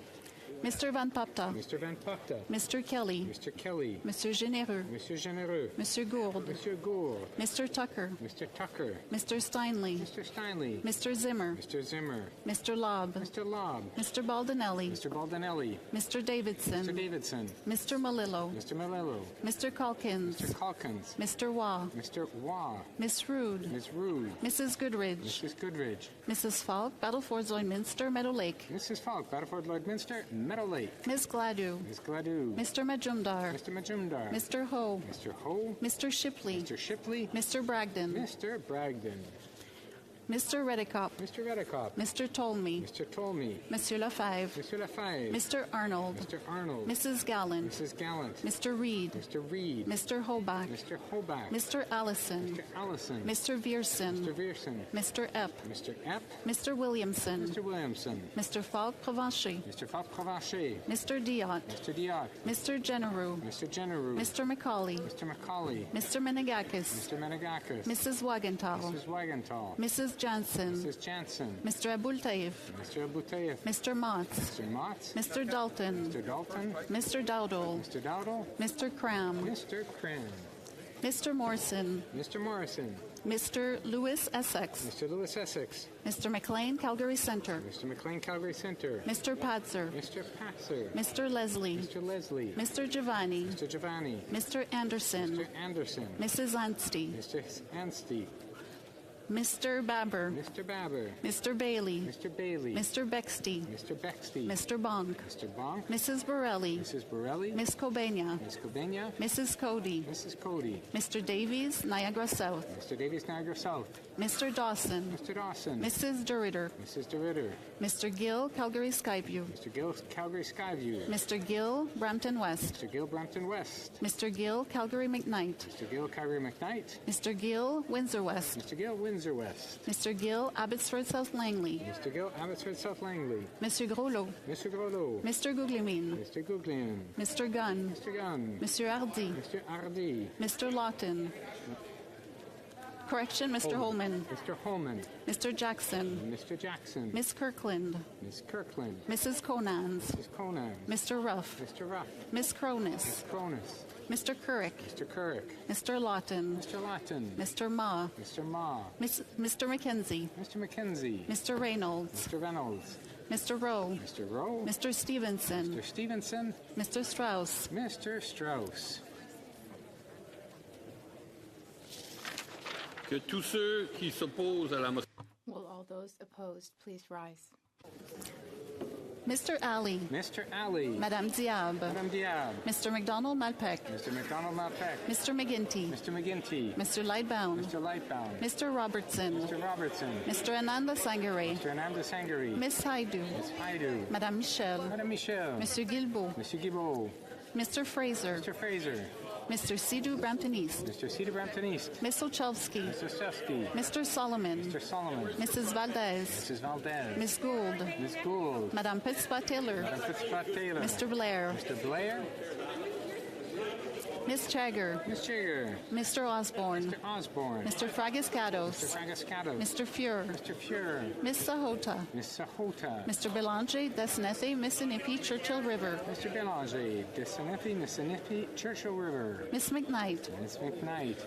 Mr. Van Papta. Mr. Van Papta. Mr. Kelly. Mr. Kelly. Monsieur Généreux. Monsieur Généreux. Monsieur Gourde. Monsieur Gourde. Mr. Tucker. Mr. Tucker. Mr. Steinley. Mr. Steinley. Mr. Zimmer. Mr. Zimmer. Mr. Lobb. Mr. Lobb. Mr. Baldinelli. Mr. Baldinelli. Mr. Davidson. Mr. Davidson. Mr. Malillo. Mr. Malillo. Mr. Calkins. Mr. Calkins. Mr. Waugh. Mr. Waugh. Miss Rude. Ms. Rude. Mrs. Goodridge. Mrs. Goodridge. Mrs. Falk, Battleford Lloydminster, Meadow Lake. Mrs. Falk, Battleford Lloydminster, Meadow Lake. Ms. Gladue. Ms. Gladue. Mr. Majumdar. Mr. Majumdar. Mr. Ho. Mr. Ho. Mr. Shipley. Mr. Shipley. Mr. Bragdon. Mr. Bragdon. Mr. Redicop. Mr. Redicop. Mr. Tolmie. Mr. Tolmie. Monsieur Lefebvre. Mr. Lefebvre. Mr. Arnold. Mr. Arnold. Mrs. Gallant. Mrs. Gallant. Mr. Reed. Mr. Reed. Mr. Hoback. Mr. Hoback. Mr. Allison. Mr. Allison. Mr. Vierson. Mr. Vierson. Mr. Epp. Mr. Epp. Mr. Williamson. Mr. Williamson. Mr. Falk Provencher. Mr. Falk Provencher. Mr. Diot. Mr. Diot. Mr. Generou. Mr. Generou. Mr. Macaulay. Mr. Macaulay. Mr. Menegakis. Mr. Menegakis. Mrs. Wagenthal. Mrs. Wagenthal. Mrs. Jansen. Mrs. Jansen. Mr. Abultaif. Mr. Abutayev. Mr. Motz. Mr. Motz. Mr. Dalton. Mr. Dalton. Mr. Dowdle. Mr. Dowdle. Mr. Cram. Mr. Cram. Mr. Morrison. Mr. Morrison. Mr. Lewis Essex. Mr. Lewis Essex. Mr. McLean, Calgary Centre. Mr. McLean, Calgary Centre. Mr. Patzer. Mr. Patzer. Mr. Leslie. Mr. Leslie. Mr. Giovanni. Mr. Giovanni. Mr. Anderson. Mr. Anderson. Mrs. Anstey. Mr. Anstey. Mr. Babber. Mr. Babber. Mr. Bailey. Mr. Bailey. Mr. Bexty. Mr. Bexty. Mr. Bonk. Mr. Bonk. Mrs. Borelli. Mrs. Borelli. Miss Cobania. Miss Cobania. Mrs. Cody. Mrs. Cody. Mr. Davies, Niagara South. Mr. Davies, Niagara South. Mr. Dawson. Mr. Dawson. Mrs. DeRitter. Mrs. DeRitter. Mr. Gill, Calgary Skyview. Mr. Gill, Calgary Skyview. Mr. Gill, Brampton West. Mr. Gill, Brampton West. Mr. Gill, Calgary McKnight. Mr. Gill, Calgary McKnight. Mr. Gill, Windsor West. Mr. Gill, Windsor West. Mr. Gill, Abbotsford South Langley. Mr. Gill, Abbotsford South Langley. Mr. Groslo. Mr. Groslo. Mr. Guglielmin. Mr. Guglielmin. Mr. Gunn. Mr. Gunn. Mr. Hardy. Mr. Hardy. Mr. Lawton. Correction, Mr. Holman. Mr. Holman. Mr. Jackson. Mr. Jackson. Miss Kirkland. Miss Kirkland. Mrs. Conans. Mrs. Conan. Mr. Ruff. Mr. Ruff. Miss Cronus. Miss Cronus. Mr. Currick. Mr. Currick. Mr. Lawton. Mr. Lawton. Mr. Ma. Mr. Ma. Mr. McKenzie. Mr. McKenzie. Mr. Reynolds. Mr. Reynolds. Mr. Rowe. Mr. Rowe. Mr. Stevenson. Mr. Stevenson. Mr. Strauss. Mr. Strauss. Que tous ceux qui s'opposent à la motion. Will all those opposed please rise? Mr. Ali. Mr. Ali. Madame Diab. Madame Diab. Mr. McDonald Malpeck. Mr. McDonald Malpeck. Mr. McGinty. Mr. McGinty. Mr. Lightbound. Mr. Lightbound. Mr. Robertson. Mr. Robertson. Mr. Ananda Sangare. Mr. Ananda Sangare. Miss Haidu. Miss Haidu. Madame Michel. Madame Michel. Monsieur Guilbeault. Monsieur Guilbeault. Mr. Fraser. Mr. Fraser. Mr. Sidhu Brampton East. Mr. Cedar Brampton East. Miss Olchowski. Mr. Stufsky. Mr. Solomon. Mr. Solomon. Mrs. Valdez. Mrs. Valdez. Miss Gould. Miss Gould. Madame Pitspot Taylor. Madame Pitspot Taylor. Mr. Blair. Mr. Blair. Ms. Chagger. Ms. Chagger. Mr. Osborne. Mr. Osborne. Mr. Fragascatos. Mr. Fragascatos. Mr. Fuhr. Mr. Fuhr. Ms. Sahota. Ms. Sahota. Mr. Belanger, Desnethi, Mississippi, Churchill River. Mr. Belanger, Mississippi, Churchill River. Ms. McKnight. Ms. McKnight.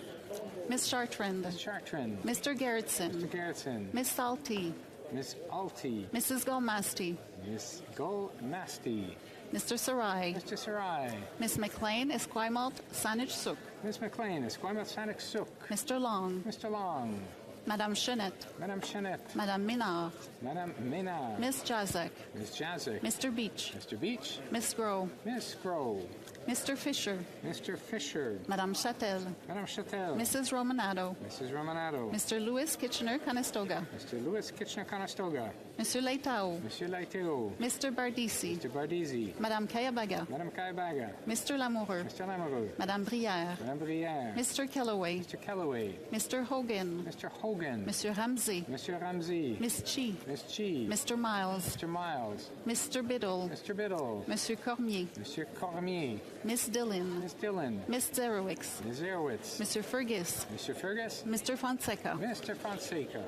Ms. Chartrand. Ms. Chartrand. Mr. Gerritsen. Mr. Gerritsen. Ms. Salty. Miss Alty. Mrs. Golmasti. Miss Golmasti. Mr. Sarai. Mr. Sarai. Ms. McLean, Esquimalt, Saanich Suk. Miss McLean, Esquimalt, Saanich Suk. Mr. Long. Mr. Long. Madame Chenette. Madame Chenette. Madame Minard. Madame Ménard. Miss Jazek. Miss Jazek. Mr. Beach. Mr. Beach. Miss Groh. Miss Groh. Mr. Fisher. Mr. Fisher. Madame Châtel. Madame Châtel. Mrs. Romanato. Mrs. Romanato. Mr. Louis Kitchener-Conestoga. Mr. Louis Kitchener-Conestoga. Monsieur Leitao. Monsieur Laiteo. Mr. Bardisi. Mr. Bardisi. Madame Kayabaga. Madame Kayabaga. Mr. Lamoureux. Mr. Lamoureux. Madame Brière. Madame Brière. Mr. Kellaway. Mr. Kellaway. Mr. Hogan. Mr. Hogan. Monsieur Ramsey. Monsieur Ramsey. Miss Chi. Miss Chi. Mr. Miles. Mr. Miles. Mr. Biddle. Mr. Biddle. Monsieur Cormier. Monsieur Cormier. Miss Dillon. Miss Dillon. Miss Zerowitz. Miss Zerowitz. Mr. Fergus. Mr. Fergus. Mr. Fonseca. Mr. Fonseca.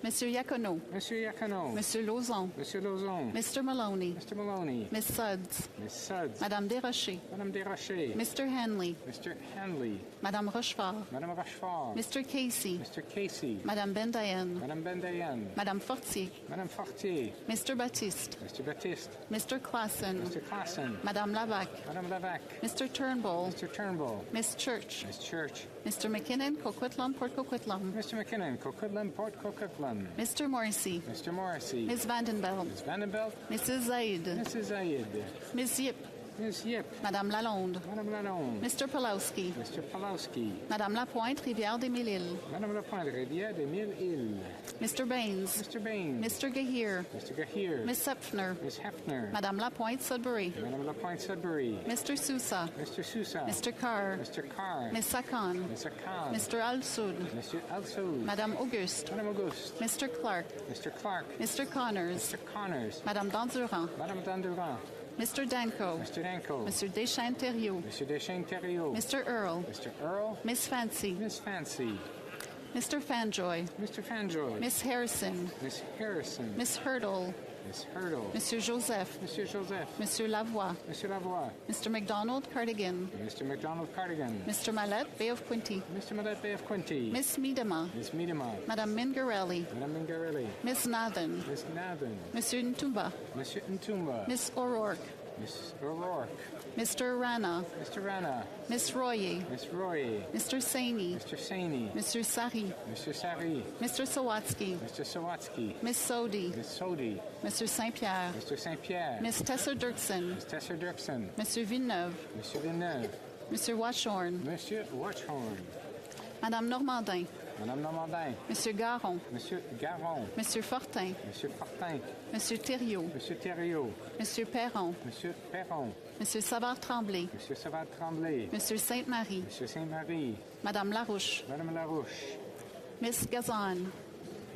Monsieur Yacono. Monsieur Yacono. Monsieur Lauzon. Monsieur Lauzon. Mr. Maloney. Mr. Maloney. Miss Suds. Miss Suds. Madame Desrochers. Madame Desrochers. Mr. Hanley. Mr. Hanley. Madame Rochefort. Madame Rochefort. Mr. Casey. Mr. Casey. Madame Bendayen. Madame Bendayen. Madame Fortier. Madame Fortier. Mr. Baptiste. Mr. Baptiste. Mr. Classen. Mr. Classen. Madame Lavac. Madame Lavac. Mr. Turnbull. Mr. Turnbull. Miss Church. Miss Church. Mr. McKinnon, Coquitlam, Port Coquitlam. Mr. McKinnon, Coquitlam, Port Coquitlam. Mr. Morrissey. Mr. Morrissey. Miss Vandenbelt. Miss Vandenbelt. Mrs. Zaid. Mrs. Zaid. Miss Yip. Miss Yip. Madame Lalonde. Madame Lalonde. Mr. Pulowski. Mr. Pulowski. Madame Lapointe, Rivière des Mille-Îles. Madame Lapointe, Rivière des Mille-Îles. Mr. Baines. Mr. Baines. Mr. Gahir. Mr. Gahir. Miss Hepfner. Miss Hefner. Madame Lapointe, Sudbury. Madame Lapointe, Sudbury. Mr. Sousa. Mr. Sousa. Mr. Carr. Mr. Carr. Miss Sakan. Mr. Khan. Mr. Al-Soud. Mr. Al-Soud. Madame Auguste. Madame Auguste. Mr. Clark. Mr. Clark. Mr. Connors. Mr. Connors. Madame Dandurand. Madame Dandurand. Mr. Danko. Mr. Danko. Monsieur Deschênes-Thériault. Monsieur Deschênes-Thériault. Mr. Earl. Mr. Earl. Miss Fancy. Miss Fancy. Mr. Fanjoy. Mr. Fanjoy. Miss Harrison. Miss Harrison. Miss Hurdle. Miss Hurdle. Monsieur Joseph. Monsieur Joseph. Monsieur Lavoie. Monsieur Lavoie. Mr. McDonald Cardigan. Mr. McDonald Cardigan. Mr. Mallette Bay of Quinte. Mr. Mallette Bay of Quinte. Miss Miedema. Miss Miedema. Madame Mingarelli. Madame Mingarelli. Miss Nathan. Miss Nathan. Monsieur Ntumba. Monsieur Ntumba. Miss O'Rourke. Miss O'Rourke. Mr. Rana. Mr. Rana. Miss Royer. Miss Royer. Mr. Saini. Mr. Saini. Mr. Sari. Mr. Sari. Mr. Sawatsky. Mr. Sawatsky. Miss Sodi. Miss Sodi. Mr. Saint-Pierre. Mr. Saint-Pierre. Miss Tessa Dirksen. Miss Tessa Dirksen. Monsieur Villeneuve. Monsieur Villeneuve. Monsieur Watchorn. Monsieur Watchorn. Madame Normandin. Madame Normandin. Monsieur Garon. Monsieur Garon. Monsieur Fortin. Monsieur Fortin. Monsieur Thériault. Monsieur Thériault. Monsieur Perron. Monsieur Perron. Monsieur Savard-Tremblay. Monsieur Savard-Tremblay. Monsieur Sainte-Marie. Monsieur Sainte-Marie. Madame Larouche. Madame Larouche. Miss Gazan.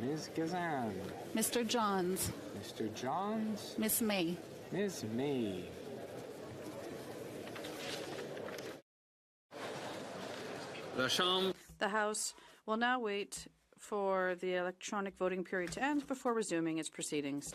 Miss Gazan. Mr. Johns. Mr. Johns. Miss May. Miss May. The House will now wait for the electronic voting period to end before resuming its proceedings.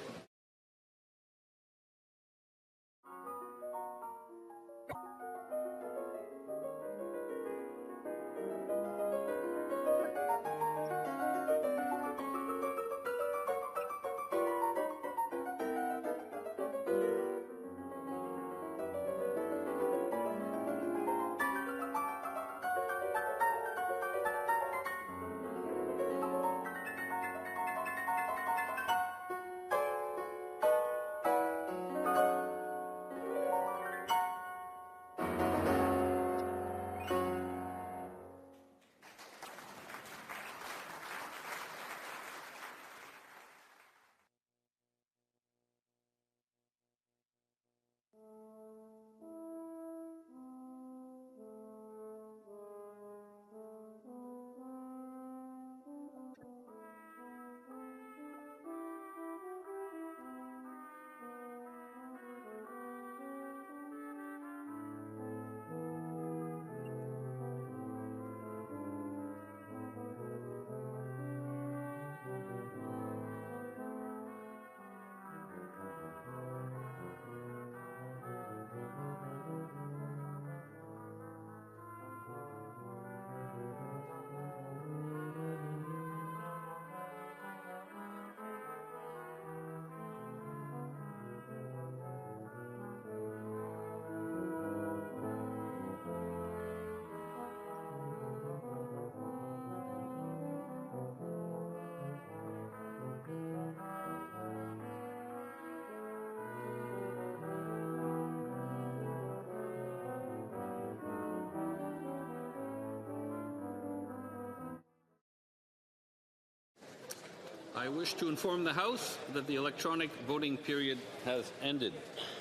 I wish to inform the House that the electronic voting period has ended.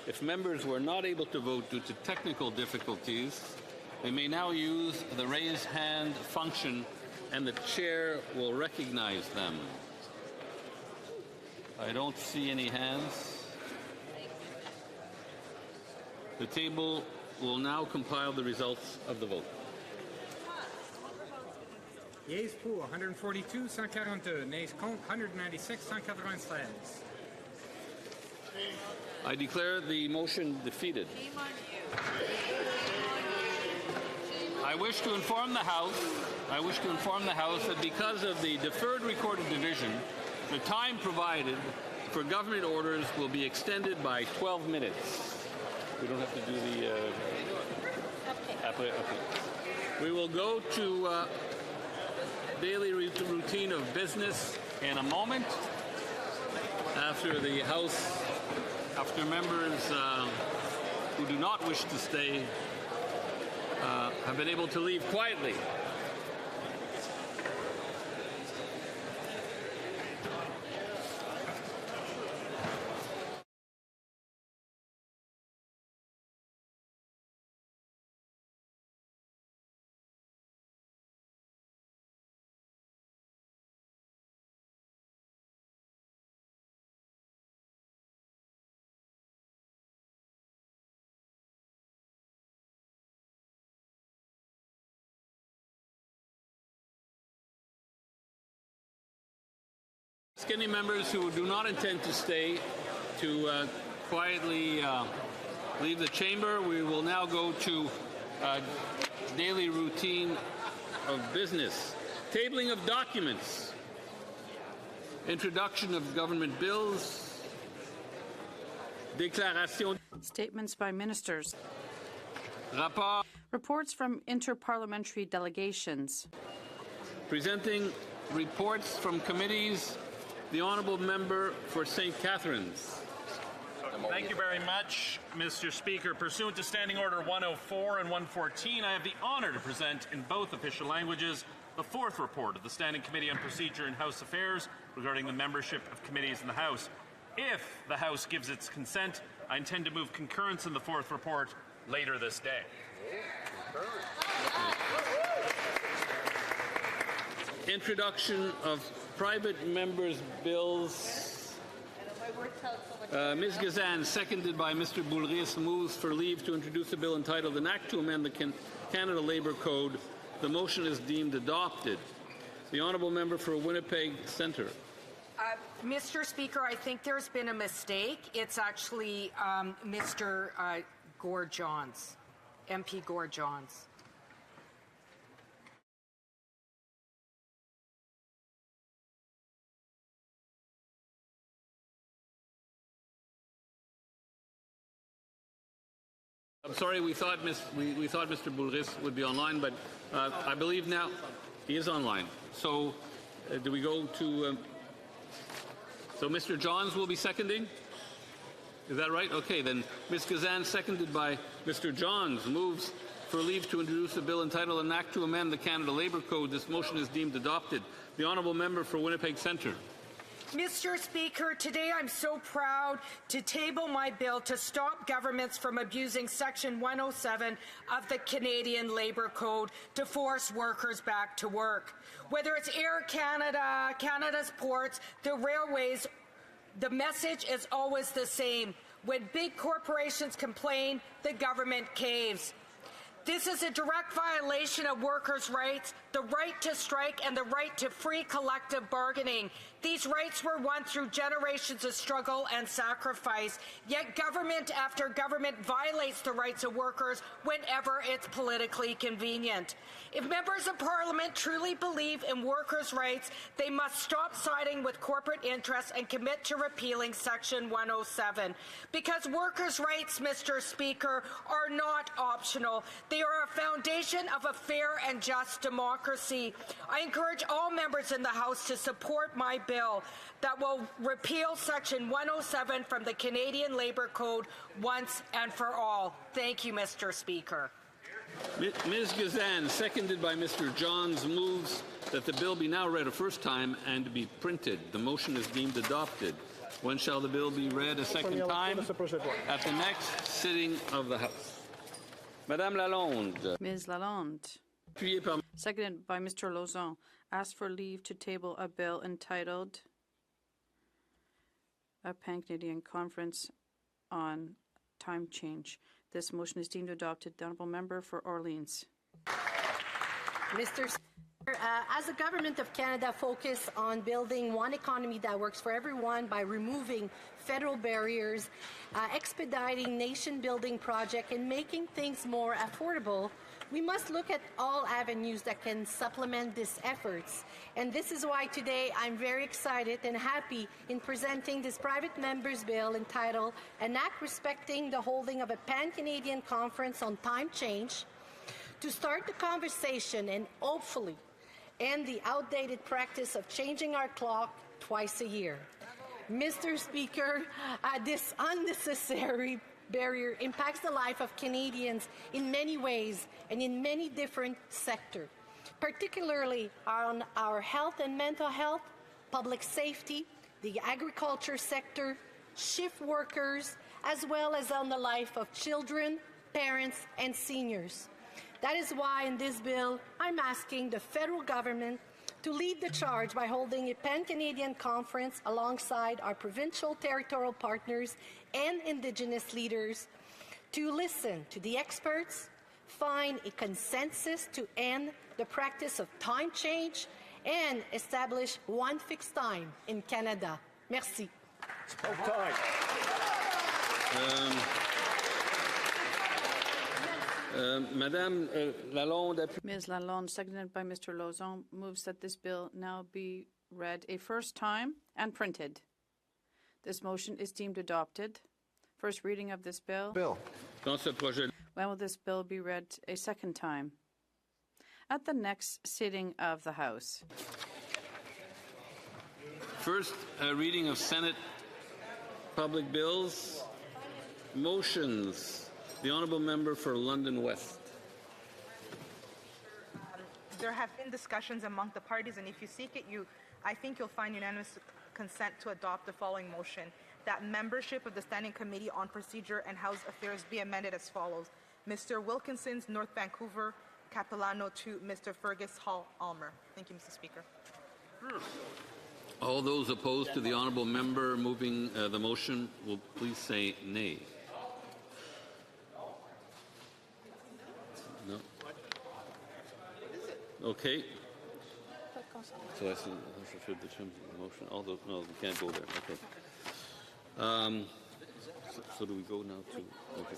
If members were not able to vote due to technical difficulties, they may now use the raise hand function and the chair will recognize them. I don't see any hands. The table will now compile the results of the vote. Yeas pour 142, 142. Nays contre 196, 196. I declare the motion defeated. I wish to inform the House that because of the deferred recorded division, the time provided for government orders will be extended by 12 minutes. We don't have to do the... Okay. We will go to daily routine of business in a moment after members who do not wish to stay have been able to leave quietly. Any members who do not intend to stay to quietly leave the chamber. We will now go to daily routine of business. Tabling of documents. Introduction of government bills. Déclaration. Statements by ministers. Rapport. Reports from interparliamentary delegations. Presenting reports from committees. The Honourable Member for St. Catharines. Thank you very much, Mr. Speaker. Pursuant to Standing Order 104 and 114, I have the honour to present in both official languages the fourth report of the Standing Committee on Procedure and House Affairs regarding the membership of committees in the House. If the House gives its consent, I intend to move concurrence in the fourth report later this day. Introduction of private members' bills. Ms. Gazan, seconded by Mr. Boulris, moves for leave to introduce a bill entitled An Act to Amend the Canada Labour Code. The motion is deemed adopted. The Honourable Member for Winnipeg Centre. Mr. Speaker, I think there's been a mistake. It's actually Mr. Gord-Johns, MP Gord-Johns. I'm sorry, we thought Mr. Boulris would be online, but I believe now he is online. So do we go to... so Mr. Johns will be seconding? Is that right? Okay, then Ms. Gazan, seconded by Mr. Johns, moves for leave to introduce a bill entitled An Act to Amend the Canada Labour Code. This motion is deemed adopted. The Honourable Member for Winnipeg Centre. Mr. Speaker, today I'm so proud to table my bill to stop governments from abusing Section 107 of the Canadian Labour Code to force workers back to work. Whether it's Air Canada, Canada's ports, the railways, the message is always the same. When big corporations complain, the government caves. This is a direct violation of workers' rights, the right to strike and the right to free collective bargaining. These rights were won through generations of struggle and sacrifice, yet government after government violates the rights of workers whenever it's politically convenient. If members of Parliament truly believe in workers' rights, they must stop siding with corporate interests and commit to repealing Section 107. Because workers' rights, Mr. Speaker, are not optional. They are a foundation of a fair and just democracy. I encourage all members in the House to support my bill that will repeal Section 107 from the Canadian Labour Code once and for all. Thank you, Mr. Speaker. Ms. Gazan, seconded by Mr. Johns, moves that the bill be now read a first time and to be printed. The motion is deemed adopted. When shall the bill be read a second time? At the next sitting of the House. Madame Lalonde. Ms. Lalonde, seconded by Mr. Lauzon, asked for leave to table a bill entitled A Pan-Canadian Conference on Time Change. This motion is deemed adopted. The Honourable Member for Orleans. Mr. Speaker, as the Government of Canada focus on building one economy that works for everyone by removing federal barriers, expediting nation-building projects, and making things more affordable, we must look at all avenues that can supplement these efforts. And this is why today I'm very excited and happy in presenting this private member's bill entitled An Act Respecting the Holding of a Pan-Canadian Conference on Time Change to start the conversation and hopefully end the outdated practice of changing our clock twice a year. Mr. Speaker, this unnecessary barrier impacts the life of Canadians in many ways and in many different sectors, particularly on our health and mental health, public safety, the agriculture sector, shift workers, as well as on the life of children, parents, and seniors. That is why in this bill, I'm asking the federal government to lead the charge by holding a Pan-Canadian conference alongside our provincial territorial partners and Indigenous leaders to listen to the experts, find a consensus to end the practice of time change, and establish one fixed time in Canada. Merci. Madame Lalonde. Ms. Lalonde, seconded by Mr. Lauzon, moves that this bill now be read a first time and printed. This motion is deemed adopted. First reading of this bill. When will this bill be read a second time? At the next sitting of the House. First reading of Senate public bills. Motions. The Honourable Member for London West. There have been discussions among the parties, and if you seek it, I think you'll find unanimous consent to adopt the following motion: that membership of the Standing Committee on Procedure and House Affairs be amended as follows: Mr. Wilkinson's North Vancouver, Capilano to Mr. Fergus Hall Almer. Thank you, Mr. Speaker. All those opposed to the Honourable Member moving the motion will please say nay. No. Okay. So that's the terms of the motion. All those, no, we can't go there. Okay. So do we go now to? Okay.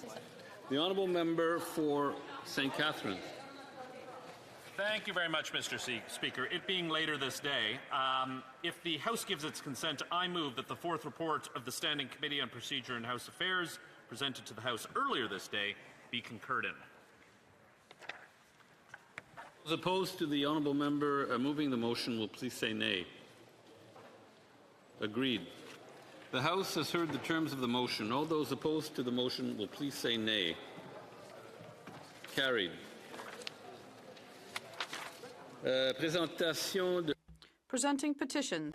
The Honourable Member for St. Catharines. Thank you very much, Mr. Speaker. It being later this day, if the House gives its consent, I move that the fourth report of the Standing Committee on Procedure and House Affairs, presented to the House earlier this day, be concurred in. Those opposed to the Honourable Member moving the motion will please say nay. Agreed. The House has heard the terms of the motion. All those opposed to the motion will please say nay. Carried. Presenting petition.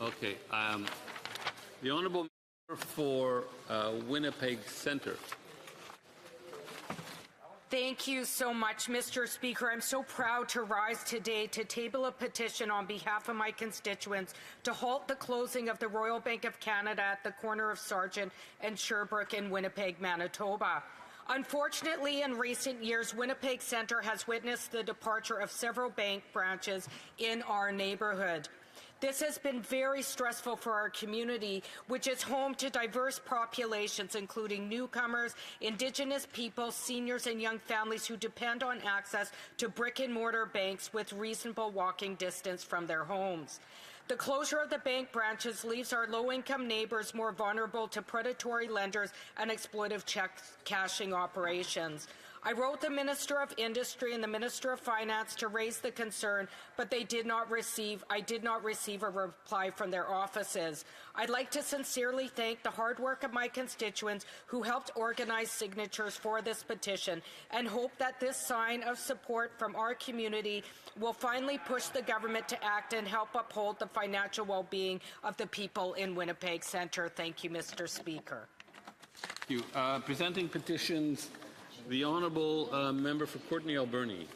Okay. The Honourable Member for Winnipeg Centre. Thank you so much, Mr. Speaker. I'm so proud to rise today to table a petition on behalf of my constituents to halt the closing of the Royal Bank of Canada at the corner of Sargent and Sherbrooke in Winnipeg, Manitoba. Unfortunately, in recent years, Winnipeg Centre has witnessed the departure of several bank branches in our neighbourhood. This has been very stressful for our community, which is home to diverse populations, including newcomers, Indigenous people, seniors, and young families who depend on access to brick-and-mortar banks with reasonable walking distance from their homes. The closure of the bank branches leaves our low-income neighbours more vulnerable to predatory lenders and exploitive check cashing operations. I wrote the Minister of Industry and the Minister of Finance to raise the concern, but I did not receive a reply from their offices. I'd like to sincerely thank the hard work of my constituents who helped organize signatures for this petition and hope that this sign of support from our community will finally push the government to act and help uphold the financial well-being of the people in Winnipeg Centre. Thank you, Mr. Speaker. Thank you. Presenting petitions, the Honourable Member for Courtenay Alberni.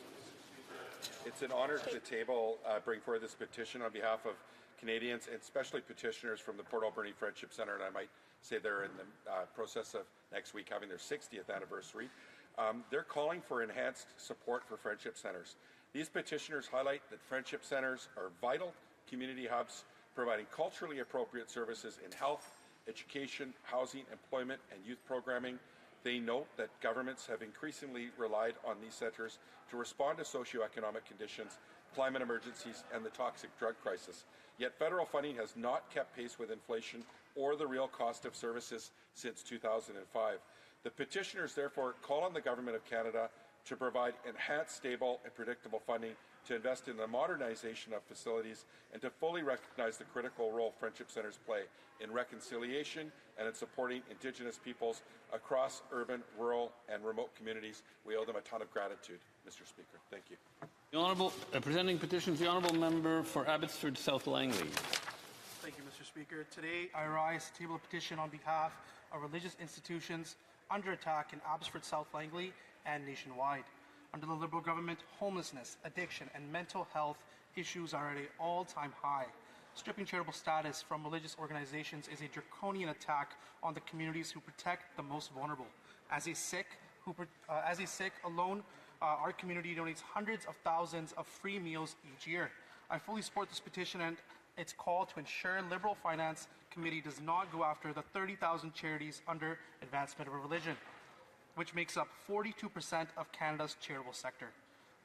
It's an honour to bring forward this petition on behalf of Canadians and especially petitioners from the Port Alberni Friendship Centre, and I might say they're in the process of next week having their 60th anniversary. They're calling for enhanced support for friendship centres. These petitioners highlight that friendship centres are vital community hubs providing culturally appropriate services in health, education, housing, employment, and youth programming. They note that governments have increasingly relied on these centres to respond to socioeconomic conditions, climate emergencies, and the toxic drug crisis. Yet federal funding has not kept pace with inflation or the real cost of services since 2005. The petitioners therefore call on the Government of Canada to provide enhanced, stable, and predictable funding to invest in the modernization of facilities and to fully recognize the critical role friendship centres play in reconciliation and in supporting Indigenous peoples across urban, rural, and remote communities. We owe them a ton of gratitude, Mr. Speaker. Thank you. The Honourable, presenting petitions, the Honourable Member for Abbotsford South Langley. Thank you, Mr. Speaker. Today, I rise to table a petition on behalf of religious institutions under attack in Abbotsford South Langley and nationwide. Under the Liberal government, homelessness, addiction, and mental health issues are at an all-time high. Stripping charitable status from religious organizations is a draconian attack on the communities who protect the most vulnerable. As a Sikh alone, our community donates hundreds of thousands of free meals each year. I fully support this petition and its call to ensure Liberal Finance Committee does not go after the 30,000 charities under advancement of religion, which makes up 42% of Canada's charitable sector.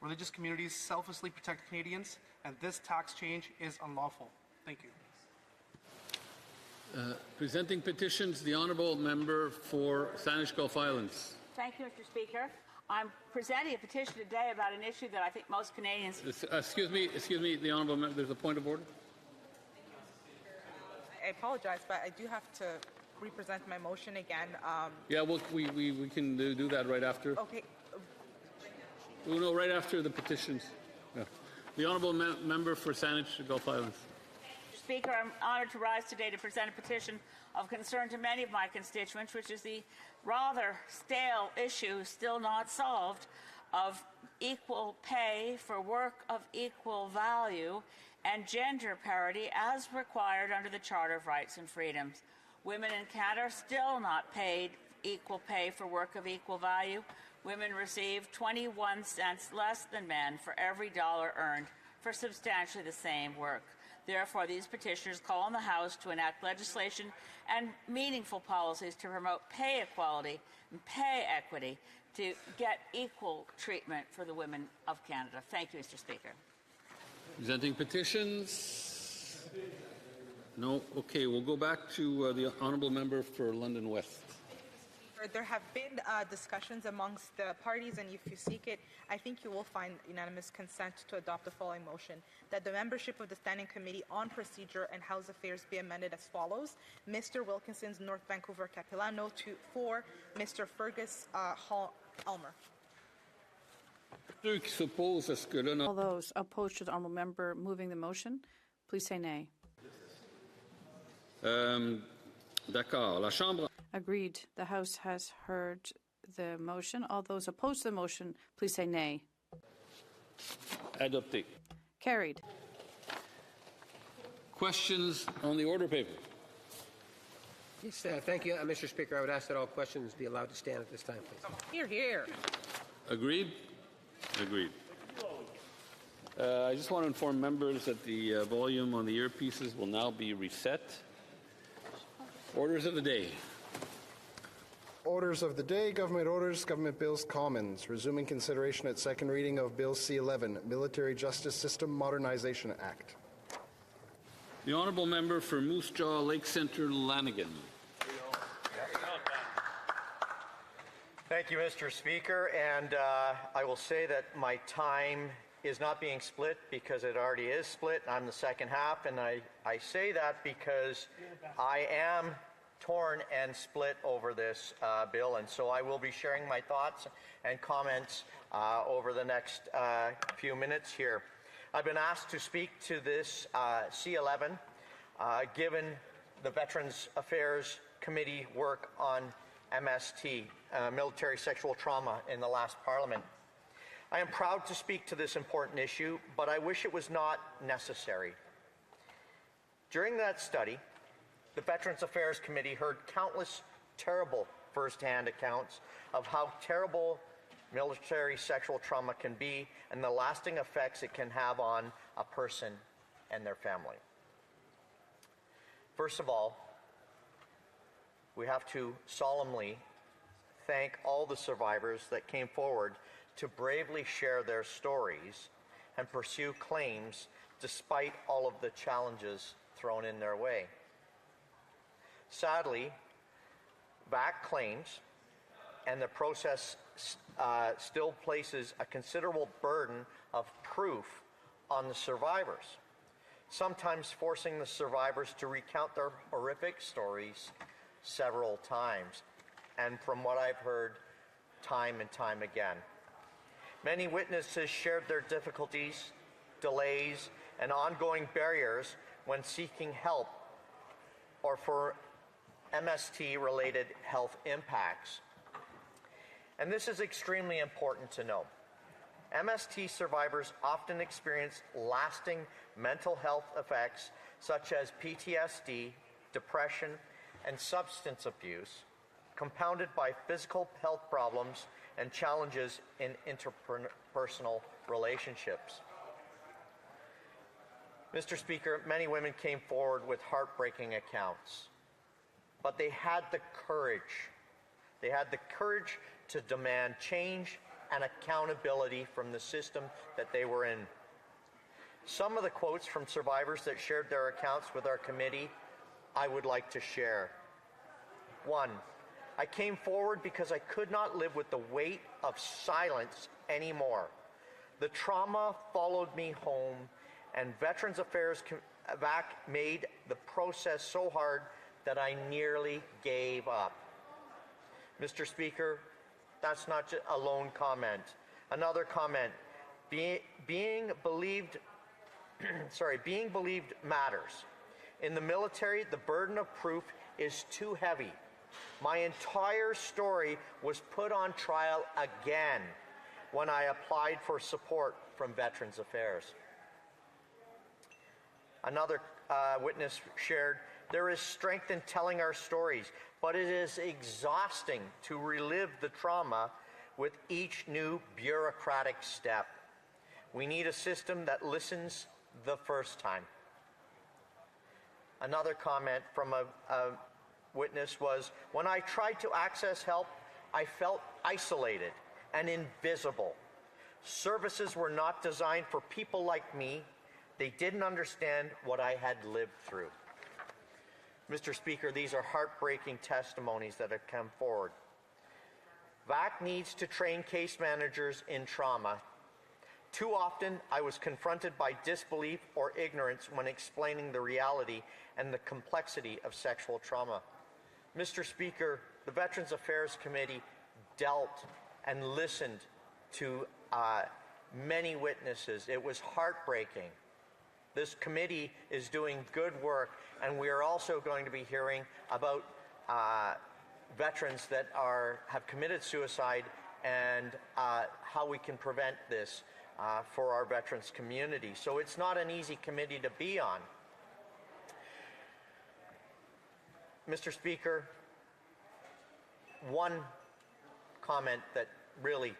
Religious communities selflessly protect Canadians, and this tax change is unlawful. Thank you. Presenting petitions, the Honourable Member for Saanich Gulf Islands. Thank you, Mr. Speaker. I'm presenting a petition today about an issue that I think most Canadians... Excuse me, the Honourable Member, there's a point of order. I apologize, but I do have to represent my motion again. Yeah, well, we can do that right after. Okay. Oh, no, right after the petitions. Yeah. The Honourable Member for Saanich Gulf Islands. Speaker, I'm honoured to rise today to present a petition of concern to many of my constituents, which is the rather stale issue, still not solved, of equal pay for work of equal value and gender parity as required under the Charter of Rights and Freedoms. Women in Canada are still not paid equal pay for work of equal value. Women receive 21 cents less than men for every dollar earned for substantially the same work. Therefore, these petitioners call on the House to enact legislation and meaningful policies to promote pay equality and pay equity to get equal treatment for the women of Canada. Thank you, Mr. Speaker. Presenting petitions? No? Okay, we'll go back to the Honourable Member for London West. There have been discussions amongst the parties, and if you seek it, I think you will find unanimous consent to adopt the following motion: that the membership of the Standing Committee on Procedure and House Affairs be amended as follows: Mr. Wilkinson's North Vancouver Capilano for Mr. Fergus Elmer. All those opposed to the honourable member moving the motion, please say nay. D'accord. La Chambre. Agreed. The House has heard the motion. All those opposed to the motion, please say nay. Adopté. Carried. Questions on the order paper? Yes, thank you, Mr. Speaker. I would ask that all questions be allowed to stand at this time, please. Hear, hear. Agreed? Agreed. I just want to inform members that the volume on the earpieces will now be reset. Orders of the day. Orders of the day, government orders, government bills, commons. Resuming consideration at second reading of Bill C-11, Military Justice System Modernization Act. The Honourable Member for Moose Jaw, Lake Centre, Lanigan. Thank you, Mr. Speaker. And I will say that my time is not being split because it already is split. I'm the second half, and I say that because I am torn and split over this bill, and so I will be sharing my thoughts and comments over the next few minutes here. I've been asked to speak to this C11 given the Veterans Affairs Committee work on MST, military sexual trauma, in the last Parliament. I am proud to speak to this important issue, but I wish it was not necessary. During that study, the Veterans Affairs Committee heard countless terrible first-hand accounts of how terrible military sexual trauma can be and the lasting effects it can have on a person and their family. First of all, we have to solemnly thank all the survivors that came forward to bravely share their stories and pursue claims despite all of the challenges thrown in their way. Sadly, VAC claims and the process still places a considerable burden of proof on the survivors, sometimes forcing the survivors to recount their horrific stories several times, and from what I've heard, time and time again. Many witnesses shared their difficulties, delays, and ongoing barriers when seeking help or for MST-related health impacts. And this is extremely important to know. MST survivors often experience lasting mental health effects such as PTSD, depression, and substance abuse, compounded by physical health problems and challenges in interpersonal relationships. Mr. Speaker, many women came forward with heartbreaking accounts, but they had the courage. They had the courage to demand change and accountability from the system that they were in. Some of the quotes from survivors that shared their accounts with our committee, I would like to share. 1, I came forward because I could not live with the weight of silence anymore. The trauma followed me home, and Veterans Affairs VAC made the process so hard that I nearly gave up. Mr. Speaker, that's not just a lone comment. Another comment, being believed matters. In the military, the burden of proof is too heavy. My entire story was put on trial again when I applied for support from Veterans Affairs. Another witness shared, there is strength in telling our stories, but it is exhausting to relive the trauma with each new bureaucratic step. We need a system that listens the first time. Another comment from a witness was, when I tried to access help, I felt isolated and invisible. Services were not designed for people like me. They didn't understand what I had lived through. Mr. Speaker, these are heartbreaking testimonies that have come forward. VAC needs to train case managers in trauma. Too often, I was confronted by disbelief or ignorance when explaining the reality and the complexity of sexual trauma. Mr. Speaker, the Veterans Affairs Committee dealt and listened to many witnesses. It was heartbreaking. This committee is doing good work, and we are also going to be hearing about veterans that have committed suicide and how we can prevent this for our veterans community. So it's not an easy committee to be on. Mr. Speaker, one comment that really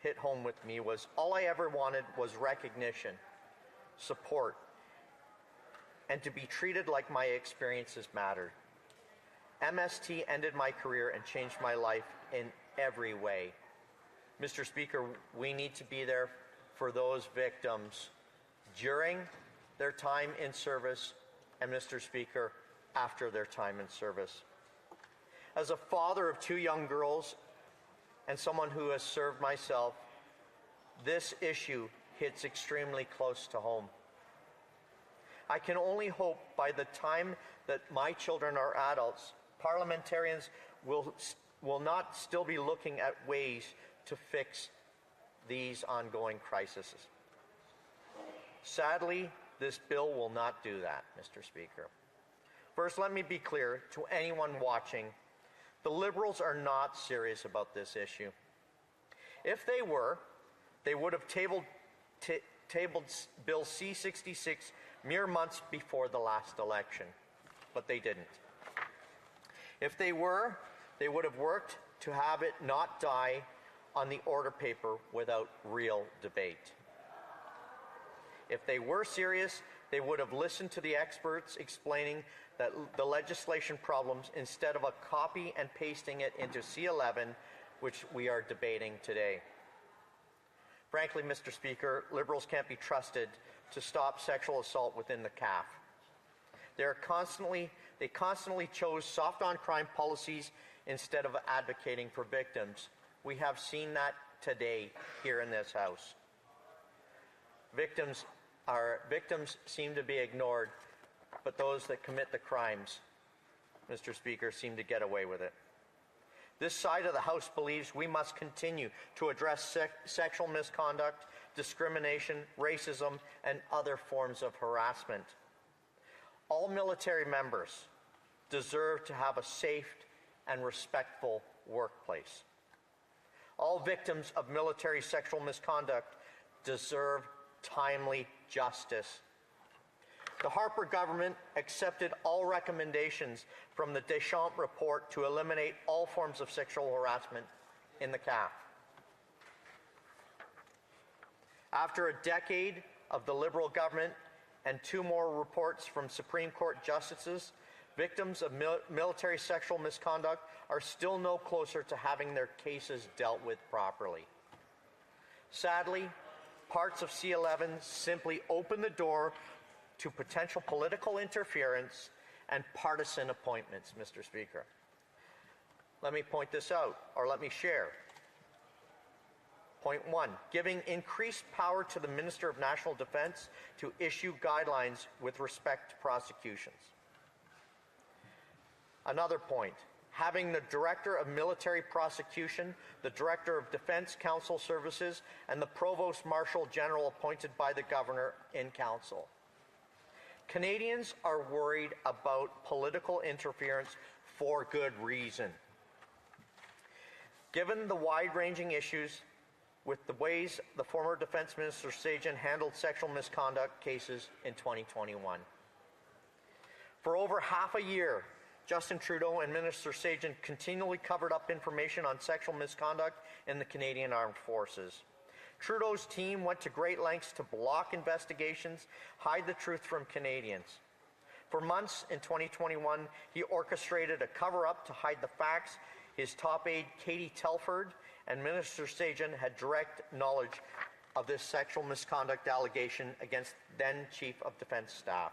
hit home with me was, all I ever wanted was recognition, support, and to be treated like my experiences mattered. MST ended my career and changed my life in every way. Mr. Speaker, we need to be there for those victims during their time in service, and Mr. Speaker, after their time in service. As a father of 2 young girls and someone who has served myself, this issue hits extremely close to home. I can only hope by the time that my children are adults, parliamentarians will not still be looking at ways to fix these ongoing crises. Sadly, this bill will not do that, Mr. Speaker. First, let me be clear to anyone watching, the Liberals are not serious about this issue. If they were, they would have tabled Bill C-66 mere months before the last election, but they didn't. If they were, they would have worked to have it not die on the order paper without real debate. If they were serious, they would have listened to the experts explaining the legislation problems instead of a copy and pasting it into C-11, which we are debating today. Frankly, Mr. Speaker, Liberals can't be trusted to stop sexual assault within the CAF. They constantly chose soft-on-crime policies instead of advocating for victims. We have seen that today here in this House. Victims seem to be ignored, but those that commit the crimes, Mr. Speaker, seem to get away with it. This side of the House believes we must continue to address sexual misconduct, discrimination, racism, and other forms of harassment. All military members deserve to have a safe and respectful workplace. All victims of military sexual misconduct deserve timely justice. The Harper government accepted all recommendations from the Deschamps report to eliminate all forms of sexual harassment in the CAF. After a decade of the Liberal government and 2 more reports from Supreme Court justices, victims of military sexual misconduct are still no closer to having their cases dealt with properly. Sadly, parts of C-11 simply open the door to potential political interference and partisan appointments, Mr. Speaker. Let me point this out, or let me share. Point 1, giving increased power to the Minister of National Defence to issue guidelines with respect to prosecutions. Another point, having the Director of Military Prosecution, the Director of Defence Council Services, and the Provost Marshal General appointed by the Governor in Council. Canadians are worried about political interference for good reason. Given the wide-ranging issues with the ways the former Defence Minister Sajjan handled sexual misconduct cases in 2021. For over half a year, Justin Trudeau and Minister Sajjan continually covered up information on sexual misconduct in the Canadian Armed Forces. Trudeau's team went to great lengths to block investigations, hide the truth from Canadians. For months in 2021, he orchestrated a cover-up to hide the facts. His top aide, Katie Telford, and Minister Sajjan had direct knowledge of this sexual misconduct allegation against then Chief of Defence Staff.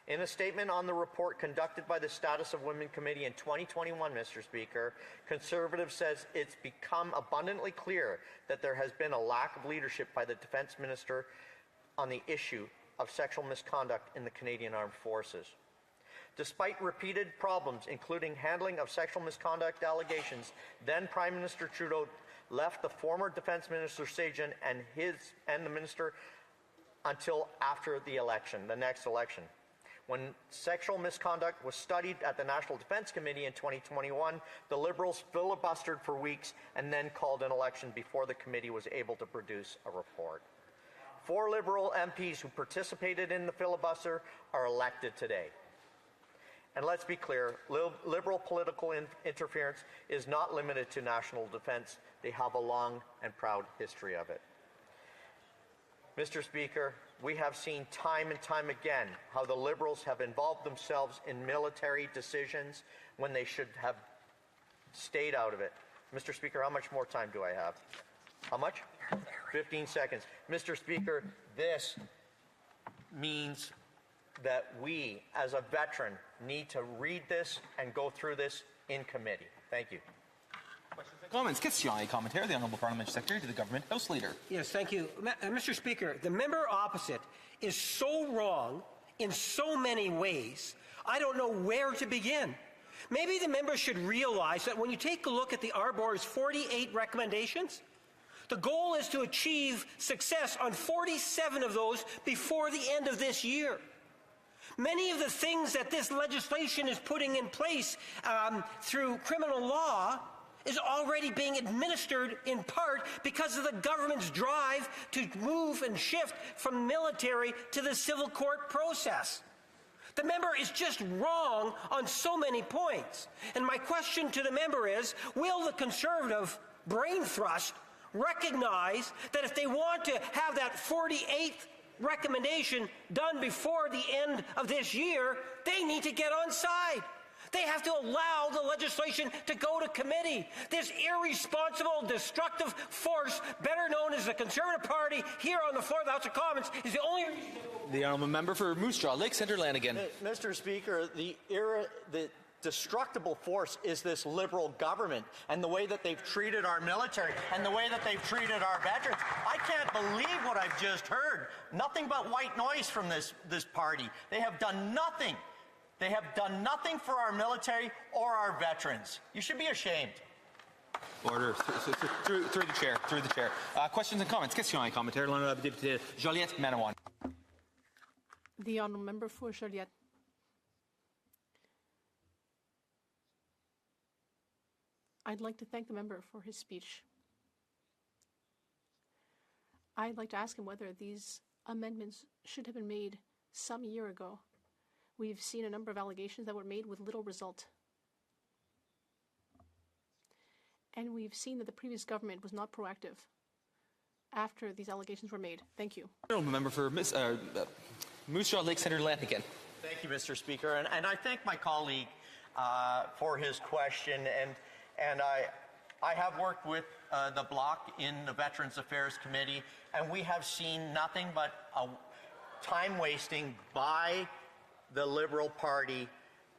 In a statement on the report conducted by the Status of Women Committee in 2021, Mr. Speaker, Conservative says it's become abundantly clear that there has been a lack of leadership by the Defence Minister on the issue of sexual misconduct in the Canadian Armed Forces. Despite repeated problems, including handling of sexual misconduct allegations, then Prime Minister Trudeau left the former Defence Minister Sajjan and the minister until after the election, the next election. When sexual misconduct was studied at the National Defence Committee in 2021, the Liberals filibustered for weeks and then called an election before the committee was able to produce a report. 4 Liberal MPs who participated in the filibuster are elected today. And let's be clear, Liberal political interference is not limited to national defence. They have a long and proud history of it. Mr. Speaker, we have seen time and time again how the Liberals have involved themselves in military decisions when they should have stayed out of it. Mr. Speaker, how much more time do I have? How much? 15 seconds. Mr. Speaker, this means that we, as a veteran, need to read this and go through this in committee. Thank you. Questions? Comments, questions et commentaires. The Honourable Parliamentary Secretary to the Government House Leader. Yes, thank you. Mr. Speaker, the member opposite is so wrong in so many ways, I don't know where to begin. Maybe the member should realize that when you take a look at the Arbor's 48 recommendations, the goal is to achieve success on 47 of those before the end of this year. Many of the things that this legislation is putting in place through criminal law is already being administered in part because of the government's drive to move and shift from military to the civil court process. The member is just wrong on so many points. And my question to the member is, will the Conservative brain thrust recognize that if they want to have that 48th recommendation done before the end of this year, they need to get on side? They have to allow the legislation to go to committee. This irresponsible, destructive force, better known as the Conservative Party, here on the floor of the House of Commons, is the only... The Honourable Member for Moose Jaw, Lake Centre, Lanigan. Mr. Speaker, the destructible force is this Liberal government and the way that they've treated our military and the way that they've treated our veterans. I can't believe what I've just heard. Nothing but white noise from this party. They have done nothing. They have done nothing for our military or our veterans. You should be ashamed. Order. Through the chair. Through the chair. Questions and comments. Questions et commentaires. L'honorable député Joliette Manawan. The Honourable Member for Joliette. I'd like to thank the member for his speech. I'd like to ask him whether these amendments should have been made some year ago. We've seen a number of allegations that were made with little result. And we've seen that the previous government was not proactive after these allegations were made. Thank you. Honourable Member for Moose Jaw, Lake Centre, Lanigan. Thank you, Mr. Speaker. And I thank my colleague for his question. And I have worked with the Bloc in the Veterans Affairs Committee, and we have seen nothing but time wasting by the Liberal Party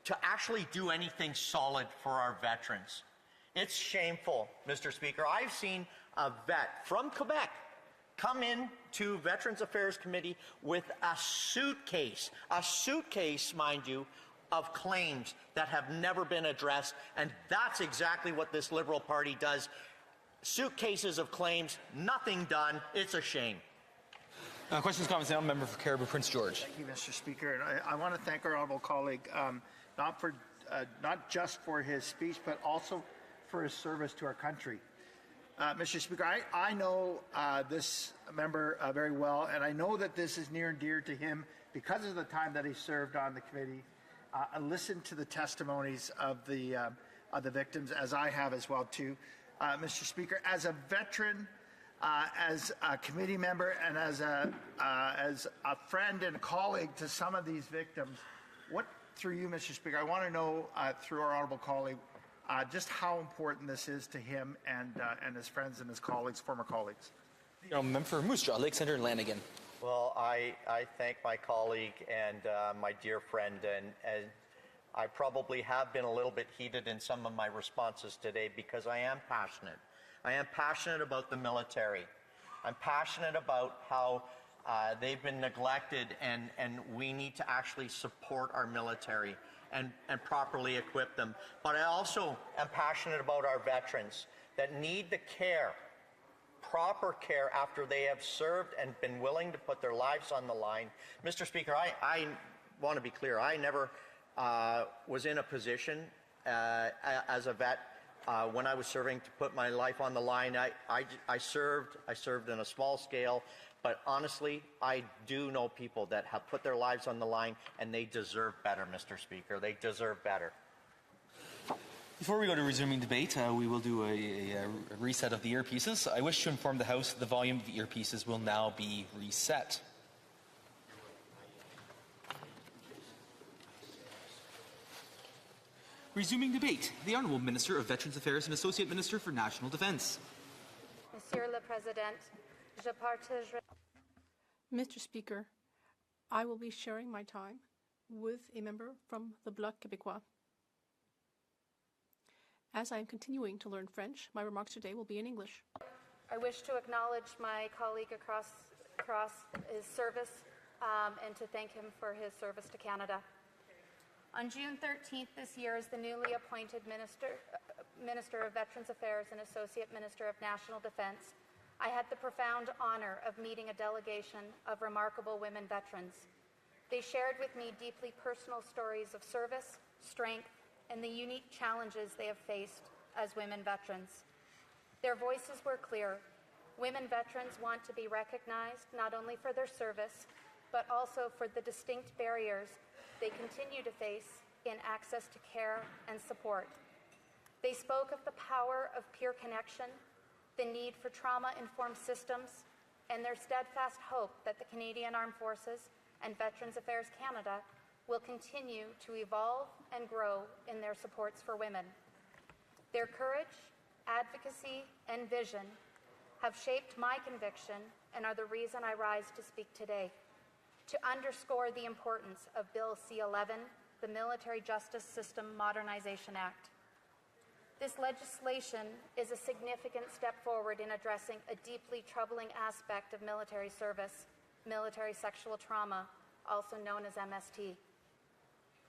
to actually do anything solid for our veterans. It's shameful, Mr. Speaker. I've seen a vet from Quebec come in to Veterans Affairs Committee with a suitcase, mind you, of claims that have never been addressed, and that's exactly what this Liberal Party does. Suitcases of claims, nothing done. It's a shame. Questions, comments now. Member for Caribou Prince George. Thank you, Mr. Speaker. And I want to thank our honourable colleague, not just for his speech, but also for his service to our country. Mr. Speaker, I know this member very well, and I know that this is near and dear to him because of the time that he served on the committee. I listened to the testimonies of the victims, as I have as well too. Mr. Speaker, as a veteran, as a committee member, and as a friend and colleague to some of these victims, through you, Mr. Speaker, I want to know through our honourable colleague just how important this is to him and his friends and his colleagues, former colleagues. Member for Moose Jaw, Lake Centre, Lanigan. Well, I thank my colleague and my dear friend, and I probably have been a little bit heated in some of my responses today because I am passionate. I am passionate about the military. I'm passionate about how they've been neglected, and we need to actually support our military and properly equip them. But I also am passionate about our veterans that need the care, proper care after they have served and been willing to put their lives on the line. Mr. Speaker, I want to be clear. I never was in a position as a vet when I was serving to put my life on the line. I served in a small scale, but honestly, I do know people that have put their lives on the line, and they deserve better, Mr. Speaker. They deserve better. Before we go to resuming debate, we will do a reset of the earpieces. I wish to inform the House that the volume of the earpieces will now be reset. Resuming debate, the Honourable Minister of Veterans Affairs and Associate Minister for National Defence. Monsieur le Président, je partagerai... Mr. Speaker, I will be sharing my time with a member from the Bloc Québécois. As I am continuing to learn French, my remarks today will be in English. I wish to acknowledge my colleague across his service and to thank him for his service to Canada. On June 13th this year, as the newly appointed Minister of Veterans Affairs and Associate Minister of National Defence, I had the profound honour of meeting a delegation of remarkable women veterans. They shared with me deeply personal stories of service, strength, and the unique challenges they have faced as women veterans. Their voices were clear. Women veterans want to be recognized not only for their service, but also for the distinct barriers they continue to face in access to care and support. They spoke of the power of peer connection, the need for trauma-informed systems, and their steadfast hope that the Canadian Armed Forces and Veterans Affairs Canada will continue to evolve and grow in their supports for women. Their courage, advocacy, and vision have shaped my conviction and are the reason I rise to speak today, to underscore the importance of Bill C-11, the Military Justice System Modernization Act. This legislation is a significant step forward in addressing a deeply troubling aspect of military service, military sexual trauma, also known as MST.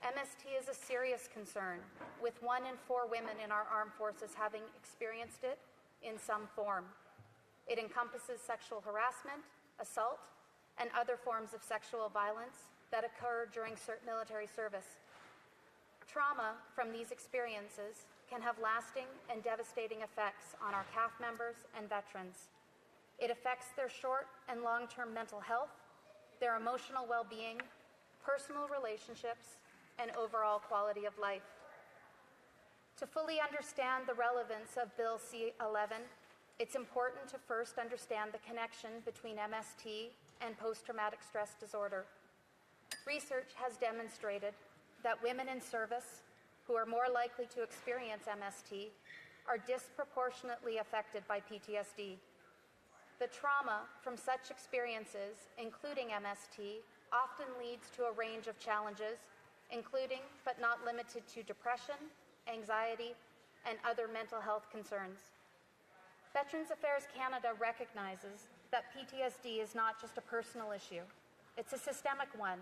MST is a serious concern, with 1 in 4 women in our armed forces having experienced it in some form. It encompasses sexual harassment, assault, and other forms of sexual violence that occur during military service. Trauma from these experiences can have lasting and devastating effects on our CAF members and veterans. It affects their short and long-term mental health, their emotional well-being, personal relationships, and overall quality of life. To fully understand the relevance of Bill C-11, it's important to first understand the connection between MST and post-traumatic stress disorder. Research has demonstrated that women in service who are more likely to experience MST are disproportionately affected by PTSD. The trauma from such experiences, including MST, often leads to a range of challenges, including but not limited to depression, anxiety, and other mental health concerns. Veterans Affairs Canada recognizes that PTSD is not just a personal issue. It's a systemic one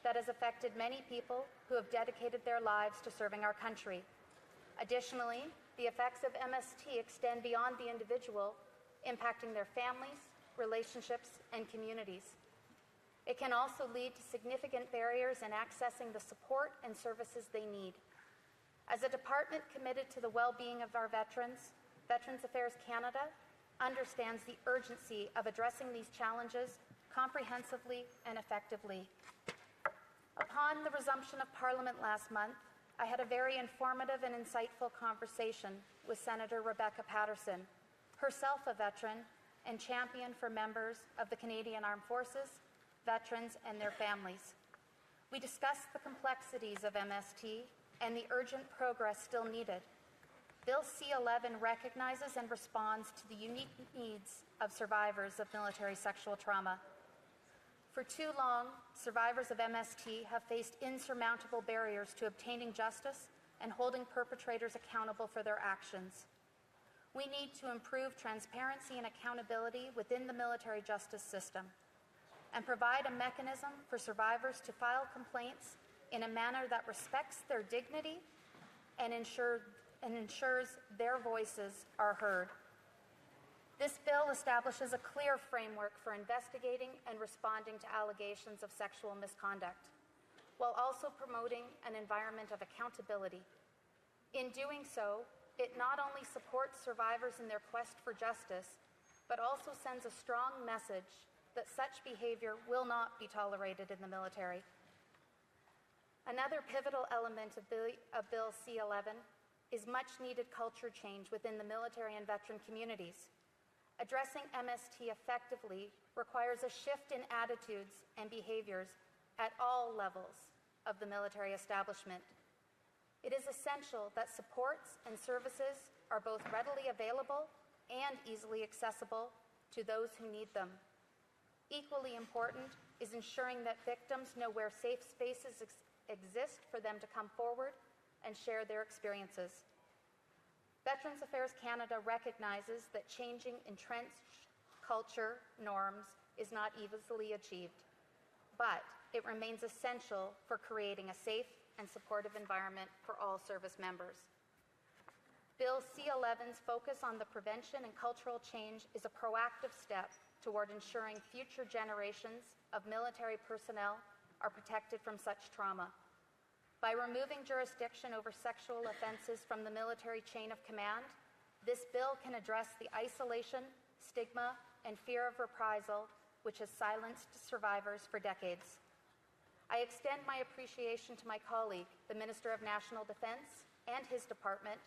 that has affected many people who have dedicated their lives to serving our country. Additionally, the effects of MST extend beyond the individual, impacting their families, relationships, and communities. It can also lead to significant barriers in accessing the support and services they need. As a department committed to the well-being of our veterans, Veterans Affairs Canada understands the urgency of addressing these challenges comprehensively and effectively. Upon the resumption of Parliament last month, I had a very informative and insightful conversation with Senator Rebecca Patterson, herself a veteran and champion for members of the Canadian Armed Forces, veterans, and their families. We discussed the complexities of MST and the urgent progress still needed. Bill C-11 recognizes and responds to the unique needs of survivors of military sexual trauma. For too long, survivors of MST have faced insurmountable barriers to obtaining justice and holding perpetrators accountable for their actions. We need to improve transparency and accountability within the military justice system and provide a mechanism for survivors to file complaints in a manner that respects their dignity and ensures their voices are heard. This bill establishes a clear framework for investigating and responding to allegations of sexual misconduct, while also promoting an environment of accountability. In doing so, it not only supports survivors in their quest for justice, but also sends a strong message that such behavior will not be tolerated in the military. Another pivotal element of Bill C-11 is much-needed culture change within the military and veteran communities. Addressing MST effectively requires a shift in attitudes and behaviors at all levels of the military establishment. It is essential that supports and services are both readily available and easily accessible to those who need them. Equally important is ensuring that victims know where safe spaces exist for them to come forward and share their experiences. Veterans Affairs Canada recognizes that changing entrenched culture norms is not easily achieved, but it remains essential for creating a safe and supportive environment for all service members. Bill C-11's focus on the prevention and cultural change is a proactive step toward ensuring future generations of military personnel are protected from such trauma. By removing jurisdiction over sexual offenses from the military chain of command, this bill can address the isolation, stigma, and fear of reprisal which has silenced survivors for decades. I extend my appreciation to my colleague, the Minister of National Defence, and his department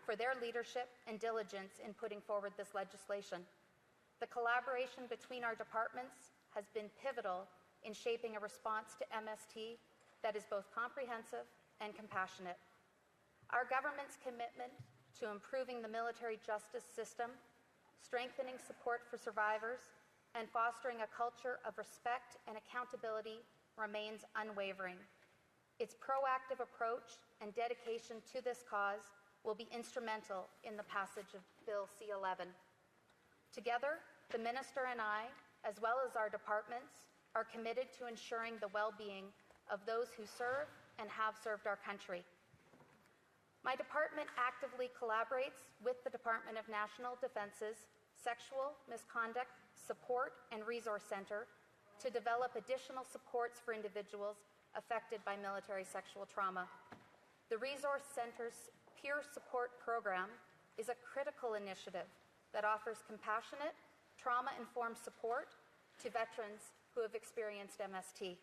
for their leadership and diligence in putting forward this legislation. The collaboration between our departments has been pivotal in shaping a response to MST that is both comprehensive and compassionate. Our government's commitment to improving the military justice system, strengthening support for survivors, and fostering a culture of respect and accountability remains unwavering. Its proactive approach and dedication to this cause will be instrumental in the passage of Bill C-11. Together, the Minister and I, as well as our departments, are committed to ensuring the well-being of those who serve and have served our country. My department actively collaborates with the Department of National Defence's Sexual Misconduct Support and Resource Center to develop additional supports for individuals affected by military sexual trauma. The Resource Center's Peer Support Program is a critical initiative that offers compassionate, trauma-informed support to veterans who have experienced MST.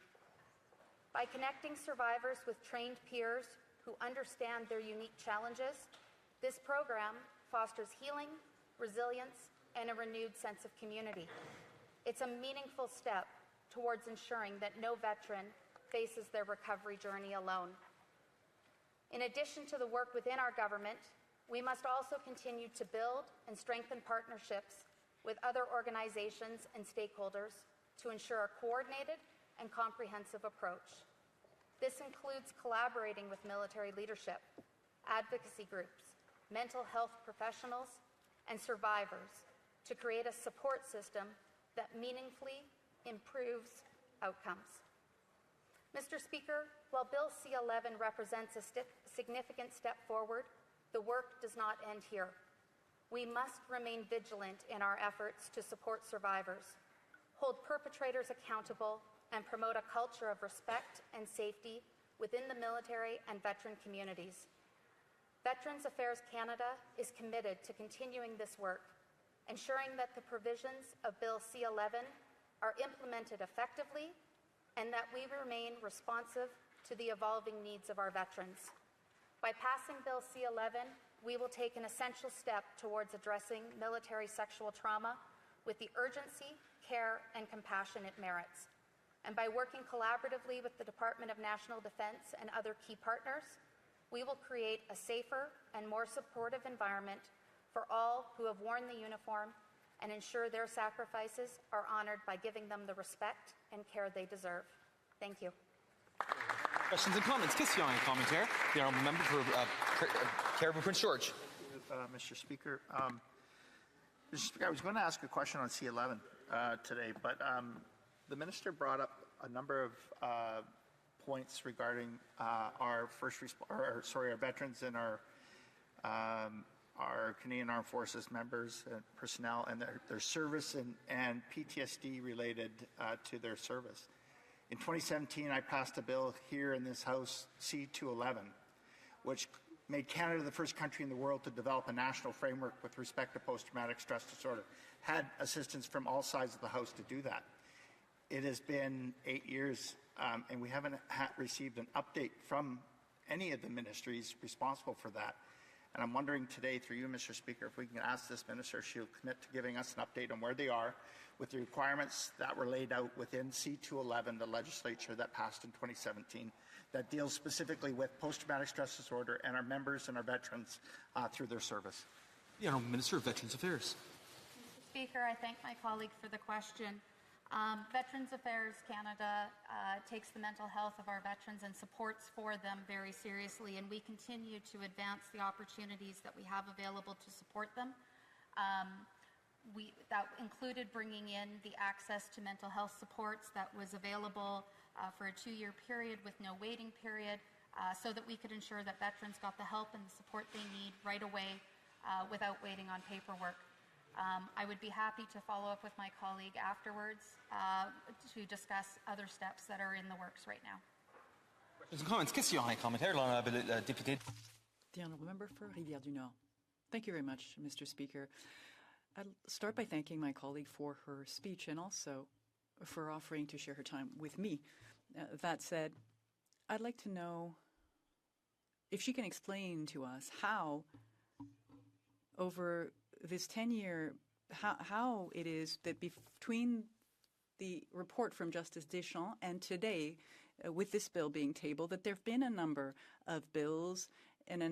By connecting survivors with trained peers who understand their unique challenges, this program fosters healing, resilience, and a renewed sense of community. It's a meaningful step towards ensuring that no veteran faces their recovery journey alone. In addition to the work within our government, we must also continue to build and strengthen partnerships with other organizations and stakeholders to ensure a coordinated and comprehensive approach. This includes collaborating with military leadership, advocacy groups, mental health professionals, and survivors to create a support system that meaningfully improves outcomes. Mr. Speaker, while Bill C-11 represents a significant step forward, the work does not end here. We must remain vigilant in our efforts to support survivors, hold perpetrators accountable, and promote a culture of respect and safety within the military and veteran communities. Veterans Affairs Canada is committed to continuing this work, ensuring that the provisions of Bill C-11 are implemented effectively and that we remain responsive to the evolving needs of our veterans. By passing Bill C-11, we will take an essential step towards addressing military sexual trauma with the urgency, care, and compassion it merits. And by working collaboratively with the Department of National Defence and other key partners, we will create a safer and more supportive environment for all who have worn the uniform and ensure their sacrifices are honoured by giving them the respect and care they deserve. Thank you. Questions and comments. Question and commentaire. The honourable member for Cariboo Prince George. Mr. Speaker. Mr. Speaker, I was going to ask a question on C-11 today, but the minister brought up a number of points regarding our veterans and our Canadian Armed Forces members and personnel and their service and PTSD related to their service. In 2017, I passed a bill here in this House, C-211, which made Canada the first country in the world to develop a national framework with respect to post-traumatic stress disorder. Had assistance from all sides of the House to do that. It has been 8 years, and we haven't received an update from any of the ministries responsible for that. And I'm wondering today, through you, Mr. Speaker, if we can ask this minister, she'll commit to giving us an update on where they are with the requirements that were laid out within C-211, the legislature that passed in 2017, that deals specifically with post-traumatic stress disorder and our members and our veterans through their service. The Honourable Minister of Veterans Affairs. Mr. Speaker, I thank my colleague for the question. Veterans Affairs Canada takes the mental health of our veterans and supports for them very seriously, and we continue to advance the opportunities that we have available to support them. That included bringing in the access to mental health supports that was available for a 2-year period with no waiting period, so that we could ensure that veterans got the help and the support they need right away without waiting on paperwork. I would be happy to follow up with my colleague afterwards to discuss other steps that are in the works right now. The Honourable Member for Rivière-du-Nord. Thank you very much, Mr. Speaker. I'll start by thanking my colleague for her speech and also for offering to share her time with me. That said, I'd like to know if she can explain to us how, over this 10-year, how it is that between the report from Justice Deschamps and today, with this bill being tabled, that there have been a number of bills and a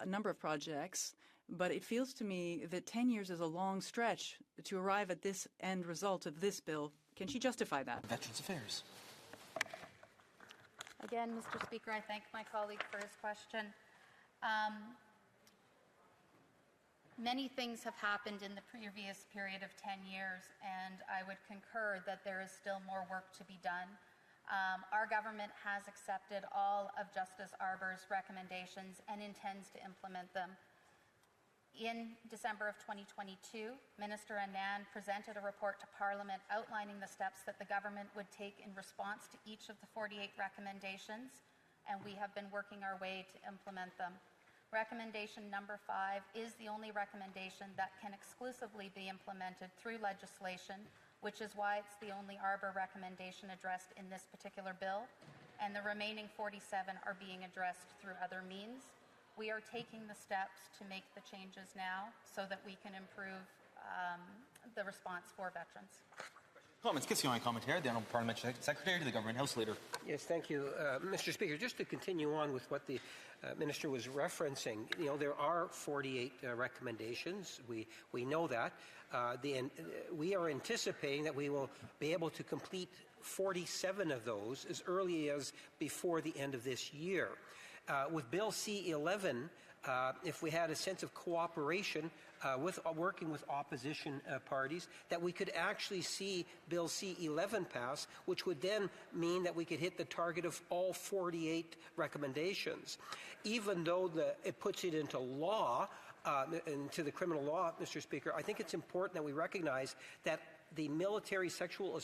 number of projects, but it feels to me that 10 years is a long stretch to arrive at this end result of this bill. Can she justify that? Veterans Affairs. Again, Mr. Speaker, I thank my colleague for his question. Many things have happened in the previous period of 10 years, and I would concur that there is still more work to be done. Our government has accepted all of Justice Arbour's recommendations and intends to implement them. In December of 2022, Minister Anand presented a report to Parliament outlining the steps that the government would take in response to each of the 48 recommendations, and we have been working our way to implement them. Recommendation number 5 is the only recommendation that can exclusively be implemented through legislation, which is why it's the only Arbour recommendation addressed in this particular bill, and the remaining 47 are being addressed through other means. We are taking the steps to make the changes now so that we can improve the response for veterans. Comments, question and commentaire. The Honourable Parliamentary Secretary to the Government House Leader. Yes, thank you, Mr. Speaker. Just to continue on with what the Minister was referencing, there are 48 recommendations. We know that. We are anticipating that we will be able to complete 47 of those as early as before the end of this year. With Bill C-11, if we had a sense of cooperation with working with opposition parties, that we could actually see Bill C-11 pass, which would then mean that we could hit the target of all 48 recommendations. Even though it puts it into law, into the criminal law, Mr. Speaker, I think it's important that we recognize that the military sexual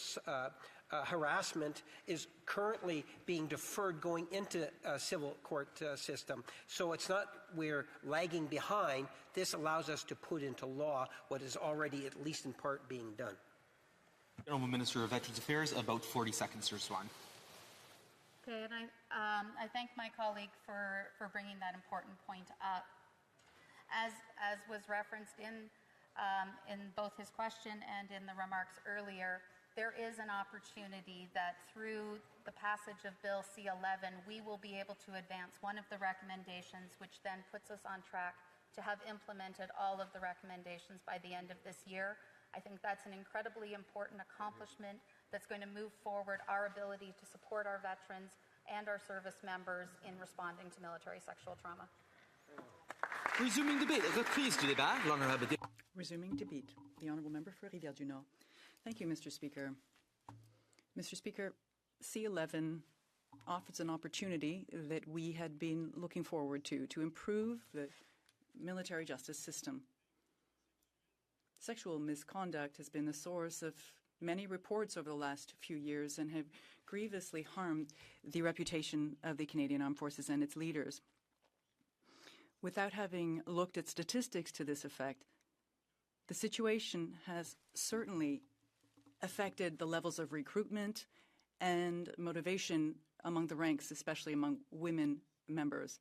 harassment is currently being deferred going into a civil court system. So it's not we're lagging behind. This allows us to put into law what is already, at least in part, being done. Honourable Minister of Veterans Affairs, about 40 seconds to respond. Okay, and I thank my colleague for bringing that important point up. As was referenced in both his question and in the remarks earlier, there is an opportunity that through the passage of Bill C-11, we will be able to advance one of the recommendations, which then puts us on track to have implemented all of the recommendations by the end of this year. I think that's an incredibly important accomplishment that's going to move forward our ability to support our veterans and our service members in responding to military sexual trauma. Resuming debate. Reprise du débat. Resuming debate. The Honourable Member for Rivière-du-Nord. Thank you, Mr. Speaker. Mr. Speaker, C-11 offers an opportunity that we had been looking forward to improve the military justice system. Sexual misconduct has been the source of many reports over the last few years and have grievously harmed the reputation of the Canadian Armed Forces and its leaders. Without having looked at statistics to this effect, the situation has certainly affected the levels of recruitment and motivation among the ranks, especially among women members.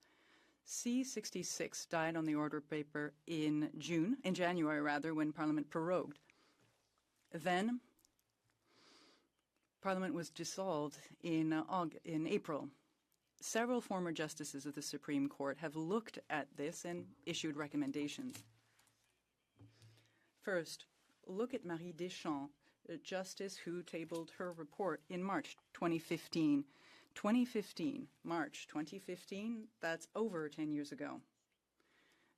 C-66 died on the order paper in January, when Parliament prorogued. Then, Parliament was dissolved in April. Several former justices of the Supreme Court have looked at this and issued recommendations. First, look at Marie Deschamps' Justice who tabled her report in March 2015. 2015, March 2015, that's over 10 years ago.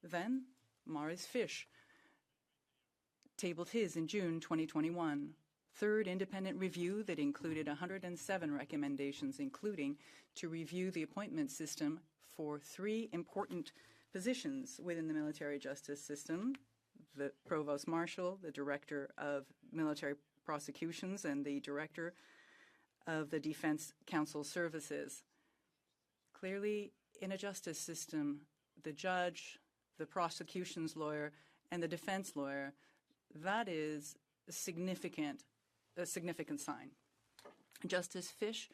Then Maurice Fish tabled his in June 2021. Third independent review that included 107 recommendations, including to review the appointment system for 3 important positions within the military justice system: the Provost Marshal, the Director of Military Prosecutions, and the Director of the Defense Counsel Services. Clearly, in a justice system, the judge, the prosecution's lawyer, and the defense lawyer, that is a significant sign. Justice Fish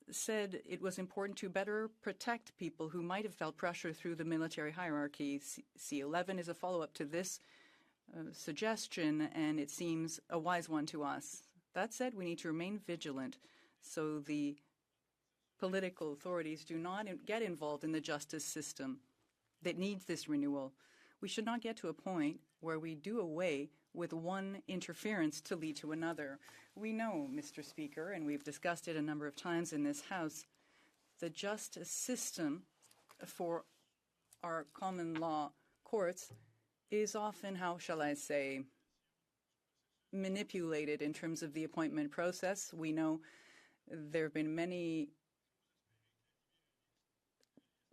said it was important to better protect people who might have felt pressure through the military hierarchy. C11 is a follow-up to this suggestion, and it seems a wise one to us. That said, we need to remain vigilant so the political authorities do not get involved in the justice system that needs this renewal. We should not get to a point where we do away with one interference to lead to another. We know, Mr. Speaker, and we've discussed it a number of times in this House, the justice system for our common law courts is often, how shall I say, manipulated in terms of the appointment process. We know there have been many.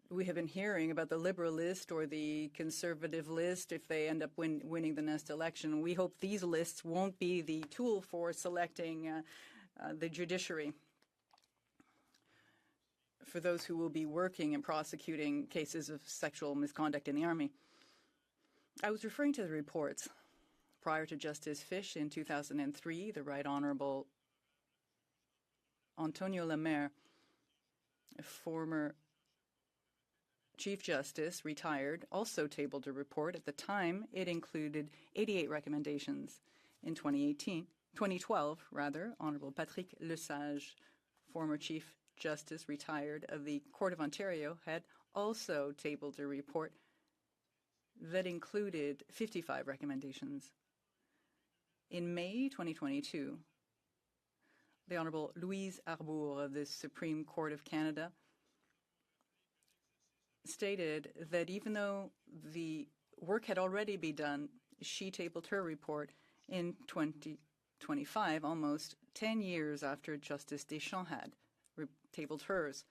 We have been hearing about the Liberal list or the Conservative list if they end up winning the next election. We hope these lists won't be the tool for selecting the judiciary for those who will be working and prosecuting cases of sexual misconduct in the Army. I was referring to the reports. Prior to Justice Fish in 2003, the Right Honourable Antonio Lemaire, a former Chief Justice, retired, also tabled a report. At the time, it included 88 recommendations. In 2012, Honourable Patrick Lesage, former Chief Justice, retired, of the Court of Ontario, had also tabled a report that included 55 recommendations. In May 2022, the Honourable Louise Arbour of the Supreme Court of Canada stated that even though the work had already been done, she tabled her report in 2025, almost 10 years after Justice Deschamps had tabled hers.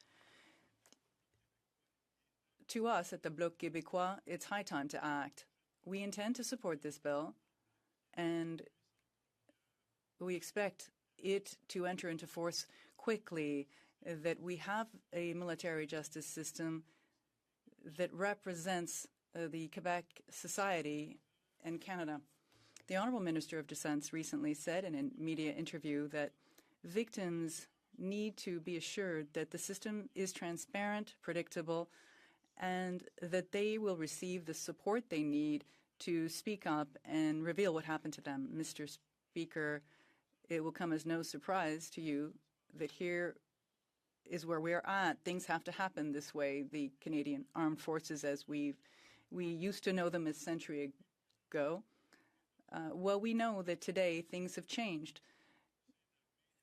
To us at the Bloc Québécois, it's high time to act. We intend to support this bill, and we expect it to enter into force quickly, that we have a military justice system that represents the Quebec society and Canada. The Honourable Minister of Defence recently said in a media interview that victims need to be assured that the system is transparent, predictable, and that they will receive the support they need to speak up and reveal what happened to them. Mr. Speaker, it will come as no surprise to you that here is where we're at. Things have to happen this way. The Canadian Armed Forces, as we used to know them a century ago, well, we know that today things have changed.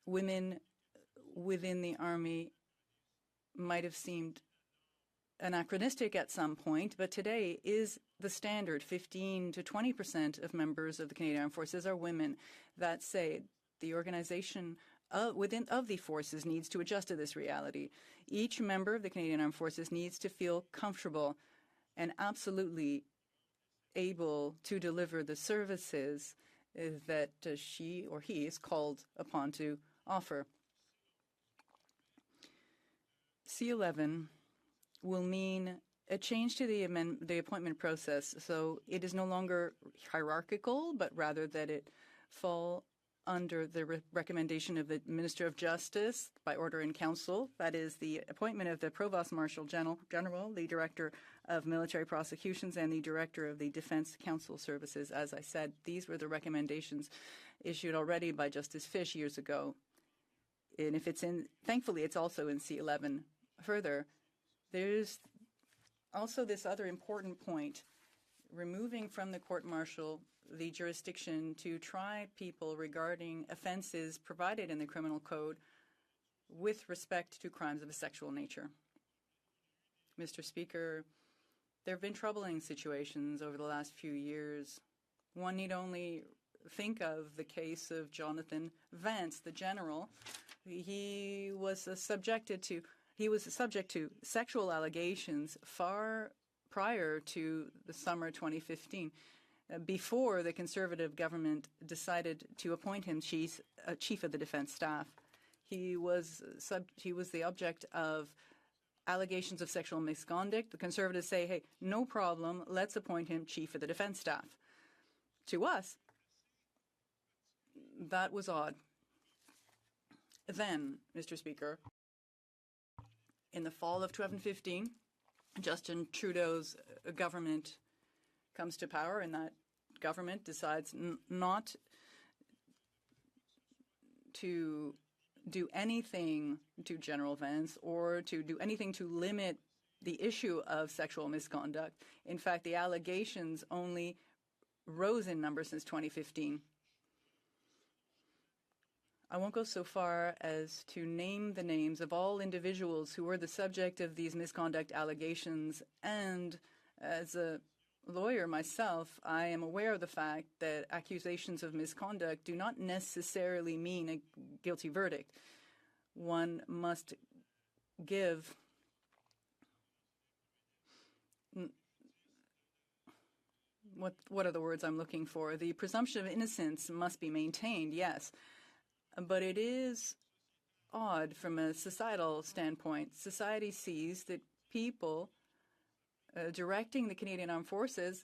Women within the Army might have seemed anachronistic at some point, but today is the standard. 15 to 20% of members of the Canadian Armed Forces are women. That said, the organization of the forces needs to adjust to this reality. Each member of the Canadian Armed Forces needs to feel comfortable and absolutely able to deliver the services that she or he is called upon to offer. C11 will mean a change to the appointment process, so it is no longer hierarchical, but rather that it fall under the recommendation of the Minister of Justice by order in council. That is the appointment of the Provost Marshal General, the Director of Military Prosecutions, and the Director of the Defense Counsel Services. As I said, these were the recommendations issued already by Justice Fish years ago. And if it's thankfully, it's also in C11. Further, there's also this other important point removing from the court-martial the jurisdiction to try people regarding offenses provided in the criminal code with respect to crimes of a sexual nature. Mr. Speaker, there have been troubling situations over the last few years. One need only think of the case of Jonathan Vance, the general. He was subject to sexual allegations far prior to the summer 2015, before the Conservative government decided to appoint him chief of the defense staff. He was the object of allegations of sexual misconduct. The Conservatives say, hey, no problem, let's appoint him chief of the defense staff. To us, that was odd. Then, Mr. Speaker, in the fall of 2015, Justin Trudeau's government comes to power, and that government decides not to do anything to General Vance or to do anything to limit the issue of sexual misconduct. In fact, the allegations only rose in number since 2015. I won't go so far as to name the names of all individuals who were the subject of these misconduct allegations, and as a lawyer myself, I am aware of the fact that accusations of misconduct do not necessarily mean a guilty verdict. One must give what are the words I'm looking for? The presumption of innocence must be maintained, yes. But it is odd from a societal standpoint. Society sees that people directing the Canadian Armed Forces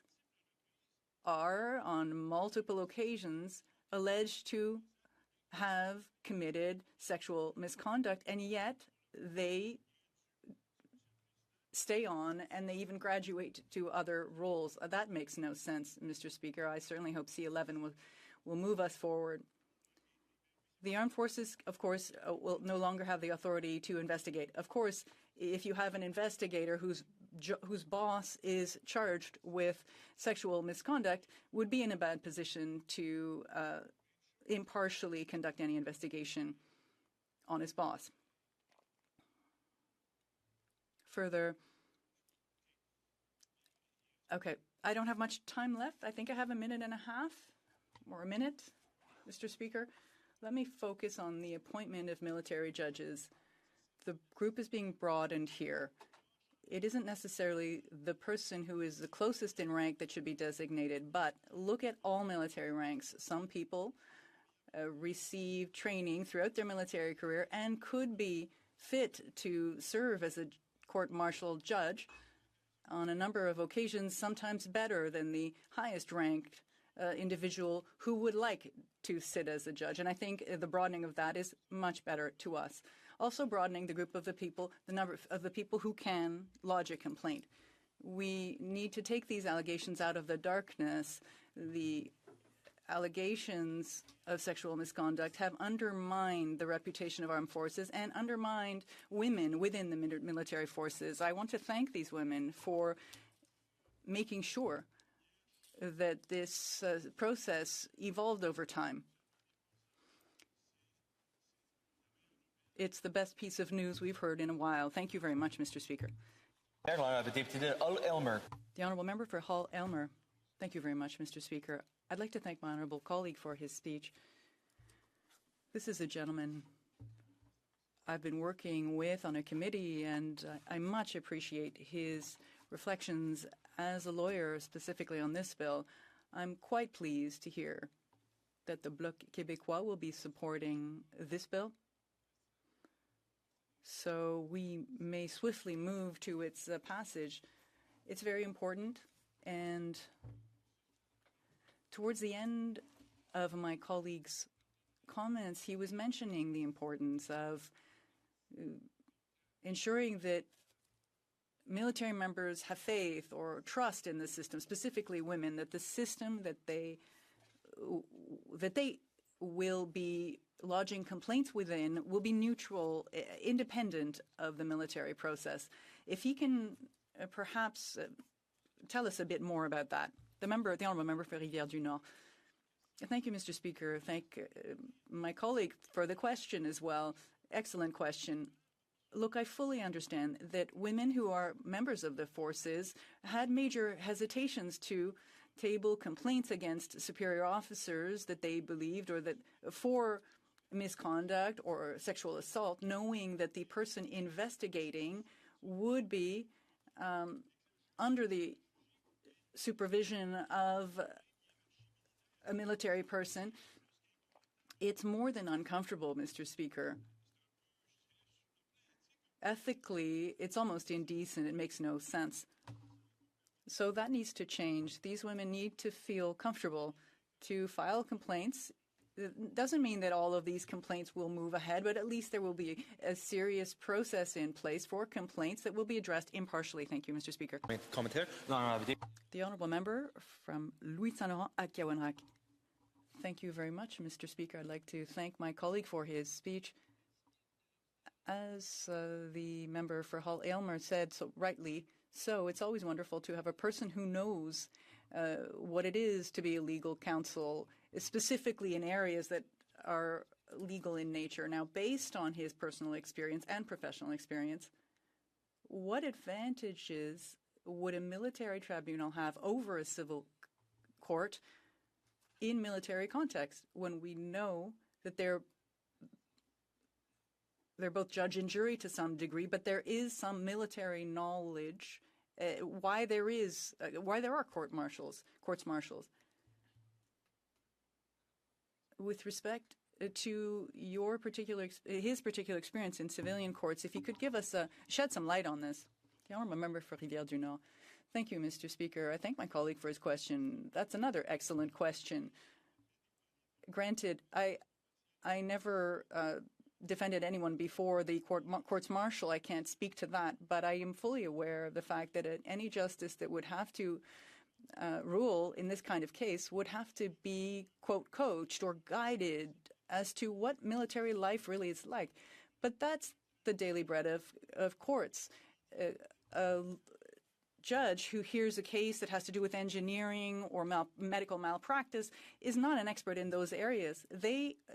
are, on multiple occasions, alleged to have committed sexual misconduct, and yet they stay on and they even graduate to other roles. That makes no sense, Mr. Speaker. I certainly hope C11 will move us forward. The armed forces, of course, will no longer have the authority to investigate. Of course, if you have an investigator whose boss is charged with sexual misconduct, would be in a bad position to impartially conduct any investigation on his boss. Further, okay, I don't have much time left. I think I have a minute and a half, or a minute, Mr. Speaker. Let me focus on the appointment of military judges. The group is being broadened here. It isn't necessarily the person who is the closest in rank that should be designated, but look at all military ranks. Some people receive training throughout their military career and could be fit to serve as a court-martial judge on a number of occasions, sometimes better than the highest ranked individual who would like to sit as a judge. And I think the broadening of that is much better to us. Also broadening the group of the people, the number of the people who can lodge a complaint. We need to take these allegations out of the darkness. The allegations of sexual misconduct have undermined the reputation of armed forces and undermined women within the military forces. I want to thank these women for making sure that this process evolved over time. It's the best piece of news we've heard in a while. Thank you very much, Mr. Speaker. The Honourable Member for Hull-Aylmer. Thank you very much, Mr. Speaker. I'd like to thank my honourable colleague for his speech. This is a gentleman I've been working with on a committee, and I much appreciate his reflections as a lawyer, specifically on this bill. I'm quite pleased to hear that the Bloc Québécois will be supporting this bill, so we may swiftly move to its passage. It's very important, and towards the end of my colleague's comments, he was mentioning the importance of ensuring that military members have faith or trust in the system, specifically women, that the system that they will be lodging complaints within will be neutral, independent of the military process. If he can perhaps tell us a bit more about that. The honourable member for Rivière-du-Nord. Thank you, Mr. Speaker. Thank my colleague for the question as well. Excellent question. Look, I fully understand that women who are members of the forces had major hesitations to table complaints against superior officers that they believed or that for misconduct or sexual assault, knowing that the person investigating would be under the supervision of a military person. It's more than uncomfortable, Mr. Speaker. Ethically, it's almost indecent. It makes no sense. So that needs to change. These women need to feel comfortable to file complaints. It doesn't mean that all of these complaints will move ahead, but at least there will be a serious process in place for complaints that will be addressed impartially. Thank you, Mr. Speaker. The honourable member from Louis-Saint-Laurent at Kawanrak. Thank you very much, Mr. Speaker. I'd like to thank my colleague for his speech. As the member for Hull-Aylmer said so rightly, so it's always wonderful to have a person who knows what it is to be a legal counsel, specifically in areas that are legal in nature. Now, based on his personal experience and professional experience, what advantages would a military tribunal have over a civil court in military context when we know that they're both judge and jury to some degree, but there is some military knowledge why there are courts martials. With respect to his particular experience in civilian courts, if you could shed some light on this. The honourable member for Rivière-du-Nord. Thank you, Mr. Speaker. I thank my colleague for his question. That's another excellent question. Granted, I never defended anyone before the courts martial. I can't speak to that, but I am fully aware of the fact that any justice that would have to rule in this kind of case would have to be, quote, coached or guided as to what military life really is like. But that's the daily bread of courts. A judge who hears a case that has to do with engineering or medical malpractice is not an expert in those areas.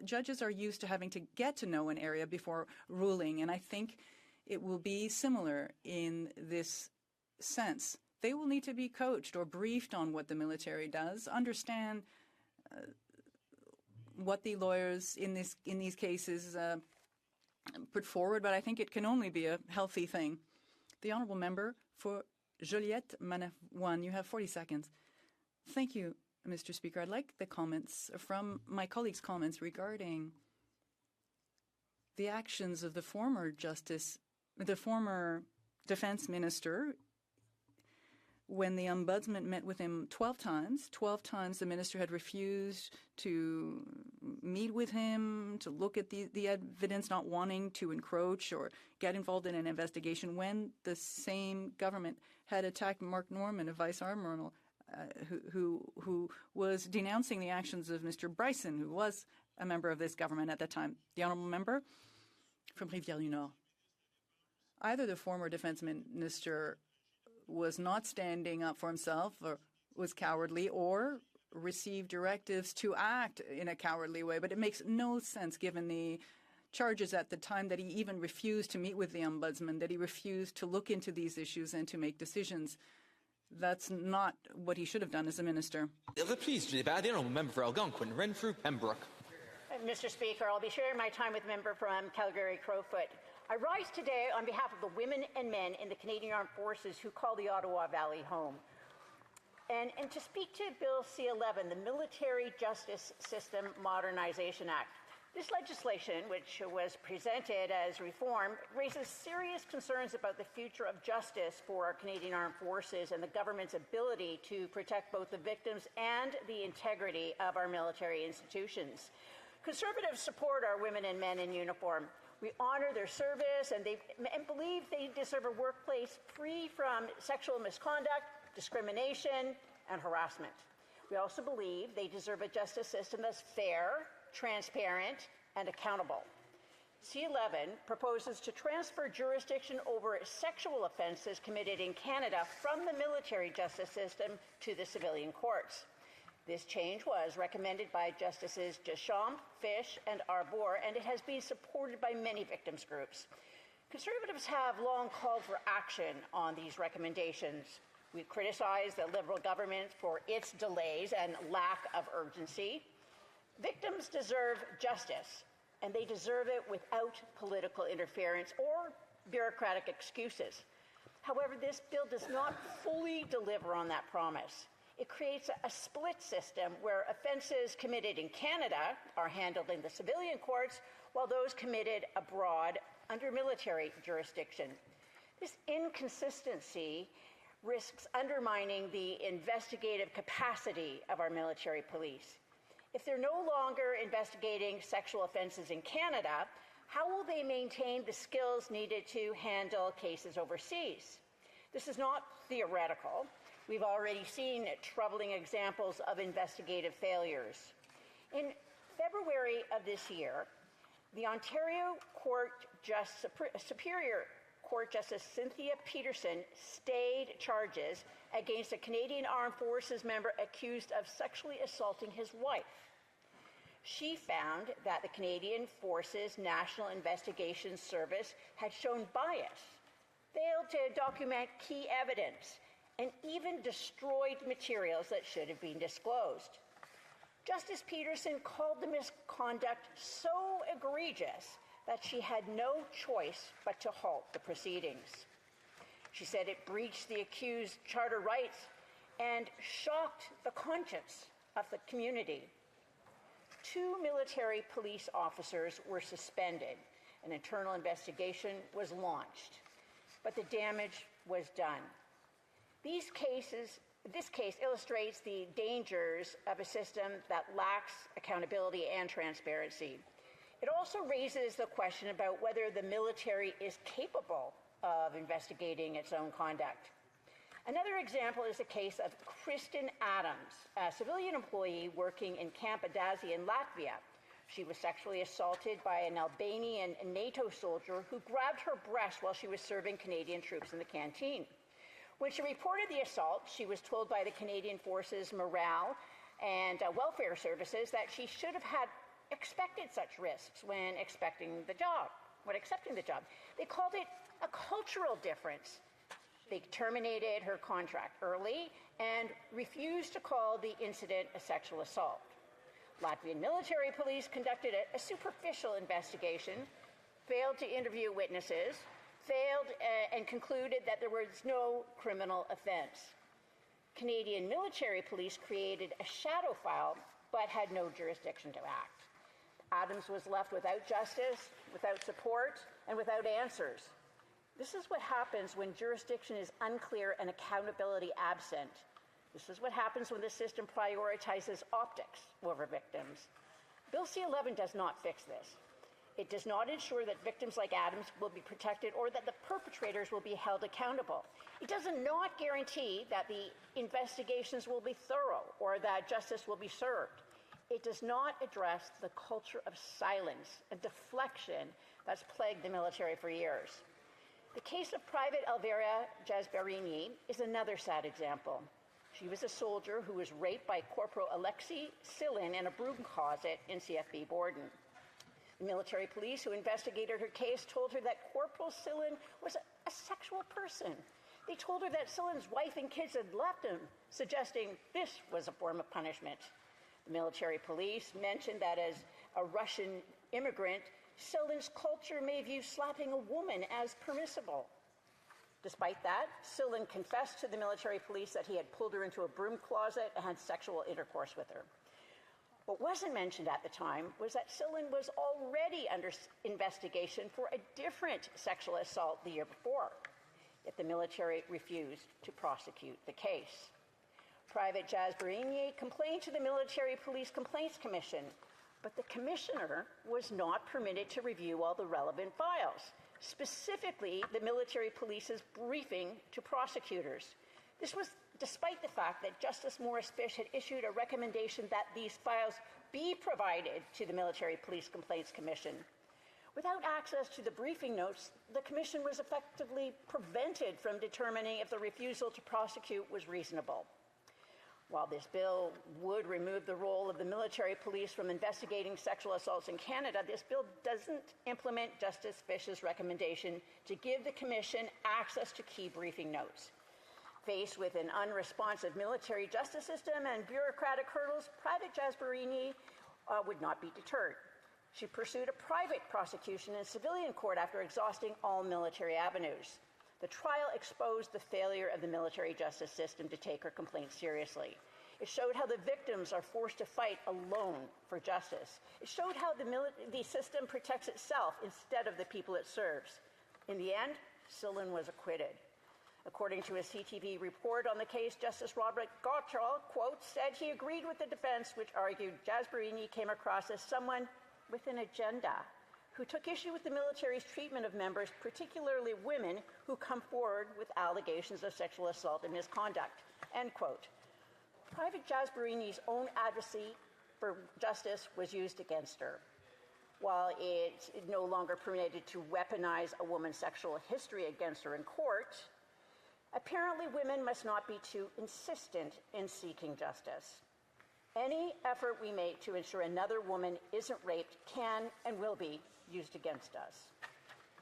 Judges are used to having to get to know an area before ruling, and I think it will be similar in this sense. They will need to be coached or briefed on what the military does, understand what the lawyers in these cases put forward, but I think it can only be a healthy thing. The honourable member for Joliette Manawan, you have 40 seconds. Thank you, Mr. Speaker. I'd like the comments from my colleagues' comments regarding the actions of the former defense minister when the ombudsman met with him 12 times. 12 times the minister had refused to meet with him, to look at the evidence, not wanting to encroach or get involved in an investigation, when the same government had attacked Mark Norman, a vice admiral, who was denouncing the actions of Mr. Bryson, who was a member of this government at that time. The honourable member from Rivière-du-Nord. Either the former defense minister was not standing up for himself or was cowardly, or received directives to act in a cowardly way. But it makes no sense, given the charges at the time, that he even refused to meet with the ombudsman, that he refused to look into these issues and to make decisions. That's not what he should have done as a minister. The honourable member for Algonquin, Renfrew, Pembroke. Mr. Speaker, I'll be sharing my time with the member from Calgary-Crowfoot. I rise today on behalf of the women and men in the Canadian Armed Forces who call the Ottawa Valley home. And to speak to Bill C-11, the Military Justice System Modernization Act. This legislation, which was presented as reform, raises serious concerns about the future of justice for our Canadian Armed Forces and the government's ability to protect both the victims and the integrity of our military institutions. Conservatives support our women and men in uniform. We honor their service and believe they deserve a workplace free from sexual misconduct, discrimination, and harassment. We also believe they deserve a justice system that's fair, transparent, and accountable. C11 proposes to transfer jurisdiction over sexual offences committed in Canada from the military justice system to the civilian courts. This change was recommended by Justices Deschamps, Fish, and Arbour, and it has been supported by many victims' groups. Conservatives have long called for action on these recommendations. We've criticized the Liberal government for its delays and lack of urgency. Victims deserve justice, and they deserve it without political interference or bureaucratic excuses. However, this bill does not fully deliver on that promise. It creates a split system where offences committed in Canada are handled in the civilian courts, while those committed abroad under military jurisdiction. This inconsistency risks undermining the investigative capacity of our military police. If they're no longer investigating sexual offences in Canada, how will they maintain the skills needed to handle cases overseas? This is not theoretical. We've already seen troubling examples of investigative failures. In February of this year, the Ontario Superior Court Justice Cynthia Peterson stayed charges against a Canadian Armed Forces member accused of sexually assaulting his wife. She found that the Canadian Forces National Investigation Service had shown bias, failed to document key evidence, and even destroyed materials that should have been disclosed. Justice Peterson called the misconduct so egregious that she had no choice but to halt the proceedings. She said it breached the accused's charter rights and shocked the conscience of the community. 2 military police officers were suspended. An internal investigation was launched, but the damage was done. This case illustrates the dangers of a system that lacks accountability and transparency. It also raises the question about whether the military is capable of investigating its own conduct. Another example is the case of Kristen Adams, a civilian employee working in Camp Adazi in Latvia. She was sexually assaulted by an Albanian NATO soldier who grabbed her breast while she was serving Canadian troops in the canteen. When she reported the assault, she was told by the Canadian Forces Morale and Welfare Services that she should have had expected such risks when accepting the job. They called it a cultural difference. They terminated her contract early and refused to call the incident a sexual assault. Latvian military police conducted a superficial investigation, failed to interview witnesses, and concluded that there was no criminal offense. Canadian military police created a shadow file but had no jurisdiction to act. Adams was left without justice, without support, and without answers. This is what happens when jurisdiction is unclear and accountability absent. This is what happens when the system prioritizes optics over victims. Bill C-11 does not fix this. It does not ensure that victims like Adams will be protected or that the perpetrators will be held accountable. It does not guarantee that the investigations will be thorough or that justice will be served. It does not address the culture of silence and deflection that's plagued the military for years. The case of Private Elvira Jasbarini is another sad example. She was a soldier who was raped by Corporal Alexei Silin in a broom closet in CFB Borden. The military police who investigated her case told her that Corporal Silin was a sexual person. They told her that Silin's wife and kids had left him, suggesting this was a form of punishment. The military police mentioned that as a Russian immigrant, Silin's culture may view slapping a woman as permissible. Despite that, Silin confessed to the military police that he had pulled her into a broom closet and had sexual intercourse with her. What wasn't mentioned at the time was that Silin was already under investigation for a different sexual assault the year before, yet the military refused to prosecute the case. Private Jasbarini complained to the Military Police Complaints Commission, but the commissioner was not permitted to review all the relevant files, specifically the military police's briefing to prosecutors. This was despite the fact that Justice Morris Fish had issued a recommendation that these files be provided to the Military Police Complaints Commission. Without access to the briefing notes, the Commission was effectively prevented from determining if the refusal to prosecute was reasonable. While this bill would remove the role of the military police from investigating sexual assaults in Canada, this bill doesn't implement Justice Fish's recommendation to give the Commission access to key briefing notes. Faced with an unresponsive military justice system and bureaucratic hurdles, Private Jasparini would not be deterred. She pursued a private prosecution in civilian court after exhausting all military avenues. The trial exposed the failure of the military justice system to take her complaint seriously. It showed how the victims are forced to fight alone for justice. It showed how the system protects itself instead of the people it serves. In the end, Sillon was acquitted. According to a CTV report on the case, Justice Robert Gottschall, quote, said he agreed with the defense, which argued Jasparini came across as someone with an agenda, who took issue with the military's treatment of members, particularly women, who come forward with allegations of sexual assault and misconduct, end quote. Private Jasparini's own advocacy for justice was used against her. While it's no longer permitted to weaponize a woman's sexual history against her in court, apparently women must not be too insistent in seeking justice. Any effort we make to ensure another woman isn't raped can and will be used against us.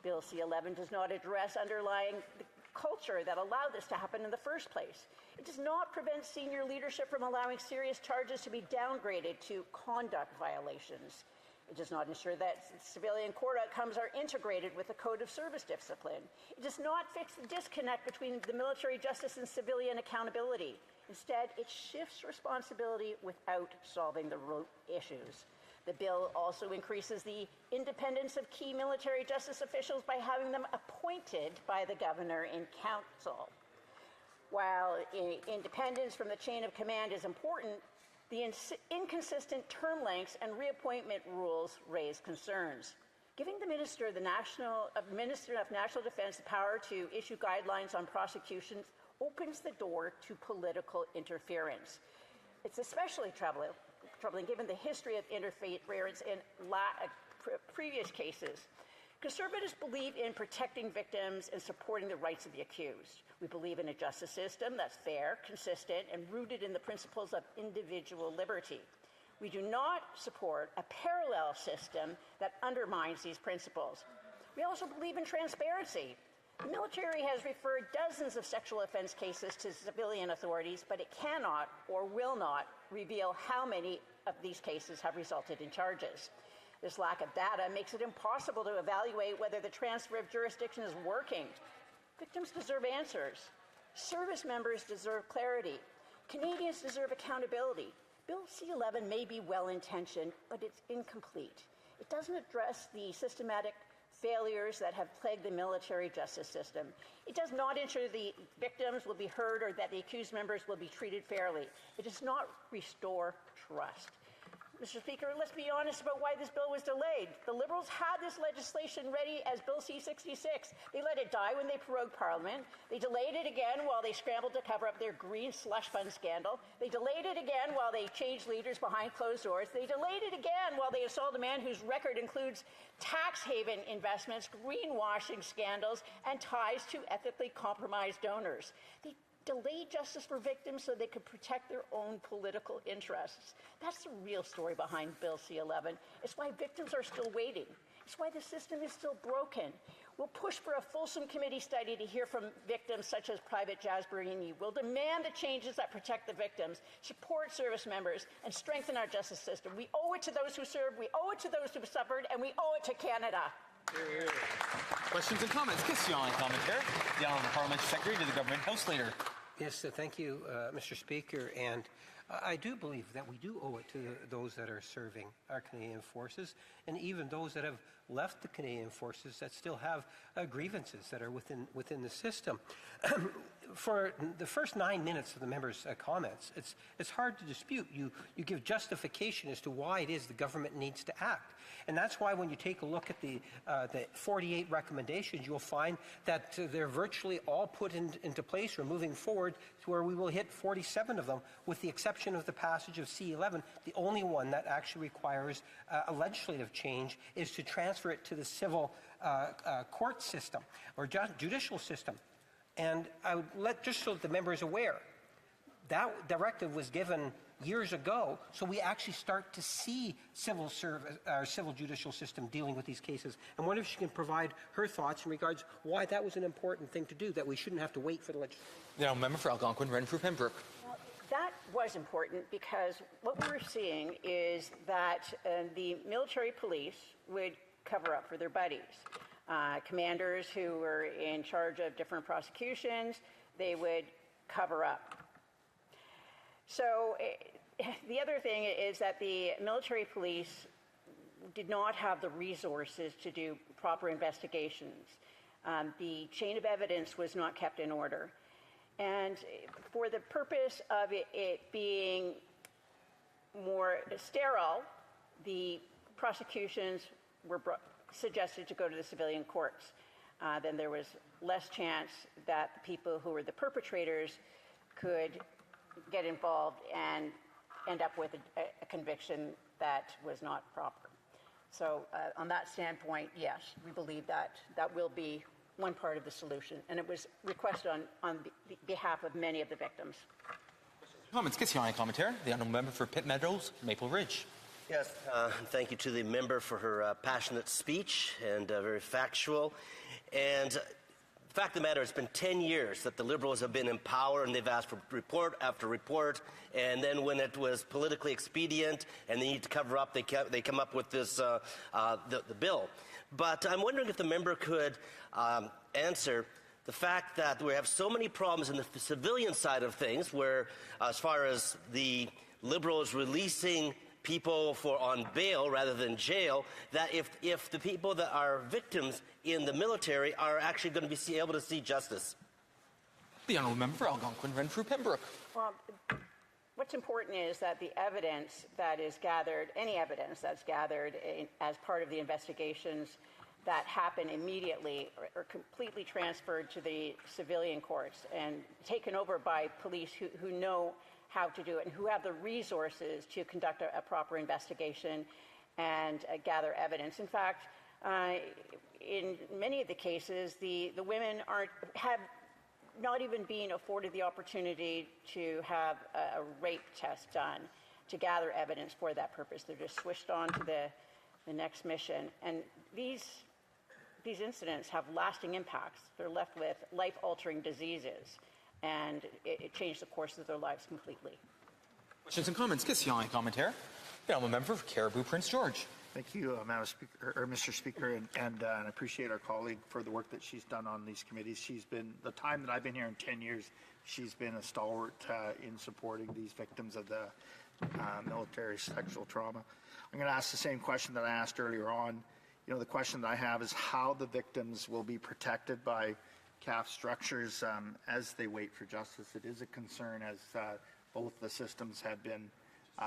Bill C-11 does not address underlying the culture that allowed this to happen in the first place. It does not prevent senior leadership from allowing serious charges to be downgraded to conduct violations. It does not ensure that civilian court outcomes are integrated with the Code of Service Discipline. It does not fix the disconnect between the military justice and civilian accountability. Instead, it shifts responsibility without solving the root issues. The bill also increases the independence of key military justice officials by having them appointed by the governor in council. While independence from the chain of command is important, the inconsistent term lengths and reappointment rules raise concerns. Giving the Minister of National Defense the power to issue guidelines on prosecutions opens the door to political interference. It's especially troubling given the history of interference in previous cases. Conservatives believe in protecting victims and supporting the rights of the accused. We believe in a justice system that's fair, consistent, and rooted in the principles of individual liberty. We do not support a parallel system that undermines these principles. We also believe in transparency. The military has referred dozens of sexual offense cases to civilian authorities, but it cannot or will not reveal how many of these cases have resulted in charges. This lack of data makes it impossible to evaluate whether the transfer of jurisdiction is working. Victims deserve answers. Service members deserve clarity. Canadians deserve accountability. Bill C-11 may be well-intentioned, but it's incomplete. It doesn't address the systematic failures that have plagued the military justice system. It does not ensure the victims will be heard or that the accused members will be treated fairly. It does not restore trust. Mr. Speaker, let's be honest about why this bill was delayed. The Liberals had this legislation ready as Bill C-66. They let it die when they prorogued Parliament. They delayed it again while they scrambled to cover up their green slush fund scandal. They delayed it again while they changed leaders behind closed doors. They delayed it again while they installed a man whose record includes tax haven investments, greenwashing scandals, and ties to ethically compromised donors. They delayed justice for victims so they could protect their own political interests. That's the real story behind Bill C-11. It's why victims are still waiting. It's why the system is still broken. We'll push for a fulsome committee study to hear from victims such as Private Jasparini. We'll demand the changes that protect the victims, support service members, and strengthen our justice system. We owe it to those who served, we owe it to those who suffered, and we owe it to Canada. Questions and comments? Question and commentary. The Honourable Parliamentary Secretary to the Government House Leader. Yes, thank you, Mr. Speaker. And I do believe that we do owe it to those that are serving our Canadian forces, and even those that have left the Canadian forces that still have grievances that are within the system. for the first 9 minutes of the members' comments, it's hard to dispute. You give justification as to why it is the government needs to act. And that's why when you take a look at the 48 recommendations, you'll find that they're virtually all put into place or moving forward to where we will hit 47 of them, with the exception of the passage of C11. The only one that actually requires a legislative change is to transfer it to the civil court system or judicial system. And I would just so that the member is aware, that directive was given years ago, so we actually start to see civil judicial system dealing with these cases. I wonder if she can provide her thoughts in regards why that was an important thing to do, that we shouldn't have to wait for the legislation. The member for Algonquin, Renfrew, Pembroke. Well, that was important because what we were seeing is that the military police would cover up for their buddies. Commanders who were in charge of different prosecutions, they would cover up. So the other thing is that the military police did not have the resources to do proper investigations. The chain of evidence was not kept in order. And for the purpose of it being more sterile, the prosecutions were suggested to go to the civilian courts. Then there was less chance that the people who were the perpetrators could get involved and end up with a conviction that was not proper. So on that standpoint, yes, we believe that that will be one part of the solution, and it was requested on behalf of many of the victims. Comments, question and commentary. The honourable member for Pitt Meadows, Maple Ridge. Yes, thank you to the member for her passionate speech and very factual. And the fact of the matter, it's been 10 years that the Liberals have been in power, and they've asked for report after report. And then when it was politically expedient and they need to cover up, they come up with this the bill. But I'm wondering if the member could answer the fact that we have so many problems in the civilian side of things, where as far as the Liberals releasing people on bail rather than jail, that if the people that are victims in the military are actually going to be able to see justice. The honourable member for Algonquin, Renfrew, Pembroke. Well, what's important is that the evidence that is gathered, any evidence that's gathered as part of the investigations that happen immediately are completely transferred to the civilian courts and taken over by police who know how to do it and who have the resources to conduct a proper investigation and gather evidence. In fact, in many of the cases, the women have not even been afforded the opportunity to have a rape test done to gather evidence for that purpose. They're just switched on to the next mission. And these incidents have lasting impacts. They're left with life-altering diseases, and it changed the course of their lives completely. Questions and comments. Question and commentary. The honourable member for Caribou, Prince George. Thank you, Madam Speaker, or Mr. Speaker, and I appreciate our colleague for the work that she's done on these committees. She's been, the time that I've been here in 10 years, she's been a stalwart in supporting these victims of the military sexual trauma. I'm going to ask the same question that I asked earlier on. You know, the question that I have is how the victims will be protected by CAF structures as they wait for justice. It is a concern as both the systems have been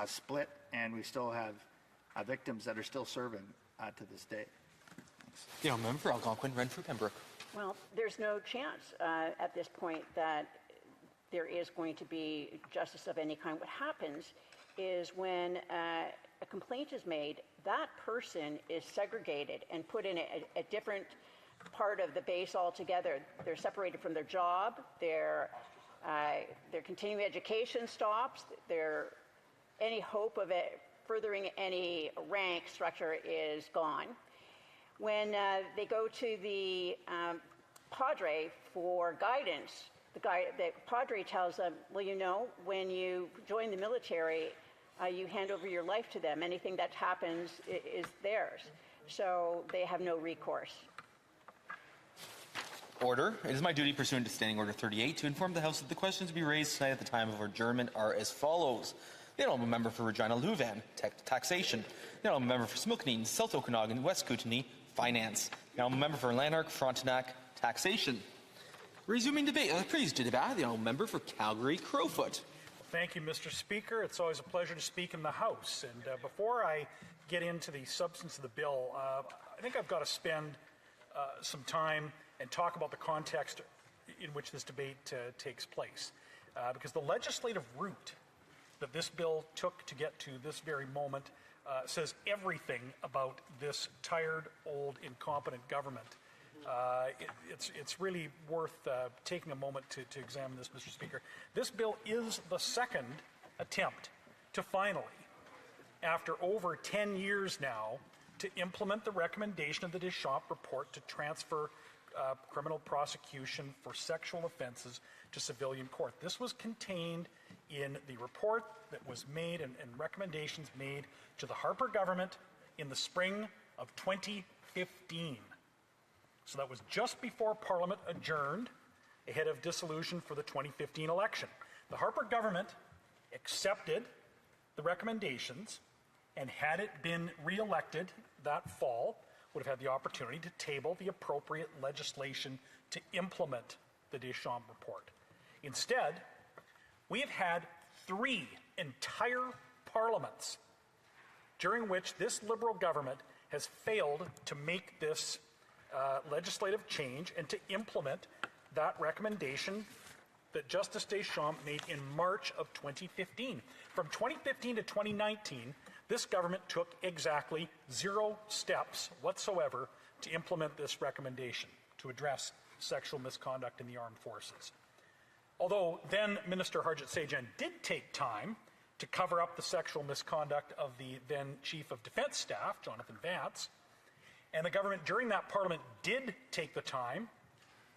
split, and we still have victims that are still serving to this day. The honourable member for Algonquin, Renfrew, Pembroke. Well, there's no chance at this point that there is going to be justice of any kind. What happens is when a complaint is made, that person is segregated and put in a different part of the base altogether. They're separated from their job, their continuing education stops, any hope of it furthering any rank structure is gone. When they go to the Padre for guidance, the Padre tells them, well, you know, when you join the military, you hand over your life to them. Anything that happens is theirs. So they have no recourse. Order. It is my duty pursuant to Standing Order 38 to inform the House that the questions to be raised tonight at the time of adjournment are as follows. The honourable member for Regina Louvain, taxation. The honourable member for Smilkaneen, South Okanagan, West Kootenay, finance. The honourable member for Lanark, Frontenac, taxation. Resuming debate, please to debate the honourable member for Calgary Crowfoot. Thank you, Mr. Speaker. It's always a pleasure to speak in the House. And before I get into the substance of the bill, I think I've got to spend some time and talk about the context in which this debate takes place. Because the legislative route that this bill took to get to this very moment says everything about this tired, old, incompetent government. It's really worth taking a moment to examine this, Mr. Speaker. This bill is the second attempt to finally, after over 10 years now, to implement the recommendation of the Deschamps report to transfer criminal prosecution for sexual offenses to civilian court. This was contained in the report that was made and recommendations made to the Harper government in the spring of 2015. So that was just before Parliament adjourned ahead of dissolution for the 2015 election. The Harper government accepted the recommendations, and had it been re-elected that fall, would have had the opportunity to table the appropriate legislation to implement the Deschamps report. Instead, we have had 3 entire parliaments during which this Liberal government has failed to make this legislative change and to implement that recommendation that Justice Deschamps made in March of 2015. From 2015 to 2019, this government took exactly 0 steps whatsoever to implement this recommendation to address sexual misconduct in the armed forces. Although then Minister Harjit Sajjan did take time to cover up the sexual misconduct of the then Chief of Defence Staff, Jonathan Vance, and the government during that Parliament did take the time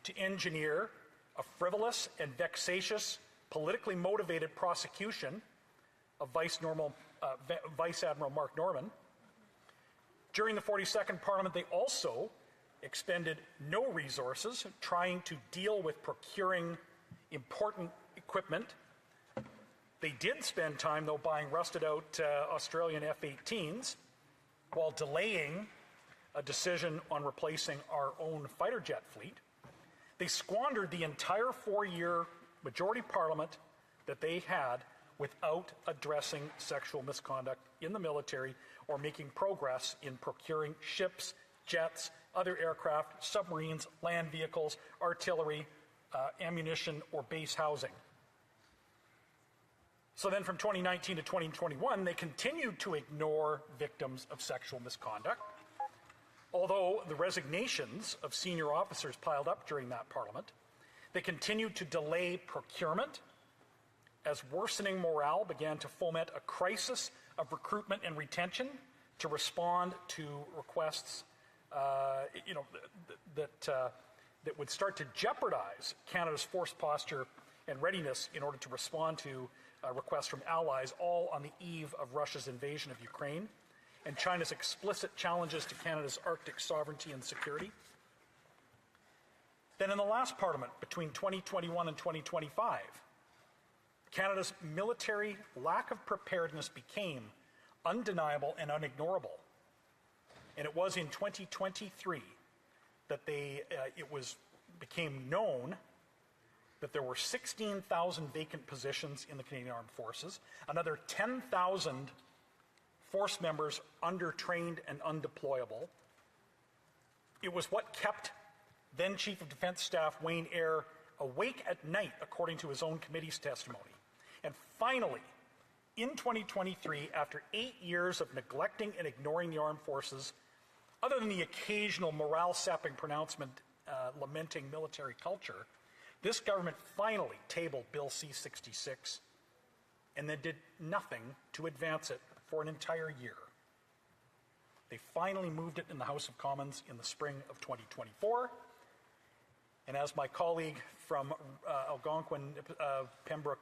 to engineer a frivolous and vexatious, politically motivated prosecution of Vice Admiral Mark Norman. During the 42nd Parliament, they also expended no resources trying to deal with procuring important equipment. They did spend time, though, buying rusted-out Australian F-18s while delaying a decision on replacing our own fighter jet fleet. They squandered the entire 4-year majority parliament that they had without addressing sexual misconduct in the military or making progress in procuring ships, jets, other aircraft, submarines, land vehicles, artillery, ammunition, or base housing. So then from 2019 to 2021, they continued to ignore victims of sexual misconduct. Although the resignations of senior officers piled up during that Parliament, they continued to delay procurement as worsening morale began to foment a crisis of recruitment and retention to respond to requests that would start to jeopardize Canada's force posture and readiness in order to respond to requests from allies, all on the eve of Russia's invasion of Ukraine and China's explicit challenges to Canada's Arctic sovereignty and security. Then in the last Parliament, between 2021 and 2025, Canada's military lack of preparedness became undeniable and unignorable. And it was in 2023 that became known that there were 16,000 vacant positions in the Canadian Armed Forces, another 10,000 force members undertrained and undeployable. It was what kept then Chief of Defence Staff Wayne Eyre awake at night, according to his own committee's testimony. And finally, in 2023, after 8 years of neglecting and ignoring the armed forces, other than the occasional morale-sapping pronouncement lamenting military culture, this government finally tabled Bill C-66 and then did nothing to advance it for an entire year. They finally moved it in the House of Commons in the spring of 2024. And as my colleague from Algonquin, Pembroke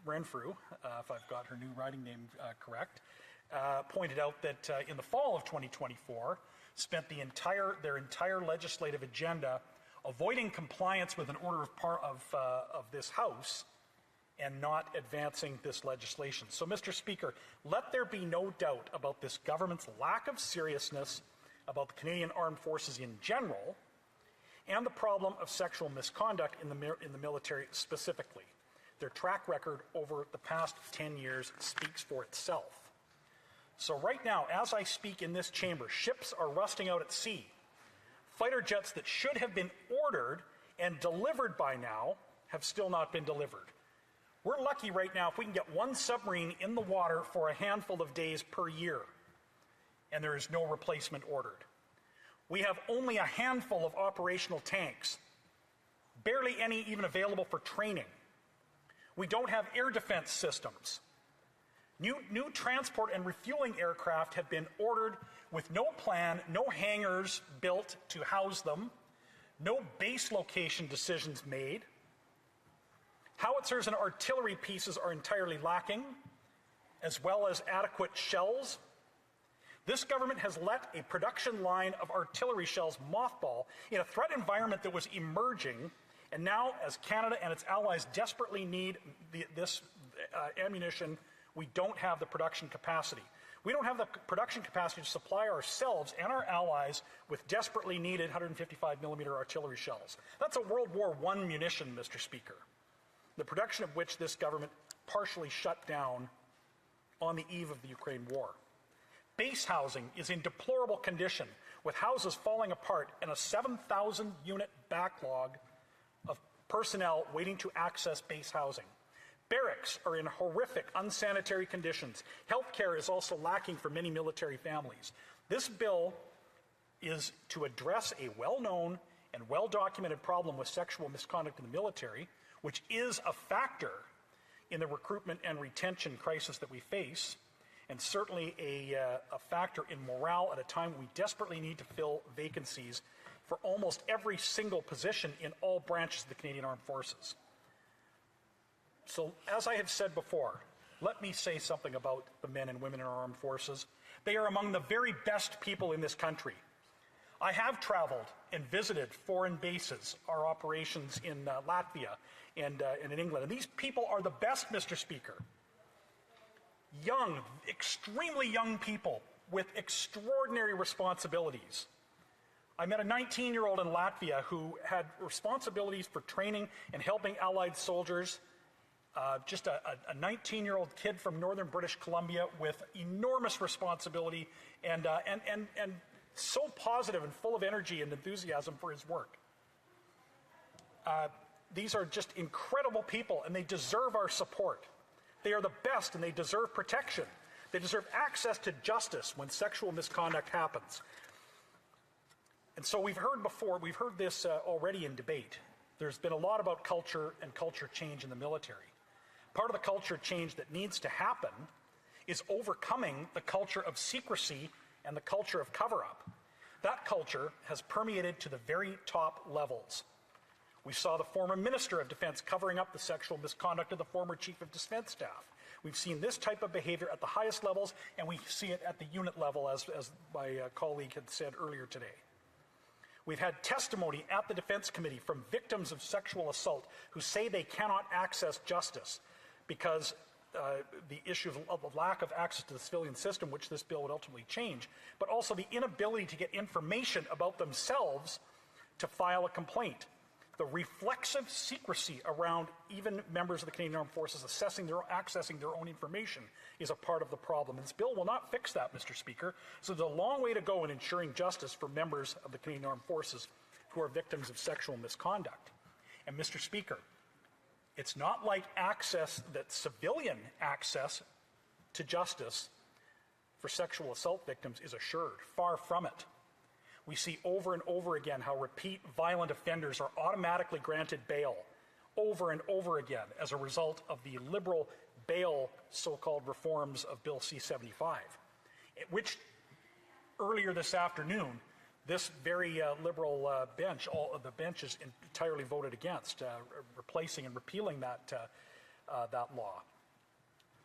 Renfrew, if I've got her new riding name correct, pointed out that in the fall of 2024, spent their entire legislative agenda avoiding compliance with an order of this House and not advancing this legislation. So, Mr. Speaker, let there be no doubt about this government's lack of seriousness about the Canadian Armed Forces in general, and the problem of sexual misconduct in the military specifically. Their track record over the past 10 years speaks for itself. So right now, as I speak in this chamber, ships are rusting out at sea. Fighter jets that should have been ordered and delivered by now have still not been delivered. We're lucky right now if we can get one submarine in the water for a handful of days per year, and there is no replacement ordered. We have only a handful of operational tanks, barely any even available for training. We don't have air defense systems. New transport and refueling aircraft have been ordered with no plan, no hangars built to house them, no base location decisions made. Howitzers and artillery pieces are entirely lacking, as well as adequate shells. This government has let a production line of artillery shells mothball in a threat environment that was emerging, and now, as Canada and its allies desperately need this ammunition, we don't have the production capacity. We don't have the production capacity to supply ourselves and our allies with desperately needed 155mm artillery shells. That's a World War I munition, Mr. Speaker, the production of which this government partially shut down on the eve of the Ukraine war. Base housing is in deplorable condition, with houses falling apart and a 7,000-unit backlog of personnel waiting to access base housing. Barracks are in horrific, unsanitary conditions. Healthcare is also lacking for many military families. This bill is to address a well-known and well-documented problem with sexual misconduct in the military, which is a factor in the recruitment and retention crisis that we face, and certainly a factor in morale at a time we desperately need to fill vacancies for almost every single position in all branches of the Canadian Armed Forces. So, as I have said before, let me say something about the men and women in our armed forces. They are among the very best people in this country. I have traveled and visited foreign bases, our operations in Latvia and in England, and these people are the best, Mr. Speaker. Young, extremely young people with extraordinary responsibilities. I met a 19-year-old in Latvia who had responsibilities for training and helping Allied soldiers. Just a 19-year-old kid from northern British Columbia with enormous responsibility and so positive and full of energy and enthusiasm for his work. These are just incredible people, and they deserve our support. They are the best, and they deserve protection. They deserve access to justice when sexual misconduct happens. And so we've heard this already in debate. There's been a lot about culture and culture change in the military. Part of the culture change that needs to happen is overcoming the culture of secrecy and the culture of cover-up. That culture has permeated to the very top levels. We saw the former Minister of Defense covering up the sexual misconduct of the former Chief of Defense Staff. We've seen this type of behavior at the highest levels, and we see it at the unit level, as my colleague had said earlier today. We've had testimony at the Defense Committee from victims of sexual assault who say they cannot access justice because the issue of the lack of access to the civilian system, which this bill would ultimately change, but also the inability to get information about themselves to file a complaint. The reflexive secrecy around even members of the Canadian Armed Forces accessing their own information is a part of the problem. And this bill will not fix that, Mr. Speaker. So there's a long way to go in ensuring justice for members of the Canadian Armed Forces who are victims of sexual misconduct. And Mr. Speaker, it's not like civilian access to justice for sexual assault victims is assured. Far from it. We see over and over again how repeat violent offenders are automatically granted bail over and over again as a result of the liberal bail so-called reforms of Bill C-75, which earlier this afternoon, this very liberal bench, all of the benches entirely voted against, replacing and repealing that law.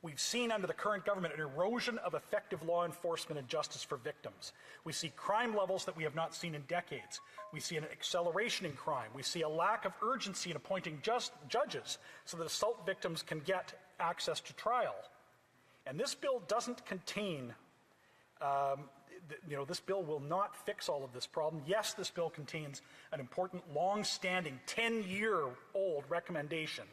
We've seen under the current government an erosion of effective law enforcement and justice for victims. We see crime levels that we have not seen in decades. We see an acceleration in crime. We see a lack of urgency in appointing judges so that assault victims can get access to trial. And this bill doesn't contain This bill will not fix all of this problem. Yes, this bill contains an important, long-standing, 10-year-old recommendation.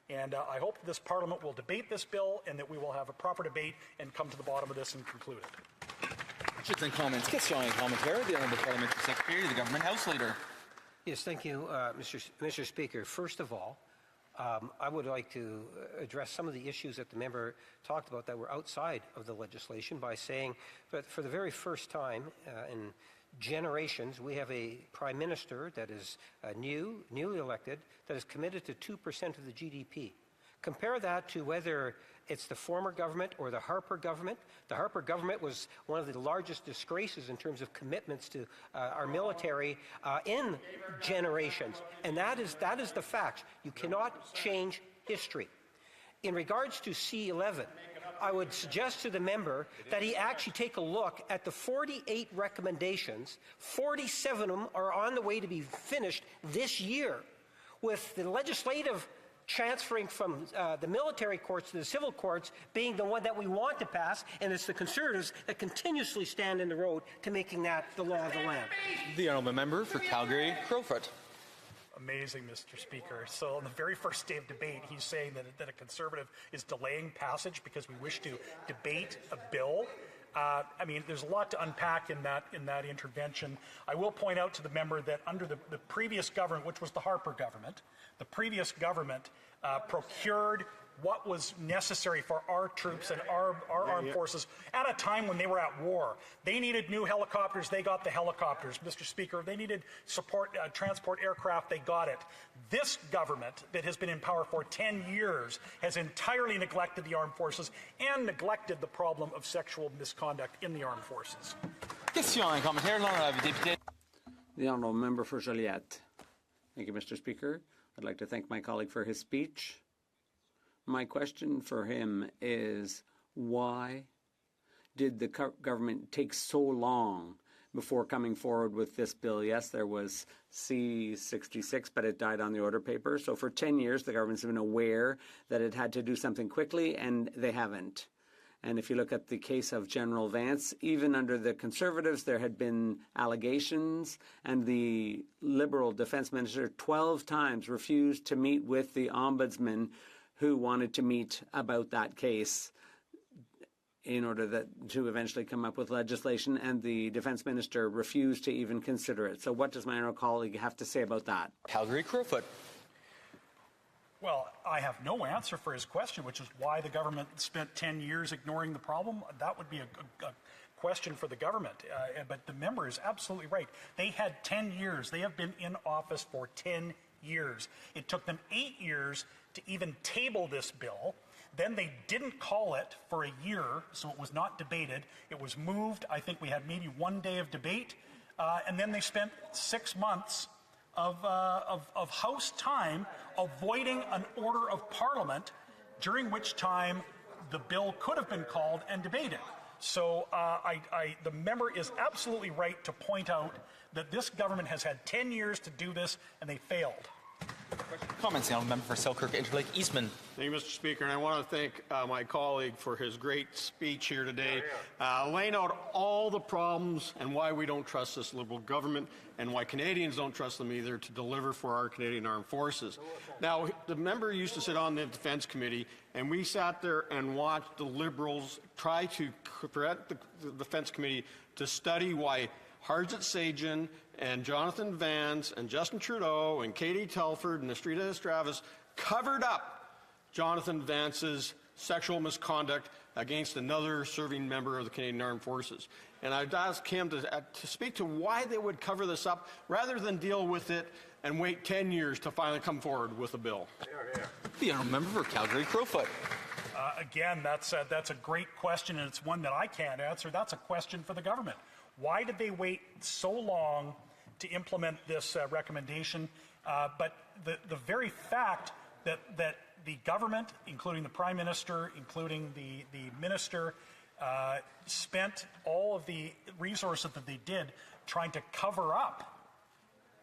And I hope that this Parliament will debate this bill and that we will have a proper debate and come to the bottom of this and conclude it. Questions and comments. Question and commentary. The Honourable Parliamentary Secretary, the Government House Leader. Yes, thank you, Mr. Speaker. First of all, I would like to address some of the issues that the member talked about that were outside of the legislation by saying that for the very first time in generations, we have a Prime Minister that is newly elected, that is committed to 2% of the GDP. Compare that to whether it's the former government or the Harper government. The Harper government was one of the largest disgraces in terms of commitments to our military in generations. And that is the fact. You cannot change history. In regards to C11, I would suggest to the member that he actually take a look at the 48 recommendations. 47 of them are on the way to be finished this year, with the legislative transferring from the military courts to the civil courts being the one that we want to pass, and it's the Conservatives that continuously stand in the road to making that the law of the land. The Honourable Member for Calgary Crowfoot. Amazing, Mr. Speaker. So on the very first day of debate, he's saying that a Conservative is delaying passage because we wish to debate a bill. There's a lot to unpack in that intervention. I will point out to the member that under the previous government, which was the Harper government, the previous government procured what was necessary for our troops and our armed forces at a time when they were at war. They needed new helicopters, they got the helicopters. Mr. Speaker, they needed transport aircraft, they got it. This government that has been in power for 10 years has entirely neglected the armed forces and neglected the problem of sexual misconduct in the armed forces. Question and commentary. The Honourable Member for Joliette. Thank you, Mr. Speaker. I'd like to thank my colleague for his speech. My question for him is, why did the government take so long before coming forward with this bill? Yes, there was C-66, but it died on the order paper. So for 10 years, the government's been aware that it had to do something quickly, and they haven't. And if you look at the case of General Vance, even under the Conservatives, there had been allegations, and the Liberal Defence Minister 12 times refused to meet with the Ombudsman who wanted to meet about that case in order to eventually come up with legislation, and the Defence Minister refused to even consider it. So what does my honourable colleague have to say about that? Calgary Crowfoot. Well, I have no answer for his question, which is why the government spent 10 years ignoring the problem. That would be a question for the government. But the member is absolutely right. They had 10 years. They have been in office for 10 years. It took them 8 years to even table this bill. Then they didn't call it for a year, so it was not debated. It was moved. I think we had maybe 1 day of debate. And then they spent 6 months of House time avoiding an order of Parliament, during which time the bill could have been called and debated. So the member is absolutely right to point out that this government has had 10 years to do this, and they failed. Comments now, Member for Selkirk Interlake Eastman. Thank you, Mr. Speaker, and I want to thank my colleague for his great speech here today, laying out all the problems and why we don't trust this Liberal government and why Canadians don't trust them either to deliver for our Canadian Armed Forces. Now, the member used to sit on the Defence Committee, and we sat there and watched the Liberals try to prevent the Defence Committee to study why Harjit Sajjan and Jonathan Vance and Justin Trudeau and Katie Telford and Estrada Estravis covered up Jonathan Vance's sexual misconduct against another serving member of the Canadian Armed Forces. And I'd ask him to speak to why they would cover this up rather than deal with it and wait 10 years to finally come forward with a bill. The Honourable Member for Calgary Crowfoot. Again, that's a great question, and it's one that I can't answer. That's a question for the government. Why did they wait so long to implement this recommendation? But the very fact that the government, including the Prime Minister, including the Minister, spent all of the resources that they did trying to cover up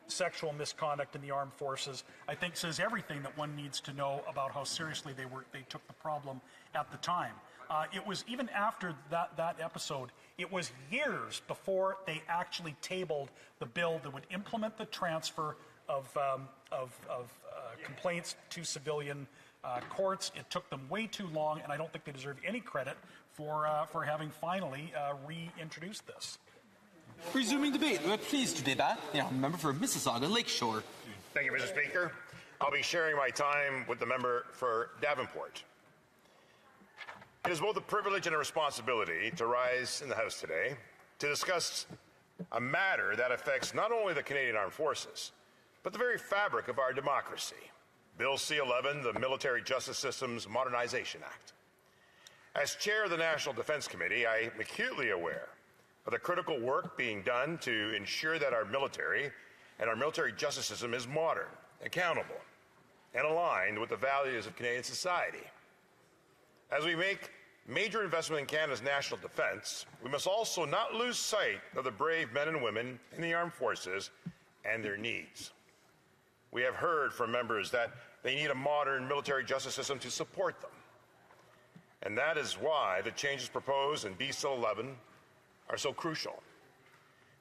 sexual misconduct in the armed forces, I think says everything that one needs to know about how seriously they took the problem at the time. It was even after that episode, it was years before they actually tabled the bill that would implement the transfer of complaints to civilian courts. It took them way too long, and I don't think they deserve any credit for having finally reintroduced this. Resuming debate, we're pleased to debate. Member for Mississauga Lakeshore. Thank you, Mr. Speaker. I'll be sharing my time with the member for Davenport. It is both a privilege and a responsibility to rise in the House today to discuss a matter that affects not only the Canadian Armed Forces, but the very fabric of our democracy, Bill C-11, the Military Justice Systems Modernization Act. As chair of the National Defense Committee, I am acutely aware of the critical work being done to ensure that our military and our military justice system is modern, accountable, and aligned with the values of Canadian society. As we make major investment in Canada's national defense, we must also not lose sight of the brave men and women in the armed forces and their needs. We have heard from members that they need a modern military justice system to support them. And that is why the changes proposed in BC 11 are so crucial.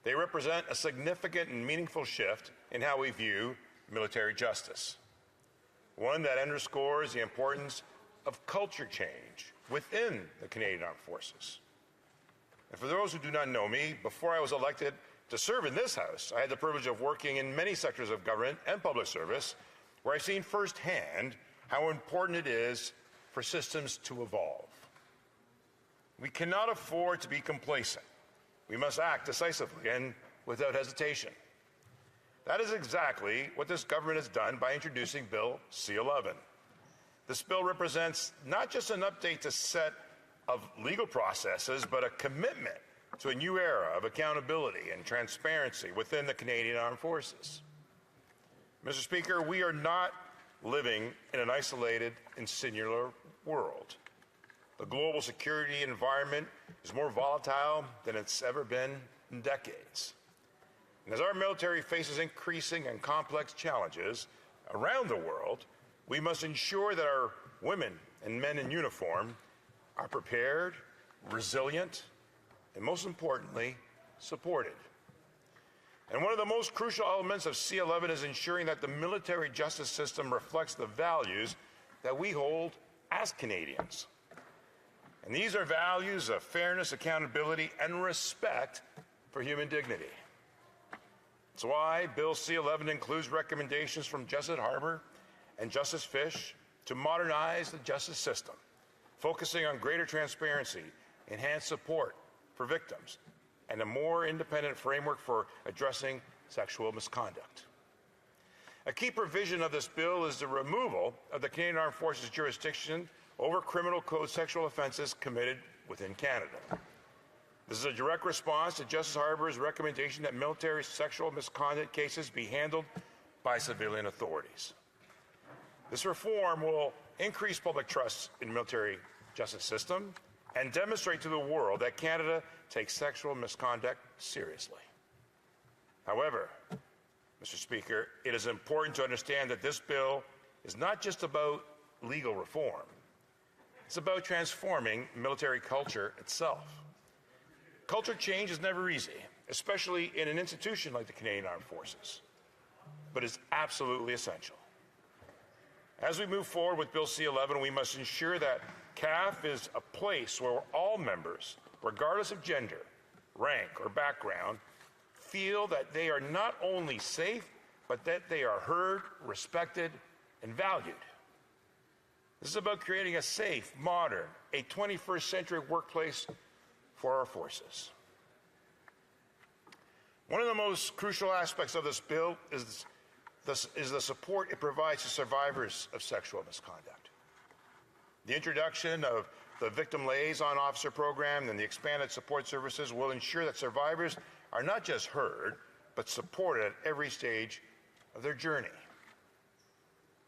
They represent a significant and meaningful shift in how we view military justice, one that underscores the importance of culture change within the Canadian Armed Forces. And for those who do not know me, before I was elected to serve in this House, I had the privilege of working in many sectors of government and public service where I've seen firsthand how important it is for systems to evolve. We cannot afford to be complacent. We must act decisively and without hesitation. That is exactly what this government has done by introducing Bill C-11. This bill represents not just an update to set of legal processes, but a commitment to a new era of accountability and transparency within the Canadian Armed Forces. Mr. Speaker, we are not living in an isolated and singular world. The global security environment is more volatile than it's ever been in decades. And as our military faces increasing and complex challenges around the world, we must ensure that our women and men in uniform are prepared, resilient, and most importantly, supported. And one of the most crucial elements of C-11 is ensuring that the military justice system reflects the values that we hold as Canadians. And these are values of fairness, accountability, and respect for human dignity. That's why Bill C-11 includes recommendations from Justice Harbour and Justice Fish to modernize the justice system, focusing on greater transparency, enhanced support for victims, and a more independent framework for addressing sexual misconduct. A key provision of this bill is the removal of the Canadian Armed Forces jurisdiction over criminal code sexual offences committed within Canada. This is a direct response to Justice Harbour's recommendation that military sexual misconduct cases be handled by civilian authorities. This reform will increase public trust in the military justice system and demonstrate to the world that Canada takes sexual misconduct seriously. However, Mr. Speaker, it is important to understand that this bill is not just about legal reform. It's about transforming military culture itself. Culture change is never easy, especially in an institution like the Canadian Armed Forces, but it's absolutely essential. As we move forward with Bill C-11, we must ensure that CAF is a place where all members, regardless of gender, rank, or background, feel that they are not only safe, but that they are heard, respected, and valued. This is about creating a safe, modern, a 21st century workplace for our forces. One of the most crucial aspects of this bill is the support it provides to survivors of sexual misconduct. The introduction of the Victim Liaison Officer Program and the expanded support services will ensure that survivors are not just heard, but supported at every stage of their journey.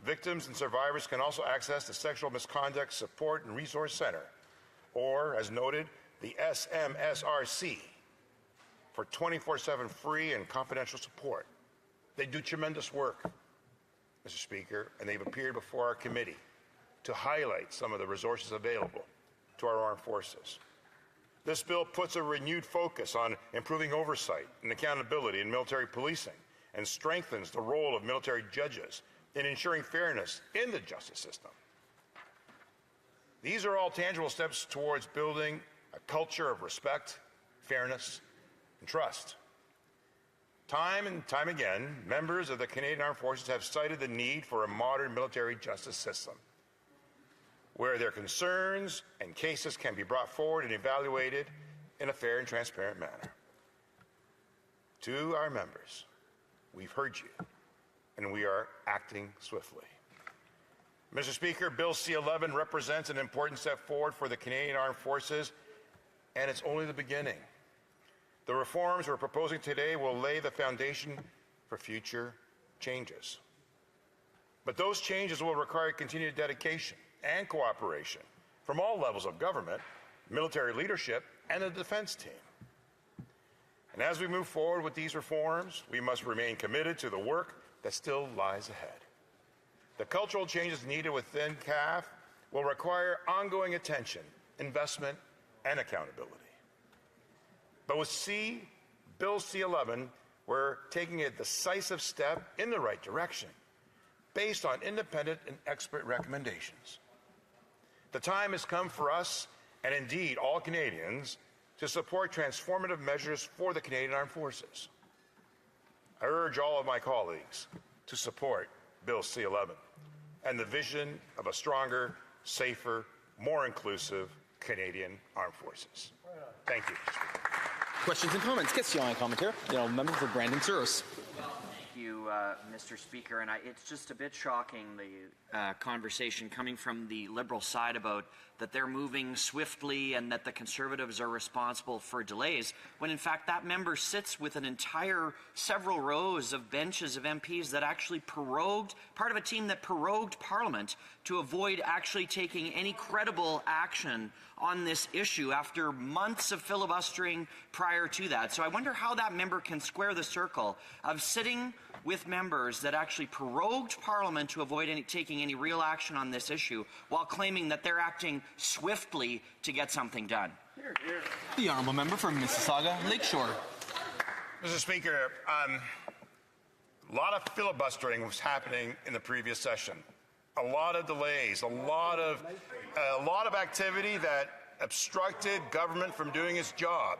Victims and survivors can also access the Sexual Misconduct Support and Resource Center, or, as noted, the SMSRC, for 24/7 free and confidential support. They do tremendous work, Mr. Speaker, and they've appeared before our committee to highlight some of the resources available to our armed forces. This bill puts a renewed focus on improving oversight and accountability in military policing and strengthens the role of military judges in ensuring fairness in the justice system. These are all tangible steps towards building a culture of respect, fairness, and trust. Time and time again, members of the Canadian Armed Forces have cited the need for a modern military justice system where their concerns and cases can be brought forward and evaluated in a fair and transparent manner. To our members, we've heard you, and we are acting swiftly. Mr. Speaker, Bill C-11 represents an important step forward for the Canadian Armed Forces, and it's only the beginning. The reforms we're proposing today will lay the foundation for future changes. But those changes will require continued dedication and cooperation from all levels of government, military leadership, and the defense team. And as we move forward with these reforms, we must remain committed to the work that still lies ahead. The cultural changes needed within CAF will require ongoing attention, investment, and accountability. But with Bill C-11, we're taking a decisive step in the right direction based on independent and expert recommendations. The time has come for us, and indeed all Canadians, to support transformative measures for the Canadian Armed Forces. I urge all of my colleagues to support Bill C-11 and the vision of a stronger, safer, more inclusive Canadian Armed Forces. Thank you. Questions and comments? Question and commentaire. Member for Brandon Souris. Thank you, Mr. Speaker. And it's just a bit shocking, the conversation coming from the Liberal side about that they're moving swiftly and that the Conservatives are responsible for delays, when in fact that member sits with an entire several rows of benches of MPs that actually prorogued, part of a team that prorogued Parliament to avoid actually taking any credible action on this issue after months of filibustering prior to that. So I wonder how that member can square the circle of sitting with members that actually prorogued Parliament to avoid taking any real action on this issue while claiming that they're acting swiftly to get something done. The honourable member from Mississauga Lakeshore. Mr. Speaker, a lot of filibustering was happening in the previous session. A lot of delays, a lot of activity that obstructed government from doing its job.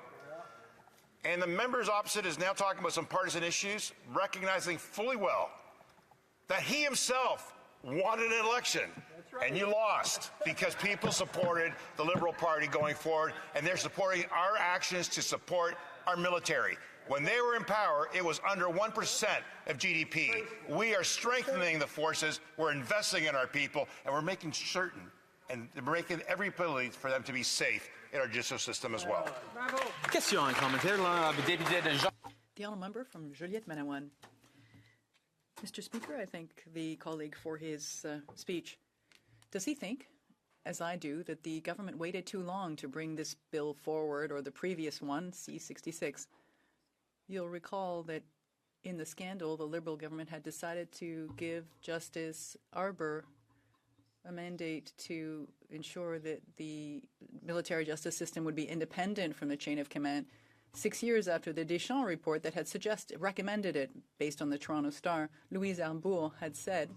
And the members opposite is now talking about some partisan issues, recognizing fully well that he himself wanted an election. And you lost because people supported the Liberal Party going forward, and they're supporting our actions to support our military. When they were in power, it was under 1% of GDP. We are strengthening the forces, we're investing in our people, and we're making certain and making every ability for them to be safe in our judicial system as well. Question and commentaire. The honourable member from Joliette-Manawan. Mr. Speaker, I thank the colleague for his speech. Does he think, as I do, that the government waited too long to bring this bill forward, or the previous one, C-66? You'll recall that in the scandal, the Liberal government had decided to give Justice Arbour a mandate to ensure that the military justice system would be independent from the chain of command 6 years after the Deschamps report that had recommended it based on the Toronto Star. Louise Arbour had said,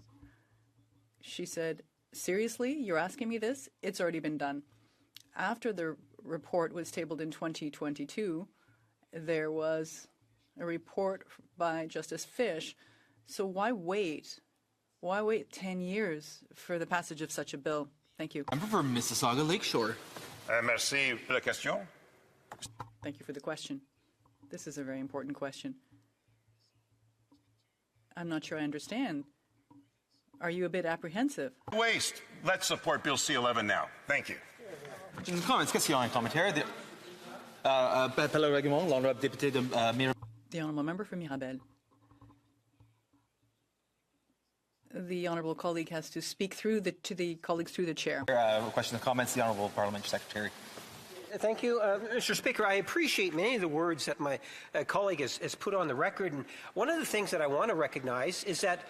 she said, seriously, you're asking me this? It's already been done. After the report was tabled in 2022, there was a report by Justice Fish. So why wait? Why wait 10 years for the passage of such a bill? Thank you. Member for Mississauga Lakeshore. Merci pour la question. Thank you for the question. This is a very important question. I'm not sure I understand. Are you a bit apprehensive? Waste. Let's support Bill C-11 now. Thank you. Comments, question and commentaire. Appel au règlement, l'honorable député de Mirabel. The honourable member for Mirabel. The honourable colleague has to speak to the colleagues through the chair. Question and comments, the honourable parliamentary secretary. Thank you, Mr. Speaker. I appreciate many of the words that my colleague has put on the record. And one of the things that I want to recognize is that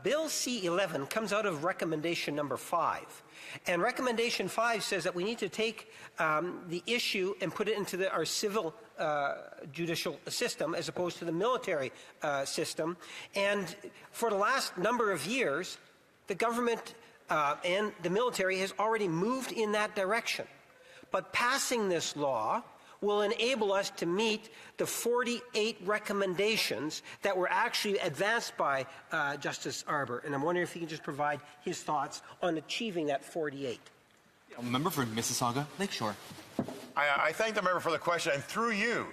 Bill C-11 comes out of recommendation number 5. And recommendation 5 says that we need to take the issue and put it into our civil judicial system as opposed to the military system. And for the last number of years, the government and the military has already moved in that direction. But passing this law will enable us to meet the 48 recommendations that were actually advanced by Justice Arbour. And I'm wondering if he can just provide his thoughts on achieving that 48. Member for Mississauga Lakeshore. I thank the member for the question, and through you,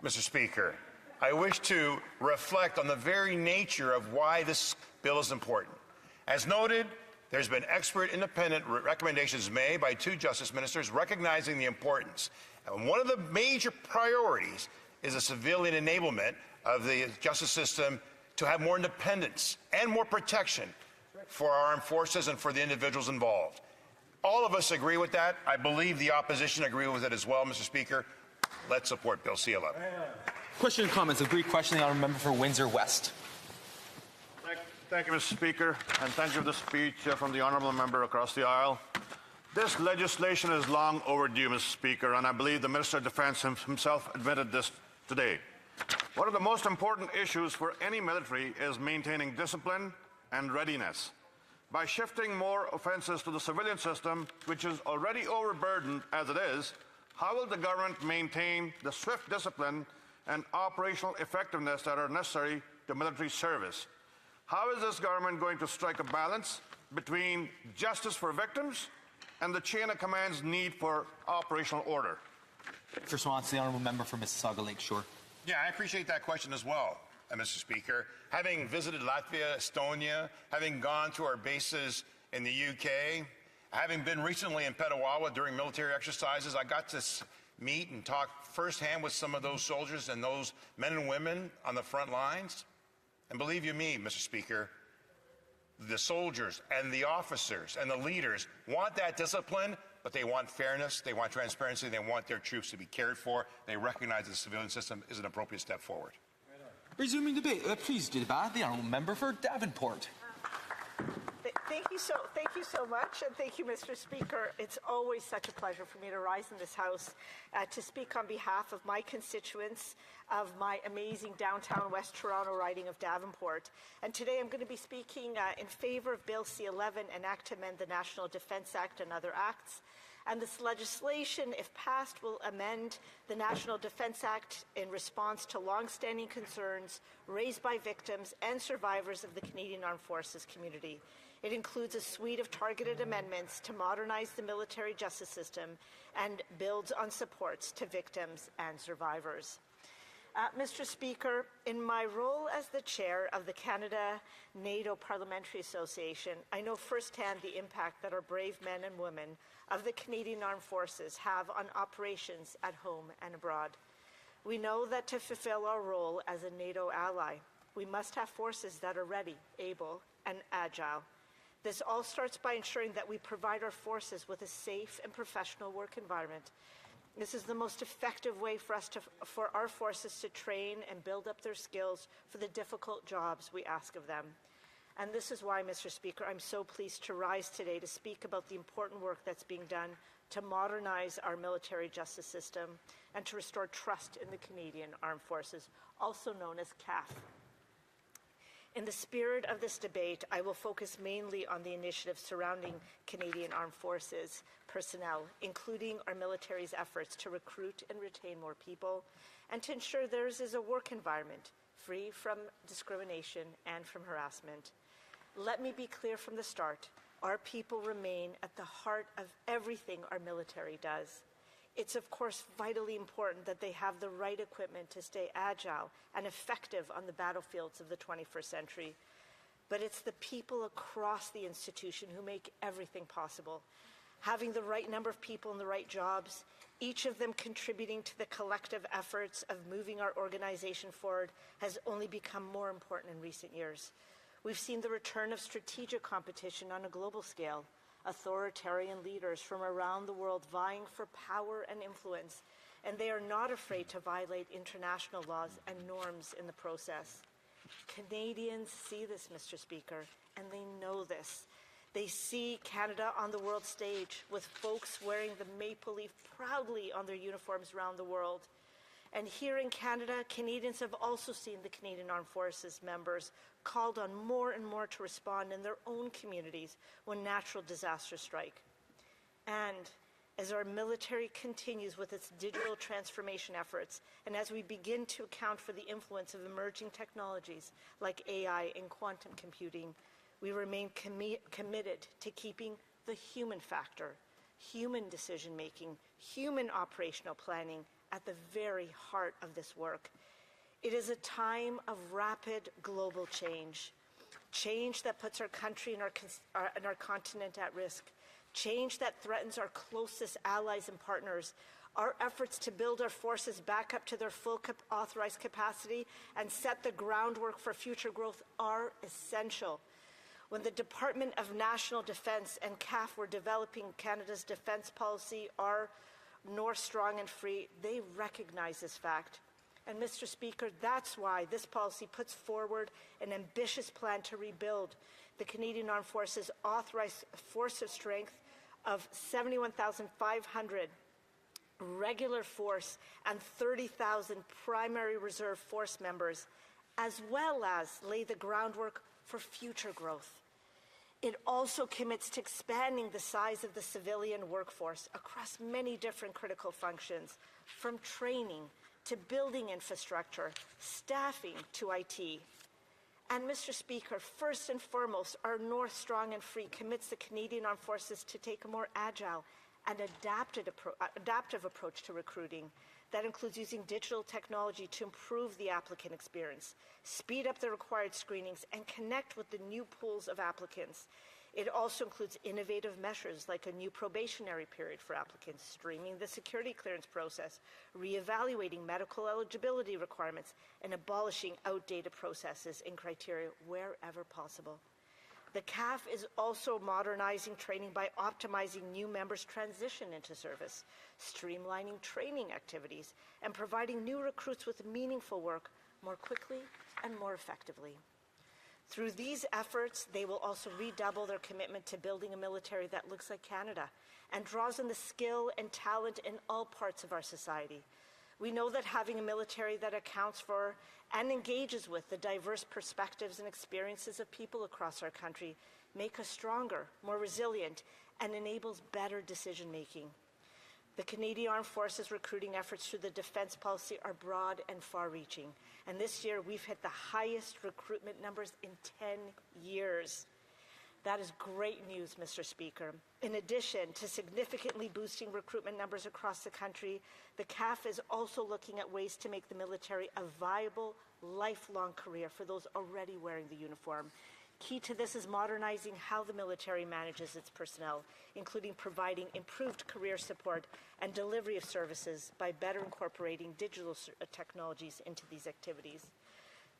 Mr. Speaker, I wish to reflect on the very nature of why this bill is important. As noted, there's been expert independent recommendations made by 2 justice ministers recognizing the importance. And one of the major priorities is the civilian enablement of the justice system to have more independence and more protection for our armed forces and for the individuals involved. All of us agree with that. I believe the opposition agree with it as well, Mr. Speaker. Let's support Bill C-11. Question and comments. A brief question, the honourable member for Windsor West. Thank you, Mr. Speaker, and thank you for the speech from the honourable member across the aisle. This legislation is long overdue, Mr. Speaker, and I believe the Minister of Defence himself admitted this today. One of the most important issues for any military is maintaining discipline and readiness. By shifting more offences to the civilian system, which is already overburdened as it is, how will the government maintain the swift discipline and operational effectiveness that are necessary to military service? How is this government going to strike a balance between justice for victims and the chain of command's need for operational order? For response, the honourable member for Mississauga Lakeshore. Yeah, I appreciate that question as well, Mr. Speaker. Having visited Latvia, Estonia, having gone to our bases in the UK, having been recently in Petawawa during military exercises, I got to meet and talk firsthand with some of those soldiers and those men and women on the front lines. And believe you me, Mr. Speaker, the soldiers and the officers and the leaders want that discipline, but they want fairness, they want transparency, they want their troops to be cared for. They recognize the civilian system is an appropriate step forward. Resuming debate, please debate the honourable member for Davenport. Thank you so much, and thank you, Mr. Speaker. It's always such a pleasure for me to rise in this House to speak on behalf of my constituents, of my amazing downtown West Toronto riding of Davenport. And today I'm going to be speaking in favor of Bill C-11, an act to amend the National Defence Act and other acts. And this legislation, if passed, will amend the National Defence Act in response to long-standing concerns raised by victims and survivors of the Canadian Armed Forces community. It includes a suite of targeted amendments to modernize the military justice system and builds on supports to victims and survivors. Mr. Speaker, in my role as the chair of the Canada-NATO Parliamentary Association, I know firsthand the impact that our brave men and women of the Canadian Armed Forces have on operations at home and abroad. We know that to fulfill our role as a NATO ally, we must have forces that are ready, able, and agile. This all starts by ensuring that we provide our forces with a safe and professional work environment. This is the most effective way for our forces to train and build up their skills for the difficult jobs we ask of them. And this is why, Mr. Speaker, I'm so pleased to rise today to speak about the important work that's being done to modernize our military justice system and to restore trust in the Canadian Armed Forces, also known as CAF. In the spirit of this debate, I will focus mainly on the initiatives surrounding Canadian Armed Forces personnel, including our military's efforts to recruit and retain more people, and to ensure theirs is a work environment free from discrimination and from harassment. Let me be clear from the start, our people remain at the heart of everything our military does. It's of course vitally important that they have the right equipment to stay agile and effective on the battlefields of the 21st century. But it's the people across the institution who make everything possible. Having the right number of people in the right jobs, each of them contributing to the collective efforts of moving our organization forward, has only become more important in recent years. We've seen the return of strategic competition on a global scale. authoritarian leaders from around the world vying for power and influence, and they are not afraid to violate international laws and norms in the process. Canadians see this, Mr. Speaker, and they know this. They see Canada on the world stage with folks wearing the maple leaf proudly on their uniforms around the world. And here in Canada, Canadians have also seen the Canadian Armed Forces members called on more and more to respond in their own communities when natural disasters strike. And as our military continues with its digital transformation efforts, and as we begin to account for the influence of emerging technologies like AI and quantum computing, we remain committed to keeping the human factor, human decision-making, human operational planning at the very heart of this work. It is a time of rapid global change, change that puts our country and our continent at risk, change that threatens our closest allies and partners. Our efforts to build our forces back up to their full authorized capacity and set the groundwork for future growth are essential. When the Department of National Defence and CAF were developing Canada's defence policy, our North Strong and Free, they recognize this fact. And Mr. Speaker, that's why this policy puts forward an ambitious plan to rebuild the Canadian Armed Forces authorized force of strength of 71,500 regular force and 30,000 primary reserve force members, as well as lay the groundwork for future growth. It also commits to expanding the size of the civilian workforce across many different critical functions, from training to building infrastructure, staffing to IT. And Mr. Speaker, first and foremost, our North Strong and Free commits the Canadian Armed Forces to take a more agile and adaptive approach to recruiting. That includes using digital technology to improve the applicant experience, speed up the required screenings, and connect with the new pools of applicants. It also includes innovative measures like a new probationary period for applicants, streamlining the security clearance process, reevaluating medical eligibility requirements, and abolishing outdated processes and criteria wherever possible. The CAF is also modernizing training by optimizing new members' transition into service, streamlining training activities, and providing new recruits with meaningful work more quickly and more effectively. Through these efforts, they will also redouble their commitment to building a military that looks like Canada and draws on the skill and talent in all parts of our society. We know that having a military that accounts for and engages with the diverse perspectives and experiences of people across our country make us stronger, more resilient, and enables better decision-making. The Canadian Armed Forces recruiting efforts through the defence policy are broad and far-reaching, and this year we've hit the highest recruitment numbers in 10 years. That is great news, Mr. Speaker. In addition to significantly boosting recruitment numbers across the country, the CAF is also looking at ways to make the military a viable, lifelong career for those already wearing the uniform. Key to this is modernizing how the military manages its personnel, including providing improved career support and delivery of services by better incorporating digital technologies into these activities.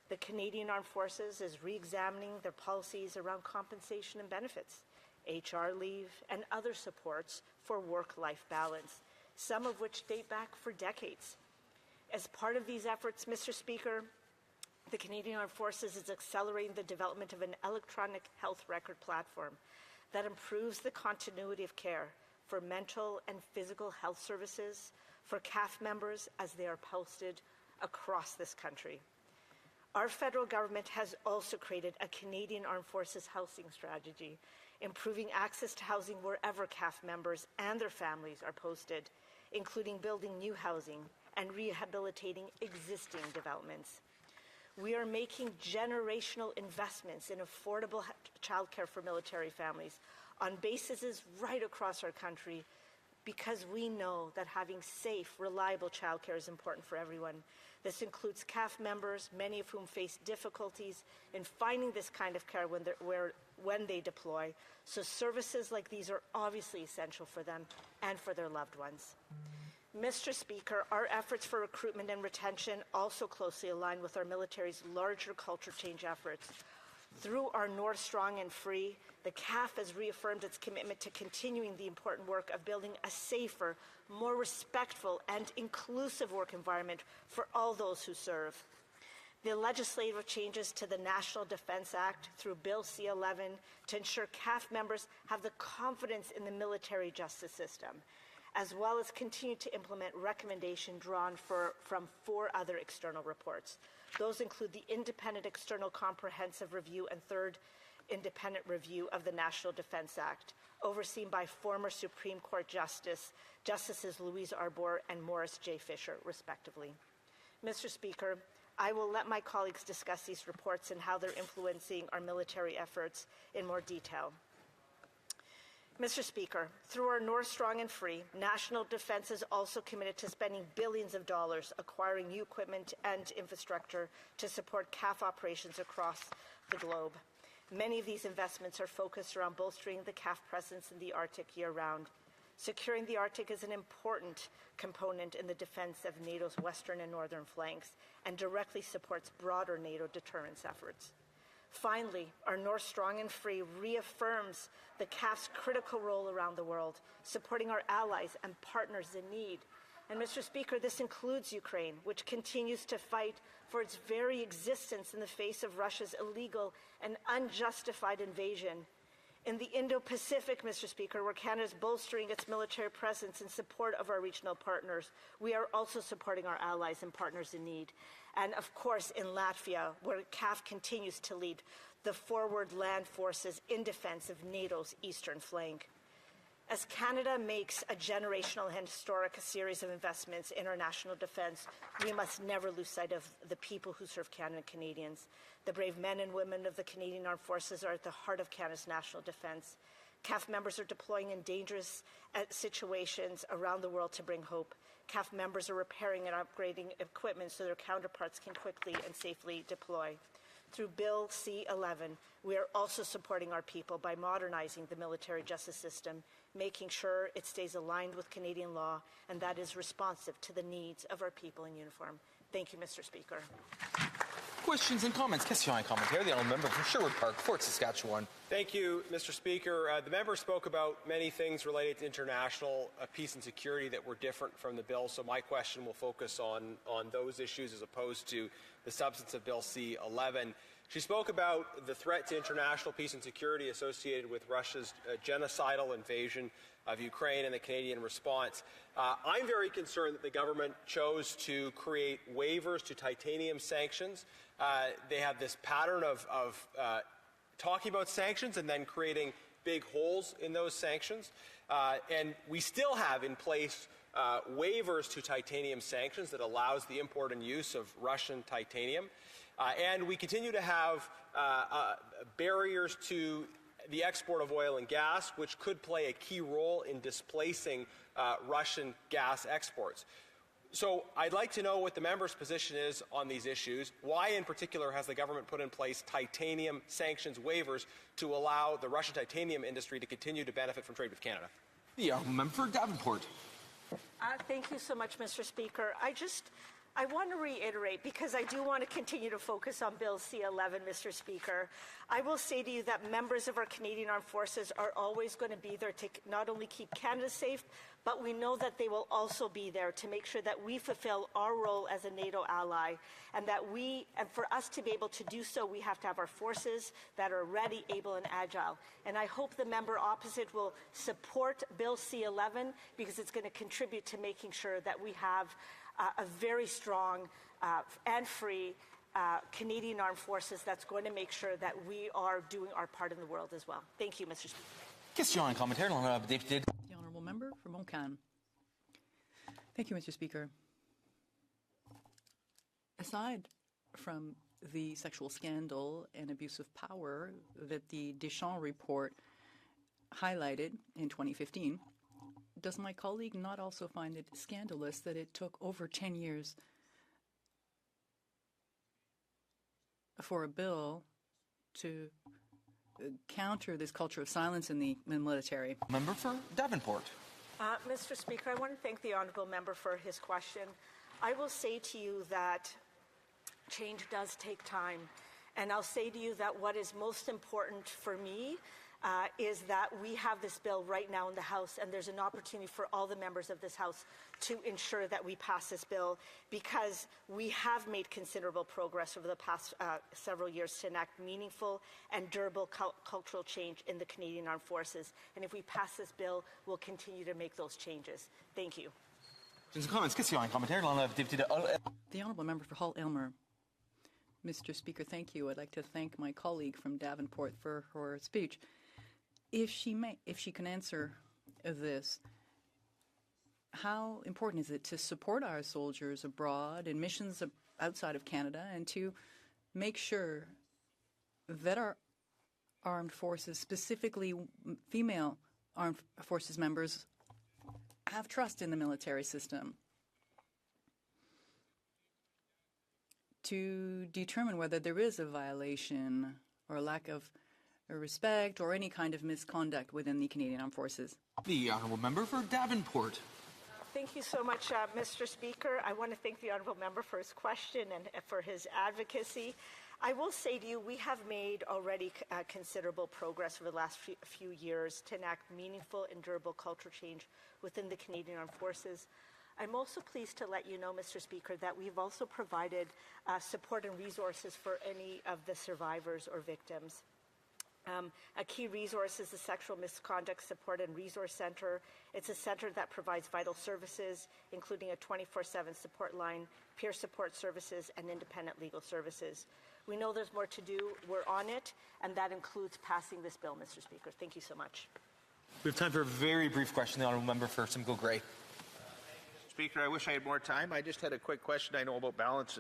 The Canadian Armed Forces is re-examining their policies around compensation and benefits, HR leave, and other supports for work-life balance, some of which date back for decades. As part of these efforts, Mr. Speaker, the Canadian Armed Forces is accelerating the development of an electronic health record platform that improves the continuity of care for mental and physical health services for CAF members as they are posted across this country. Our federal government has also created a Canadian Armed Forces housing strategy, improving access to housing wherever CAF members and their families are posted, including building new housing and rehabilitating existing developments. We are making generational investments in affordable childcare for military families on bases right across our country because we know that having safe, reliable childcare is important for everyone. This includes CAF members, many of whom face difficulties in finding this kind of care when they deploy. So services like these are obviously essential for them and for their loved ones. Mr. Speaker, our efforts for recruitment and retention also closely align with our military's larger culture change efforts. Through our North Strong and Free, the CAF has reaffirmed its commitment to continuing the important work of building a safer, more respectful and inclusive work environment for all those who serve. The legislative changes to the National Defense Act through Bill C-11 to ensure CAF members have the confidence in the military justice system, as well as continue to implement recommendations drawn from 4 other external reports. Those include the Independent External Comprehensive Review and Third Independent Review of the National Defense Act, overseen by former Supreme Court Justices Louise Arbour and Morris J. Fisher, respectively. Mr. Speaker, I will let my colleagues discuss these reports and how they're influencing our military efforts in more detail. Mr. Speaker, through our North Strong and Free, National Defense is also committed to spending billions of dollars acquiring new equipment and infrastructure to support CAF operations across the globe. Many of these investments are focused around bolstering the CAF presence in the Arctic year-round. Securing the Arctic is an important component in the defense of NATO's western and northern flanks and directly supports broader NATO deterrence efforts. Finally, our North Strong and Free reaffirms the CAF's critical role around the world, supporting our allies and partners in need. And Mr. Speaker, this includes Ukraine, which continues to fight for its very existence in the face of Russia's illegal and unjustified invasion. In the Indo-Pacific, Mr. Speaker, where Canada is bolstering its military presence in support of our regional partners, we are also supporting our allies and partners in need. And of course, in Latvia, where CAF continues to lead the forward land forces in defense of NATO's eastern flank. As Canada makes a generational and historic series of investments in our national defense, we must never lose sight of the people who serve Canada and Canadians. The brave men and women of the Canadian Armed Forces are at the heart of Canada's national defense. CAF members are deploying in dangerous situations around the world to bring hope. CAF members are repairing and upgrading equipment so their counterparts can quickly and safely deploy. Through Bill C-11, we are also supporting our people by modernizing the military justice system, making sure it stays aligned with Canadian law and that is responsive to the needs of our people in uniform. Thank you, Mr. Speaker. Questions and comments. Question and commentary. The honourable member for Sherwood Park, Fort Saskatchewan. Thank you, Mr. Speaker. The member spoke about many things related to international peace and security that were different from the bill, so my question will focus on those issues as opposed to the substance of Bill C-11. She spoke about the threat to international peace and security associated with Russia's genocidal invasion of Ukraine and the Canadian response. I'm very concerned that the government chose to create waivers to titanium sanctions. They have this pattern of talking about sanctions and then creating big holes in those sanctions. And we still have in place waivers to titanium sanctions that allows the import and use of Russian titanium. And we continue to have barriers to the export of oil and gas, which could play a key role in displacing Russian gas exports. So I'd like to know what the member's position is on these issues. Why, in particular, has the government put in place titanium sanctions waivers to allow the Russian titanium industry to continue to benefit from trade with Canada? The honourable member for Davenport. Thank you so much, Mr. Speaker. I want to reiterate, because I do want to continue to focus on Bill C-11, Mr. Speaker. I will say to you that members of our Canadian Armed Forces are always going to be there to not only keep Canada safe, but we know that they will also be there to make sure that we fulfill our role as a NATO ally, and for us to be able to do so, we have to have our forces that are ready, able, and agile. And I hope the member opposite will support Bill C-11, because it's going to contribute to making sure that we have a very strong and free Canadian Armed Forces that's going to make sure that we are doing our part in the world as well. Thank you, Mr. Speaker. Question and commentary. The honourable member for Moncton. Thank you, Mr. Speaker. Aside from the sexual scandal and abuse of power that the Deschamps report highlighted in 2015, does my colleague not also find it scandalous that it took over 10 years for a bill to counter this culture of silence in the military? Member for Davenport. Mr. Speaker, I want to thank the honourable member for his question. I will say to you that change does take time. And I'll say to you that what is most important for me is that we have this bill right now in the House, and there's an opportunity for all the members of this House to ensure that we pass this bill, because we have made considerable progress over the past several years to enact meaningful and durable cultural change in the Canadian Armed Forces. And if we pass this bill, we'll continue to make those changes. Thank you. The Honourable Member for Hull-Aylmer. Mr. Speaker, thank you. I'd like to thank my colleague from Davenport for her speech. If she can answer this, how important is it to support our soldiers abroad in missions outside of Canada, and to make sure that our armed forces, specifically female armed forces members, have trust in the military system to determine whether there is a violation or a lack of respect or any kind of misconduct within the Canadian Armed Forces? The Honourable Member for Davenport. Thank you so much, Mr. Speaker. I want to thank the Honourable Member for his question and for his advocacy. I will say to you, we have made already considerable progress over the last few years to enact meaningful and durable cultural change within the Canadian Armed Forces. I'm also pleased to let you know, Mr. Speaker, that we've also provided support and resources for any of the survivors or victims. A key resource is the Sexual Misconduct Support and Resource Centre. It's a centre that provides vital services, including a 24/7 support line, peer support services, and independent legal services. We know there's more to do. We're on it, and that includes passing this bill, Mr. Speaker. Thank you so much. We have time for a very brief question. The Honourable Member for Simcoe Grey. Speaker, I wish I had more time. I just had a quick question. I know about balance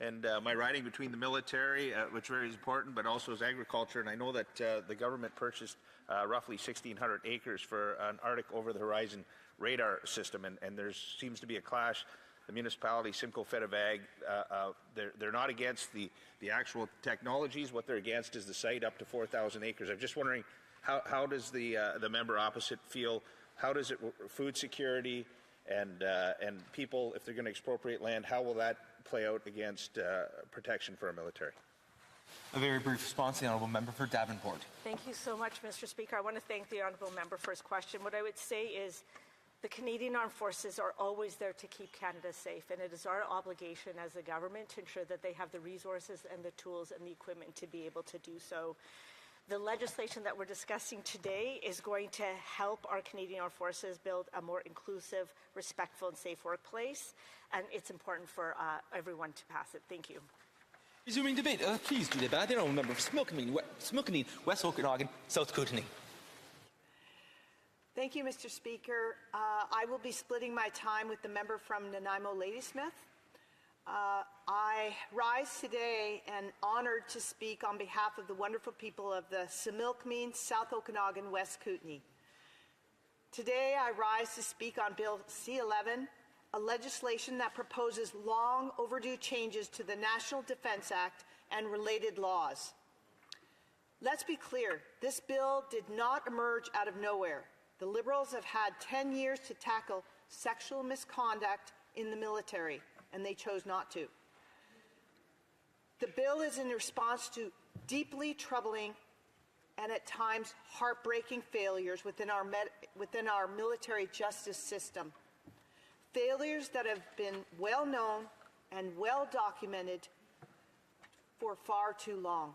and my riding between the military, which is very important, but also as agriculture. And I know that the government purchased roughly 1,600 acres for an Arctic over-the-horizon radar system, and there seems to be a clash. The municipality, Simcoe Fedivag, they're not against the actual technologies. What they're against is the site up to 4,000 acres. I'm just wondering, how does the member opposite feel? How does it, food security and people, if they're going to expropriate land, how will that play out against protection for our military? A very brief response, the Honourable Member for Davenport. Thank you so much, Mr. Speaker. I want to thank the Honourable Member for his question. What I would say is the Canadian Armed Forces are always there to keep Canada safe, and it is our obligation as a government to ensure that they have the resources and the tools and the equipment to be able to do so. The legislation that we're discussing today is going to help our Canadian Armed Forces build a more inclusive, respectful, and safe workplace, and it's important for everyone to pass it. Thank you. Resuming debate. Please do debate. The Honourable Member for Smilkaneen, West Okanagan, South Kootenay. Thank you, Mr. Speaker. I will be splitting my time with the member from Nanaimo Ladysmith. I rise today and honored to speak on behalf of the wonderful people of the Similkameen, South Okanagan, West Kootenay. Today I rise to speak on Bill C-11, a legislation that proposes long overdue changes to the National Defence Act and related laws. Let's be clear, this bill did not emerge out of nowhere. The Liberals have had 10 years to tackle sexual misconduct in the military, and they chose not to. The bill is in response to deeply troubling and at times heartbreaking failures within our military justice system. Failures that have been well known and well documented for far too long.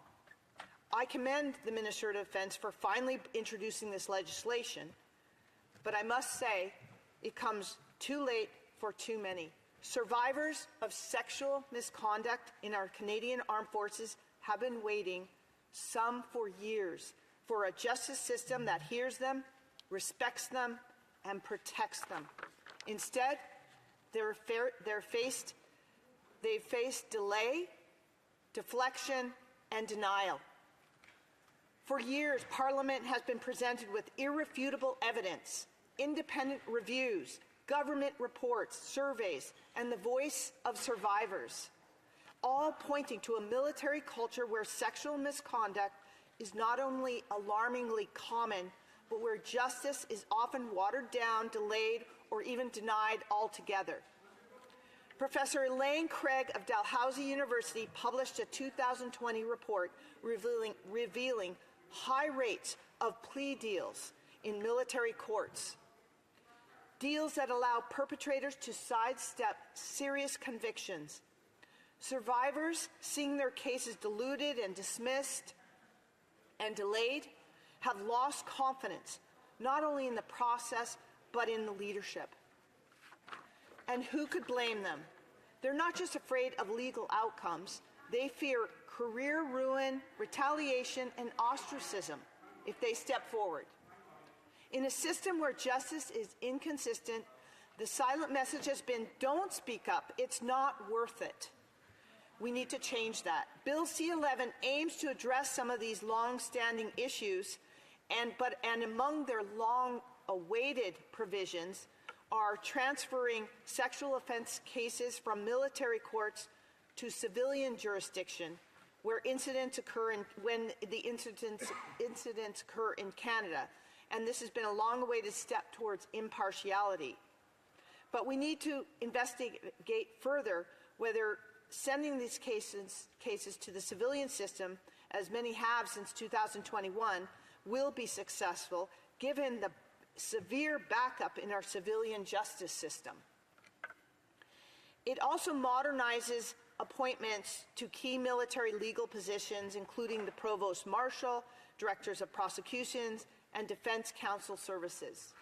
I commend the Minister of Defence for finally introducing this legislation, but I must say it comes too late for too many. Survivors of sexual misconduct in our Canadian Armed Forces have been waiting, some for years, for a justice system that hears them, respects them, and protects them. Instead, they've faced delay, deflection, and denial. For years, Parliament has been presented with irrefutable evidence, independent reviews, government reports, surveys, and the voice of survivors, all pointing to a military culture where sexual misconduct is not only alarmingly common, but where justice is often watered down, delayed, or even denied altogether. Professor Elaine Craig of Dalhousie University published a 2020 report revealing high rates of plea deals in military courts. Deals that allow perpetrators to sidestep serious convictions. Survivors, seeing their cases diluted and dismissed and delayed, have lost confidence, not only in the process, but in the leadership. And who could blame them? They're not just afraid of legal outcomes, they fear career ruin, retaliation, and ostracism if they step forward. In a system where justice is inconsistent, the silent message has been, don't speak up, it's not worth it. We need to change that. Bill C-11 aims to address some of these long-standing issues, and among their long-awaited provisions are transferring sexual offense cases from military courts to civilian jurisdiction, where incidents occur when the incidents occur in Canada. And this has been a long-awaited step towards impartiality. But we need to investigate further whether sending these cases to the civilian system, as many have since 2021, will be successful, given the severe backup in our civilian justice system. It also modernizes appointments to key military legal positions, including the Provost Marshal, Directors of Prosecutions, and Defense Counsel Services.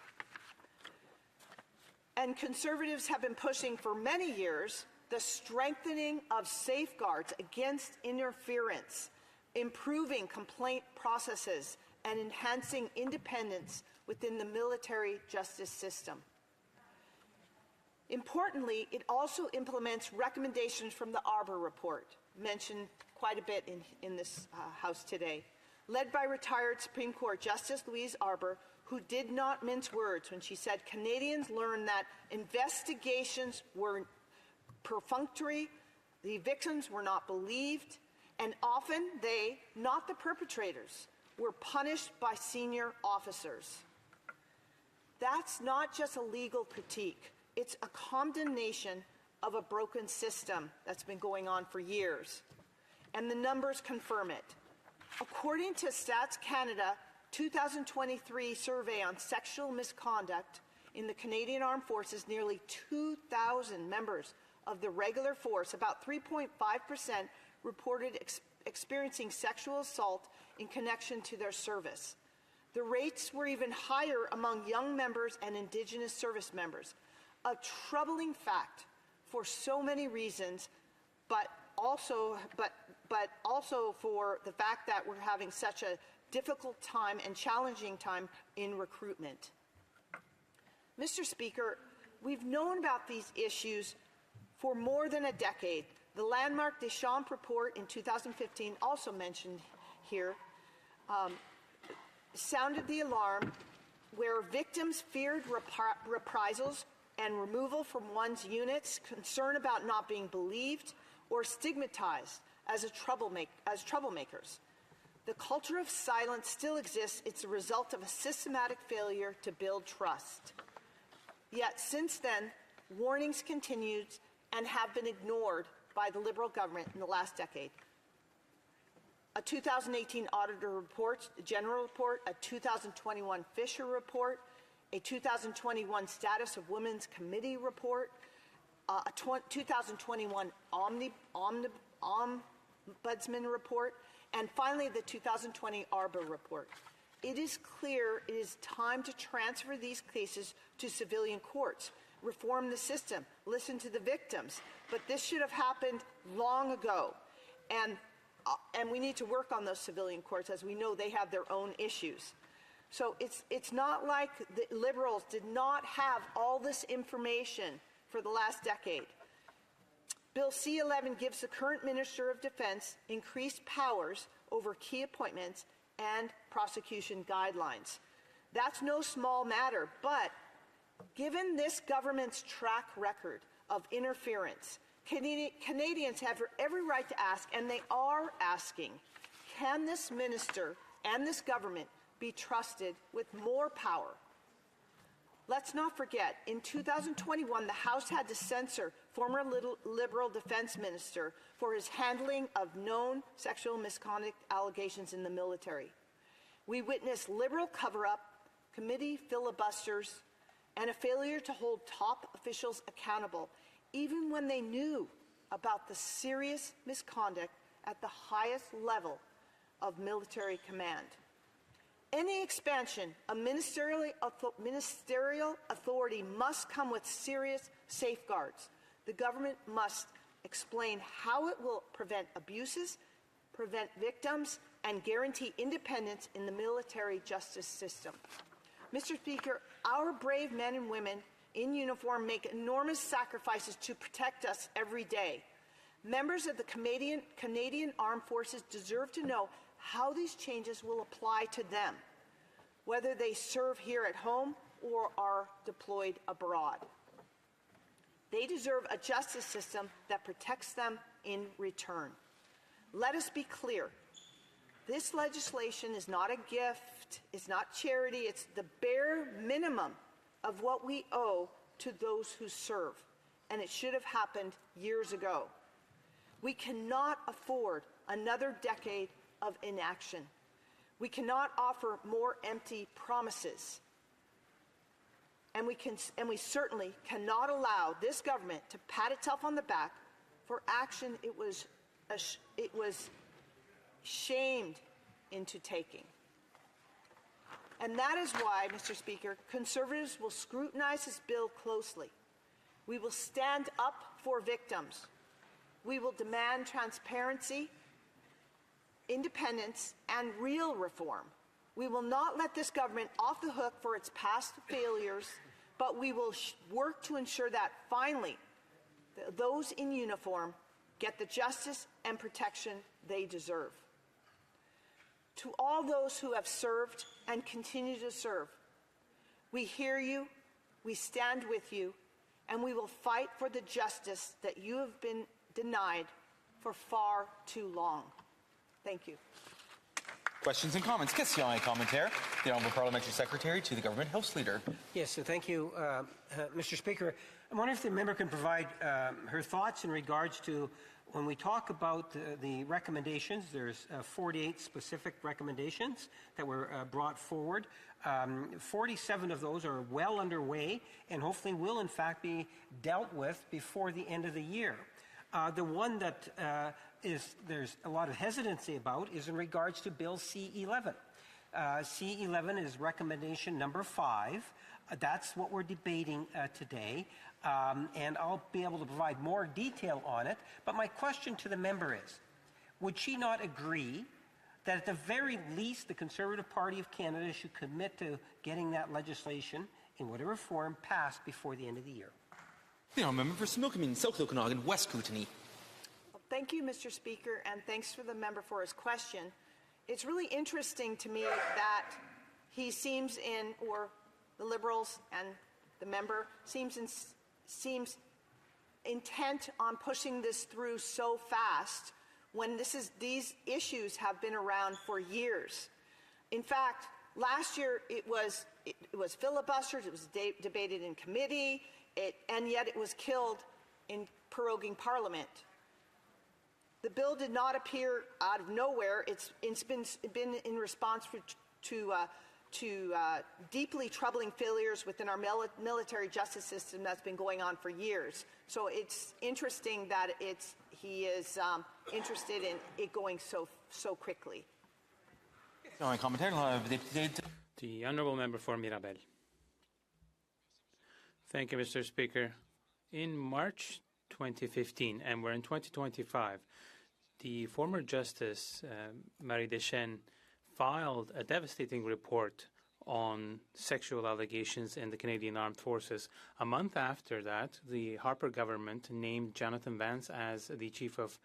And Conservatives have been pushing for many years the strengthening of safeguards against interference, improving complaint processes, and enhancing independence within the military justice system. Importantly, it also implements recommendations from the Arbour Report, mentioned quite a bit in this House today, led by retired Supreme Court Justice Louise Arbour, who did not mince words when she said Canadians learned that investigations were perfunctory, the victims were not believed, and often they, not the perpetrators, were punished by senior officers. That's not just a legal critique. It's a condemnation of a broken system that's been going on for years. And the numbers confirm it. According to Stats Canada 2023 survey on sexual misconduct in the Canadian Armed Forces, nearly 2,000 members of the regular force, about 3.5%, reported experiencing sexual assault in connection to their service. The rates were even higher among young members and Indigenous service members. A troubling fact for so many reasons, but also for the fact that we're having such a difficult time and challenging time in recruitment. Mr. Speaker, we've known about these issues for more than a decade. The landmark Deschamps report in 2015, also mentioned here, sounded the alarm, where victims feared reprisals and removal from one's units, concern about not being believed or stigmatized as troublemakers. The culture of silence still exists. It's a result of a systematic failure to build trust. Yet since then, warnings continued and have been ignored by the Liberal government in the last decade. A 2018 Auditor Report, General Report, a 2021 Fisher Report, a 2021 Status of Women's Committee Report, a 2021 Ombudsman Report, and finally the 2020 Arbour Report. It is clear it is time to transfer these cases to civilian courts, reform the system, listen to the victims. But this should have happened long ago. And we need to work on those civilian courts, as we know they have their own issues. So it's not like the Liberals did not have all this information for the last decade. Bill C-11 gives the current Minister of Defense increased powers over key appointments and prosecution guidelines. That's no small matter, but given this government's track record of interference, Canadians have every right to ask, and they are asking, can this minister and this government be trusted with more power? Let's not forget, in 2021, the House had to censor former Liberal Defense Minister for his handling of known sexual misconduct allegations in the military. We witnessed Liberal cover-up, committee filibusters, and a failure to hold top officials accountable, even when they knew about the serious misconduct at the highest level of military command. Any expansion of ministerial authority must come with serious safeguards. The government must explain how it will prevent abuses, prevent victims, and guarantee independence in the military justice system. Mr. Speaker, our brave men and women in uniform make enormous sacrifices to protect us every day. Members of the Canadian Armed Forces deserve to know how these changes will apply to them, whether they serve here at home or are deployed abroad. They deserve a justice system that protects them in return. Let us be clear. This legislation is not a gift, it's not charity, it's the bare minimum of what we owe to those who serve, and it should have happened years ago. We cannot afford another decade of inaction. We cannot offer more empty promises. And we certainly cannot allow this government to pat itself on the back for action it was shamed into taking. And that is why, Mr. Speaker, Conservatives will scrutinize this bill closely. We will stand up for victims. We will demand transparency, independence, and real reform. We will not let this government off the hook for its past failures, but we will work to ensure that, finally, those in uniform get the justice and protection they deserve. To all those who have served and continue to serve, we hear you, we stand with you, and we will fight for the justice that you have been denied for far too long. Thank you. Questions and comments. Question et commentaire. The Honourable Parliamentary Secretary to the Government House Leader. Yes, so thank you, Mr. Speaker. I wonder if the member can provide her thoughts in regards to when we talk about the recommendations. There's 48 specific recommendations that were brought forward. 47 of those are well underway and hopefully will in fact be dealt with before the end of the year. The one that there's a lot of hesitancy about is in regards to Bill C-11. C-11 is recommendation number 5. That's what we're debating today, and I'll be able to provide more detail on it. But my question to the member is, would she not agree that at the very least the Conservative Party of Canada should commit to getting that legislation in whatever form passed before the end of the year? The honourable member for Similkameen, South Okanagan, West Kootenay. Well, thank you, Mr. Speaker, and thanks for the member for his question. It's really interesting to me that he seems or the Liberals and the member seems intent on pushing this through so fast when these issues have been around for years. In fact, last year it was filibustered, it was debated in committee, and yet it was killed in proroguing Parliament. The bill did not appear out of nowhere. It's been in response to deeply troubling failures within our military justice system that's been going on for years. So it's interesting that he is interested in it going so quickly. The Honourable Member for Mirabel. Thank you, Mr. Speaker. In March 2015, and we're in 2025, the former Justice Marie Deschênes filed a devastating report on sexual allegations in the Canadian Armed Forces. A month after that, the Harper government named Jonathan Vance as the Chief of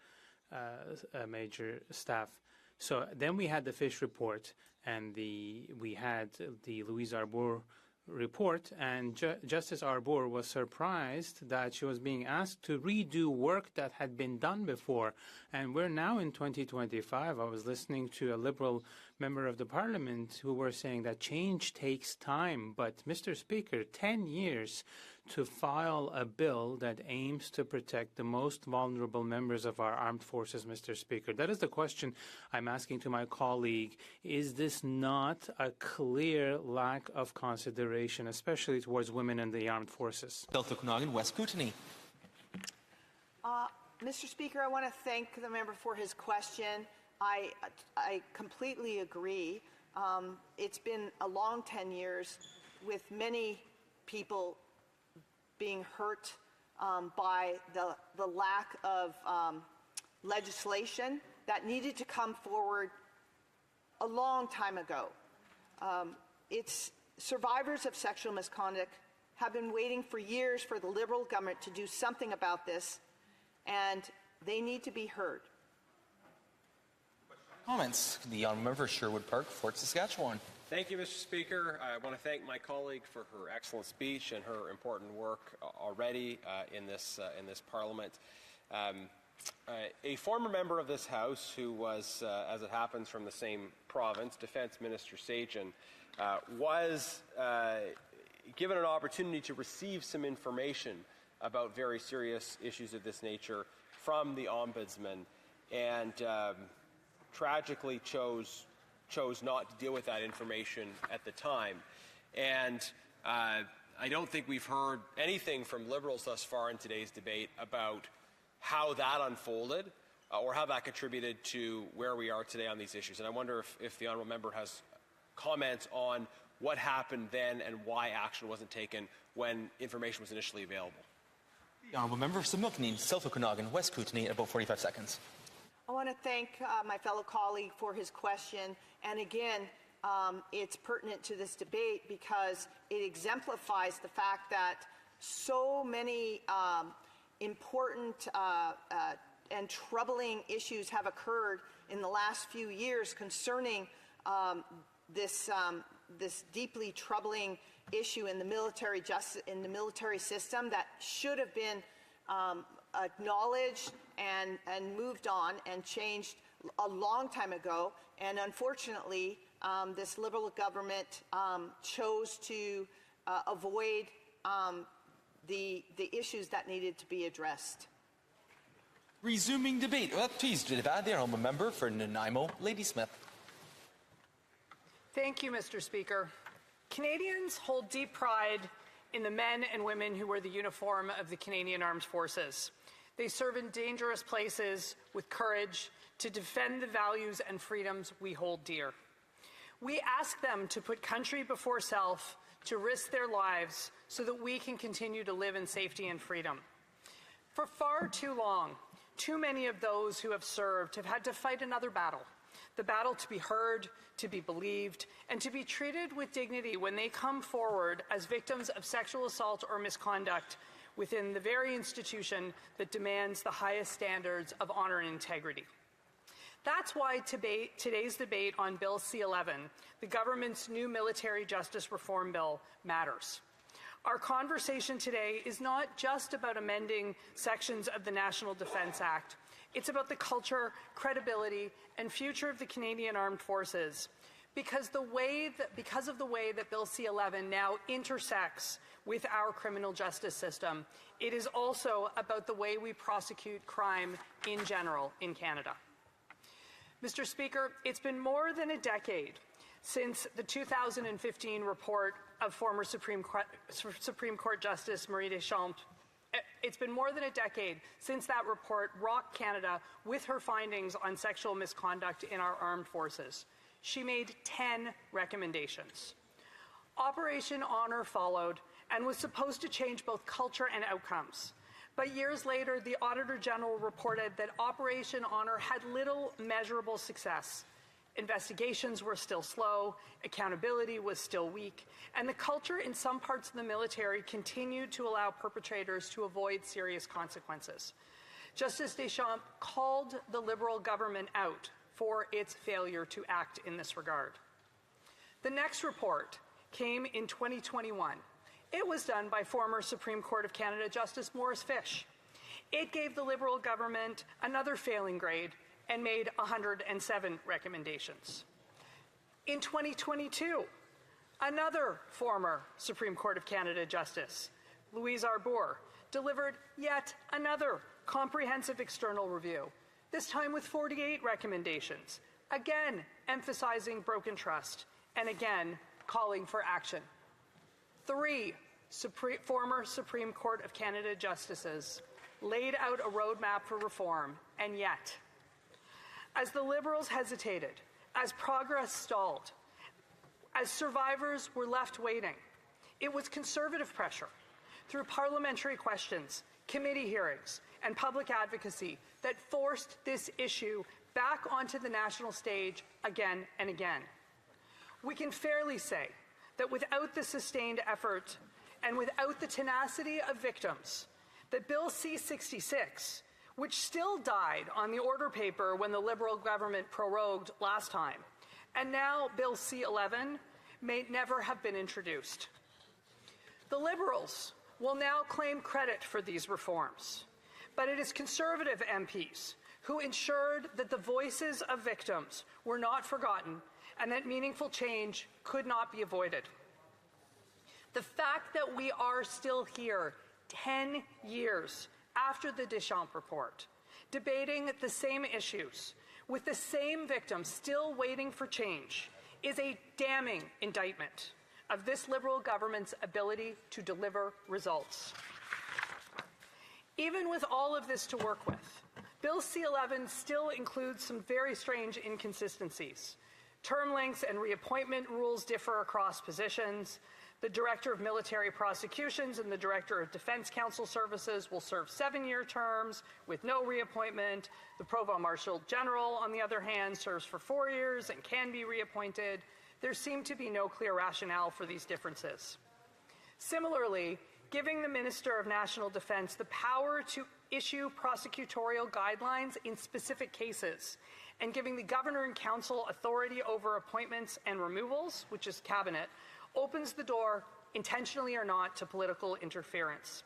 Major Staff. So then we had the Fish report, and we had the Louise Arbour report, and Justice Arbour was surprised that she was being asked to redo work that had been done before. And we're now in 2025. I was listening to a Liberal member of the parliament who were saying that change takes time. But, Mr. Speaker, 10 years to file a bill that aims to protect the most vulnerable members of our armed forces, Mr. Speaker. That is the question I'm asking to my colleague. Is this not a clear lack of consideration, especially towards women in the armed forces? South Okanagan, West Kootenay. Mr. Speaker, I want to thank the member for his question. I completely agree. It's been a long 10 years with many people being hurt by the lack of legislation that needed to come forward a long time ago. It's survivors of sexual misconduct have been waiting for years for the Liberal government to do something about this, and they need to be heard. Comments? The honourable member for Sherwood Park, Fort Saskatchewan. Thank you, Mr. Speaker. I want to thank my colleague for her excellent speech and her important work already in this Parliament. A former member of this House who was, as it happens, from the same province, Defence Minister Sajjan, was given an opportunity to receive some information about very serious issues of this nature from the Ombudsman, and tragically chose not to deal with that information at the time. And I don't think we've heard anything from Liberals thus far in today's debate about how that unfolded or how that contributed to where we are today on these issues. And I wonder if the honourable member has comments on what happened then and why action wasn't taken when information was initially available. The honourable member for Similkameen, South Okanagan, West Kootenay, in about 45 seconds. I want to thank my fellow colleague for his question. And again, it's pertinent to this debate because it exemplifies the fact that so many important and troubling issues have occurred in the last few years concerning this deeply troubling issue in the military system that should have been acknowledged and moved on and changed a long time ago. And unfortunately, this Liberal government chose to avoid the issues that needed to be addressed. Resuming debate. Please do the honourable member for Nanaimo, Ladysmith. Thank you, Mr. Speaker. Canadians hold deep pride in the men and women who wear the uniform of the Canadian Armed Forces. They serve in dangerous places with courage to defend the values and freedoms we hold dear. We ask them to put country before self, to risk their lives so that we can continue to live in safety and freedom. For far too long, too many of those who have served have had to fight another battle. The battle to be heard, to be believed, and to be treated with dignity when they come forward as victims of sexual assault or misconduct within the very institution that demands the highest standards of honor and integrity. That's why today's debate on Bill C-11, the government's new military justice reform bill, matters. Our conversation today is not just about amending sections of the National Defence Act. It's about the culture, credibility, and future of the Canadian Armed Forces. Because of the way that Bill C-11 now intersects with our criminal justice system, it is also about the way we prosecute crime in general in Canada. Mr. Speaker, it's been more than a decade since the 2015 report of former Supreme Court Justice Marie Deschamps. It's been more than a decade since that report rocked Canada with her findings on sexual misconduct in our armed forces. She made 10 recommendations. Operation Honor followed and was supposed to change both culture and outcomes. But years later, the Auditor General reported that Operation Honor had little measurable success. Investigations were still slow, accountability was still weak, and the culture in some parts of the military continued to allow perpetrators to avoid serious consequences. Justice Deschamps called the Liberal government out for its failure to act in this regard. The next report came in 2021. It was done by former Supreme Court of Canada Justice Morris Fish. It gave the Liberal government another failing grade and made 107 recommendations. In 2022, another former Supreme Court of Canada Justice, Louise Arbour, delivered yet another comprehensive external review, this time with 48 recommendations, again emphasizing broken trust and again calling for action. 3 former Supreme Court of Canada justices laid out a roadmap for reform, and yet, as the Liberals hesitated, as progress stalled, as survivors were left waiting, it was Conservative pressure through parliamentary questions, committee hearings, and public advocacy that forced this issue back onto the national stage again and again. We can fairly say that without the sustained effort and without the tenacity of victims, that Bill C-66, which still died on the order paper when the Liberal government prorogued last time, and now Bill C-11, may never have been introduced. The Liberals will now claim credit for these reforms, but it is Conservative MPs who ensured that the voices of victims were not forgotten and that meaningful change could not be avoided. The fact that we are still here 10 years after the Deschamps report, debating the same issues, with the same victims still waiting for change, is a damning indictment of this Liberal government's ability to deliver results. Even with all of this to work with, Bill C-11 still includes some very strange inconsistencies. Term lengths and reappointment rules differ across positions. The Director of Military Prosecutions and the Director of Defense Counsel Services will serve 7-year terms with no reappointment. The Provost Marshal General, on the other hand, serves for 4 years and can be reappointed. There seemed to be no clear rationale for these differences. Similarly, giving the Minister of National Defense the power to issue prosecutorial guidelines in specific cases and giving the Governor and Council authority over appointments and removals, which is Cabinet, opens the door, intentionally or not, to political interference.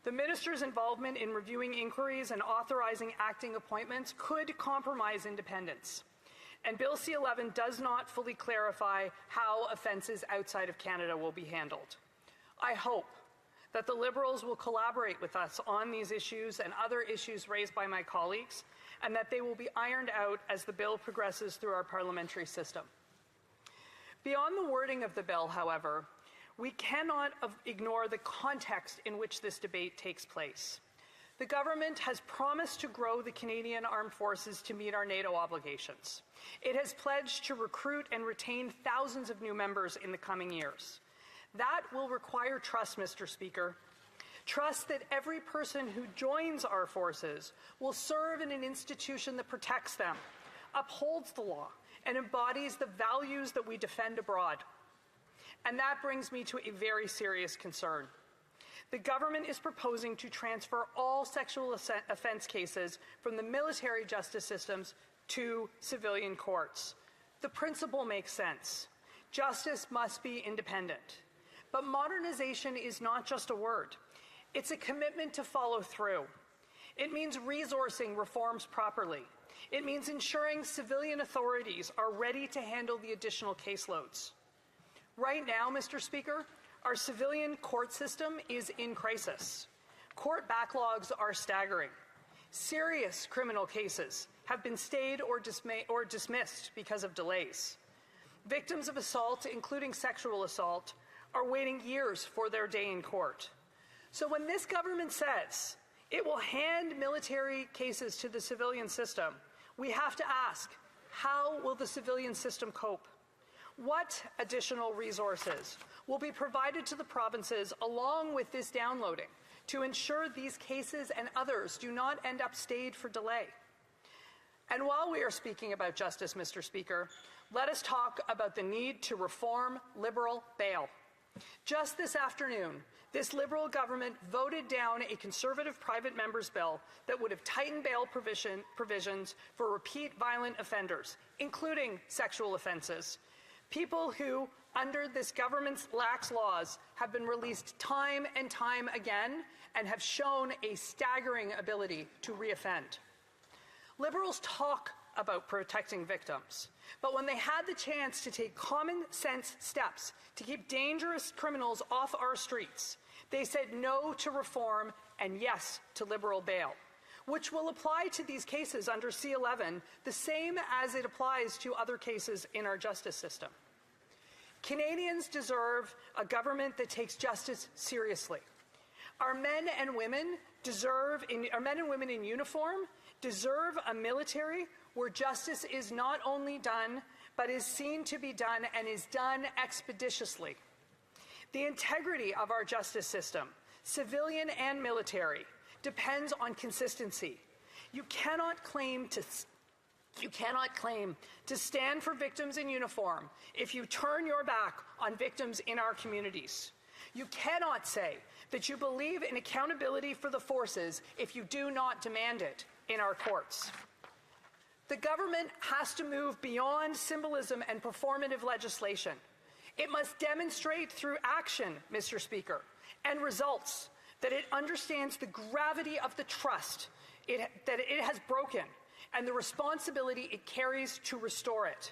The Minister's involvement in reviewing inquiries and authorizing acting appointments could compromise independence. And Bill C-11 does not fully clarify how offences outside of Canada will be handled. I hope that the Liberals will collaborate with us on these issues and other issues raised by my colleagues, and that they will be ironed out as the bill progresses through our parliamentary system. Beyond the wording of the bill, however, we cannot ignore the context in which this debate takes place. The government has promised to grow the Canadian Armed Forces to meet our NATO obligations. It has pledged to recruit and retain thousands of new members in the coming years. That will require trust, Mr. Speaker. Trust that every person who joins our forces will serve in an institution that protects them, upholds the law, and embodies the values that we defend abroad. And that brings me to a very serious concern. The government is proposing to transfer all sexual offense cases from the military justice systems to civilian courts. The principle makes sense. Justice must be independent. But modernization is not just a word. It's a commitment to follow through. It means resourcing reforms properly. It means ensuring civilian authorities are ready to handle the additional caseloads. Right now, Mr. Speaker, our civilian court system is in crisis. Court backlogs are staggering. Serious criminal cases have been stayed or dismissed because of delays. Victims of assault, including sexual assault, are waiting years for their day in court. So when this government says it will hand military cases to the civilian system, we have to ask, how will the civilian system cope? What additional resources will be provided to the provinces along with this downloading to ensure these cases and others do not end up stayed for delay? And while we are speaking about justice, Mr. Speaker, let us talk about the need to reform Liberal bail. Just this afternoon, this Liberal government voted down a Conservative private member's bill that would have tightened bail provisions for repeat violent offenders, including sexual offences. People who, under this government's lax laws, have been released time and time again and have shown a staggering ability to reoffend. Liberals talk about protecting victims. But when they had the chance to take common sense steps to keep dangerous criminals off our streets, they said no to reform and yes to liberal bail, which will apply to these cases under C-11 the same as it applies to other cases in our justice system. Canadians deserve a government that takes justice seriously. Our men and women in uniform deserve a military where justice is not only done, but is seen to be done and is done expeditiously. The integrity of our justice system, civilian and military, depends on consistency. You cannot claim to stand for victims in uniform if you turn your back on victims in our communities. You cannot say that you believe in accountability for the forces if you do not demand it in our courts. The government has to move beyond symbolism and performative legislation. It must demonstrate through action, Mr. Speaker, and results that it understands the gravity of the trust that it has broken and the responsibility it carries to restore it.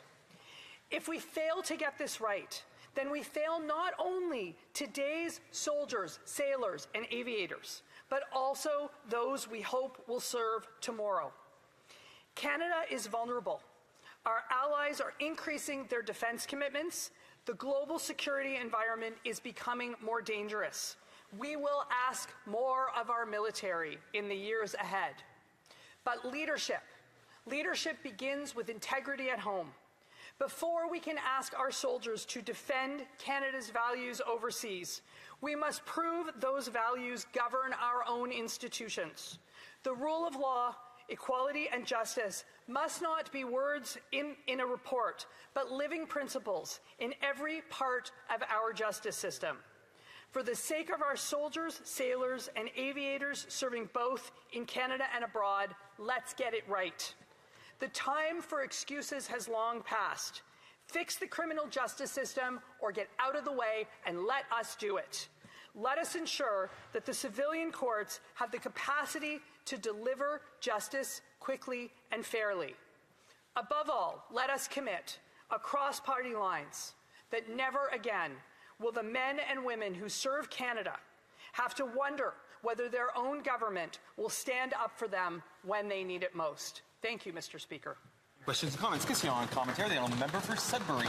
If we fail to get this right, then we fail not only today's soldiers, sailors, and aviators, but also those we hope will serve tomorrow. Canada is vulnerable. Our allies are increasing their defense commitments. The global security environment is becoming more dangerous. We will ask more of our military in the years ahead. But leadership begins with integrity at home. Before we can ask our soldiers to defend Canada's values overseas, we must prove those values govern our own institutions. The rule of law, equality, and justice must not be words in a report, but living principles in every part of our justice system. For the sake of our soldiers, sailors, and aviators serving both in Canada and abroad, let's get it right. The time for excuses has long passed. Fix the criminal justice system or get out of the way and let us do it. Let us ensure that the civilian courts have the capacity to deliver justice quickly and fairly. Above all, let us commit, across party lines, that never again will the men and women who serve Canada have to wonder whether their own government will stand up for them when they need it most. Thank you, Mr. Speaker. Questions and comments? Question commentary. The honourable member for Sudbury.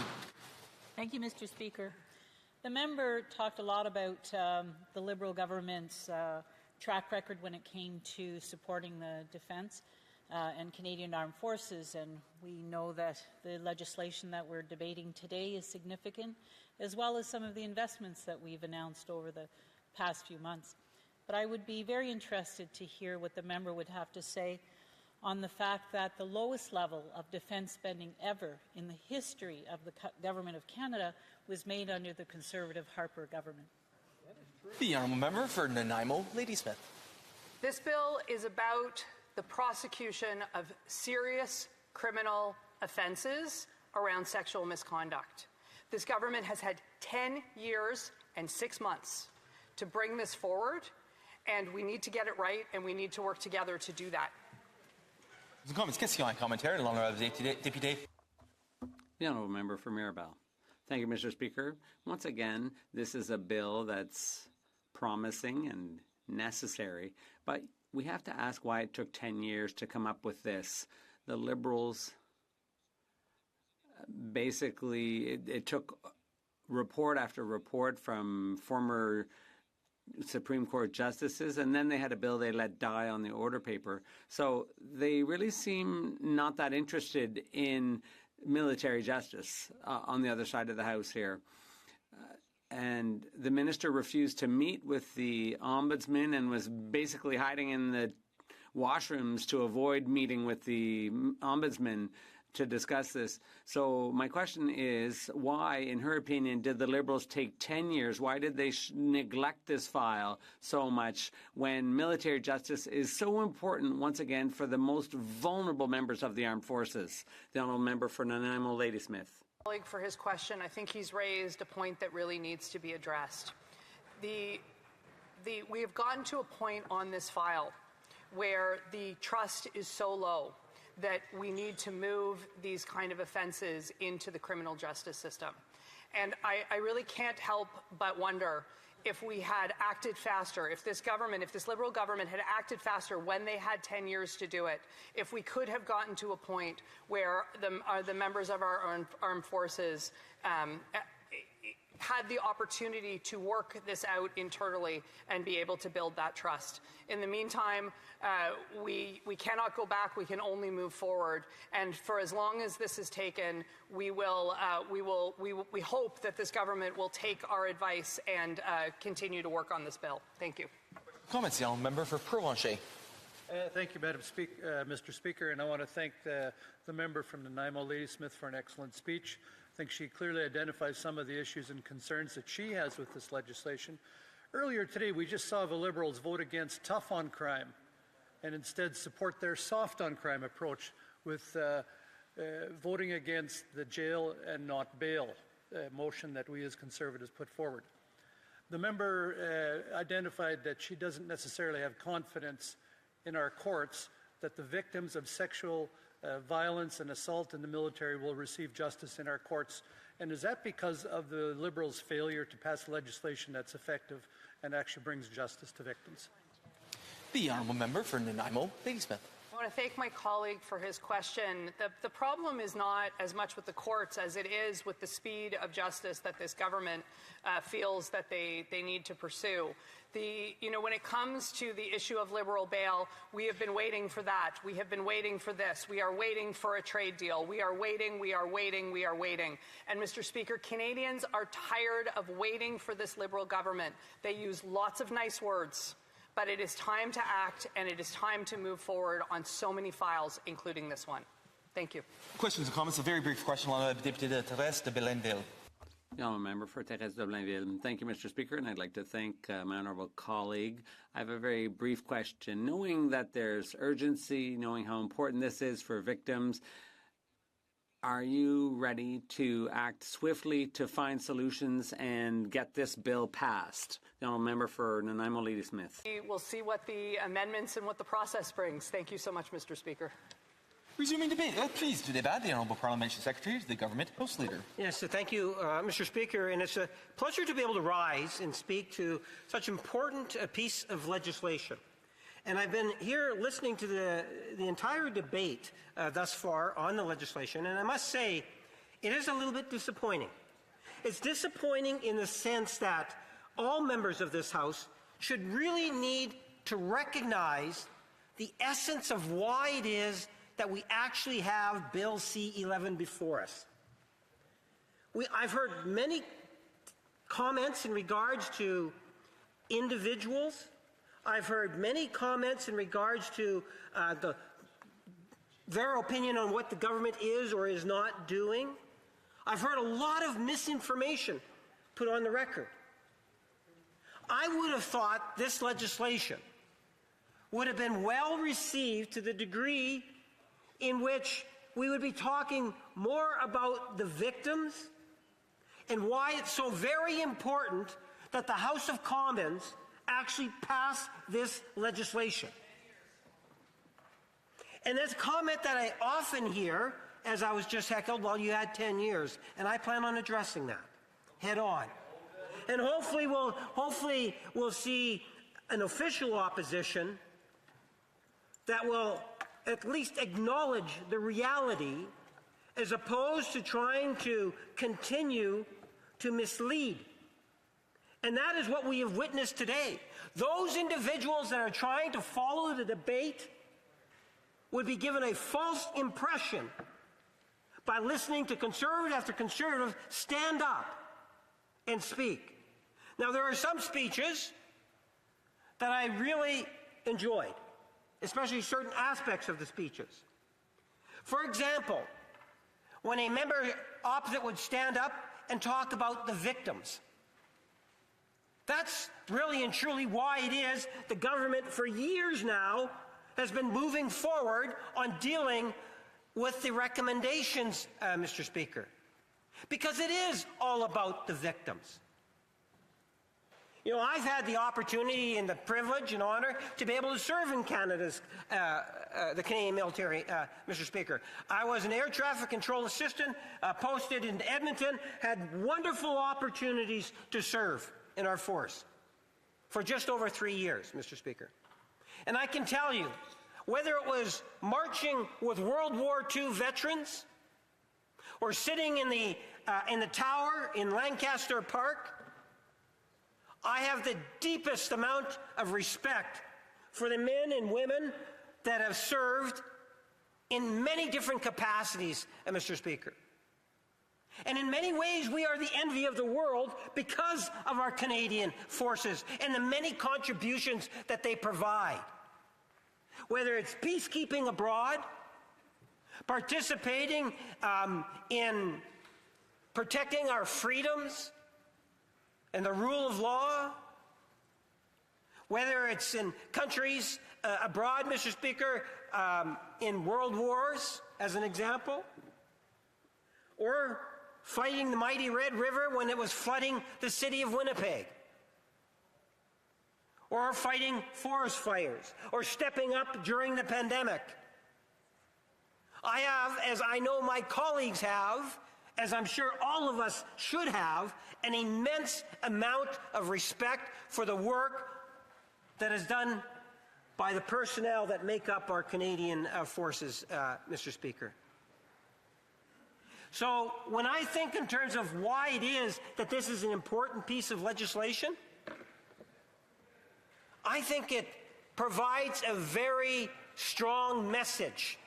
Thank you, Mr. Speaker. The member talked a lot about the Liberal government's track record when it came to supporting the defence and Canadian Armed Forces, and we know that the legislation that we're debating today is significant, as well as some of the investments that we've announced over the past few months. But I would be very interested to hear what the member would have to say on the fact that the lowest level of defence spending ever in the history of the Government of Canada was made under the Conservative Harper government. The honourable member for Nanaimo, Ladysmith. This bill is about the prosecution of serious criminal offences around sexual misconduct. This government has had 10 years and 6 months to bring this forward, and we need to get it right, and we need to work together to do that. Question commentary. The honourable député. The honourable member for Mirabel. Thank you, Mr. Speaker. Once again, this is a bill that's promising and necessary, but we have to ask why it took 10 years to come up with this. The Liberals, basically, it took report after report from former Supreme Court justices, and then they had a bill they let die on the order paper. So they really seem not that interested in military justice on the other side of the House here. And the minister refused to meet with the ombudsman and was basically hiding in the washrooms to avoid meeting with the ombudsman to discuss this. So my question is, why, in her opinion, did the Liberals take 10 years? Why did they neglect this file so much when military justice is so important, once again, for the most vulnerable members of the armed forces? The honourable member for Nanaimo, Ladysmith. Colleague for his question. I think he's raised a point that really needs to be addressed. We have gotten to a point on this file where the trust is so low that we need to move these kind of offenses into the criminal justice system. And I really can't help but wonder if we had acted faster, if this government, if this Liberal government had acted faster when they had 10 years to do it, if we could have gotten to a point where the members of our armed forces had the opportunity to work this out internally and be able to build that trust. In the meantime, we cannot go back. We can only move forward. And for as long as this is taken, we hope that this government will take our advice and continue to work on this bill. Thank you. Comments, the honourable member for Provencher. Thank you, Mr. Speaker, and I want to thank the member from Nanaimo, Ladysmith, for an excellent speech. I think she clearly identifies some of the issues and concerns that she has with this legislation. Earlier today, we just saw the Liberals vote against tough on crime and instead support their soft on crime approach with voting against the jail and not bail motion that we as Conservatives put forward. The member identified that she doesn't necessarily have confidence in our courts that the victims of sexual violence and assault in the military will receive justice in our courts. And is that because of the Liberals' failure to pass legislation that's effective and actually brings justice to victims? The honourable member for Nanaimo, Ladysmith. I want to thank my colleague for his question. The problem is not as much with the courts as it is with the speed of justice that this government feels that they need to pursue. When it comes to the issue of liberal bail, we have been waiting for that. We have been waiting for this. We are waiting for a trade deal. We are waiting, we are waiting, we are waiting. And Mr. Speaker, Canadians are tired of waiting for this Liberal government. They use lots of nice words, but it is time to act, and it is time to move forward on so many files, including this one. Thank you. Questions and comments? A very brief question on Deputy Therese de Blainville. The honourable member for Therese de Blainville. Thank you, Mr. Speaker, and I'd like to thank my honourable colleague. I have a very brief question. Knowing that there's urgency, knowing how important this is for victims, are you ready to act swiftly to find solutions and get this bill passed? The honourable member for Nanaimo, Ladysmith. We'll see what the amendments and what the process brings. Thank you so much, Mr. Speaker. Resuming debate. Pleased to debate. The Honourable Parliamentary Secretary to the Government House Leader. Yes, thank you, Mr. Speaker. And it's a pleasure to be able to rise and speak to such important a piece of legislation. And I've been here listening to the entire debate thus far on the legislation, and I must say, it is a little bit disappointing. It's disappointing in the sense that all members of this House should really need to recognize the essence of why it is that we actually have Bill C-11 before us. I've heard many comments in regards to individuals. I've heard many comments in regards to their opinion on what the government is or is not doing. I've heard a lot of misinformation put on the record. I would have thought this legislation would have been well received to the degree in which we would be talking more about the victims and why it's so very important that the House of Commons actually pass this legislation. And that's a comment that I often hear, as I was just heckled, well, you had 10 years, and I plan on addressing that head on. And hopefully we'll see an official opposition that will at least acknowledge the reality as opposed to trying to continue to mislead. And that is what we have witnessed today. Those individuals that are trying to follow the debate would be given a false impression by listening to conservative after conservative stand up and speak. Now, there are some speeches that I really enjoyed, especially certain aspects of the speeches. For example, when a member opposite would stand up and talk about the victims. That's really and truly why it is the government for years now has been moving forward on dealing with the recommendations, Mr. Speaker. Because it is all about the victims. You know, I've had the opportunity and the privilege and honor to be able to serve in Canada's, the Canadian military, Mr. Speaker. I was an air traffic control assistant posted in Edmonton, had wonderful opportunities to serve in our force for just over 3 years, Mr. Speaker. And I can tell you, whether it was marching with World War II veterans or sitting in the tower in Lancaster Park, I have the deepest amount of respect for the men and women that have served in many different capacities, Mr. Speaker. And in many ways, we are the envy of the world because of our Canadian forces and the many contributions that they provide. Whether it's peacekeeping abroad, participating in protecting our freedoms and the rule of law, whether it's in countries abroad, Mr. Speaker, in world wars, as an example, or fighting the mighty Red River when it was flooding the city of Winnipeg, or fighting forest fires, or stepping up during the pandemic. I have, as I know my colleagues have, as I'm sure all of us should have, an immense amount of respect for the work that is done by the personnel that make up our Canadian forces, Mr. Speaker. So when I think in terms of why it is that this is an important piece of legislation, I think it provides a very strong message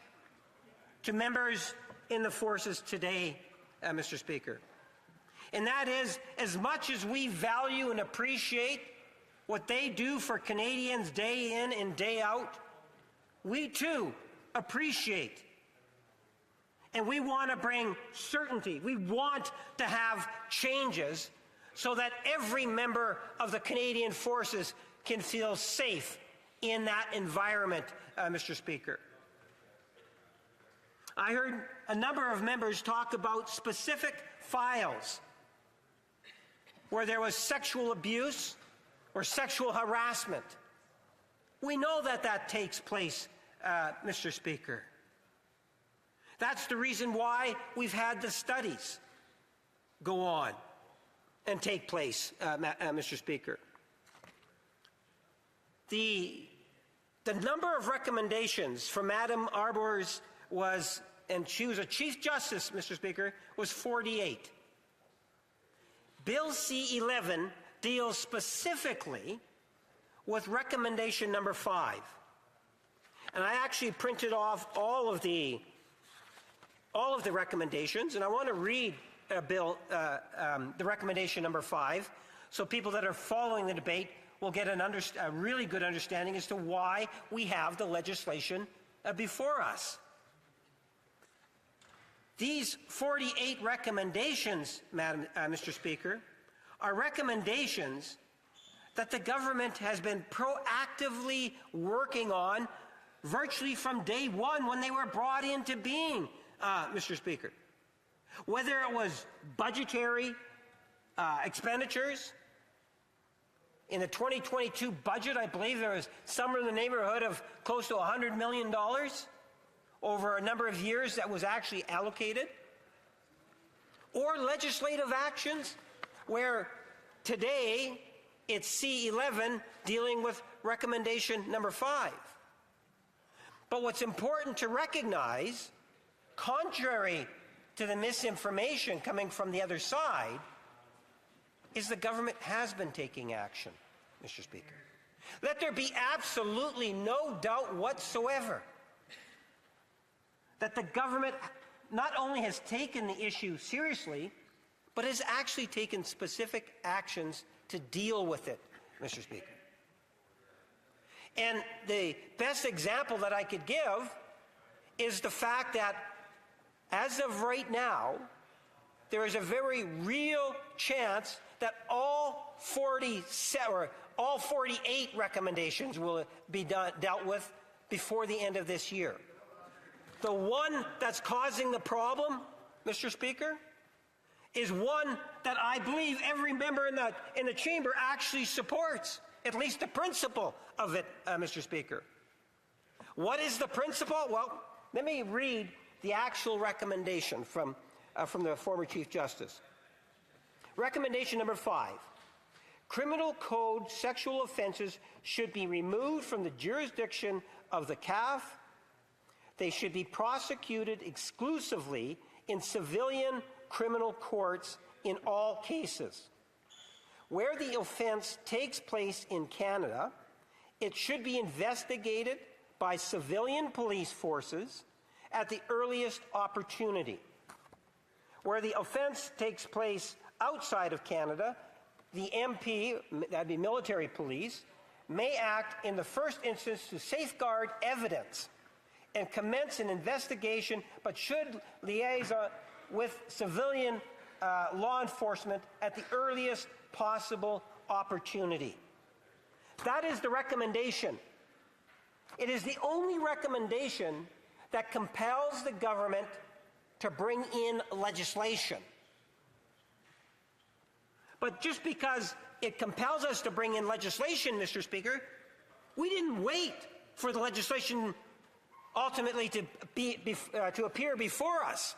to members in the forces today, Mr. Speaker. And that is, as much as we value and appreciate what they do for Canadians day in and day out, we too appreciate and we want to bring certainty. We want to have changes so that every member of the Canadian forces can feel safe in that environment, Mr. Speaker. I heard a number of members talk about specific files where there was sexual abuse or sexual harassment. We know that that takes place, Mr. Speaker. That's the reason why we've had the studies go on and take place, Mr. Speaker. The number of recommendations from Madam Arbour's was, and she was a Chief Justice, Mr. Speaker, was 48. Bill C-11 deals specifically with recommendation number 5. And I actually printed off all of the recommendations, and I want to read the recommendation number 5, so people that are following the debate will get a really good understanding as to why we have the legislation before us. These 48 recommendations, Mr. Speaker, are recommendations that the government has been proactively working on virtually from day one when they were brought into being, Mr. Speaker. Whether it was budgetary expenditures, in the 2022 budget, I believe there was somewhere in the neighborhood of close to $100 million over a number of years that was actually allocated, or legislative actions where today it's C-11 dealing with recommendation number 5. But what's important to recognize, contrary to the misinformation coming from the other side, is the government has been taking action, Mr. Speaker. Let there be absolutely no doubt whatsoever that the government not only has taken the issue seriously, but has actually taken specific actions to deal with it, Mr. Speaker. And the best example that I could give is the fact that as of right now, there is a very real chance that all 48 recommendations will be dealt with before the end of this year. The one that's causing the problem, Mr. Speaker, is one that I believe every member in the chamber actually supports, at least the principle of it, Mr. Speaker. What is the principle? Well, let me read the actual recommendation from the former Chief Justice. Recommendation number 5. Criminal Code sexual offenses should be removed from the jurisdiction of the CAF. They should be prosecuted exclusively in civilian criminal courts in all cases. Where the offense takes place in Canada, it should be investigated by civilian police forces at the earliest opportunity. Where the offense takes place outside of Canada, the MP, that'd be military police, may act in the first instance to safeguard evidence and commence an investigation, but should liaise with civilian law enforcement at the earliest possible opportunity. That is the recommendation. It is the only recommendation that compels the government to bring in legislation. But just because it compels us to bring in legislation, Mr. Speaker, we didn't wait for the legislation ultimately to appear before us.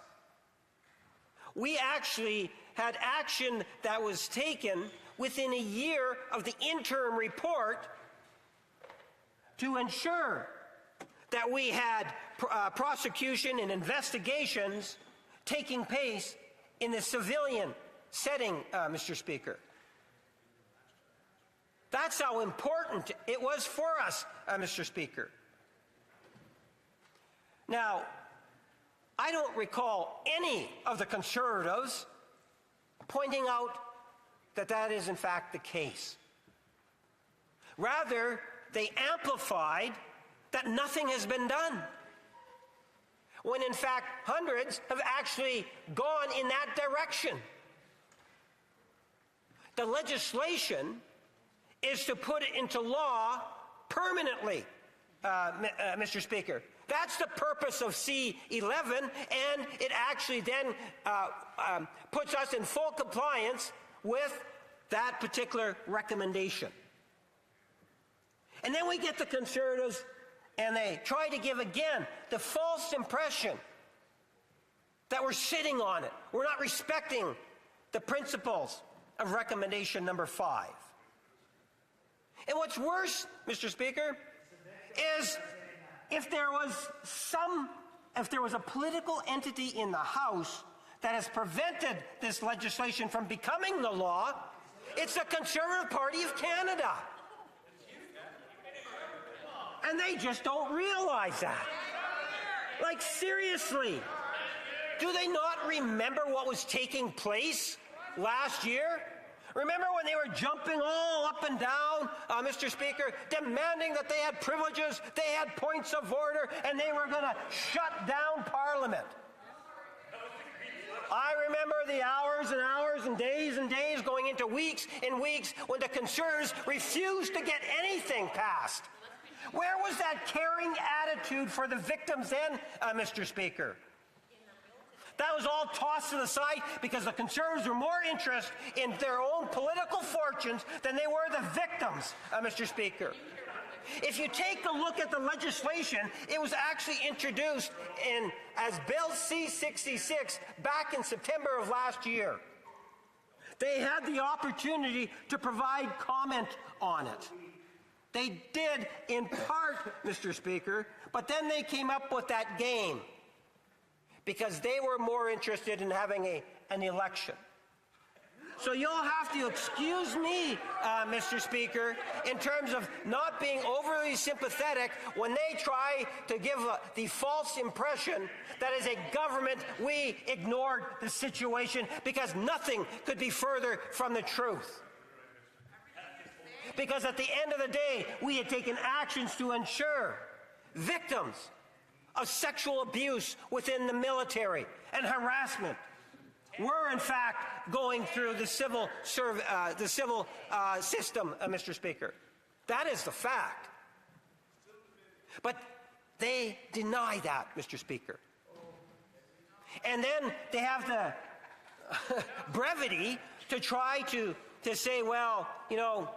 We actually had action that was taken within a year of the interim report to ensure that we had prosecution and investigations taking place in the civilian setting, Mr. Speaker. That's how important it was for us, Mr. Speaker. Now, I don't recall any of the Conservatives pointing out that that is in fact the case. Rather, they amplified that nothing has been done, when in fact hundreds have actually gone in that direction. The legislation is to put it into law permanently, Mr. Speaker. That's the purpose of C11, and it actually then puts us in full compliance with that particular recommendation. And then we get the Conservatives, and they try to give again the false impression that we're sitting on it. We're not respecting the principles of recommendation number 5. And what's worse, Mr. Speaker, is if there was a political entity in the House that has prevented this legislation from becoming the law, it's the Conservative Party of Canada. And they just don't realize that. Like, seriously, do they not remember what was taking place last year? Remember when they were jumping all up and down, Mr. Speaker, demanding that they had privileges, they had points of order, and they were going to shut down Parliament? I remember the hours and hours and days going into weeks and weeks when the Conservatives refused to get anything passed. Where was that caring attitude for the victims then, Mr. Speaker? That was all tossed to the side because the Conservatives were more interested in their own political fortunes than they were the victims, Mr. Speaker. If you take a look at the legislation, it was actually introduced as Bill C-66 back in September of last year. They had the opportunity to provide comment on it. They did in part, Mr. Speaker, but then they came up with that game because they were more interested in having an election. So you'll have to excuse me, Mr. Speaker, in terms of not being overly sympathetic when they try to give the false impression that as a government we ignored the situation, because nothing could be further from the truth. Because at the end of the day, we had taken actions to ensure victims of sexual abuse within the military and harassment were in fact going through the civil system, Mr. Speaker. That is the fact. But they deny that, Mr. Speaker. And then they have brevity to try to say, well, you know,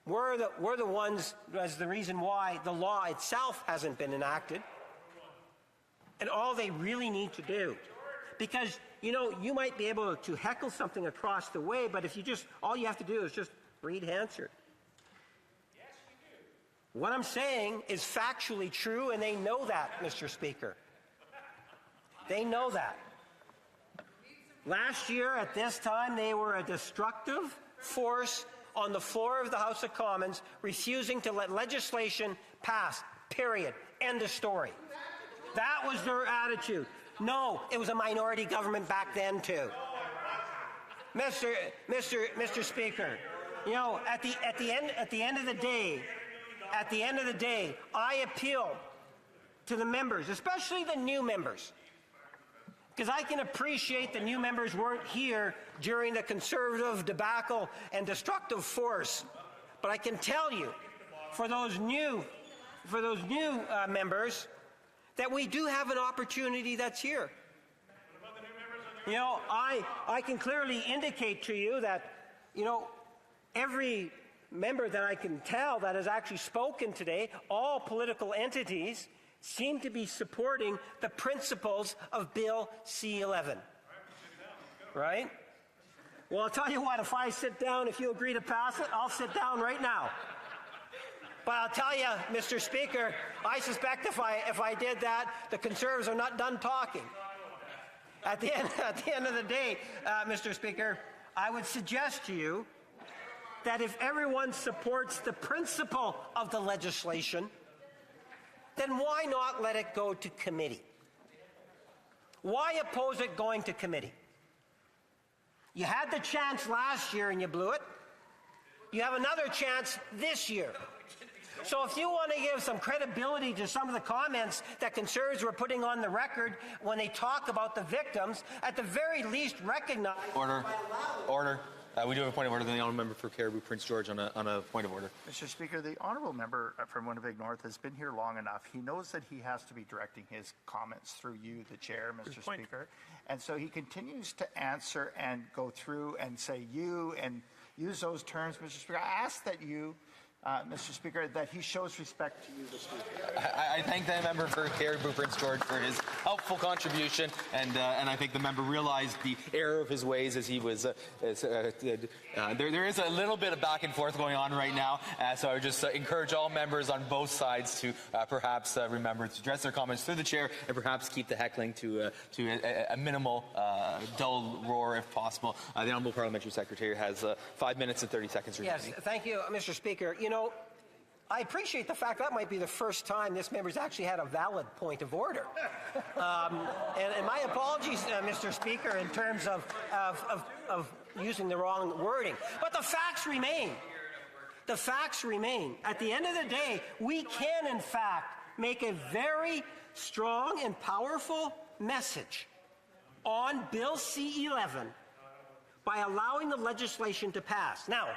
we're the ones as the reason why the law itself hasn't been enacted. And all they really need to do, because, you know, you might be able to heckle something across the way, but if you just, all you have to do is just read Hansard. What I'm saying is factually true, and they know that, Mr. Speaker. They know that. Last year at this time, they were a destructive force on the floor of the House of Commons, refusing to let legislation pass, period. End of story. That was their attitude. No, it was a minority government back then, too. Mr. Speaker, you know, at the end of the day, I appeal to the members, especially the new members, because I can appreciate the new members weren't here during the Conservative debacle and destructive force, but I can tell you, for those new members, that we do have an opportunity that's here. You know, I can clearly indicate to you that, you know, every member that I can tell that has actually spoken today, all political entities, seem to be supporting the principles of Bill C-11. Right? Well, I'll tell you what, if I sit down, if you agree to pass it, I'll sit down right now. But I'll tell you, Mr. Speaker, I suspect if I did that, the Conservatives are not done talking. At the end of the day, Mr. Speaker, I would suggest to you that if everyone supports the principle of the legislation, then why not let it go to committee? Why oppose it going to committee? You had the chance last year and you blew it. You have another chance this year. So if you want to give some credibility to some of the comments that Conservatives were putting on the record when they talk about the victims, at the very least recognize... Order. We do have a point of order. The honourable member for Caribou Prince George on a point of order. Mr. Speaker, the honourable member from Winnipeg North has been here long enough. He knows that he has to be directing his comments through you, the chair, Mr. Speaker. And so he continues to answer and go through and say you and use those terms, Mr. Speaker. I ask that you... Mr. Speaker, that he shows respect to you this week. I thank the member for Caribou Prince George for his helpful contribution, and I think the member realized the error of his ways as he was. There is a little bit of back and forth going on right now, so I would just encourage all members on both sides to perhaps remember to address their comments through the chair and perhaps keep the heckling to a minimal, dull roar if possible. The Honourable Parliamentary Secretary has 5 minutes and 30 seconds remaining. Yes, thank you, Mr. Speaker. You know, I appreciate the fact that might be the first time this member's actually had a valid point of order. And my apologies, Mr. Speaker, in terms of using the wrong wording. But the facts remain. The facts remain. At the end of the day, we can, in fact, make a very strong and powerful message on Bill C-11 by allowing the legislation to pass. Now,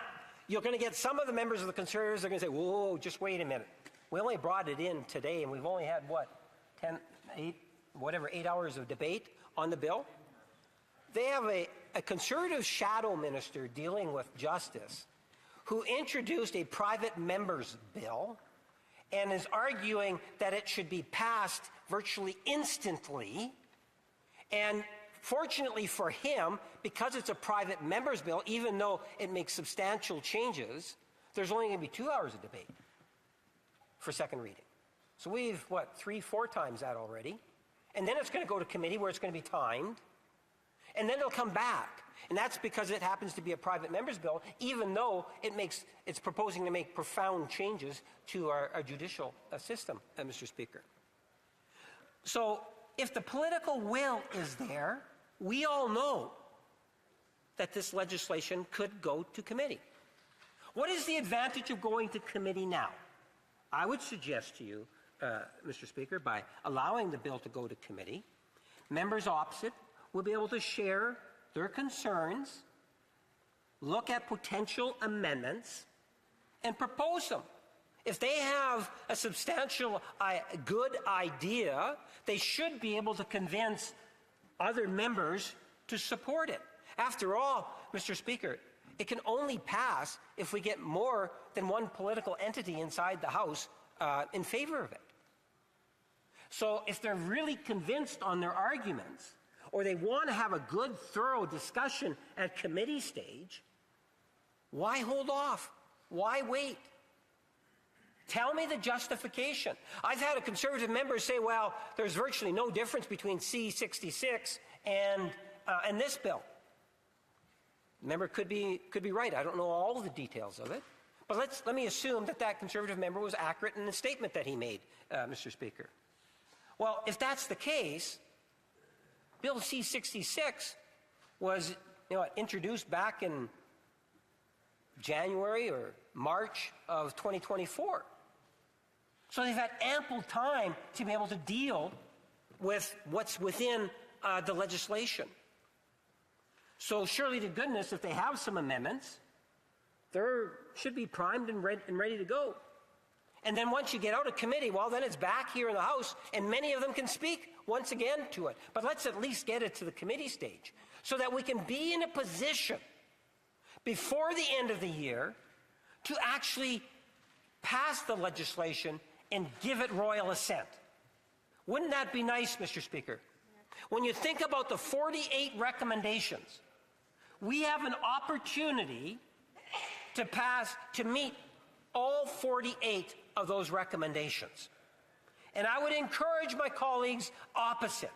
you're going to get some of the members of the Conservatives are going to say, whoa, just wait a minute. We only brought it in today, and we've only had, what, 8 hours of debate on the bill? They have a Conservative shadow minister dealing with justice who introduced a private member's bill and is arguing that it should be passed virtually instantly. And fortunately for him, because it's a private member's bill, even though it makes substantial changes, there's only going to be 2 hours of debate for second reading. So we've, 3-4 times that already. And then it's going to go to committee where it's going to be timed. And then it'll come back. And that's because it happens to be a private member's bill, even though it's proposing to make profound changes to our judicial system, Mr. Speaker. So if the political will is there, we all know that this legislation could go to committee. What is the advantage of going to committee now? I would suggest to you, Mr. Speaker, by allowing the bill to go to committee, members opposite will be able to share their concerns, look at potential amendments, and propose them. If they have a substantial, good idea, they should be able to convince other members to support it. After all, Mr. Speaker, it can only pass if we get more than one political entity inside the House in favor of it. So if they're really convinced on their arguments, or they want to have a good, thorough discussion at committee stage, why hold off? Why wait? Tell me the justification. I've had a Conservative member say, well, there's virtually no difference between C-66 and this bill. The member could be right. I don't know all the details of it. But let me assume that Conservative member was accurate in the statement that he made, Mr. Speaker. Well, if that's the case, Bill C-66 was introduced back in January or March of 2024. So they've had ample time to be able to deal with what's within the legislation. So surely to goodness, if they have some amendments, they should be primed and ready to go. And then once you get out of committee, well, then it's back here in the House, and many of them can speak once again to it. But let's at least get it to the committee stage so that we can be in a position before the end of the year to actually pass the legislation and give it royal assent. Wouldn't that be nice, Mr. Speaker? When you think about the 48 recommendations, we have an opportunity to meet all 48 of those recommendations. And I would encourage my colleagues opposite,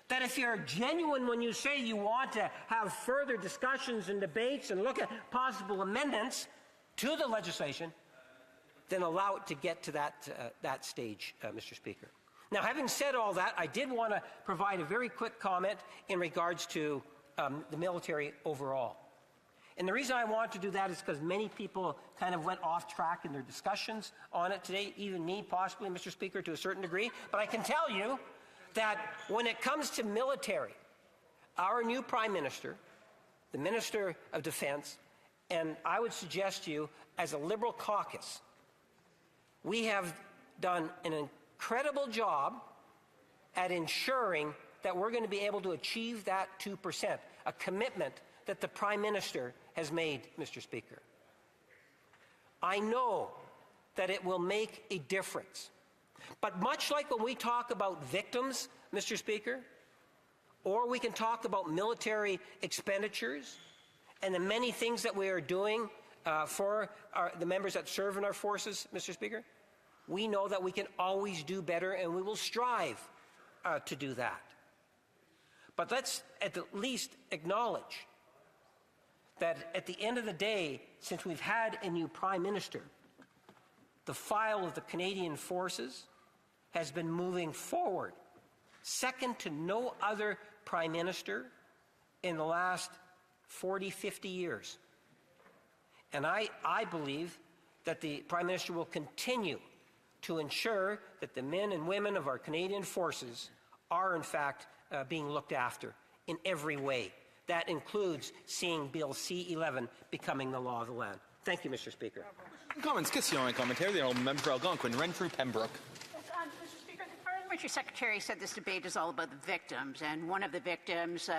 that if you're genuine when you say you want to have further discussions and debates and look at possible amendments to the legislation, then allow it to get to that stage, Mr. Speaker. Now, having said all that, I did want to provide a very quick comment in regards to the military overall. And the reason I want to do that is because many people kind of went off track in their discussions on it today, even me possibly, Mr. Speaker, to a certain degree. But I can tell you that when it comes to military, our new Prime Minister, the Minister of Defense, and I would suggest to you, as a Liberal caucus, we have done an incredible job at ensuring that we're going to be able to achieve that 2%, a commitment that the Prime Minister has made, Mr. Speaker. I know that it will make a difference. But much like when we talk about victims, Mr. Speaker, or we can talk about military expenditures and the many things that we are doing for the members that serve in our forces, Mr. Speaker, we know that we can always do better, and we will strive to do that. But let's at least acknowledge that at the end of the day, since we've had a new Prime Minister, the file of the Canadian Forces has been moving forward, second to no other Prime Minister in the last 40, 50 years. And I believe that the Prime Minister will continue to ensure that the men and women of our Canadian Forces are, in fact, being looked after in every way. That includes seeing Bill C-11 becoming the law of the land. Thank you, Mr. Speaker. Comments, question, commentaire. The Honourable Member for Algonquin, Renfrew, Pembroke. Mr. Speaker, the Parliamentary Secretary said this debate is all about the victims, and one of the victims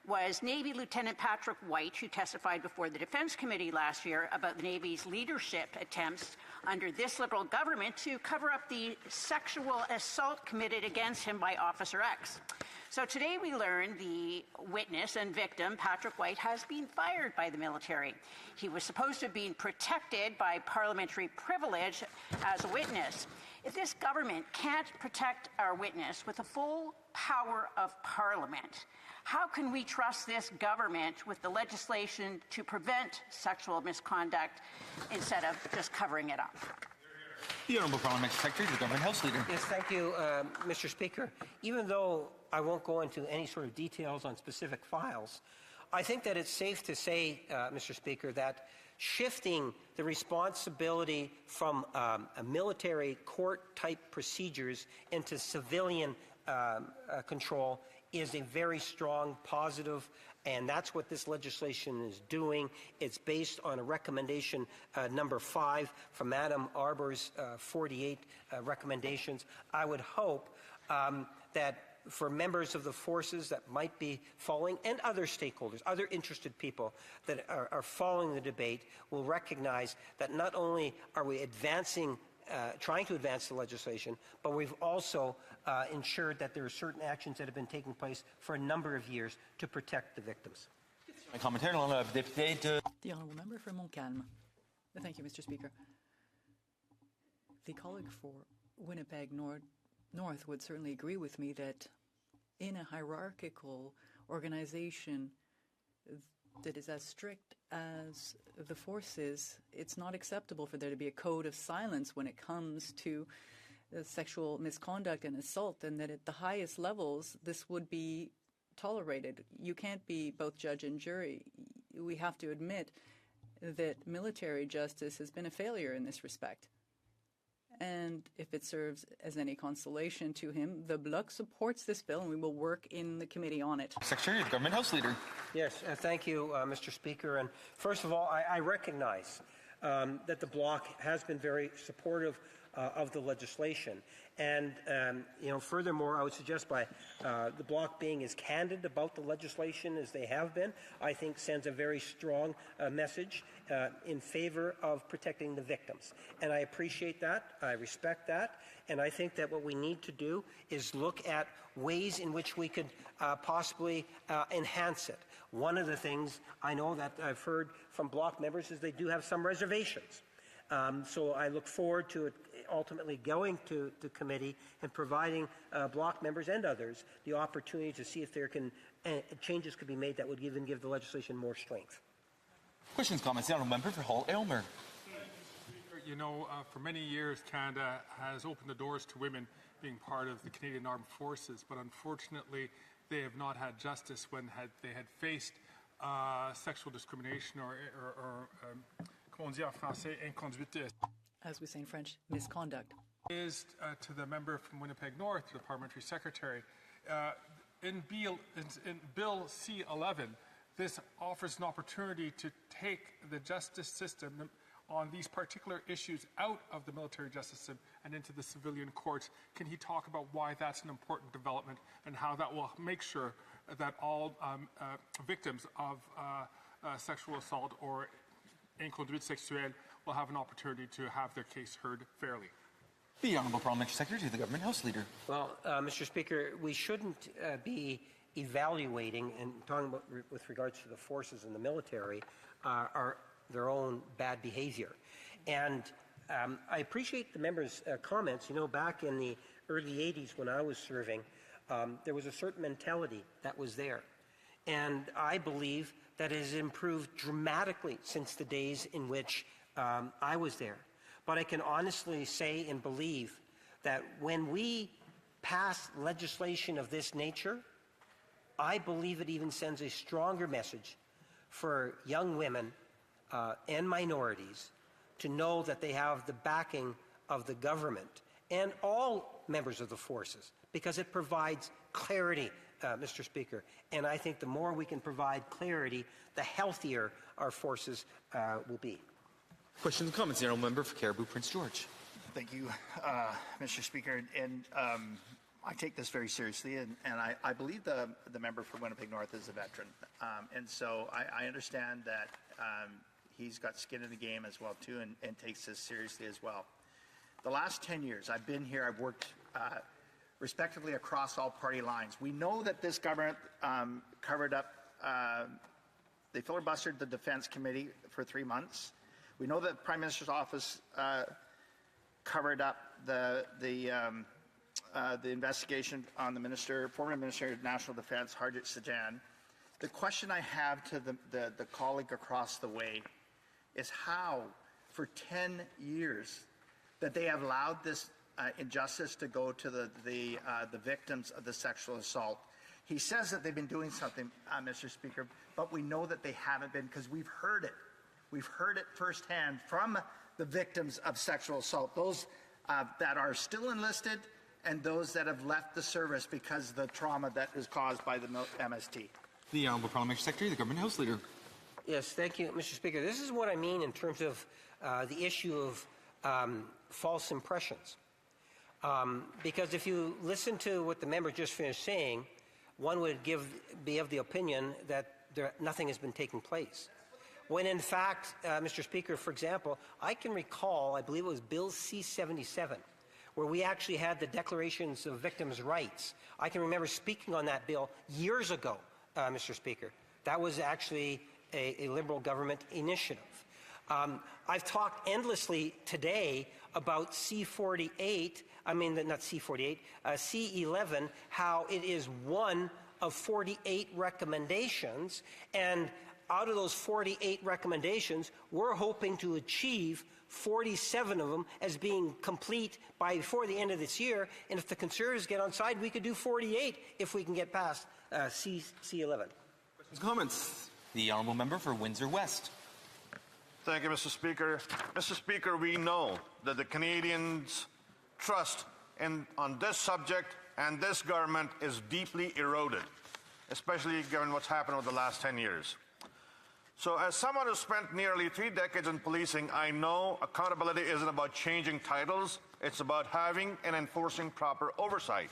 was Navy Lieutenant Patrick White, who testified before the Defence Committee last year about the Navy's leadership attempts under this Liberal government to cover up the sexual assault committed against him by Officer X. So today we learned the witness and victim, Patrick White, has been fired by the military. He was supposed to have been protected by parliamentary privilege as a witness. If this government can't protect our witness with the full power of Parliament, how can we trust this government with the legislation to prevent sexual misconduct instead of just covering it up? The Honourable Parliamentary Secretary, the Government House Leader. Yes, thank you, Mr. Speaker. Even though I won't go into any sort of details on specific files, I think that it's safe to say, Mr. Speaker, that shifting the responsibility from military court-type procedures into civilian control is a very strong positive, and that's what this legislation is doing. It's based on a recommendation number 5 from Madam Arbour's 48 recommendations. I would hope that for members of the forces that might be following, and other stakeholders, other interested people that are following the debate, will recognize that not only are we advancing, trying to advance the legislation, but we've also ensured that there are certain actions that have been taking place for a number of years to protect the victims. The Honourable Member for Montcalm. Thank you, Mr. Speaker. The colleague for Winnipeg North would certainly agree with me that in a hierarchical organization that is as strict as the forces, it's not acceptable for there to be a code of silence when it comes to sexual misconduct and assault, and that at the highest levels this would be tolerated. You can't be both judge and jury. We have to admit that military justice has been a failure in this respect. And if it serves as any consolation to him, the Bloc supports this bill, and we will work in the committee on it. Secretary, the Government House Leader. Yes, thank you, Mr. Speaker. And first of all, I recognize that the Bloc has been very supportive of the legislation. And, furthermore, I would suggest by the Bloc being as candid about the legislation as they have been, I think sends a very strong message in favor of protecting the victims. And I appreciate that. I respect that. And I think that what we need to do is look at ways in which we could possibly enhance it. One of the things I know that I've heard from Bloc members is they do have some reservations. So I look forward to it ultimately going to committee and providing Bloc members and others the opportunity to see if there can changes could be made that would even give the legislation more strength. Questions, comments? The Honourable Member for Hull Aylmer. You know, for many years, Canada has opened the doors to women being part of the Canadian Armed Forces, but unfortunately, they have not had justice when they had faced sexual discrimination or comment on dit en français, inconduite. As we say in French, misconduct. Is to the member from Winnipeg North, the parliamentary secretary. In Bill C-11, this offers an opportunity to take the justice system on these particular issues out of the military justice system and into the civilian courts. Can he talk about why that's an important development and how that will make sure that all victims of sexual assault or inconduite sexuelle will have an opportunity to have their case heard fairly? The Honourable Parliamentary Secretary, the Government House Leader. Well, Mr. Speaker, we shouldn't be evaluating and talking about with regards to the forces in the military their own bad behavior. And I appreciate the members' comments. You know, back in the early 80s when I was serving, there was a certain mentality that was there. And I believe that it has improved dramatically since the days in which I was there. But I can honestly say and believe that when we pass legislation of this nature, I believe it even sends a stronger message for young women and minorities to know that they have the backing of the government and all members of the forces, because it provides clarity, Mr. Speaker. And I think the more we can provide clarity, the healthier our forces will be. Questions and comments, the Honourable Member for Cariboo Prince George. Thank you, Mr. Speaker. And I take this very seriously, and I believe the member for Winnipeg North is a veteran. And so I understand that he's got skin in the game as well, too, and takes this seriously as well. The last 10 years I've been here, I've worked respectively across all party lines. We know that this government covered up, they filibustered the Defense Committee for 3 months. We know that the Prime Minister's office covered up the investigation on the former Minister of National Defense, Harjit Sajjan. The question I have to the colleague across the way is how, for 10 years, that they have allowed this injustice to go to the victims of the sexual assault. He says that they've been doing something, Mr. Speaker, but we know that they haven't been, because we've heard it. We've heard it firsthand from the victims of sexual assault, those that are still enlisted and those that have left the service because of the trauma that is caused by the MST. The Honourable Parliamentary Secretary, the Government House Leader. Yes, thank you, Mr. Speaker. This is what I mean in terms of the issue of false impressions. Because if you listen to what the member just finished saying, one would be of the opinion that nothing has been taking place. When in fact, Mr. Speaker, for example, I can recall, I believe it was Bill C-77, where we actually had the Declarations of Victims' Rights. I can remember speaking on that bill years ago, Mr. Speaker. That was actually a Liberal government initiative. I've talked endlessly today about C-48, not C-48, C-11, how it is one of 48 recommendations, and out of those 48 recommendations, we're hoping to achieve 47 of them as being complete before the end of this year, and if the Conservatives get on side, we could do 48 if we can get past C-11. Questions, comments? The Honourable Member for Windsor West. Thank you, Mr. Speaker. Mr. Speaker, we know that the Canadians' trust on this subject and this government is deeply eroded, especially given what's happened over the last 10 years. So as someone who spent nearly 3 decades in policing, I know accountability isn't about changing titles, it's about having and enforcing proper oversight.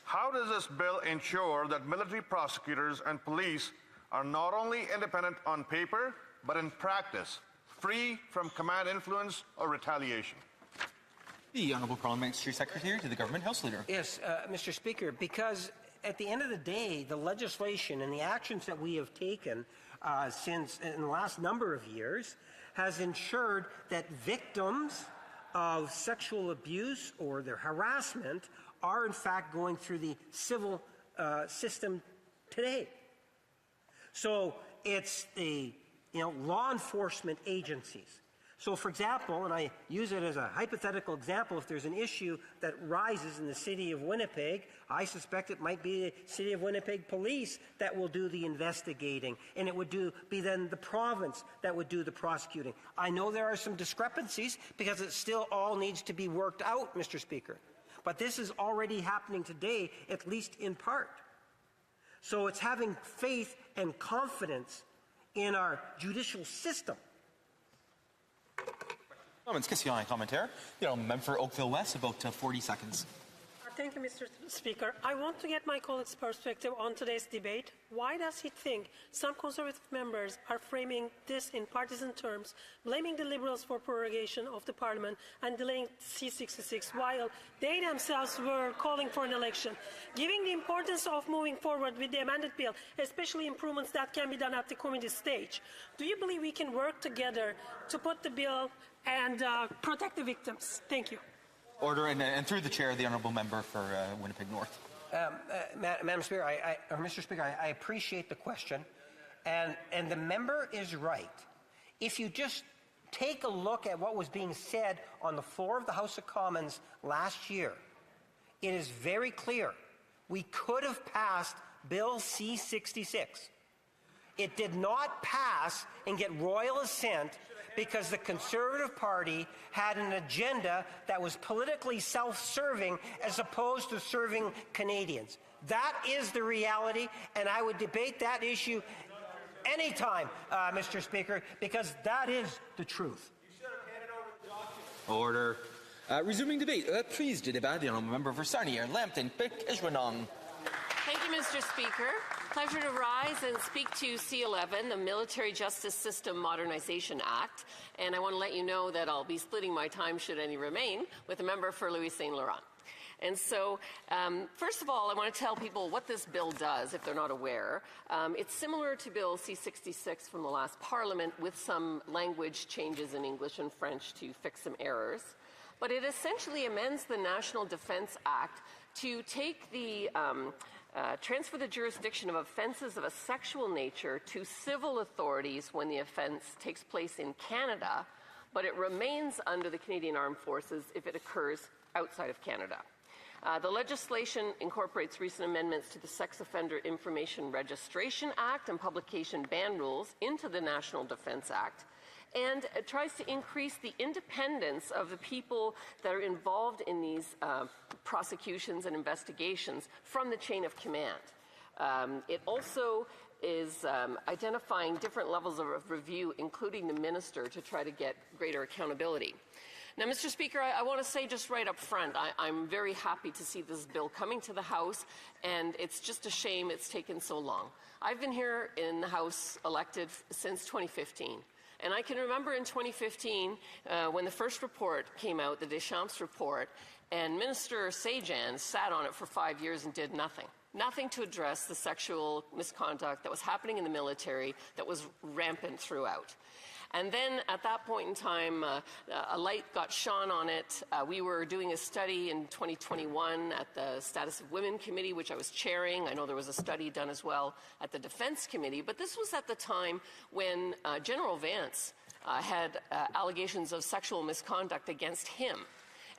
How does this bill ensure that military prosecutors and police are not only independent on paper, but in practice, free from command influence or retaliation? The Honourable Parliamentary Secretary to the Government House Leader. Yes, Mr. Speaker, because at the end of the day, the legislation and the actions that we have taken since in the last number of years has ensured that victims of sexual abuse or their harassment are in fact going through the civil system today. So it's the law enforcement agencies. So for example, and I use it as a hypothetical example, if there's an issue that rises in the city of Winnipeg, I suspect it might be the city of Winnipeg police that will do the investigating, and it would be then the province that would do the prosecuting. I know there are some discrepancies because it still all needs to be worked out, Mr. Speaker. But this is already happening today, at least in part. So it's having faith and confidence in our judicial system. Comments, question and commentaire. The Honourable Member for Oakville West, about 40 seconds. Thank you, Mr. Speaker. I want to get my colleague's perspective on today's debate. Why does he think some Conservative members are framing this in partisan terms, blaming the Liberals for prorogation of the Parliament and delaying C-66, while they themselves were calling for an election? Given the importance of moving forward with the amended bill, especially improvements that can be done at the committee stage, do you believe we can work together to put the bill and protect the victims? Thank you. Order, and through the chair, the Honourable Member for Winnipeg North. Madam Speaker, Mr. Speaker, I appreciate the question, and the member is right. If you just take a look at what was being said on the floor of the House of Commons last year, it is very clear we could have passed Bill C-66. It did not pass and get royal assent because the Conservative Party had an agenda that was politically self-serving as opposed to serving Canadians. That is the reality, and I would debate that issue anytime, Mr. Speaker, because that is the truth. Order. Resuming debate. Please do débat. The Honourable Member for Sarnia, Lambton, Pick-Ishwanong. Thank you, Mr. Speaker. Pleasure to rise and speak to C-11, the Military Justice System Modernization Act. And I want to let you know that I'll be splitting my time, should any remain, with the member for Louis Saint Laurent. And so, first of all, I want to tell people what this bill does, if they're not aware. It's similar to Bill C-66 from the last Parliament, with some language changes in English and French to fix some errors. But it essentially amends the National Defence Act to take the transfer the jurisdiction of offences of a sexual nature to civil authorities when the offence takes place in Canada, but it remains under the Canadian Armed Forces if it occurs outside of Canada. The legislation incorporates recent amendments to the Sex Offender Information Registration Act and publication ban rules into the National Defence Act, and it tries to increase the independence of the people that are involved in these prosecutions and investigations from the chain of command. It also is identifying different levels of review, including the minister, to try to get greater accountability. Now, Mr. Speaker, I want to say just right up front, I'm very happy to see this bill coming to the House, and it's just a shame it's taken so long. I've been here in the House elected since 2015. And I can remember in 2015 when the first report came out, the Deschamps report, and Minister Sajjan sat on it for 5 years and did nothing. Nothing to address the sexual misconduct that was happening in the military that was rampant throughout. And then at that point in time, a light got shone on it. We were doing a study in 2021 at the Status of Women Committee, which I was chairing. I know there was a study done as well at the Defense Committee. But this was at the time when General Vance had allegations of sexual misconduct against him.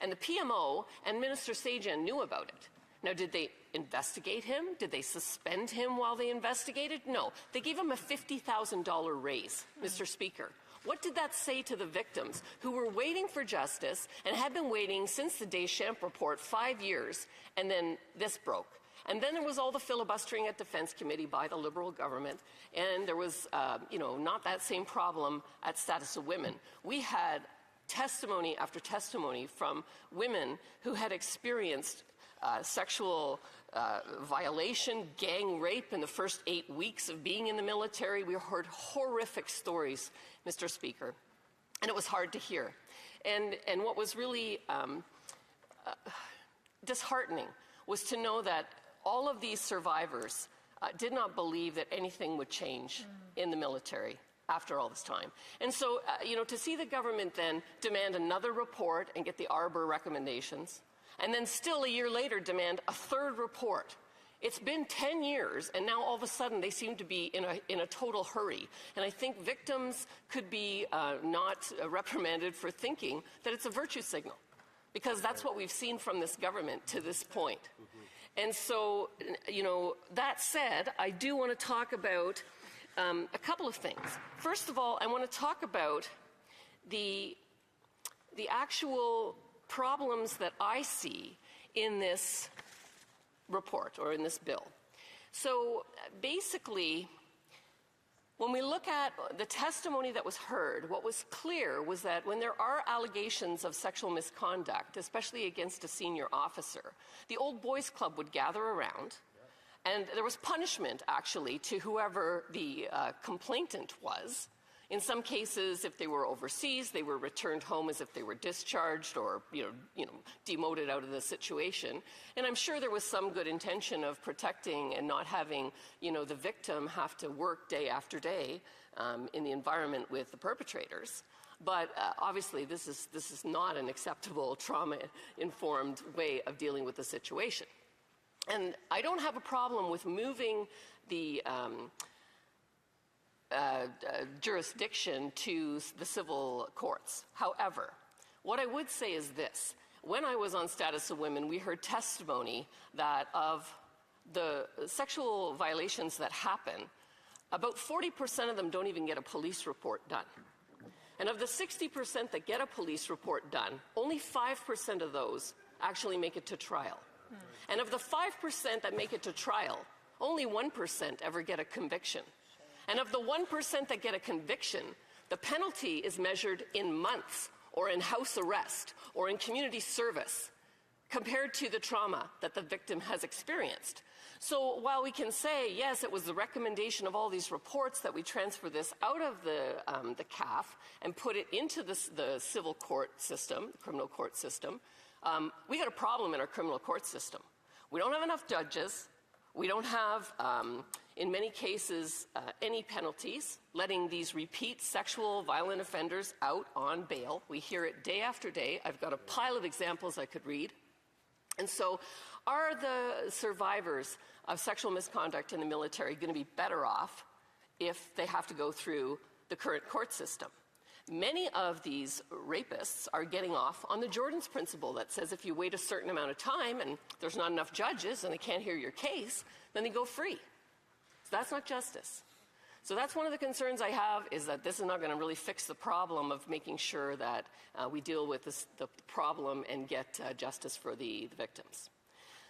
And the PMO and Minister Sajjan knew about it. Now, did they investigate him? Did they suspend him while they investigated? No. They gave him a $50,000 raise, Mr. Speaker. What did that say to the victims who were waiting for justice and had been waiting since the Deschamps report 5 years, and then this broke? And then there was all the filibustering at Defense Committee by the Liberal government, and there was, not that same problem at Status of Women. We had testimony after testimony from women who had experienced sexual violation, gang rape in the first 8 weeks of being in the military. We heard horrific stories, Mr. Speaker, and it was hard to hear. And what was really disheartening was to know that all of these survivors did not believe that anything would change in the military after all this time. And so, to see the government then demand another report and get the Arbor recommendations, and then still a year later demand a third report. It's been 10 years, and now all of a sudden they seem to be in a total hurry. And I think victims could be not reprimanded for thinking that it's a virtue signal, because that's what we've seen from this government to this point. And so, that said, I do want to talk about a couple of things. First of all, I want to talk about the actual problems that I see in this report or in this bill. So basically, when we look at the testimony that was heard, what was clear was that when there are allegations of sexual misconduct, especially against a senior officer, the old boys club would gather around, and there was punishment actually to whoever the complainant was. In some cases, if they were overseas, they were returned home as if they were discharged or, demoted out of the situation. And I'm sure there was some good intention of protecting and not having, the victim have to work day after day in the environment with the perpetrators. But obviously, this is not an acceptable trauma-informed way of dealing with the situation. And I don't have a problem with moving the jurisdiction to the civil courts. However, what I would say is this. When I was on Status of Women, we heard testimony that of the sexual violations that happen, about 40% of them don't even get a police report done. And of the 60% that get a police report done, only 5% of those actually make it to trial. And of the 5% that make it to trial, only 1% ever get a conviction. And of the 1% that get a conviction, the penalty is measured in months or in house arrest or in community service compared to the trauma that the victim has experienced. So while we can say, yes, it was the recommendation of all these reports that we transfer this out of the CAF and put it into the civil court system, the criminal court system, we got a problem in our criminal court system. We don't have enough judges. We don't have, in many cases, any penalties, letting these repeat sexual violent offenders out on bail. We hear it day after day. I've got a pile of examples I could read. And so are the survivors of sexual misconduct in the military going to be better off if they have to go through the current court system? Many of these rapists are getting off on the Jordan's principle that says if you wait a certain amount of time and there's not enough judges and they can't hear your case, then they go free. So that's not justice. So that's one of the concerns I have, is that this is not going to really fix the problem of making sure that we deal with the problem and get justice for the victims.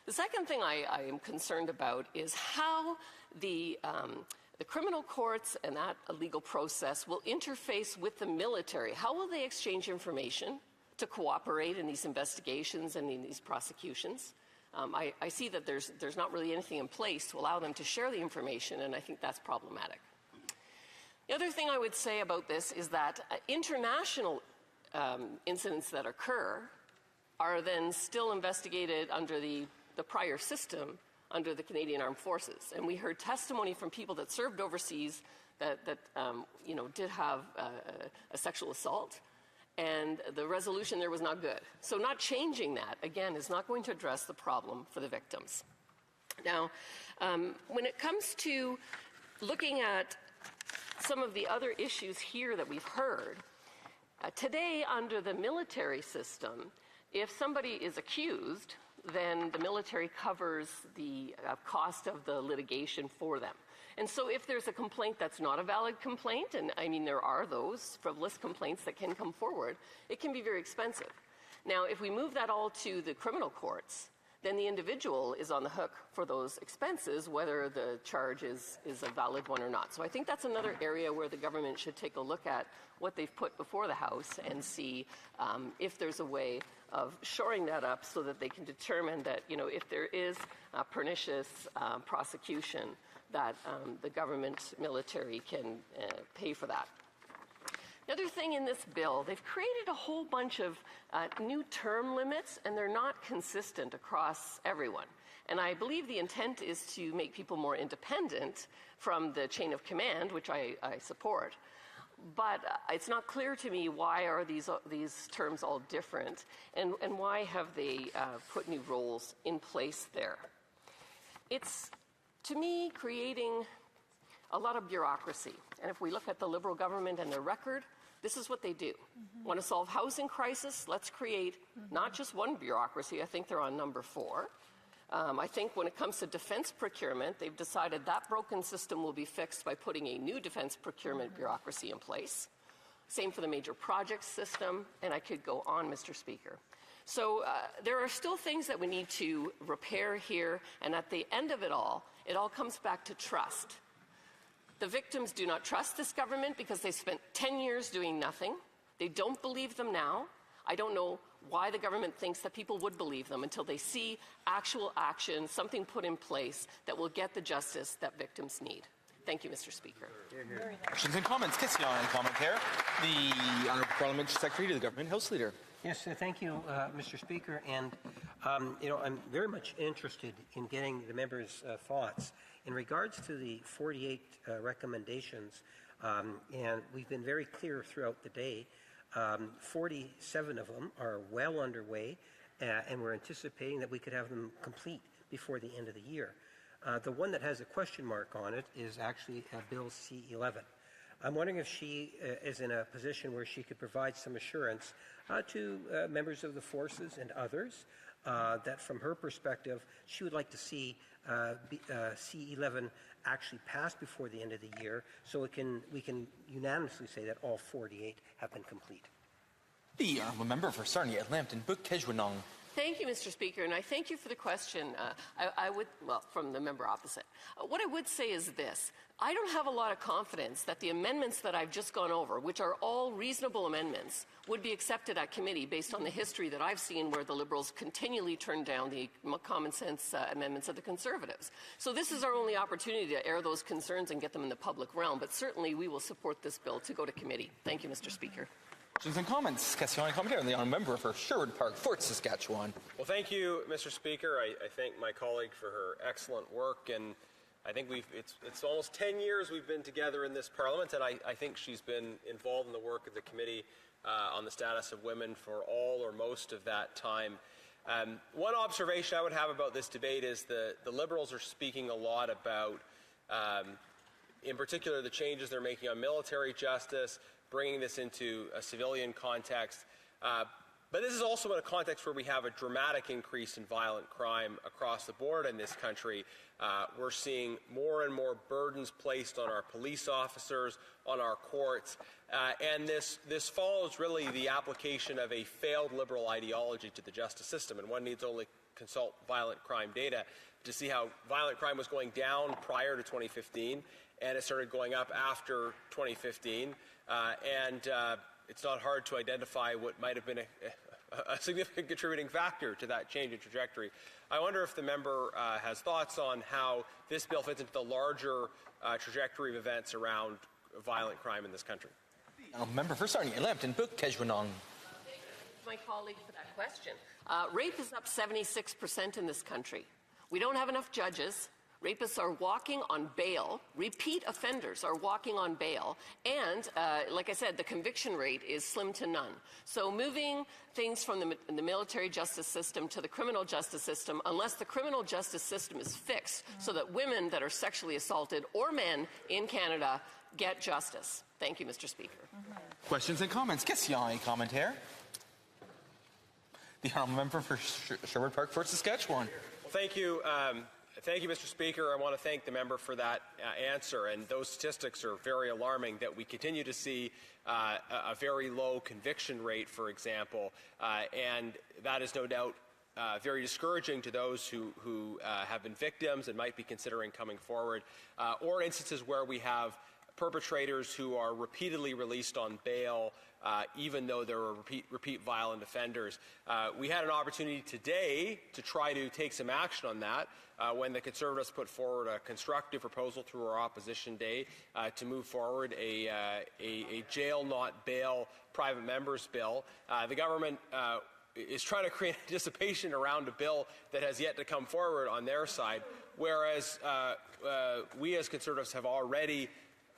The second thing I am concerned about is how the criminal courts and that legal process will interface with the military. How will they exchange information to cooperate in these investigations and in these prosecutions. I see that there's not really anything in place to allow them to share the information, and I think that's problematic. The other thing I would say about this is that international incidents that occur are then still investigated under the prior system under the Canadian Armed Forces. And we heard testimony from people that served overseas that did have a sexual assault, and the resolution there was not good. So not changing that, again, is not going to address the problem for the victims. Now, when it comes to looking at some of the other issues here that we've heard, today under the military system, if somebody is accused, then the military covers the cost of the litigation for them. And so if there's a complaint that's not a valid complaint, and I mean there are those frivolous complaints that can come forward, it can be very expensive. Now, if we move that all to the criminal courts, then the individual is on the hook for those expenses, whether the charge is a valid one or not. So I think that's another area where the government should take a look at what they've put before the House and see if there's a way of shoring that up so that they can determine that, if there is a pernicious prosecution, that the government military can pay for that. The other thing in this bill, they've created a whole bunch of new term limits, and they're not consistent across everyone. And I believe the intent is to make people more independent from the chain of command, which I support. But it's not clear to me why are these terms all different, and why have they put new roles in place there. It's, to me, creating a lot of bureaucracy. And if we look at the Liberal government and their record, this is what they do. Want to solve housing crisis? Let's create not just one bureaucracy. I think they're on number 4. I think when it comes to defense procurement, they've decided that broken system will be fixed by putting a new defense procurement bureaucracy in place. Same for the major projects system, and I could go on, Mr. Speaker. So there are still things that we need to repair here, and at the end of it all comes back to trust. The victims do not trust this government because they spent 10 years doing nothing. They don't believe them now. I don't know why the government thinks that people would believe them until they see actual action, something put in place that will get the justice that victims need. Thank you, Mr. Speaker. Questions and comments. Question and comment here. The Honourable Parliamentary Secretary to the Government House Leader. Yes, thank you, Mr. Speaker. And, I'm very much interested in getting the members' thoughts. In regards to the 48 recommendations, and we've been very clear throughout the day, 47 of them are well underway, and we're anticipating that we could have them complete before the end of the year. The one that has a question mark on it is actually Bill C-11. I'm wondering if she is in a position where she could provide some assurance to members of the forces and others that from her perspective, she would like to see C-11 actually passed before the end of the year so we can unanimously say that all 48 have been complete. The Honourable Member for Sarnia, Lambton, Bukejwanong. Thank you, Mr. Speaker, and I thank you for the question. From the member opposite. What I would say is this. I don't have a lot of confidence that the amendments that I've just gone over, which are all reasonable amendments, would be accepted at committee based on the history that I've seen where the Liberals continually turn down the common sense amendments of the Conservatives. So this is our only opportunity to air those concerns and get them in the public realm, but certainly we will support this bill to go to committee. Thank you, Mr. Speaker. Questions and comments. Question and comment here. The Honourable Member for Sherwood Park, Fort Saskatchewan. Well, thank you, Mr. Speaker. I thank my colleague for her excellent work, and I think it's almost 10 years we've been together in this Parliament, and I think she's been involved in the work of the Committee on the Status of Women for all or most of that time. One observation I would have about this debate is the Liberals are speaking a lot about, in particular, the changes they're making on military justice, bringing this into a civilian context. But this is also in a context where we have a dramatic increase in violent crime across the board in this country. We're seeing more and more burdens placed on our police officers, on our courts, and this follows really the application of a failed Liberal ideology to the justice system. And one needs only consult violent crime data to see how violent crime was going down prior to 2015, and it started going up after 2015. It's not hard to identify what might have been a significant contributing factor to that change in trajectory. I wonder if the member has thoughts on how this bill fits into the larger trajectory of events around violent crime in this country. Member for Sarnia Lambton, Book Kejwanong. My colleague for that question. Rape is up 76% in this country. We don't have enough judges. Rapists are walking on bail. Repeat offenders are walking on bail. And, like I said, the conviction rate is slim to none. So moving things from the military justice system to the criminal justice system, unless the criminal justice system is fixed so that women that are sexually assaulted or men in Canada get justice. Thank you, Mr. Speaker. Questions and comments? Qu'est-ce qu'il y a un commentaire? The honourable member for Sherwood Park, Fort Saskatchewan. Well, thank you. Thank you, Mr. Speaker. I want to thank the member for that answer. And those statistics are very alarming that we continue to see a very low conviction rate, for example. And that is no doubt very discouraging to those who have been victims and might be considering coming forward, or instances where we have perpetrators who are repeatedly released on bail, even though there are repeat violent offenders. We had an opportunity today to try to take some action on that when the Conservatives put forward a constructive proposal through our opposition day to move forward a jail not bail private members bill. The government is trying to create anticipation around a bill that has yet to come forward on their side, whereas we as Conservatives have already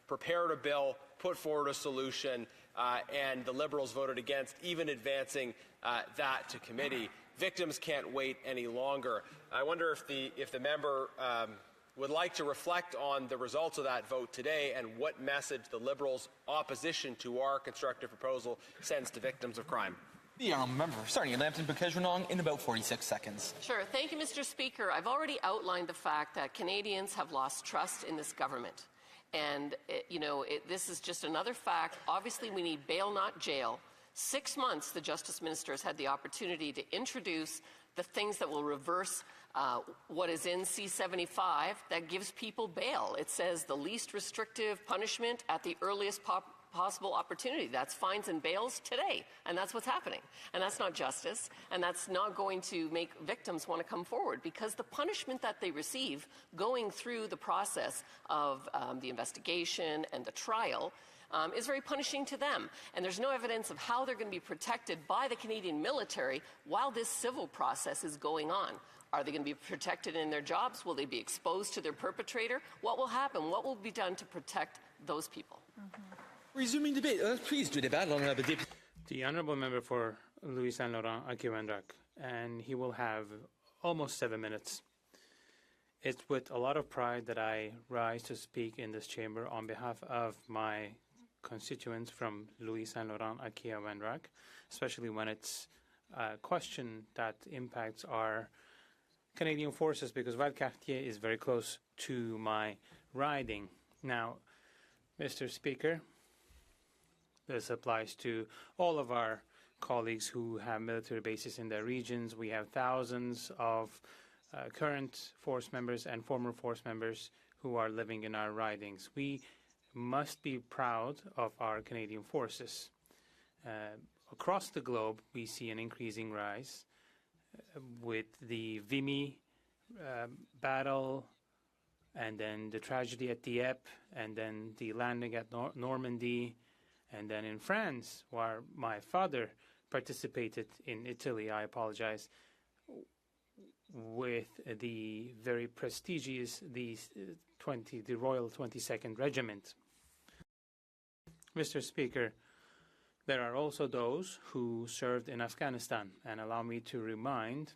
prepared a bill, put forward a solution, and the Liberals voted against even advancing that to committee. Victims can't wait any longer. I wonder if the member would like to reflect on the results of that vote today and what message the Liberals' opposition to our constructive proposal sends to victims of crime. The honourable member for Sarnia Lambton, Book Kejwanong, in about 46 seconds. Sure. Thank you, Mr. Speaker. I've already outlined the fact that Canadians have lost trust in this government. And, this is just another fact. Obviously, we need bail, not jail. 6 months, the Justice Minister has had the opportunity to introduce the things that will reverse what is in C-75 that gives people bail. It says the least restrictive punishment at the earliest possible opportunity. That's fines and bails today, and that's what's happening. And that's not justice, and that's not going to make victims want to come forward, because the punishment that they receive going through the process of the investigation and the trial is very punishing to them. And there's no evidence of how they're going to be protected by the Canadian military while this civil process is going on. Are they going to be protected in their jobs? Will they be exposed to their perpetrator? What will happen? What will be done to protect those people? Resuming debate. Please do debate. The honourable member for Louis Saint Laurent, Aki-Wendat, and he will have almost 7 minutes. It's with a lot of pride that I rise to speak in this chamber on behalf of my constituents from Louis Saint Laurent, Aki-Wendat, especially when it's a question that impacts our Canadian forces, because Valcartier is very close to my riding. Now, Mr. Speaker, this applies to all of our colleagues who have military bases in their regions. We have thousands of current force members and former force members who are living in our ridings. We must be proud of our Canadian forces. Across the globe, we see an increasing rise with the Vimy battle, and then the tragedy at Dieppe, and then the landing at Normandy, and then in France, where my father participated in Italy, I apologize, with the very prestigious, the Royal 22nd Regiment. Mr. Speaker, there are also those who served in Afghanistan, and allow me to remind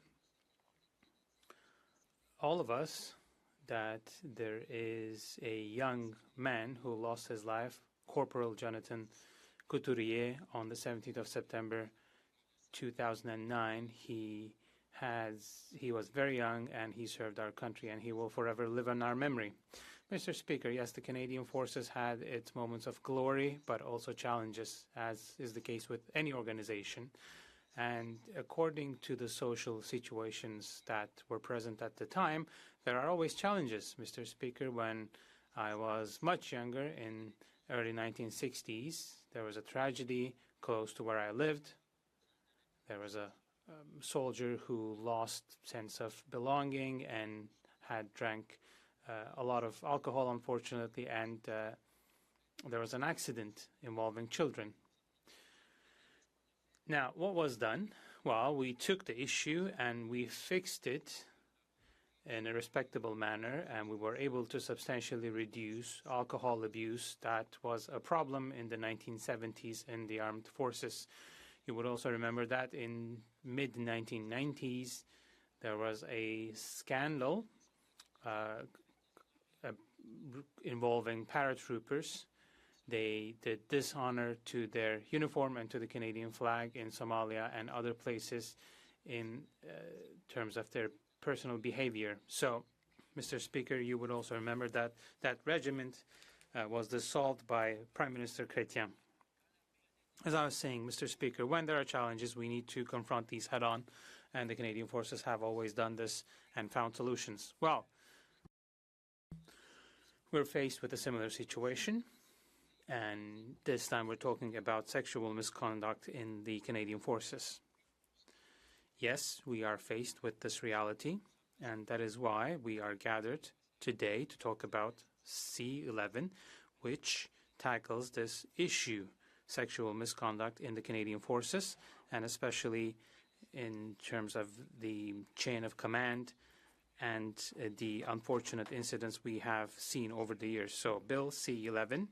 all of us that there is a young man who lost his life, Corporal Jonathan Couturier, on the 17th of September 2009. He was very young, and he served our country, and he will forever live in our memory. Mr. Speaker, yes, the Canadian Forces had its moments of glory, but also challenges, as is the case with any organization. And according to the social situations that were present at the time, there are always challenges. Mr. Speaker, when I was much younger, in early 1960s, there was a tragedy close to where I lived. There was a soldier who lost sense of belonging and had drank a lot of alcohol, unfortunately, and there was an accident involving children. Now, what was done? Well, we took the issue and we fixed it in a respectable manner, and we were able to substantially reduce alcohol abuse that was a problem in the 1970s in the armed forces. You would also remember that in mid-1990s, there was a scandal involving paratroopers. They did dishonor to their uniform and to the Canadian flag in Somalia and other places in terms of their personal behavior. So, Mr. Speaker, you would also remember that that regiment was dissolved by Prime Minister Chrétien. As I was saying, Mr. Speaker, when there are challenges, we need to confront these head-on, and the Canadian Forces have always done this and found solutions. Well, we're faced with a similar situation, and this time we're talking about sexual misconduct in the Canadian Forces. Yes, we are faced with this reality, and that is why we are gathered today to talk about C11, which tackles this issue, sexual misconduct in the Canadian Forces, and especially in terms of the chain of command and the unfortunate incidents we have seen over the years. So Bill C11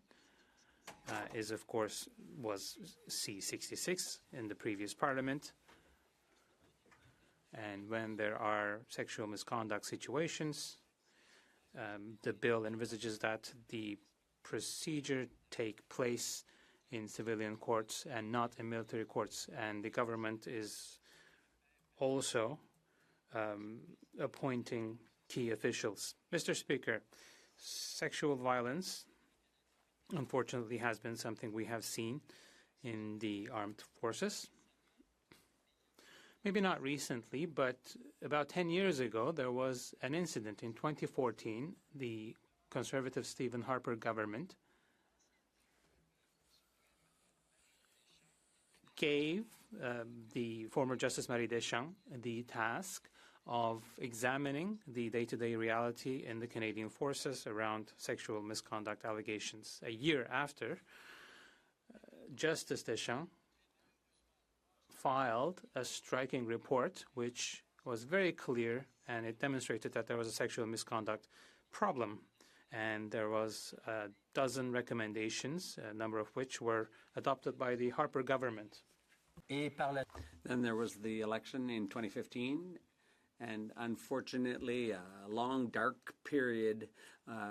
was C66 in the previous Parliament. And when there are sexual misconduct situations, the bill envisages that the procedure take place in civilian courts and not in military courts. And the government is also appointing key officials. Mr. Speaker, sexual violence, unfortunately, has been something we have seen in the armed forces. Maybe not recently, but about 10 years ago, there was an incident in 2014. The Conservative Stephen Harper government gave the former Justice Marie Deschamps the task of examining the day-to-day reality in the Canadian Forces around sexual misconduct allegations. A year after, Justice Deschamps filed a striking report which was very clear, and it demonstrated that there was a sexual misconduct problem. And there was a dozen recommendations, a number of which were adopted by the Harper government. Then there was the election in 2015, and unfortunately a long, dark period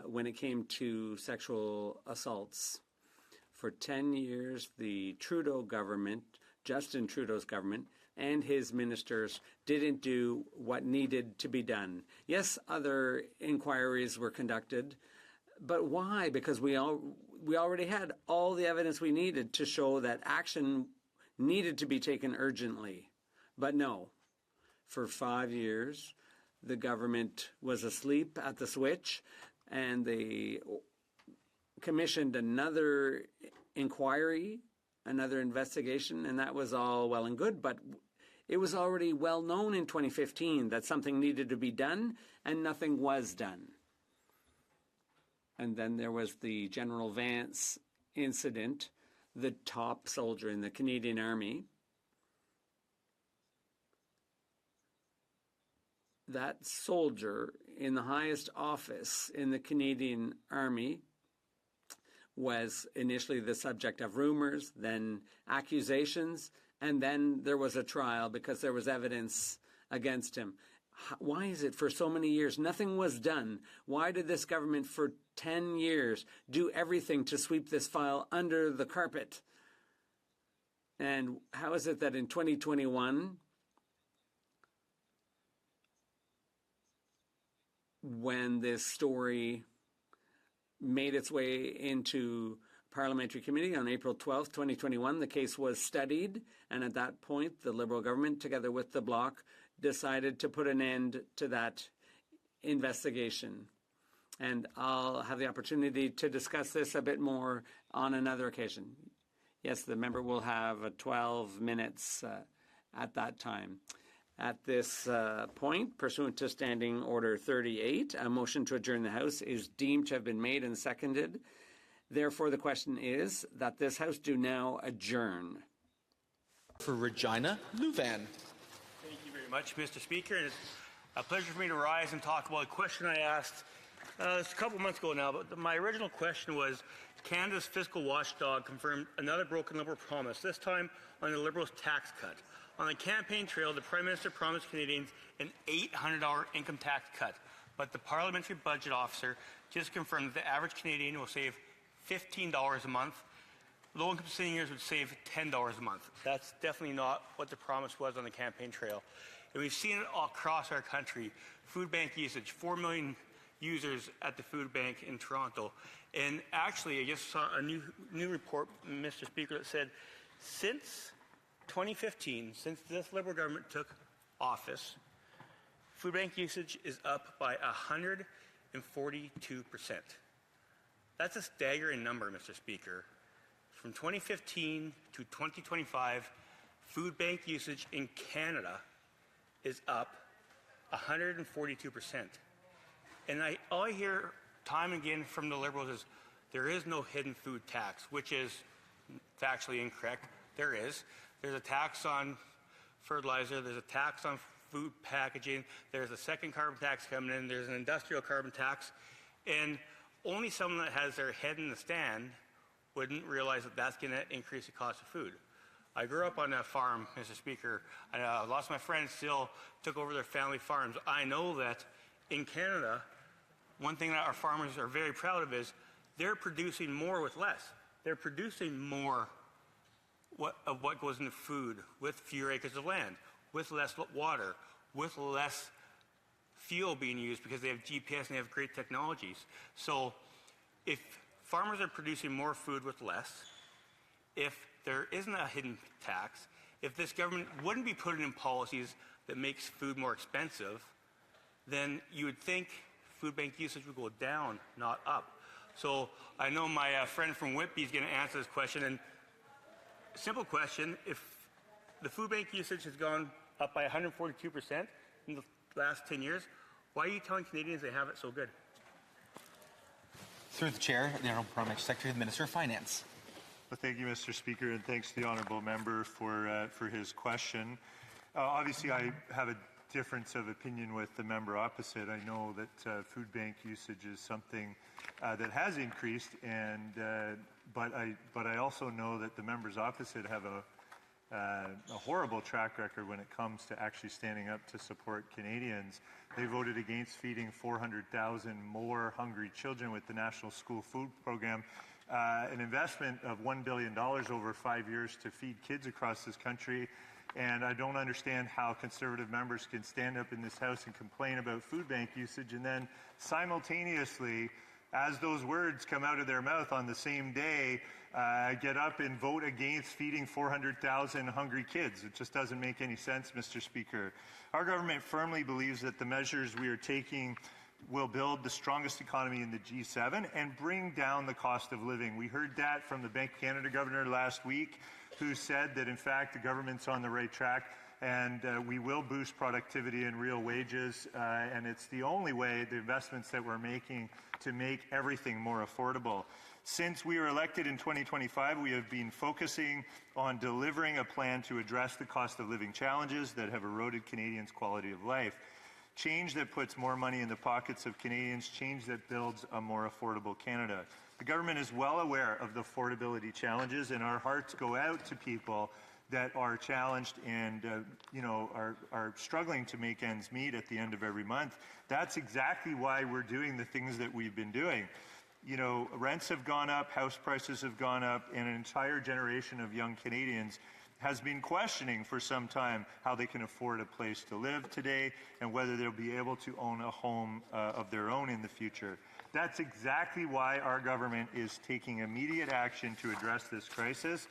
when it came to sexual assaults. For 10 years, the Trudeau government, Justin Trudeau's government, and his ministers didn't do what needed to be done. Yes, other inquiries were conducted, but why? Because we already had all the evidence we needed to show that action needed to be taken urgently. But no, for 5 years, the government was asleep at the switch, and they commissioned another inquiry, another investigation, and that was all well and good, but it was already well known in 2015 that something needed to be done, and nothing was done. And then there was the General Vance incident, the top soldier in the Canadian Army. That soldier in the highest office in the Canadian Army was initially the subject of rumors, then accusations, and then there was a trial because there was evidence against him. Why is it for so many years nothing was done? Why did this government for 10 years do everything to sweep this file under the carpet? And how is it that in 2021, when this story made its way into parliamentary committee on April 12th, 2021, the case was studied, and at that point, the Liberal government, together with the Bloc, decided to put an end to that investigation. And I'll have the opportunity to discuss this a bit more on another occasion. Yes, the member will have 12 minutes at that time. At this point, pursuant to Standing Order 38, a motion to adjourn the House is deemed to have been made and seconded. Therefore, the question is that this House do now adjourn. For Regina Louvan. Thank you very much, Mr. Speaker. And it's a pleasure for me to rise and talk about a question I asked a couple months ago now. But my original question was, Canada's fiscal watchdog confirmed another broken Liberal promise, this time on the Liberals' tax cut. On the campaign trail, the Prime Minister promised Canadians an $800 income tax cut. But the Parliamentary Budget Officer just confirmed that the average Canadian will save $15 a month. Low-income seniors would save $10 a month. That's definitely not what the promise was on the campaign trail. And we've seen it all across our country. Food bank usage, 4 million users at the food bank in Toronto. And actually, I just saw a new report, Mr. Speaker, that said since 2015, since this Liberal government took office, food bank usage is up by 142%. That's a staggering number, Mr. Speaker. From 2015 to 2025, food bank usage in Canada is up 142%. And all I hear time and again from the Liberals is there is no hidden food tax, which is factually incorrect. There is. There's a tax on fertilizer. There's a tax on food packaging. There's a second carbon tax coming in. There's an industrial carbon tax. And only someone that has their head in the stand wouldn't realize that that's going to increase the cost of food. I grew up on a farm, Mr. Speaker. I lost my friends, still took over their family farms. I know that in Canada, one thing that our farmers are very proud of is they're producing more with less. They're producing more of what goes into food with fewer acres of land, with less water, with less fuel being used because they have GPS and they have great technologies. So if farmers are producing more food with less, if there isn't a hidden tax, if this government wouldn't be putting in policies that makes food more expensive, then you would think food bank usage would go down, not up. So I know my friend from Whitby is going to answer this question. And simple question, if the food bank usage has gone up by 142% in the last 10 years, why are you telling Canadians they have it so good? Through the chair, the Honourable Parliamentary Secretary, the Minister of Finance. Well, thank you, Mr. Speaker, and thanks to the honourable member for his question. Obviously, I have a difference of opinion with the member opposite. I know that food bank usage is something that has increased, and but I also know that the members opposite have a horrible track record when it comes to actually standing up to support Canadians. They voted against feeding 400,000 more hungry children with the National School Food Program, an investment of $1 billion over 5 years to feed kids across this country. And I don't understand how Conservative members can stand up in this House and complain about food bank usage and then simultaneously, as those words come out of their mouth on the same day, get up and vote against feeding 400,000 hungry kids. It just doesn't make any sense, Mr. Speaker. Our government firmly believes that the measures we are taking will build the strongest economy in the G7 and bring down the cost of living. We heard that from the Bank of Canada governor last week, who said that, in fact, the government's on the right track and we will boost productivity and real wages. And it's the only way, the investments that we're making, to make everything more affordable. Since we were elected in 2025, we have been focusing on delivering a plan to address the cost of living challenges that have eroded Canadians' quality of life. Change that puts more money in the pockets of Canadians, change that builds a more affordable Canada. The government is well aware of the affordability challenges, and our hearts go out to people that are challenged and are struggling to make ends meet at the end of every month. That's exactly why we're doing the things that we've been doing. You know, rents have gone up, house prices have gone up, and an entire generation of young Canadians has been questioning for some time how they can afford a place to live today and whether they'll be able to own a home of their own in the future. That's exactly why our government is taking immediate action to address this crisis.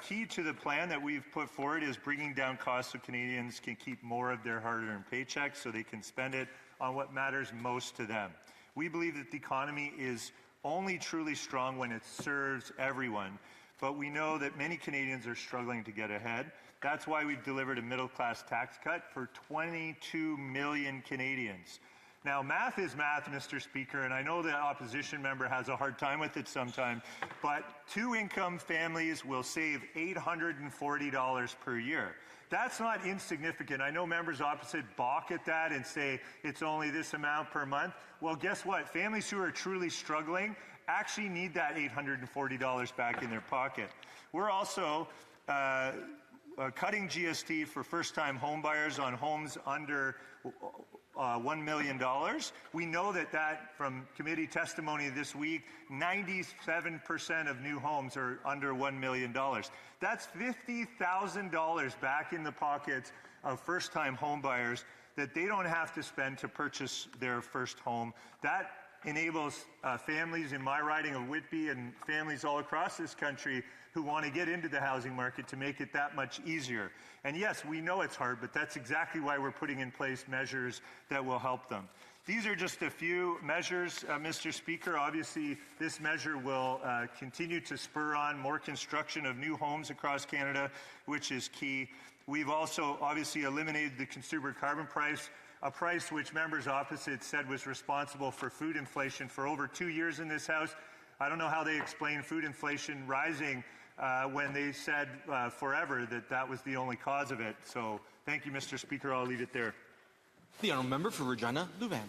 Key to the plan that we've put forward is bringing down costs so Canadians can keep more of their hard-earned paychecks so they can spend it on what matters most to them. We believe that the economy is only truly strong when it serves everyone. but we know that many Canadians are struggling to get ahead. That's why we've delivered a middle-class tax cut for 22 million Canadians. Now, math is math, Mr. Speaker, and I know the opposition member has a hard time with it sometimes, but two-income families will save $840 per year. That's not insignificant. I know members opposite balk at that and say it's only this amount per month. Well, guess what? Families who are truly struggling actually need that $840 back in their pocket. We're also cutting GST for first-time homebuyers on homes under $1 million. We know that from committee testimony this week, 97% of new homes are under $1 million. That's $50,000 back in the pockets of first-time homebuyers that they don't have to spend to purchase their first home. That enables families in my riding of Whitby and families all across this country who want to get into the housing market to make it that much easier. And yes, we know it's hard, but that's exactly why we're putting in place measures that will help them. These are just a few measures, Mr. Speaker. Obviously, this measure will continue to spur on more construction of new homes across Canada, which is key. We've also obviously eliminated the consumer carbon price, a price which members opposite said was responsible for food inflation for over 2 years in this House. I don't know how they explain food inflation rising when they said forever that was the only cause of it. So thank you, Mr. Speaker. I'll leave it there. The honourable member for Regina Louvain.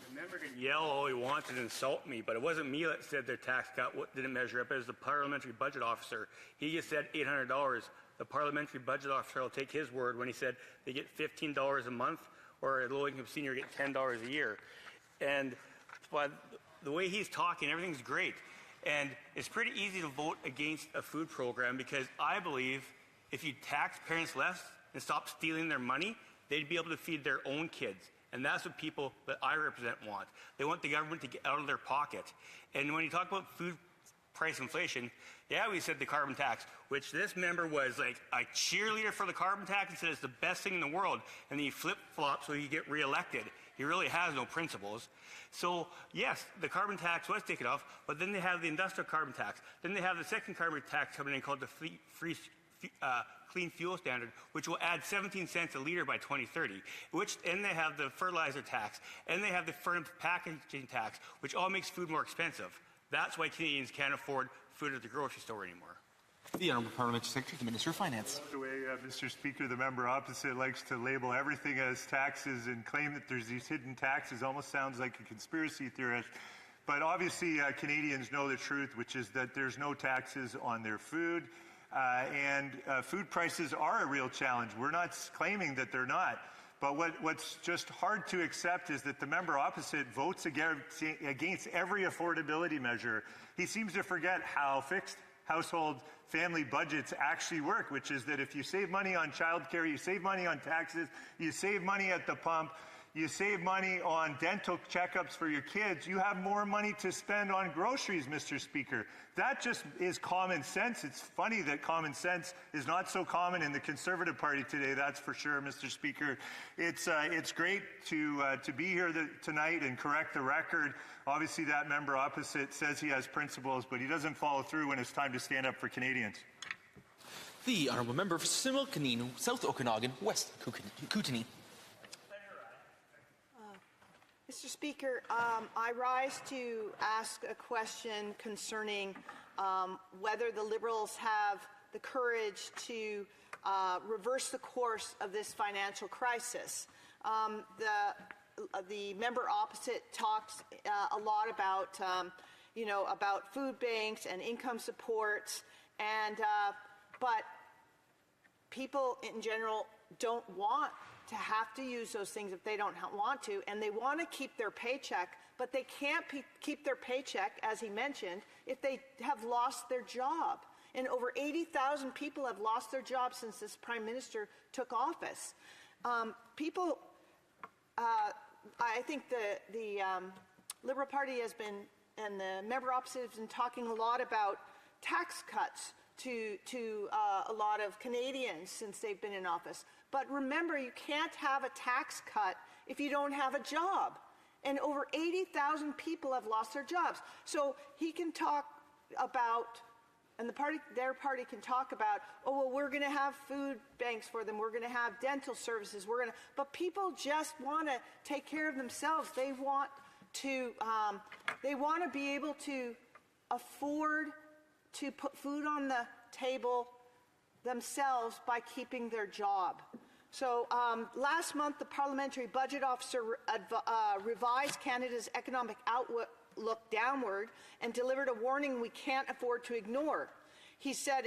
The member can yell all he wants and insult me, but it wasn't me that said their tax cut didn't measure up. It was the parliamentary budget officer. He just said $800. The parliamentary budget officer will take his word when he said they get $15 a month, or a low-income senior get $10 a year. And but the way he's talking, everything's great. And it's pretty easy to vote against a food program because I believe if you tax parents less and stop stealing their money, they'd be able to feed their own kids. And that's what people that I represent want. They want the government to get out of their pocket. And when you talk about food price inflation, yeah, we said the carbon tax, which this member was like a cheerleader for the carbon tax and said it's the best thing in the world. And then he flip-flopped so he get reelected. He really has no principles. So, yes, the carbon tax was taken off, but then they have the industrial carbon tax. Then they have the second carbon tax coming in called the Clean Fuel Standard, which will add 17 cents a litre by 2030. And they have the fertilizer tax, and they have the packaging tax, which all makes food more expensive. That's why Canadians can't afford food at the grocery store anymore. The Honourable Parliamentary Secretary, the Minister of Finance. The way, Mr. Speaker, the member opposite likes to label everything as taxes and claim that there's these hidden taxes almost sounds like a conspiracy theorist. But obviously, Canadians know the truth, which is that there's no taxes on their food. And food prices are a real challenge. We're not claiming that they're not. But what's just hard to accept is that the member opposite votes against every affordability measure. He seems to forget how fixed household family budgets actually work, which is that if you save money on childcare, you save money on taxes, you save money at the pump, you save money on dental checkups for your kids, you have more money to spend on groceries, Mr. Speaker. That just is common sense. It's funny that common sense is not so common in the Conservative Party today, that's for sure, Mr. Speaker. It's great to be here tonight and correct the record. Obviously, that member opposite says he has principles, but he doesn't follow through when it's time to stand up for Canadians. The honourable member for Similkameen, South Okanagan, West Kootenay. Mr. Speaker, I rise to ask a question concerning whether the Liberals have the courage to reverse the course of this financial crisis. The member opposite talks a lot about, about food banks and income supports, but people in general don't want to have to use those things if they don't want to, and they want to keep their paycheck, but they can't keep their paycheck, as he mentioned, if they have lost their job. And over 80,000 people have lost their jobs since this Prime Minister took office. I think the Liberal Party has been, and the member opposite has been talking a lot about tax cuts to a lot of Canadians since they've been in office. But remember, you can't have a tax cut if you don't have a job. And over 80,000 people have lost their jobs. So he can talk about And their party can talk about, oh, well, we're going to have food banks for them. We're going to have dental services. But people just want to take care of themselves. They want to be able to afford to put food on the table themselves by keeping their job. So last month, the Parliamentary Budget Officer revised Canada's economic outlook downward and delivered a warning we can't afford to ignore. He said,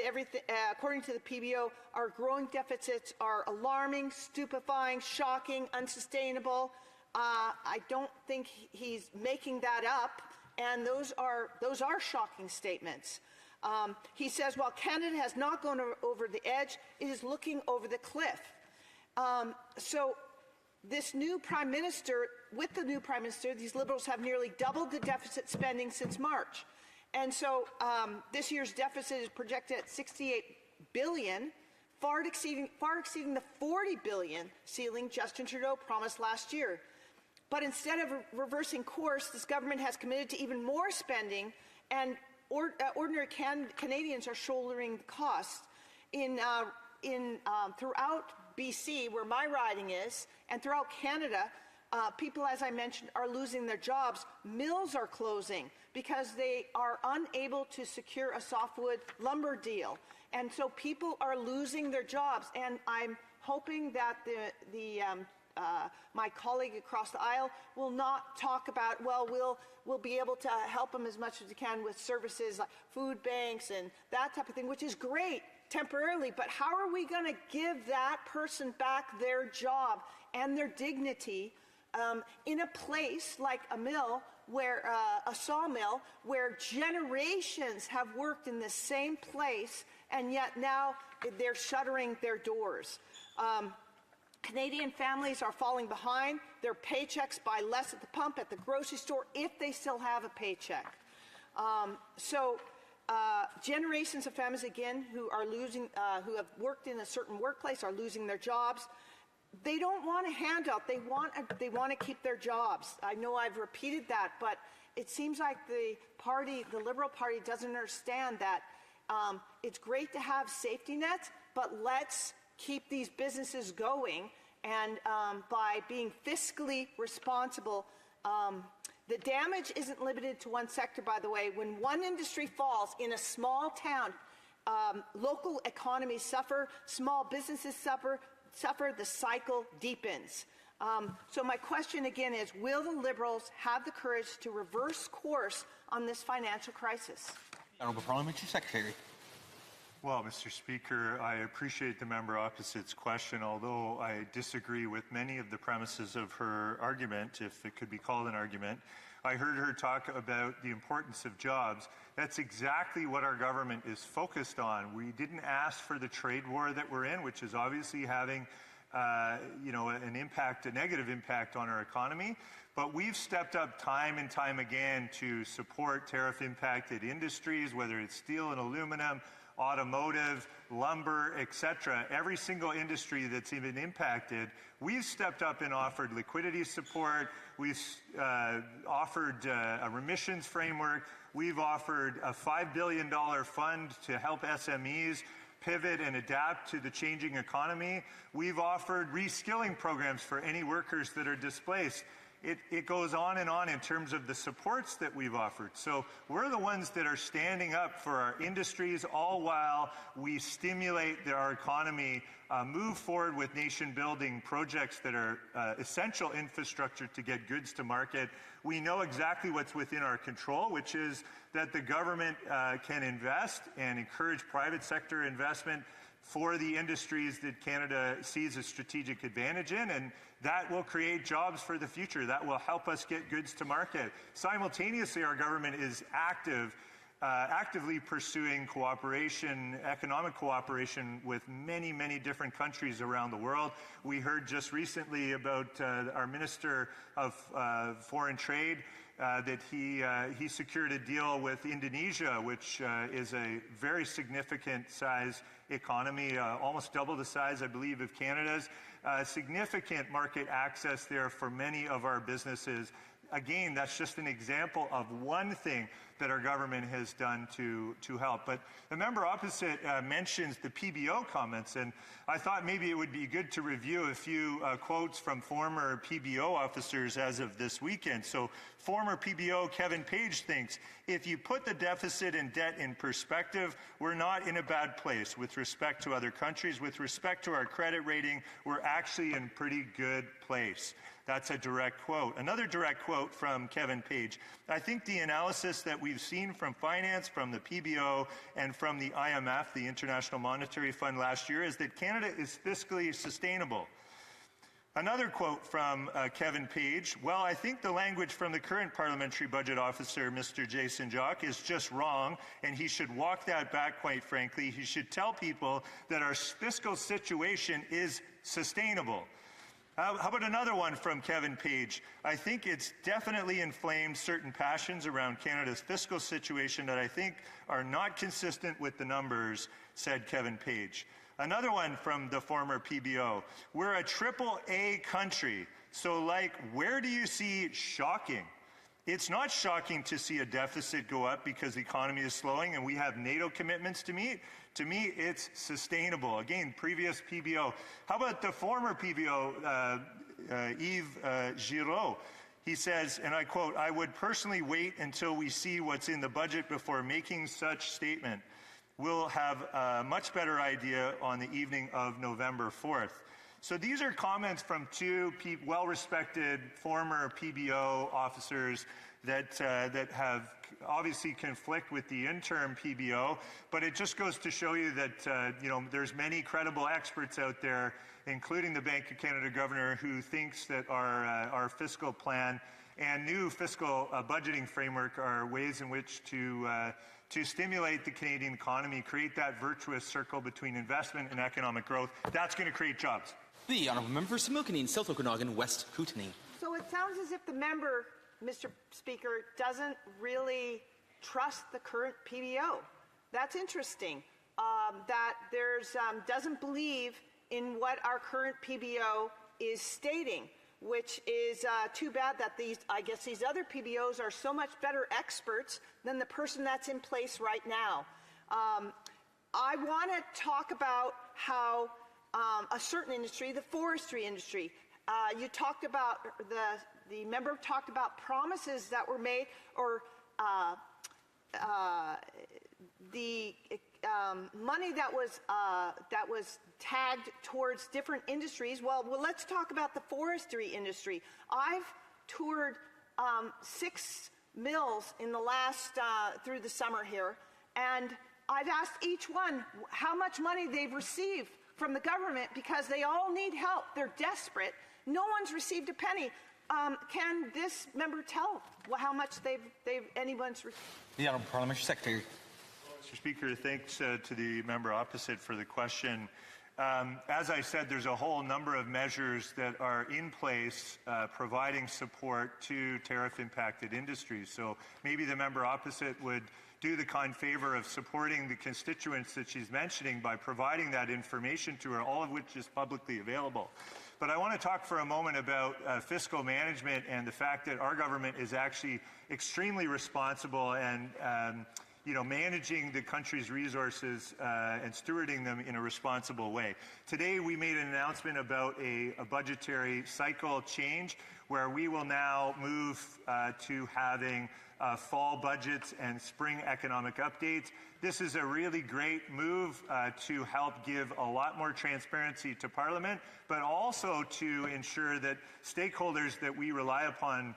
according to the PBO, our growing deficits are alarming, stupefying, shocking, unsustainable. I don't think he's making that up, and those are shocking statements. He says, while Canada has not gone over the edge, it is looking over the cliff. So this new Prime Minister, with the new Prime Minister, these Liberals have nearly doubled the deficit spending since March. And so this year's deficit is projected at $68 billion, far exceeding the $40 billion ceiling Justin Trudeau promised last year. But instead of reversing course, this government has committed to even more spending, and ordinary Canadians are shouldering the costs. Throughout BC, where my riding is, and throughout Canada, people, as I mentioned, are losing their jobs. Mills are closing because they are unable to secure a softwood lumber deal. And so people are losing their jobs. And I'm hoping that my colleague across the aisle will not talk about, well, we'll be able to help them as much as we can with services like food banks and that type of thing, which is great temporarily, but how are we going to give that person back their job and their dignity in a place like a mill, where a sawmill, where generations have worked in the same place, and yet now they're shuttering their doors. Canadian families are falling behind their paychecks by less at the pump, at the grocery store, if they still have a paycheck. Generations of families, again, who have worked in a certain workplace, are losing their jobs. They don't want a handout. They want to keep their jobs. I know I've repeated that, but it seems like the Liberal Party doesn't understand that it's great to have safety nets, but let's keep these businesses going, and by being fiscally responsible. The damage isn't limited to one sector, by the way. When one industry falls in a small town, local economies suffer, small businesses suffer, the cycle deepens. So my question again is, will the Liberals have the courage to reverse course on this financial crisis? Honourable Parliamentary Secretary. Well, Mr. Speaker, I appreciate the member opposite's question, although I disagree with many of the premises of her argument, if it could be called an argument. I heard her talk about the importance of jobs. That's exactly what our government is focused on. We didn't ask for the trade war that we're in, which is obviously having an impact, a negative impact on our economy. But we've stepped up time and time again to support tariff-impacted industries, whether it's steel and aluminum, automotive, lumber, etc. Every single industry that's even impacted, we've stepped up and offered liquidity support. We've offered a remissions framework. We've offered a $5 billion fund to help SMEs pivot and adapt to the changing economy. We've offered reskilling programs for any workers that are displaced. It goes on in terms of the supports that we've offered. So we're the ones that are standing up for our industries, all while we stimulate our economy, move forward with nation-building projects that are essential infrastructure to get goods to market. We know exactly what's within our control, which is that the government can invest and encourage private sector investment for the industries that Canada sees a strategic advantage in, and that will create jobs for the future. That will help us get goods to market. Simultaneously, our government is actively pursuing cooperation, economic cooperation with many, many different countries around the world. We heard just recently about our Minister of Foreign Trade, that he secured a deal with Indonesia, which is a very significant size economy, almost double the size, I believe, of Canada's. Significant market access there for many of our businesses. Again, that's just an example of one thing that our government has done to help. But the member opposite mentions the PBO comments, and I thought maybe it would be good to review a few quotes from former PBO officers as of this weekend. So former PBO Kevin Page thinks, if you put the deficit and debt in perspective, we're not in a bad place with respect to other countries. With respect to our credit rating, we're actually in pretty good place. That's a direct quote. Another direct quote from Kevin Page. I think the analysis that we've seen from finance, from the PBO, and from the IMF, the International Monetary Fund last year, is that Canada is fiscally sustainable. Another quote from Kevin Page, well, I think the language from the current parliamentary budget officer, Mr. Jason Jock, is just wrong, and he should walk that back, quite frankly. He should tell people that our fiscal situation is sustainable. How about another one from Kevin Page? I think it's definitely inflamed certain passions around Canada's fiscal situation that I think are not consistent with the numbers, said Kevin Page. Another one from the former PBO. We're a AAA country, so where do you see shocking? It's not shocking to see a deficit go up because the economy is slowing and we have NATO commitments to meet. To me, it's sustainable. Again, previous PBO. How about the former PBO, Yves Giraud? He says, and I quote, I would personally wait until we see what's in the budget before making such statement. We'll have a much better idea on the evening of November 4th. So these are comments from two well-respected former PBO officers that have obviously conflict with the interim PBO, but it just goes to show you that there's many credible experts out there, including the Bank of Canada governor, who thinks that our fiscal plan and new fiscal budgeting framework are ways in which to stimulate the Canadian economy, create that virtuous circle between investment and economic growth. That's going to create jobs. The honourable member for Similkameen, South Okanagan, West Kootenay. So it sounds as if the member, Mr. Speaker, doesn't really trust the current PBO. That's interesting. That doesn't believe in what our current PBO is stating, which is too bad that these other PBOs are so much better experts than the person that's in place right now. I want to talk about how a certain industry, the forestry industry, you talked about, the member talked about promises that were made, or the money that was tagged towards different industries. Well, let's talk about the forestry industry. I've toured 6 mills in the last through the summer here, and I've asked each one how much money they've received from the government because they all need help. They're desperate. No one's received a penny. Can this member tell how much anyone's received? The Honourable Parliamentary Secretary. Mr. Speaker, thanks to the member opposite for the question. As I said, there's a whole number of measures that are in place providing support to tariff-impacted industries. So maybe the member opposite would do the kind favor of supporting the constituents that she's mentioning by providing that information to her, all of which is publicly available. But I want to talk for a moment about fiscal management and the fact that our government is actually extremely responsible and managing the country's resources and stewarding them in a responsible way. Today we made an announcement about a budgetary cycle change where we will now move to having fall budgets and spring economic updates. This is a really great move to help give a lot more transparency to Parliament, but also to ensure that stakeholders that we rely upon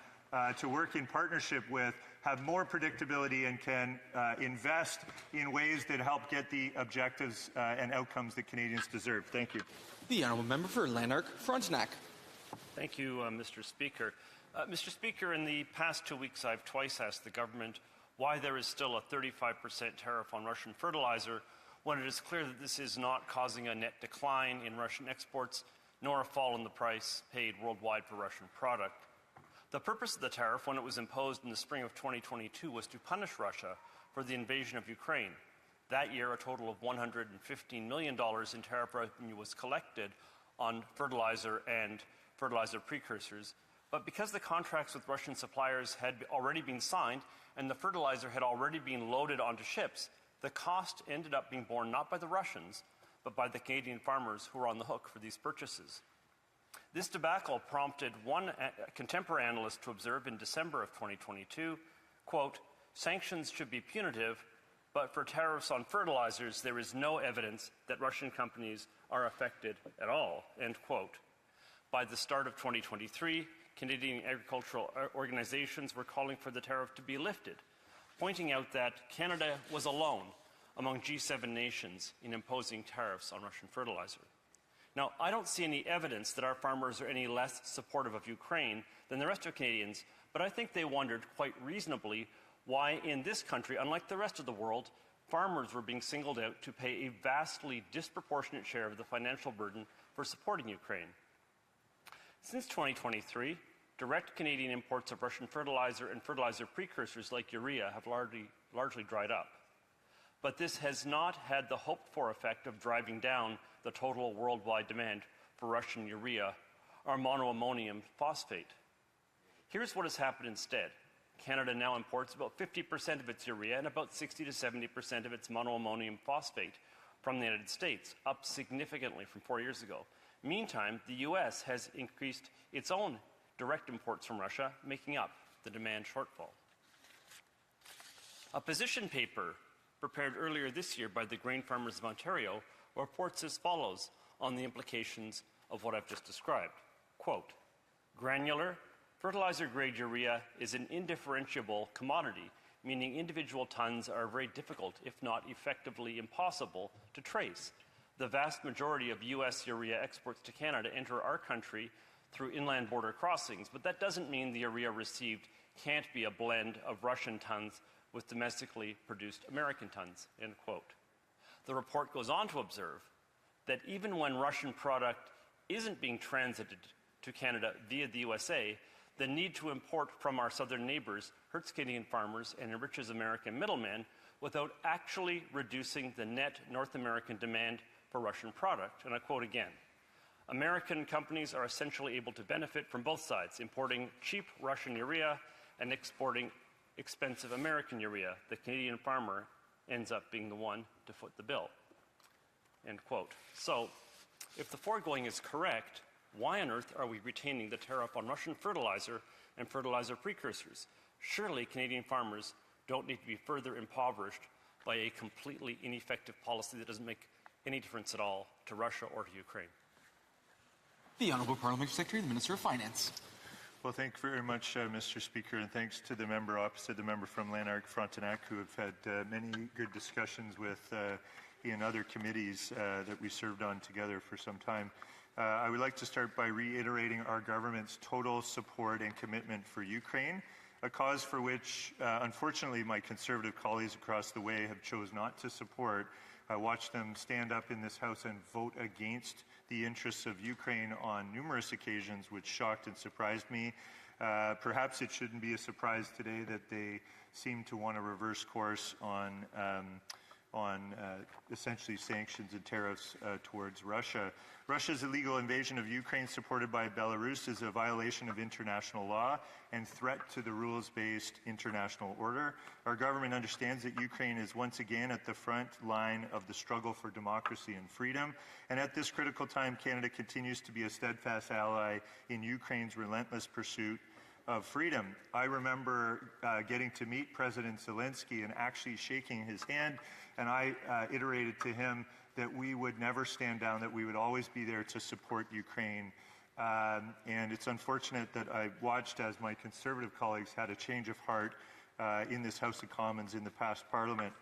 to work in partnership with have more predictability and can invest in ways that help get the objectives and outcomes that Canadians deserve. Thank you. The honourable member for Lanark, Frontenac. Thank you, Mr. Speaker. Mr. Speaker, in the past 2 weeks, I've twice asked the government why there is still a 35% tariff on Russian fertilizer when it is clear that this is not causing a net decline in Russian exports nor a fall in the price paid worldwide for Russian product. The purpose of the tariff, when it was imposed in the spring of 2022, was to punish Russia for the invasion of Ukraine. That year, a total of $115 million in tariff revenue was collected on fertilizer and fertilizer precursors. But because the contracts with Russian suppliers had already been signed and the fertilizer had already been loaded onto ships, the cost ended up being borne not by the Russians, but by the Canadian farmers who were on the hook for these purchases. This debacle prompted one contemporary analyst to observe in December of 2022, quote, "Sanctions should be punitive, but for tariffs on fertilizers, there is no evidence that Russian companies are affected at all," end quote. By the start of 2023, Canadian agricultural organizations were calling for the tariff to be lifted, pointing out that Canada was alone among G7 nations in imposing tariffs on Russian fertilizer. Now, I don't see any evidence that our farmers are any less supportive of Ukraine than the rest of Canadians, but I think they wondered quite reasonably why in this country, unlike the rest of the world, farmers were being singled out to pay a vastly disproportionate share of the financial burden for supporting Ukraine. Since 2023, direct Canadian imports of Russian fertilizer and fertilizer precursors like urea have largely dried up. But this has not had the hoped-for effect of driving down the total worldwide demand for Russian urea or monoammonium phosphate. Here's what has happened instead. Canada now imports about 50% of its urea and about 60 to 70% of its monoammonium phosphate from the United States, up significantly from 4 years ago. Meantime, the U.S. has increased its own direct imports from Russia, making up the demand shortfall. A position paper prepared earlier this year by the Grain Farmers of Ontario reports as follows on the implications of what I've just described. Quote, "Granular, fertilizer-grade urea is an indifferentiable commodity, meaning individual tons are very difficult, if not effectively impossible, to trace. The vast majority of U.S. urea exports to Canada enter our country through inland border crossings, but that doesn't mean the urea received can't be a blend of Russian tons with domestically produced American tons," end quote. The report goes on to observe that even when Russian product isn't being transited to Canada via the USA, the need to import from our southern neighbors hurts Canadian farmers and enriches American middlemen without actually reducing the net North American demand for Russian product. And I quote again, "American companies are essentially able to benefit from both sides, importing cheap Russian urea and exporting expensive American urea. The Canadian farmer ends up being the one to foot the bill," end quote. So, if the foregoing is correct, why on earth are we retaining the tariff on Russian fertilizer and fertilizer precursors? Surely Canadian farmers don't need to be further impoverished by a completely ineffective policy that doesn't make any difference at all to Russia or to Ukraine. The Honourable Parliamentary Secretary, the Minister of Finance. Well, thank you very much, Mr. Speaker, and thanks to the member opposite, the member from Lanark-Frontenac, who have had many good discussions with he and other committees that we served on together for some time. I would like to start by reiterating our government's total support and commitment for Ukraine, a cause for which, unfortunately, my Conservative colleagues across the way have chose not to support. I watched them stand up in this House and vote against the interests of Ukraine on numerous occasions, which shocked and surprised me. Perhaps it shouldn't be a surprise today that they seem to want to reverse course on essentially sanctions and tariffs towards Russia. Russia's illegal invasion of Ukraine, supported by Belarus, is a violation of international law and threat to the rules-based international order. Our government understands that Ukraine is once again at the front line of the struggle for democracy and freedom, and at this critical time, Canada continues to be a steadfast ally in Ukraine's relentless pursuit of freedom. I remember getting to meet President Zelensky and actually shaking his hand, and I iterated to him that we would never stand down, that we would always be there to support Ukraine. And it's unfortunate that I watched as my Conservative colleagues had a change of heart in this House of Commons in the past Parliament.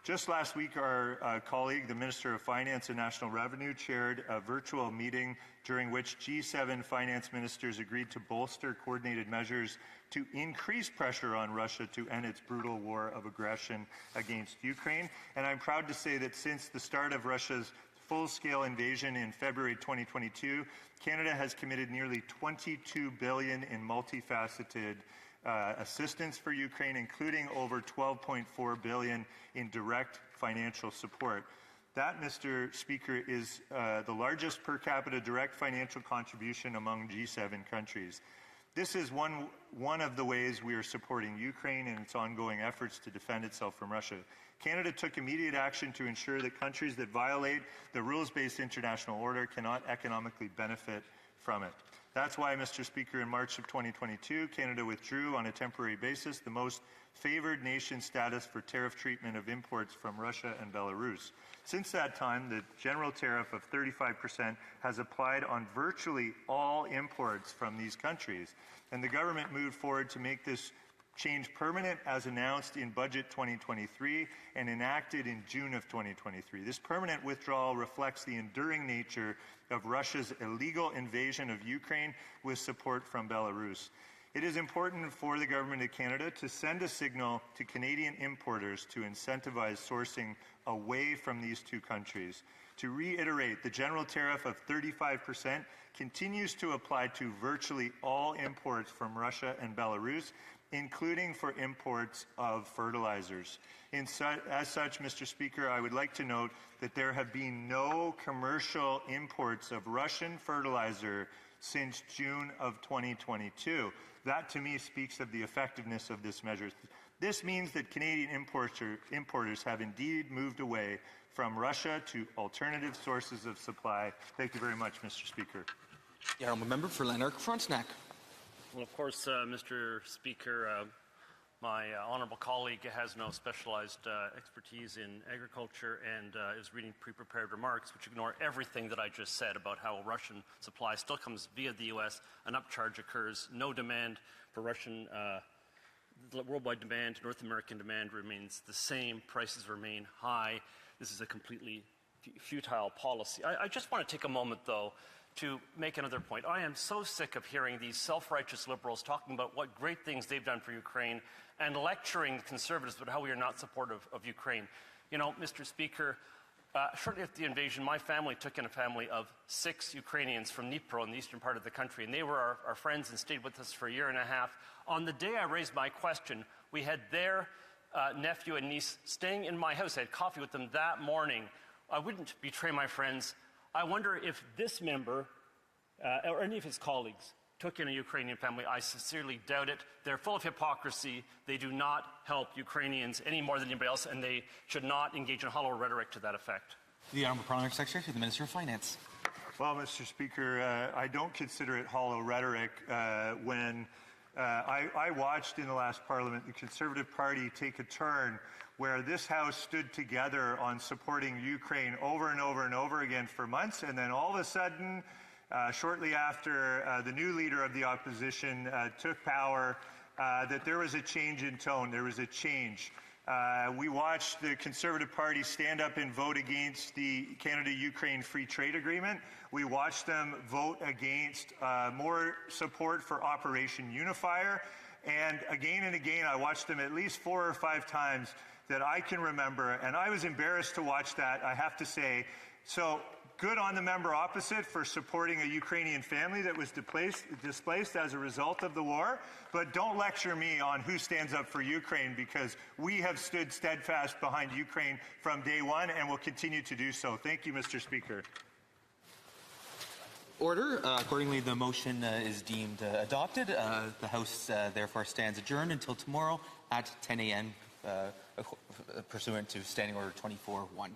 Just last week, our colleague, the Minister of Finance and National Revenue, chaired a virtual meeting during which G7 finance ministers agreed to bolster coordinated measures to increase pressure on Russia to end its brutal war of aggression against Ukraine. And I'm proud to say that since the start of Russia's full-scale invasion in February 2022, Canada has committed nearly $22 billion in multifaceted assistance for Ukraine, including over $12.4 billion in direct financial support. That, Mr. Speaker, is the largest per capita direct financial contribution among G7 countries. This is one of the ways we are supporting Ukraine in its ongoing efforts to defend itself from Russia. Canada took immediate action to ensure that countries that violate the rules-based international order cannot economically benefit from it. That's why, Mr. Speaker, in March of 2022, Canada withdrew on a temporary basis the most favored nation status for tariff treatment of imports from Russia and Belarus. Since that time, the general tariff of 35% has applied on virtually all imports from these countries, and the government moved forward to make this change permanent as announced in Budget 2023 and enacted in June of 2023. This permanent withdrawal reflects the enduring nature of Russia's illegal invasion of Ukraine with support from Belarus. It is important for the Government of Canada to send a signal to Canadian importers to incentivize sourcing away from these two countries. To reiterate, the general tariff of 35% continues to apply to virtually all imports from Russia and Belarus, including for imports of fertilizers. As such, Mr. Speaker, I would like to note that there have been no commercial imports of Russian fertilizer since June of 2022. That, to me, speaks of the effectiveness of this measure. This means that Canadian importers have indeed moved away from Russia to alternative sources of supply. Thank you very much, Mr. Speaker. The honourable member for Lanark Frontenac. Well, of course, Mr. Speaker, my honourable colleague has no specialized expertise in agriculture and is reading pre-prepared remarks which ignore everything that I just said about how Russian supply still comes via the U.S., an upcharge occurs, no demand for Russian worldwide demand, North American demand remains the same, prices remain high. This is a completely futile policy. I just want to take a moment, though, to make another point. I am so sick of hearing these self-righteous liberals talking about what great things they've done for Ukraine and lecturing conservatives about how we are not supportive of Ukraine. You know, Mr. Speaker, shortly after the invasion, my family took in a family of 6 Ukrainians from Dnipro in the eastern part of the country, and they were our friends and stayed with us for a year and a half. On the day I raised my question, we had their nephew and niece staying in my house. I had coffee with them that morning. I wouldn't betray my friends. I wonder if this member or any of his colleagues took in a Ukrainian family. I sincerely doubt it. They're full of hypocrisy. They do not help Ukrainians any more than anybody else, and they should not engage in hollow rhetoric to that effect. The Honourable Parliamentary Secretary to the Minister of Finance. Well, Mr. Speaker, I don't consider it hollow rhetoric when I watched in the last Parliament the Conservative Party take a turn where this House stood together on supporting Ukraine over and over and over again for months, and then all of a sudden, shortly after the new leader of the opposition took power, that there was a change in tone, there was a change. We watched the Conservative Party stand up and vote against the Canada-Ukraine Free Trade Agreement. We watched them vote against more support for Operation Unifier. And again, I watched them at least 4 or 5 times that I can remember. And I was embarrassed to watch that, I have to say. So good on the member opposite for supporting a Ukrainian family that was displaced as a result of the war. But don't lecture me on who stands up for Ukraine, because we have stood steadfast behind Ukraine from day one and will continue to do so. Thank you, Mr. Speaker. Order. Accordingly, the motion is deemed adopted. The House therefore stands adjourned until tomorrow at 10 a.m. Pursuant to Standing Order 24-1.